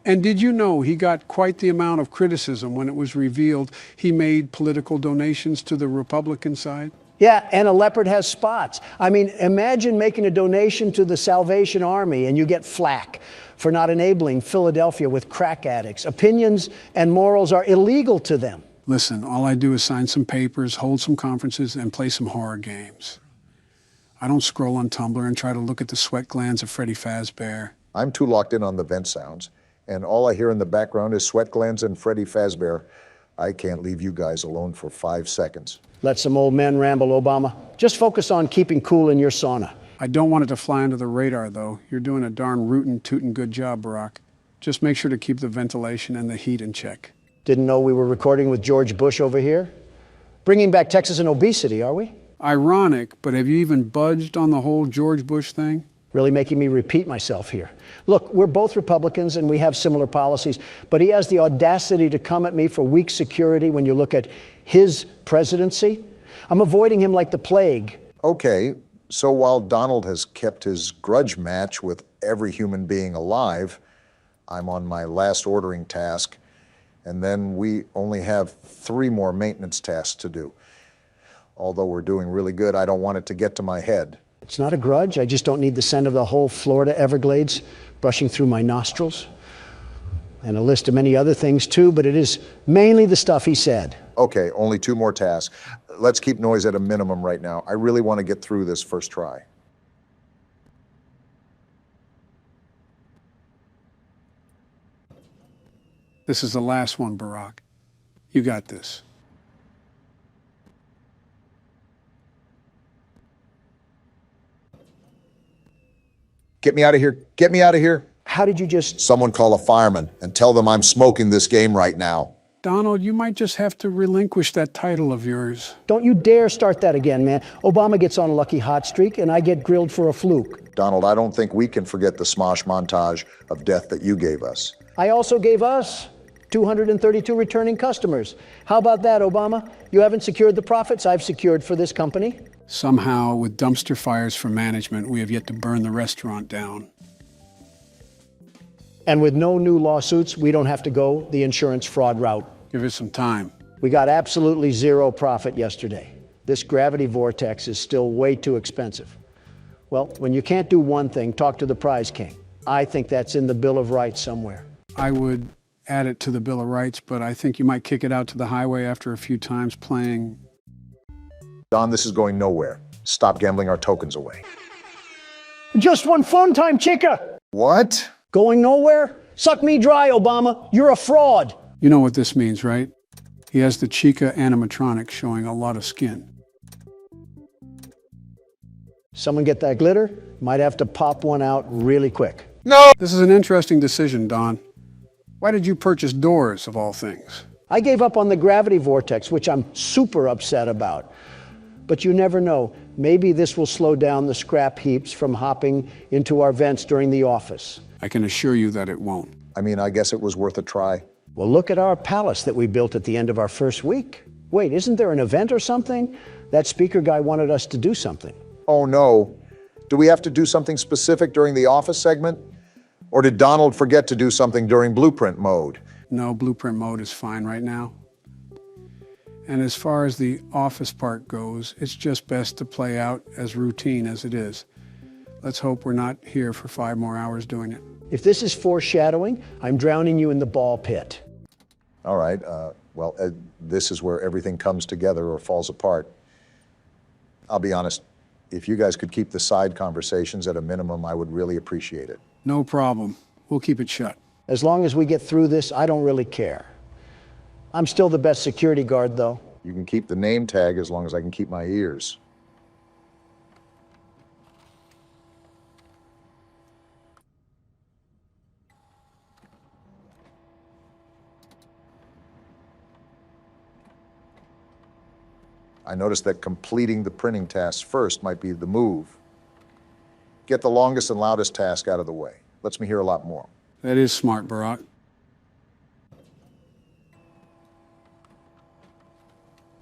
And did you know he got quite the amount of criticism when it was revealed he made political donations to the Republican side? Yeah, and a leopard has spots. I mean, imagine making a donation to the Salvation Army and you get flack for not enabling Philadelphia with crack addicts. Opinions and morals are illegal to them. Listen, all I do is sign some papers, hold some conferences, and play some horror games. I don't scroll on Tumblr and try to look at the sweat glands of Freddy Fazbear. I'm too locked in on the vent sounds, and all I hear in the background is sweat glands and Freddy Fazbear. I can't leave you guys alone for 5 seconds. Let some old men ramble, Obama. Just focus on keeping cool in your sauna. I don't want it to fly under the radar, though. You're doing a darn rootin' tootin' good job, Barack. Just make sure to keep the ventilation and the heat in check. Didn't know we were recording with George Bush over here? Bringing back Texas and obesity, are we? Ironic, but have you even budged on the whole George Bush thing? Really making me repeat myself here. Look, we're both Republicans and we have similar policies, but he has the audacity to come at me for weak security when you look at his presidency. I'm avoiding him like the plague. Okay, so while Donald has kept his grudge match with every human being alive, I'm on my last ordering task, and then we only have 3 more maintenance tasks to do. Although we're doing really good, I don't want it to get to my head. It's not a grudge. I just don't need the scent of the whole Florida Everglades brushing through my nostrils. And a list of many other things too, but it is mainly the stuff he said. Okay, only 2 more tasks. Let's keep noise at a minimum right now. I really want to get through this first try. This is the last one, Barack. You got this. Get me out of here. Get me out of here. How did you just... Someone call a fireman and tell them I'm smoking this game right now. Donald, you might just have to relinquish that title of yours. Don't you dare start that again, man. Obama gets on a lucky hot streak, and I get grilled for a fluke. Donald, I don't think we can forget the smosh montage of death that you gave us. I also gave us 232 returning customers. How about that, Obama? You haven't secured the profits I've secured for this company? Somehow, with dumpster fires for management, we have yet to burn the restaurant down. And with no new lawsuits, we don't have to go the insurance fraud route. Give us some time. We got absolutely zero profit yesterday. This gravity vortex is still way too expensive. Well, when you can't do one thing, talk to the prize king. I think that's in the Bill of Rights somewhere. I would add it to the Bill of Rights, but I think you might kick it out to the highway after a few times playing. Don, this is going nowhere. Stop gambling our tokens away. Just one fun time, chica! What? Going nowhere? Suck me dry, Obama. You're a fraud. You know what this means, right? He has the Chica animatronic showing a lot of skin. Someone get that glitter? Might have to pop one out really quick. No! This is an interesting decision, Don. Why did you purchase doors, of all things? I gave up on the gravity vortex, which I'm super upset about. But you never know. Maybe this will slow down the scrap heaps from hopping into our vents during the office. I can assure you that it won't. I mean, I guess it was worth a try. Well, look at our palace that we built at the end of our first week. Wait, isn't there an event or something? That speaker guy wanted us to do something. Oh, no. Do we have to do something specific during the office segment? Or did Donald forget to do something during blueprint mode? No, blueprint mode is fine right now. And as far as the office part goes, it's just best to play out as routine as it is. Let's hope we're not here for 5 more hours doing it. If this is foreshadowing, I'm drowning you in the ball pit. All right, this is where everything comes together or falls apart. I'll be honest, if you guys could keep the side conversations at a minimum, I would really appreciate it. No problem. We'll keep it shut. As long as we get through this, I don't really care. I'm still the best security guard, though. You can keep the name tag as long as I can keep my ears. I noticed that completing the printing tasks first might be the move. Get the longest and loudest task out of the way. Lets me hear a lot more. That is smart, Barack.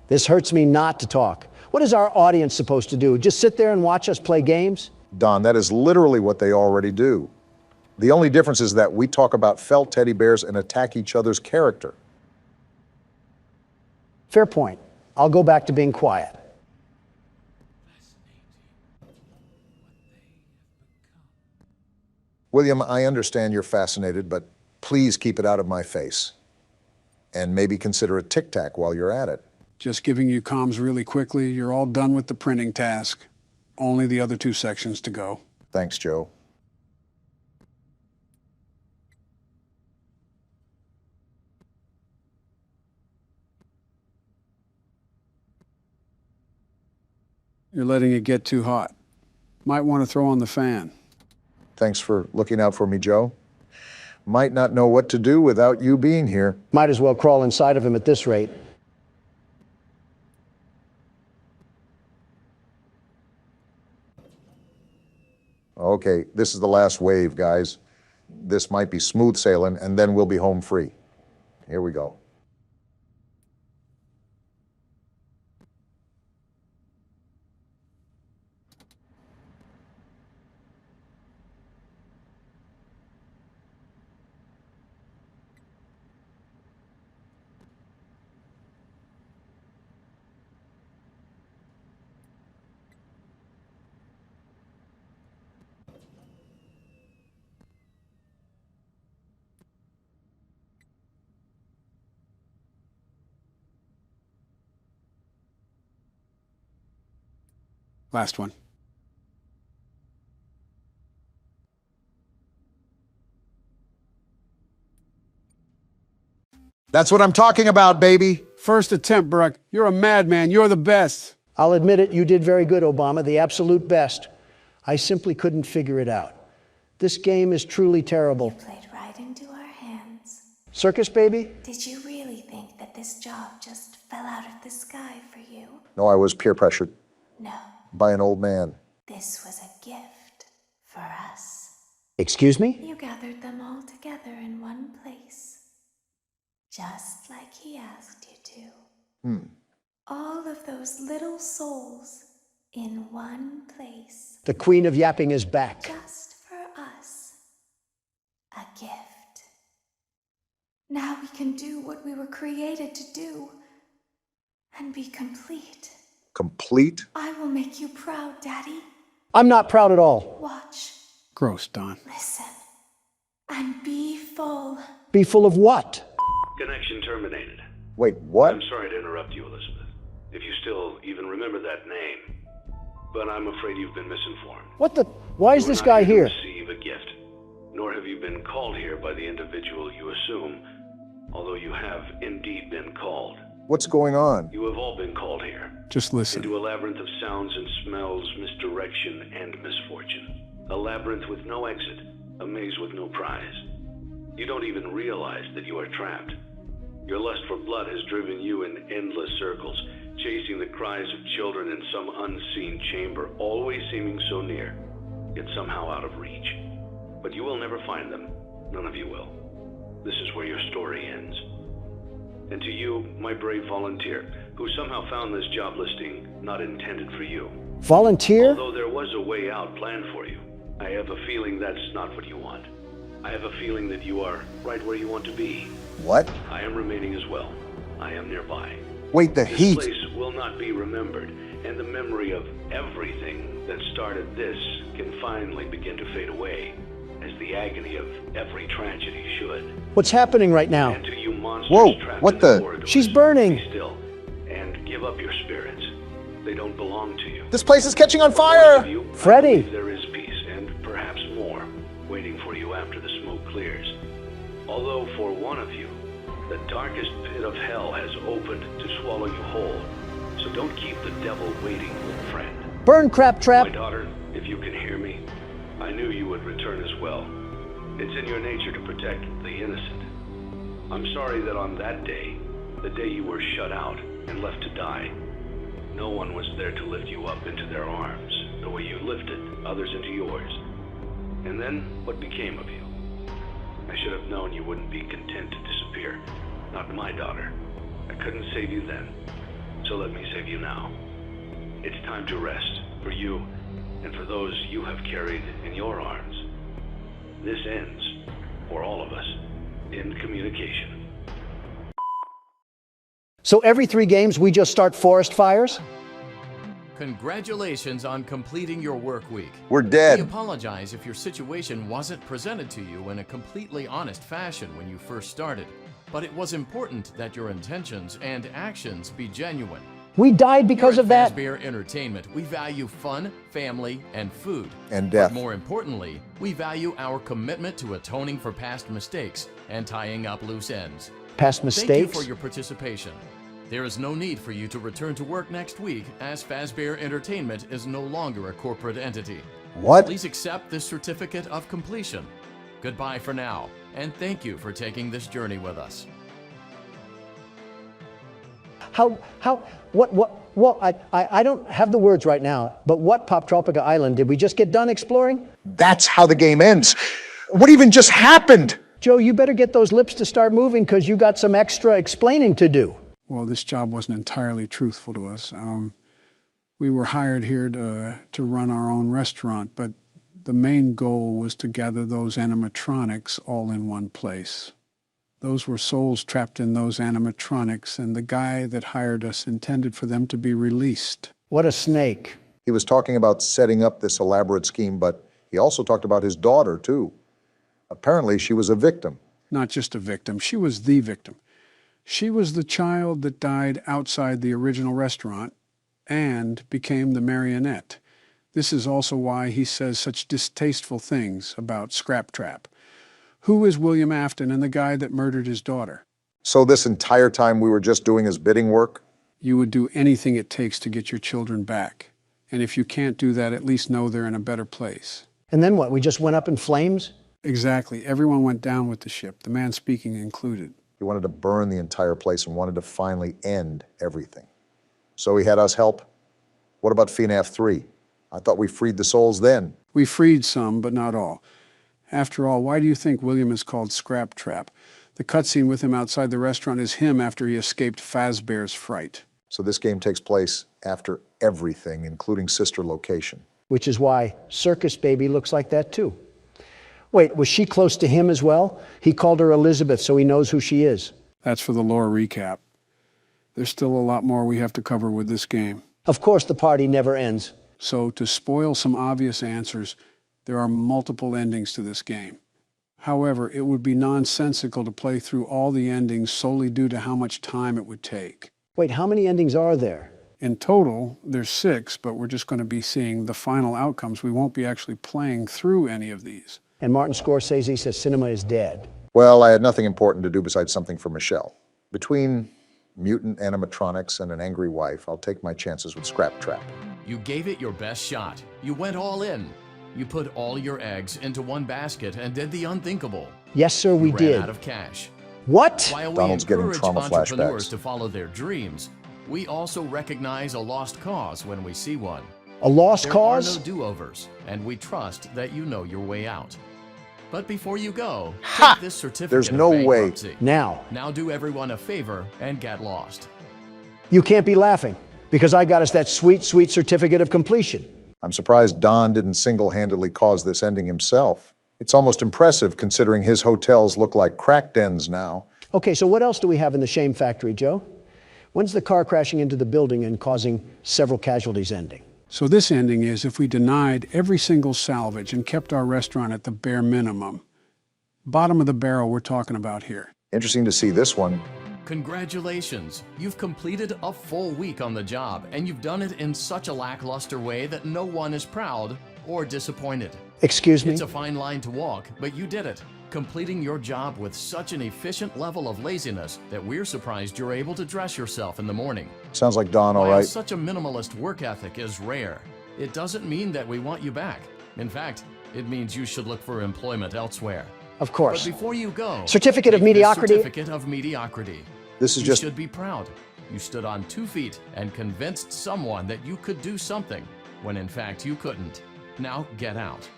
This hurts me not to talk. What is our audience supposed to do? Just sit there and watch us play games? Don, that is literally what they already do. The only difference is that we talk about felt teddy bears and attack each other's character. Fair point. I'll go back to being quiet. William, I understand you're fascinated, but please keep it out of my face. And maybe consider a tic-tac while you're at it. Just giving you comms really quickly. You're all done with the printing task. Only the other 2 sections to go. Thanks, Joe. You're letting it get too hot. Might want to throw on the fan. Thanks for looking out for me, Joe. Might not know what to do without you being here. Might as well crawl inside of him at this rate. Okay, this is the last wave, guys. This might be smooth sailing, and then we'll be home free. Here we go. Last one. That's what I'm talking about, baby. First attempt, Barack. You're a madman. You're the best. I'll admit it, you did very good, Obama, the absolute best. I simply couldn't figure it out. This game is truly terrible. You played right into our hands. Circus, baby? Did you really think that? that this job just fell out of the sky for you? No, I was peer pressured. No. By an old man. This was a gift for us. Excuse me? You gathered them all together in one place. Just like he asked you to. All of those little souls in one place. The Queen of Yapping is back. Just for us. A gift. Now we can do what we were created to do. And be complete. Complete? I will make you proud, Daddy. I'm not proud at all. Watch. Gross, Don. Listen. And be full. Be full of what? Connection terminated. Wait, what? I'm sorry to interrupt you, Elizabeth. If you still even remember that name. But I'm afraid you've been misinformed. What the? Why is this guy You were here? not here to receive a gift. Nor have you been called here by the individual you assume, although you have indeed been called. What's going on? You have all been called here. Just listen. Into a labyrinth of sounds and smells, misdirection, and misfortune. A labyrinth with no exit, a maze with no prize. You don't even realize that you are trapped. Your lust for blood has driven you in endless circles, chasing the cries of children in some unseen chamber, always seeming so near, yet somehow out of reach. But you will never find them. None of you will. This is where your story ends. And to you, my brave volunteer, who somehow found this job listing not intended for you. Volunteer? Although there was a way out planned for you, I have a feeling that's not what you want. I have a feeling that you are right where you want to be. What? I am remaining as well. I am nearby. Wait, the heat. This place will not be remembered, and the memory of everything that started this can finally begin to fade away, as the agony of every tragedy should. What's happening right now? And to you monsters Whoa, trapped what in the? corridors, She's burning. be still, and give up your spirits. They don't belong to you. This place is catching on For fire! most of you, Freddy. I believe there is peace, and perhaps more, waiting for you after the smoke clears. Although for one of you, the darkest pit of hell has opened to swallow you whole. So don't keep the devil waiting, friend. Burn, crap My trap. daughter, if you can hear me, I knew you would return as well. It's in your nature to protect the innocent. I'm sorry that on that day, the day you were shut out and left to die, no one was there to lift you up into their arms, the way you lifted others into yours. And then, what became of you? I should have known you wouldn't be content to disappear. Not my daughter. I couldn't save you then, so let me save you now. It's time to rest, for you, and for those you have carried in your arms. This ends, for all of us, in communication. So every 3 games we just start forest fires? Congratulations on completing your work week. We're dead. We apologize if your situation wasn't presented to you in a completely honest fashion when you first started, but it was important that your intentions and actions be genuine. We died because of that. Here at Fazbear Entertainment, we value fun, family, and food. And death. But more importantly, we value our commitment to atoning for past mistakes and tying up loose ends. Past Thank mistakes? you for your participation. There is no need for you to return to work next week, as Fazbear Entertainment is no longer a corporate entity. What? Please accept this certificate of completion. Goodbye for now, and thank you for taking this journey with us. I don't have the words right now, but what Poptropica Island did we just get done exploring? That's how the game ends. What even just happened? Joe, you better get those lips to start moving because you got some extra explaining to do. Well, this job wasn't entirely truthful to us. We were hired here to run our own restaurant, but the main goal was to gather those animatronics all in one place. Those were souls trapped in those animatronics, and the guy that hired us intended for them to be released. What a snake. He was talking about setting up this elaborate scheme, but he also talked about his daughter, too. Apparently, she was a victim. Not just a victim, she was the victim. She was the child that died outside the original restaurant and became the marionette. This is also why he says such distasteful things about Scrap Trap. Who is William Afton and the guy that murdered his daughter? So this entire time we were just doing his bidding work? You would do anything it takes to get your children back. And if you can't do that, at least know they're in a better place. And then what, we just went up in flames? Exactly. Everyone went down with the ship, the man speaking included. He wanted to burn the entire place and wanted to finally end everything. So he had us help. What about FNAF 3? I thought we freed the souls then. We freed some, but not all. After all, why do you think William is called Scrap Trap? The cutscene with him outside the restaurant is him after he escaped Fazbear's fright. So this game takes place after everything, including sister location. Which is why Circus Baby looks like that too. Wait, was she close to him as well? He called her Elizabeth, so he knows who she is. That's for the lore recap. There's still a lot more we have to cover with this game. Of course, the party never ends. So, to spoil some obvious answers, there are multiple endings to this game. However, it would be nonsensical to play through all the endings solely due to how much time it would take. Wait, how many endings are there? In total, there's 6, but we're just going to be seeing the final outcomes. We won't be actually playing through any of these. And Martin Scorsese says cinema is dead. Well, I had nothing important to do besides something for Michelle. Between mutant animatronics and an angry wife, I'll take my chances with Scrap Trap. You gave it your best shot. You went all in. You put all your eggs into one basket and did the unthinkable. Yes, sir, we You did. ran out of cash. What? While we Donald's getting encourage trauma entrepreneurs flashbacks. to follow their dreams, we also recognize a lost cause when we see one. A lost cause? There are no do-overs, and we trust that you know your way out. But before you go, take this certificate There's of no way. bankruptcy. Now do everyone a favor and get lost. You can't be laughing, because I got us that sweet, sweet certificate of completion. I'm surprised Don didn't single-handedly cause this ending himself. It's almost impressive considering his hotels look like crack dens now. Okay, so what else do we have in the shame factory, Joe? When's the car crashing into the building and causing several casualties ending? So this ending is if we denied every single salvage and kept our restaurant at the bare minimum. Bottom of the barrel we're talking about here. Interesting to see this one. Congratulations! You've completed a full week on the job, and you've done it in such a lackluster way that no one is proud or disappointed. Excuse me? It's a fine line to walk, but you did it, completing your job with such an efficient level of laziness that we're surprised you're able to dress yourself in the morning. Sounds like Don, all While right. such a minimalist work ethic is rare, it doesn't mean that we want you back. In fact, it means you should look for employment elsewhere. Of course. But before you go, Certificate of take this mediocrity? Certificate of mediocrity. This is You just... should be proud. You stood on 2 feet and convinced someone that you could do something when in fact you couldn't. Now get out.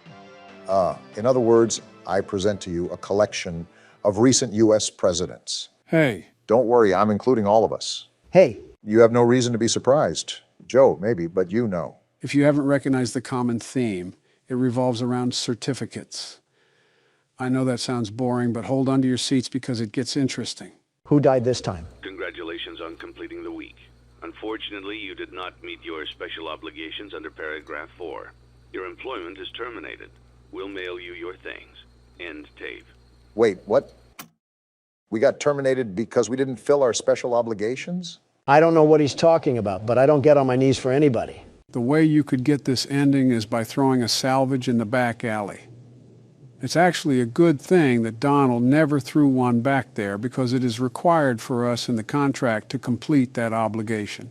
In other words, I present to you a collection of recent U.S. presidents. Hey. Don't worry, I'm including all of us. Hey. You have no reason to be surprised. Joe, maybe, but you know. If you haven't recognized the common theme, it revolves around certificates. I know that sounds boring, but hold on to your seats because it gets interesting. Who died this time? Congratulations on completing the week. Unfortunately, you did not meet your special obligations under paragraph 4. Your employment is terminated. We'll mail you your things. End tape. Wait, what? We got terminated because we didn't fill our special obligations? I don't know what he's talking about, but I don't get on my knees for anybody. The way you could get this ending is by throwing a salvage in the back alley. It's actually a good thing that Donald never threw one back there because it is required for us in the contract to complete that obligation.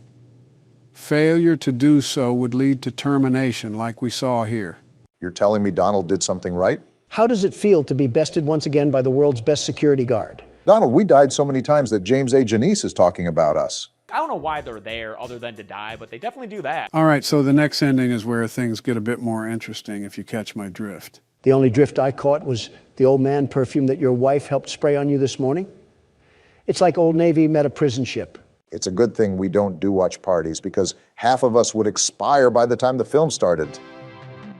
Failure to do so would lead to termination like we saw here. You're telling me Donald did something right? How does it feel to be bested once again by the world's best security guard? Donald, we died so many times that James A. Janice is talking about us. I don't know why they're there other than to die, but they definitely do that. All right, so the next ending is where things get a bit more interesting, if you catch my drift. The only drift I caught was the Old Man perfume that your wife helped spray on you this morning. It's like Old Navy met a prison ship. It's a good thing we don't do watch parties because half of us would expire by the time the film started.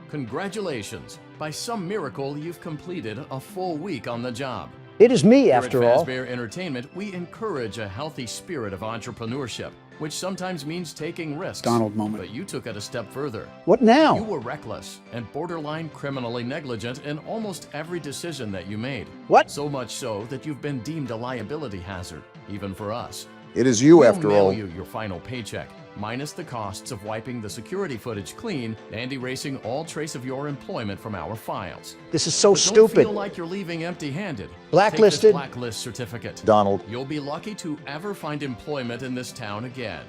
Congratulations. By some miracle, you've completed a full week on the job. It is me, Here after at all. Fazbear Entertainment, we encourage a healthy spirit of entrepreneurship, which sometimes means taking risks. Donald moment. But you took it a step further. What now? You were reckless and borderline criminally negligent in almost every decision that you made. What? So much so that you've been deemed a liability hazard, even for us. It is you, We'll after mail all. you your final paycheck, minus the costs of wiping the security footage clean and erasing all trace of your employment from our files. This is so But stupid. Don't feel like you're leaving empty-handed. Blacklisted? Take this blacklist certificate. Donald. You'll be lucky to ever find employment in this town again.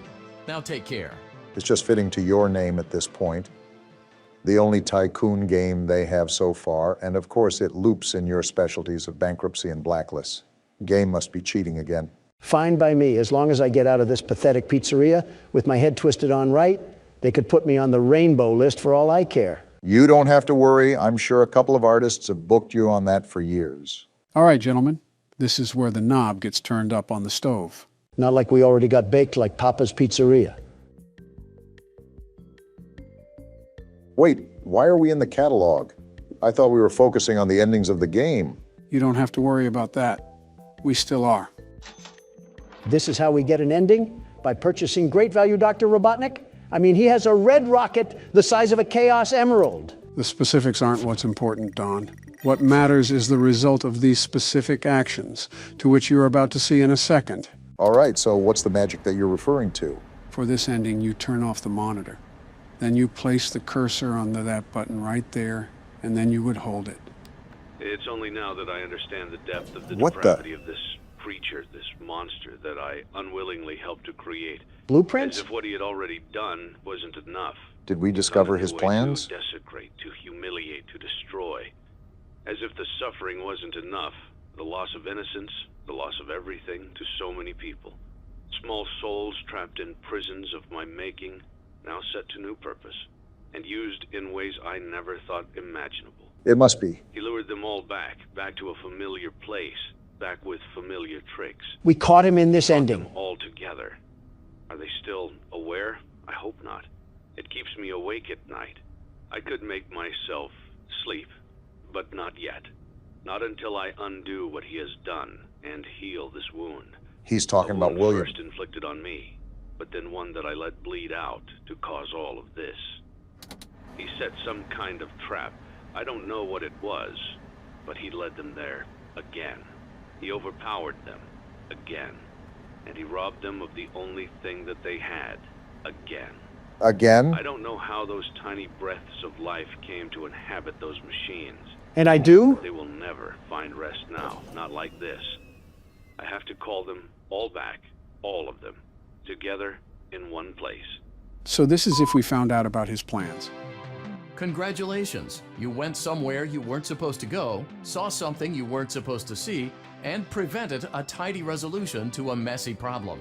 Now take care. It's just fitting to your name at this point. The only tycoon game they have so far, and of course it loops in your specialties of bankruptcy and blacklists. Game must be cheating again. Fine by me, as long as I get out of this pathetic pizzeria with my head twisted on right. They could put me on the rainbow list for all I care. You don't have to worry. I'm sure a couple of artists have booked you on that for years. All right, gentlemen. This is where the knob gets turned up on the stove. Not like we already got baked like Papa's Pizzeria. Wait, why are we in the catalog? I thought we were focusing on the endings of the game. You don't have to worry about that. We still are. This is how we get an ending? By purchasing great value Dr. Robotnik? I mean, he has a red rocket the size of a Chaos Emerald. The specifics aren't what's important, Don. What matters is the result of these specific actions, to which you're about to see in a second. All right, so what's the magic that you're referring to? For this ending, you turn off the monitor. Then you place the cursor onto that button right there, and then you would hold it. It's only now that I understand the depth of the What the- depravity of this creature, this monster that I unwillingly helped to create. Blueprints? As if what he had already done wasn't enough. Did we discover his plans? To desecrate, to humiliate, to destroy. As if the suffering wasn't enough. The loss of innocence, the loss of everything to so many people. Small souls trapped in prisons of my making, now set to new purpose, and used in ways I never thought imaginable. It must be. He lured them all back to a familiar place, back with familiar tricks. We caught him in this ending. All together. Are they still aware? I hope not. It keeps me awake at night. I could make myself sleep, but not yet. Not until I undo what he has done and heal this wound. He's talking about wound William. First inflicted on me, but then one that I let bleed out to cause all of this. He set some kind of trap. I don't know what it was, but he led them there again. He overpowered them again. And he robbed them of the only thing that they had again. Again? I don't know how those tiny breaths of life came to inhabit those machines. And I do? They will never find rest now, not like this. I have to call them all back, all of them, together in one place. So this is if we found out about his plans. Congratulations! You went somewhere you weren't supposed to go, saw something you weren't supposed to see, and prevented a tidy resolution to a messy problem.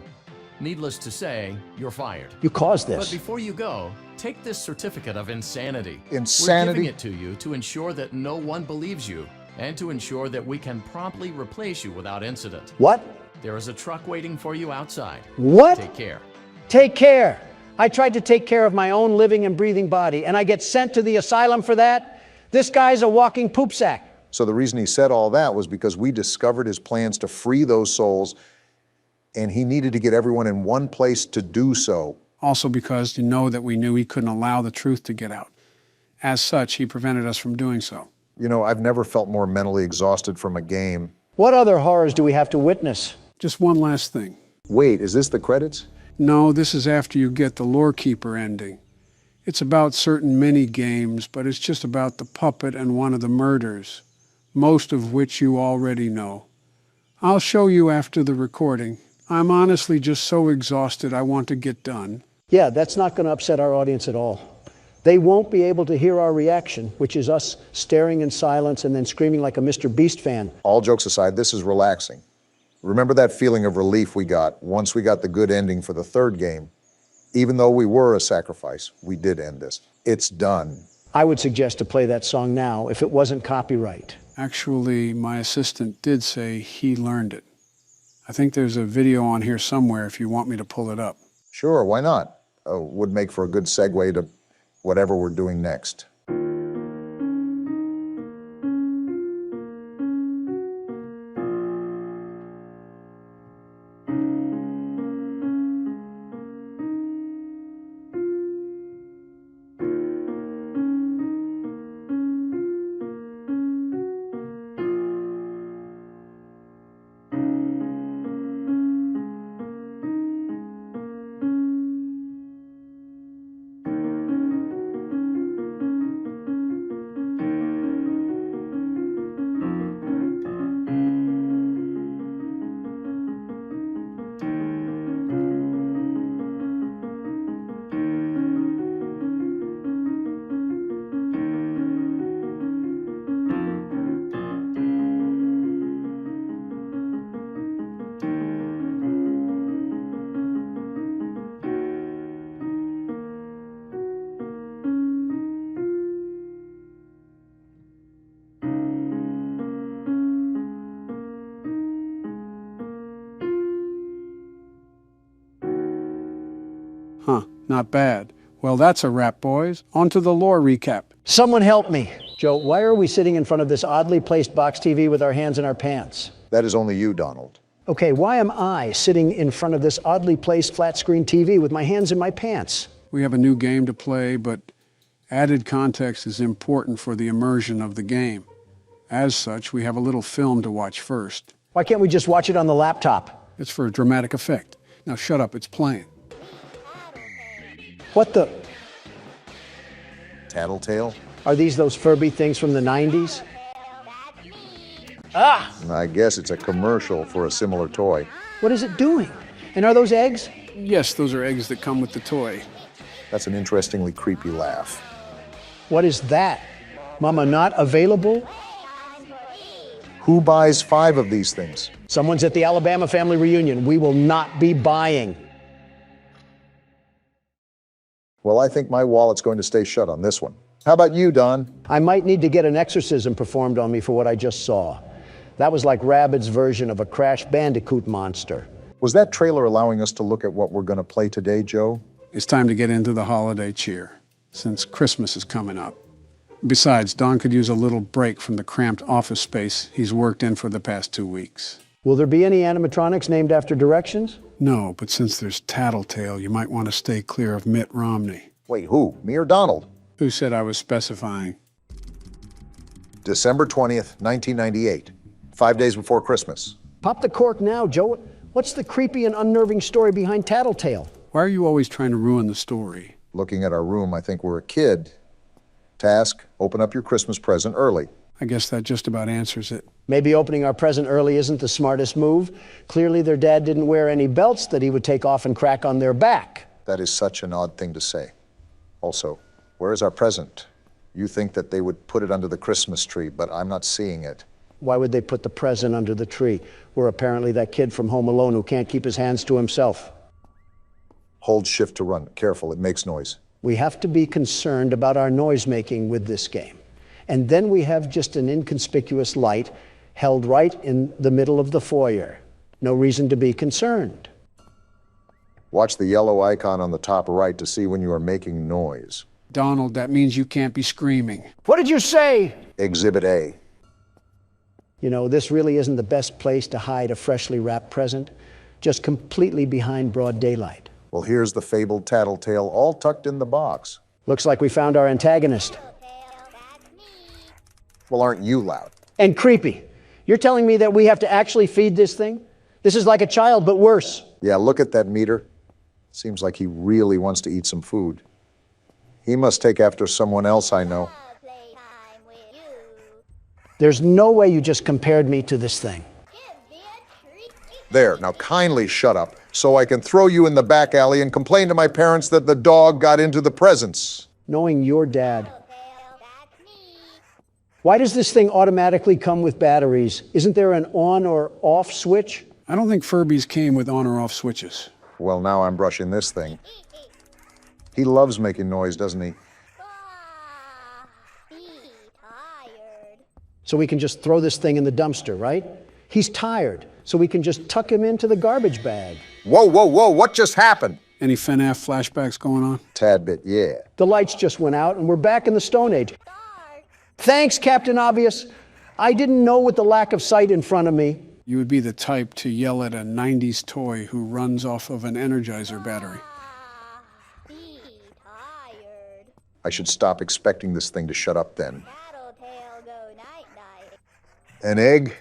Needless to say, you're fired. You caused this. But before you go, take this certificate of insanity. Insanity? We're giving it to you to ensure that no one believes you, and to ensure that we can promptly replace you without incident. What? There is a truck waiting for you outside. What? Take care. Take care. I tried to take care of my own living and breathing body, and I get sent to the asylum for that? This guy's a walking poop sack. So the reason he said all that was because we discovered his plans to free those souls, and he needed to get everyone in one place to do so. Also because you know that we knew he couldn't allow the truth to get out. As such, he prevented us from doing so. You know, I've never felt more mentally exhausted from a game. What other horrors do we have to witness? Just one last thing. Wait, is this the credits? No, this is after you get the Lore Keeper ending. It's about certain mini-games, but it's just about the puppet and one of the murders, most of which you already know. I'll show you after the recording. I'm honestly just so exhausted I want to get done. Yeah, that's not going to upset our audience at all. They won't be able to hear our reaction, which is us staring in silence and then screaming like a Mr. Beast fan. All jokes aside, this is relaxing. Remember that feeling of relief we got once we got the good ending for the third game? Even though we were a sacrifice, we did end this. It's done. I would suggest to play that song now if it wasn't copyright. Actually, my assistant did say he learned it. I think there's a video on here somewhere if you want me to pull it up. Sure, why not? Would make for a good segue to whatever we're doing next. Huh, not bad. Well, that's a wrap, boys. On to the lore recap. Someone help me. Joe, why are we sitting in front of this oddly placed box TV with our hands in our pants? That is only you, Donald. Okay, why am I sitting in front of this oddly placed flat screen TV with my hands in my pants? We have a new game to play, but added context is important for the immersion of the game. As such, we have a little film to watch first. Why can't we just watch it on the laptop? It's for a dramatic effect. Now shut up, it's playing. What the? Tattletale? Are these those Furby things from the 90s? Ah! I guess it's a commercial for a similar toy. What is it doing? And are those eggs? Yes, those are eggs that come with the toy. That's an interestingly creepy laugh. What is that? Mama, not available? Who buys 5 of these things? Someone's at the Alabama family reunion. We will not be buying. Well, I think my wallet's going to stay shut on this one. How about you, Don? I might need to get an exorcism performed on me for what I just saw. That was like Rabbids' version of a Crash Bandicoot monster. Was that trailer allowing us to look at what we're going to play today, Joe? It's time to get into the holiday cheer, since Christmas is coming up. Besides, Don could use a little break from the cramped office space he's worked in for the past 2 weeks. Will there be any animatronics named after directions? No, but since there's Tattletale, you might want to stay clear of Mitt Romney. Wait, who? Me or Donald? Who said I was specifying? December 20th, 1998. 5 days before Christmas. Pop the cork now, Joe. What's the creepy and unnerving story behind Tattletale? Why are you always trying to ruin the story? Looking at our room, I think we're a kid. Task, open up your Christmas present early. I guess that just about answers it. Maybe opening our present early isn't the smartest move. Clearly their dad didn't wear any belts that he would take off and crack on their back. That is such an odd thing to say. Also, where is our present? You think that they would put it under the Christmas tree, but I'm not seeing it. Why would they put the present under the tree? We're apparently that kid from Home Alone who can't keep his hands to himself. Hold shift to run. Careful, it makes noise. We have to be concerned about our noise making with this game. And then we have just an inconspicuous light held right in the middle of the foyer. No reason to be concerned. Watch the yellow icon on the top right to see when you are making noise. Donald, that means you can't be screaming. What did you say? Exhibit A. You know, this really isn't the best place to hide a freshly wrapped present, just completely behind broad daylight. Well, here's the fabled Tattletale all tucked in the box. Looks like we found our antagonist. Well, aren't you loud? And creepy. You're telling me that we have to actually feed this thing? This is like a child, but worse. Yeah, look at that meter. Seems like he really wants to eat some food. He must take after someone else I know. There's no way you just compared me to this thing. There, now kindly shut up so I can throw you in the back alley and complain to my parents that the dog got into the presents. Knowing your dad. Why does this thing automatically come with batteries? Isn't there an on or off switch? I don't think Furbies came with on or off switches. Well, now I'm brushing this thing. He loves making noise, doesn't he? So we can just throw this thing in the dumpster, right? He's tired, so we can just tuck him into the garbage bag. Whoa, whoa, whoa, what just happened? Any FNAF flashbacks going on? Tad bit, yeah. The lights just went out and we're back in the Stone Age. Thanks, Captain Obvious. I didn't know with the lack of sight in front of me. You would be the type to yell at a 90s toy who runs off of an Energizer battery. I should stop expecting this thing to shut up then. An egg?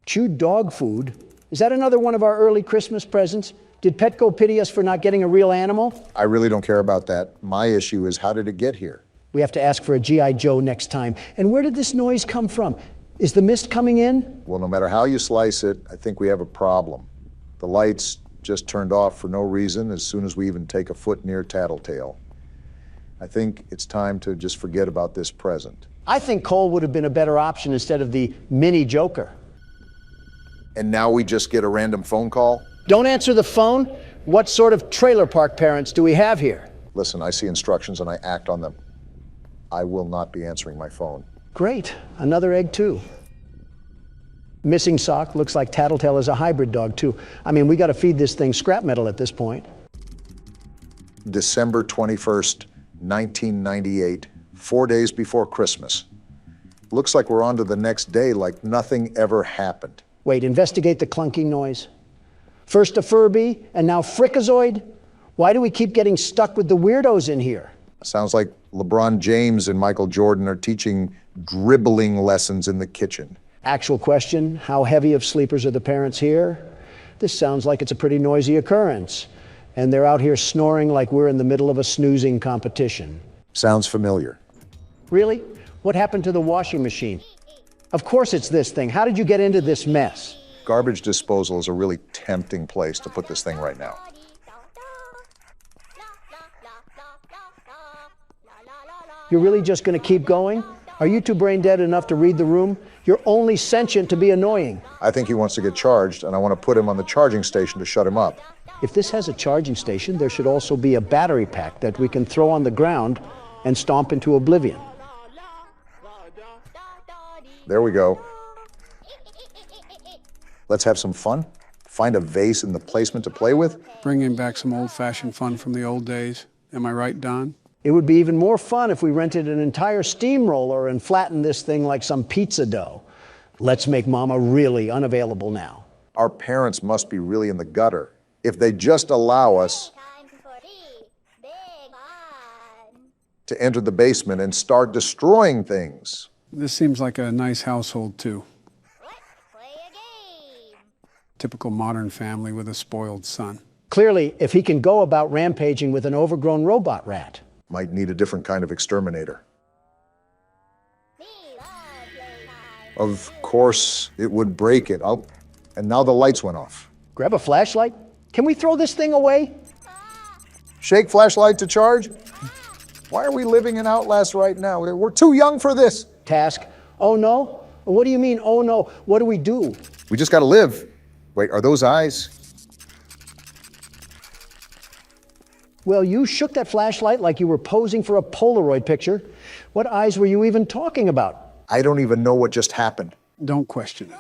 Chewed dog food? Is that another one of our early Christmas presents? Did Petco pity us for not getting a real animal? I really don't care about that. My issue is, how did it get here? We have to ask for a G.I. Joe next time. And where did this noise come from? Is the mist coming in? Well, no matter how you slice it, I think we have a problem. The lights just turned off for no reason as soon as we even take a foot near Tattletale. I think it's time to just forget about this present. I think Cole would have been a better option instead of the mini Joker. And now we just get a random phone call? Don't answer the phone. What sort of trailer park parents do we have here? Listen, I see instructions and I act on them. I will not be answering my phone. Great. Another egg, too. Missing sock. Looks like Tattletale is a hybrid dog, too. I mean, we got to feed this thing scrap metal at this point. December 21st, 1998, 4 days before Christmas. Looks like we're on to the next day like nothing ever happened. Wait, investigate the clunking noise. First a Furby, and now Frikazoid? Why do we keep getting stuck with the weirdos in here? Sounds like LeBron James and Michael Jordan are teaching dribbling lessons in the kitchen. Actual question, how heavy of sleepers are the parents here? This sounds like it's a pretty noisy occurrence. And they're out here snoring like we're in the middle of a snoozing competition. Sounds familiar. Really? What happened to the washing machine? Of course it's this thing. How did you get into this mess? Garbage disposal is a really tempting place to put this thing right now. You're really just going to keep going? Are you two brain dead enough to read the room? You're only sentient to be annoying. I think he wants to get charged, and I want to put him on the charging station to shut him up. If this has a charging station, there should also be a battery pack that we can throw on the ground and stomp into oblivion. There we go. Let's have some fun. Find a vase in the placement to play with. Bringing back some old-fashioned fun from the old days. Am I right, Don? It would be even more fun if we rented an entire steamroller and flattened this thing like some pizza dough. Let's make Mama really unavailable now. Our parents must be really in the gutter. If they just allow us to enter the basement and start destroying things. This seems like a nice household, too. Typical modern family with a spoiled son. Clearly, if he can go about rampaging with an overgrown robot rat. Might need a different kind of exterminator. Of course, it would break it. And now the lights went off. Grab a flashlight? Can we throw this thing away? Shake flashlight to charge? Why are we living in Outlast right now? We're too young for this. Task. Oh no? What do you mean, oh no? What do we do? We just gotta live. Wait, are those eyes? Well, you shook that flashlight like you were posing for a Polaroid picture. What eyes were you even talking about? I don't even know what just happened. Don't question it.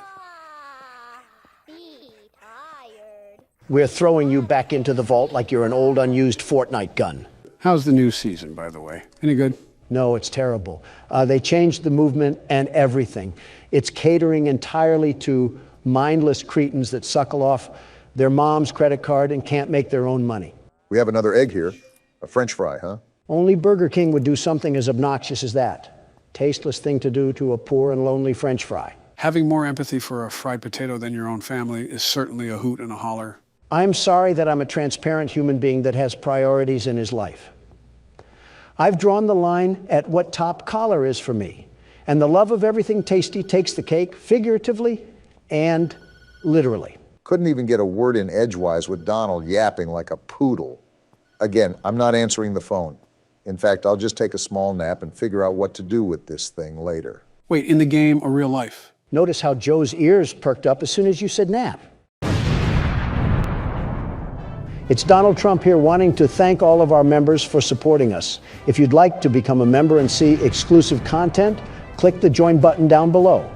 We're throwing you back into the vault like you're an old unused Fortnite gun. How's the new season, by the way? Any good? No, it's terrible. They changed the movement and everything. It's catering entirely to mindless cretins that suckle off their mom's credit card and can't make their own money. We have another egg here. A French fry, huh? Only Burger King would do something as obnoxious as that. Tasteless thing to do to a poor and lonely French fry. Having more empathy for a fried potato than your own family is certainly a hoot and a holler. I'm sorry that I'm a transparent human being that has priorities in his life. I've drawn the line at what top collar is for me. And the love of everything tasty takes the cake, figuratively and literally. Couldn't even get a word in edgewise with Donald yapping like a poodle. Again, I'm not answering the phone. In fact, I'll just take a small nap and figure out what to do with this thing later. Wait, in the game or real life? Notice how Joe's ears perked up as soon as you said nap. It's Donald Trump here wanting to thank all of our members for supporting us. If you'd like to become a member and see exclusive content, click the join button down below.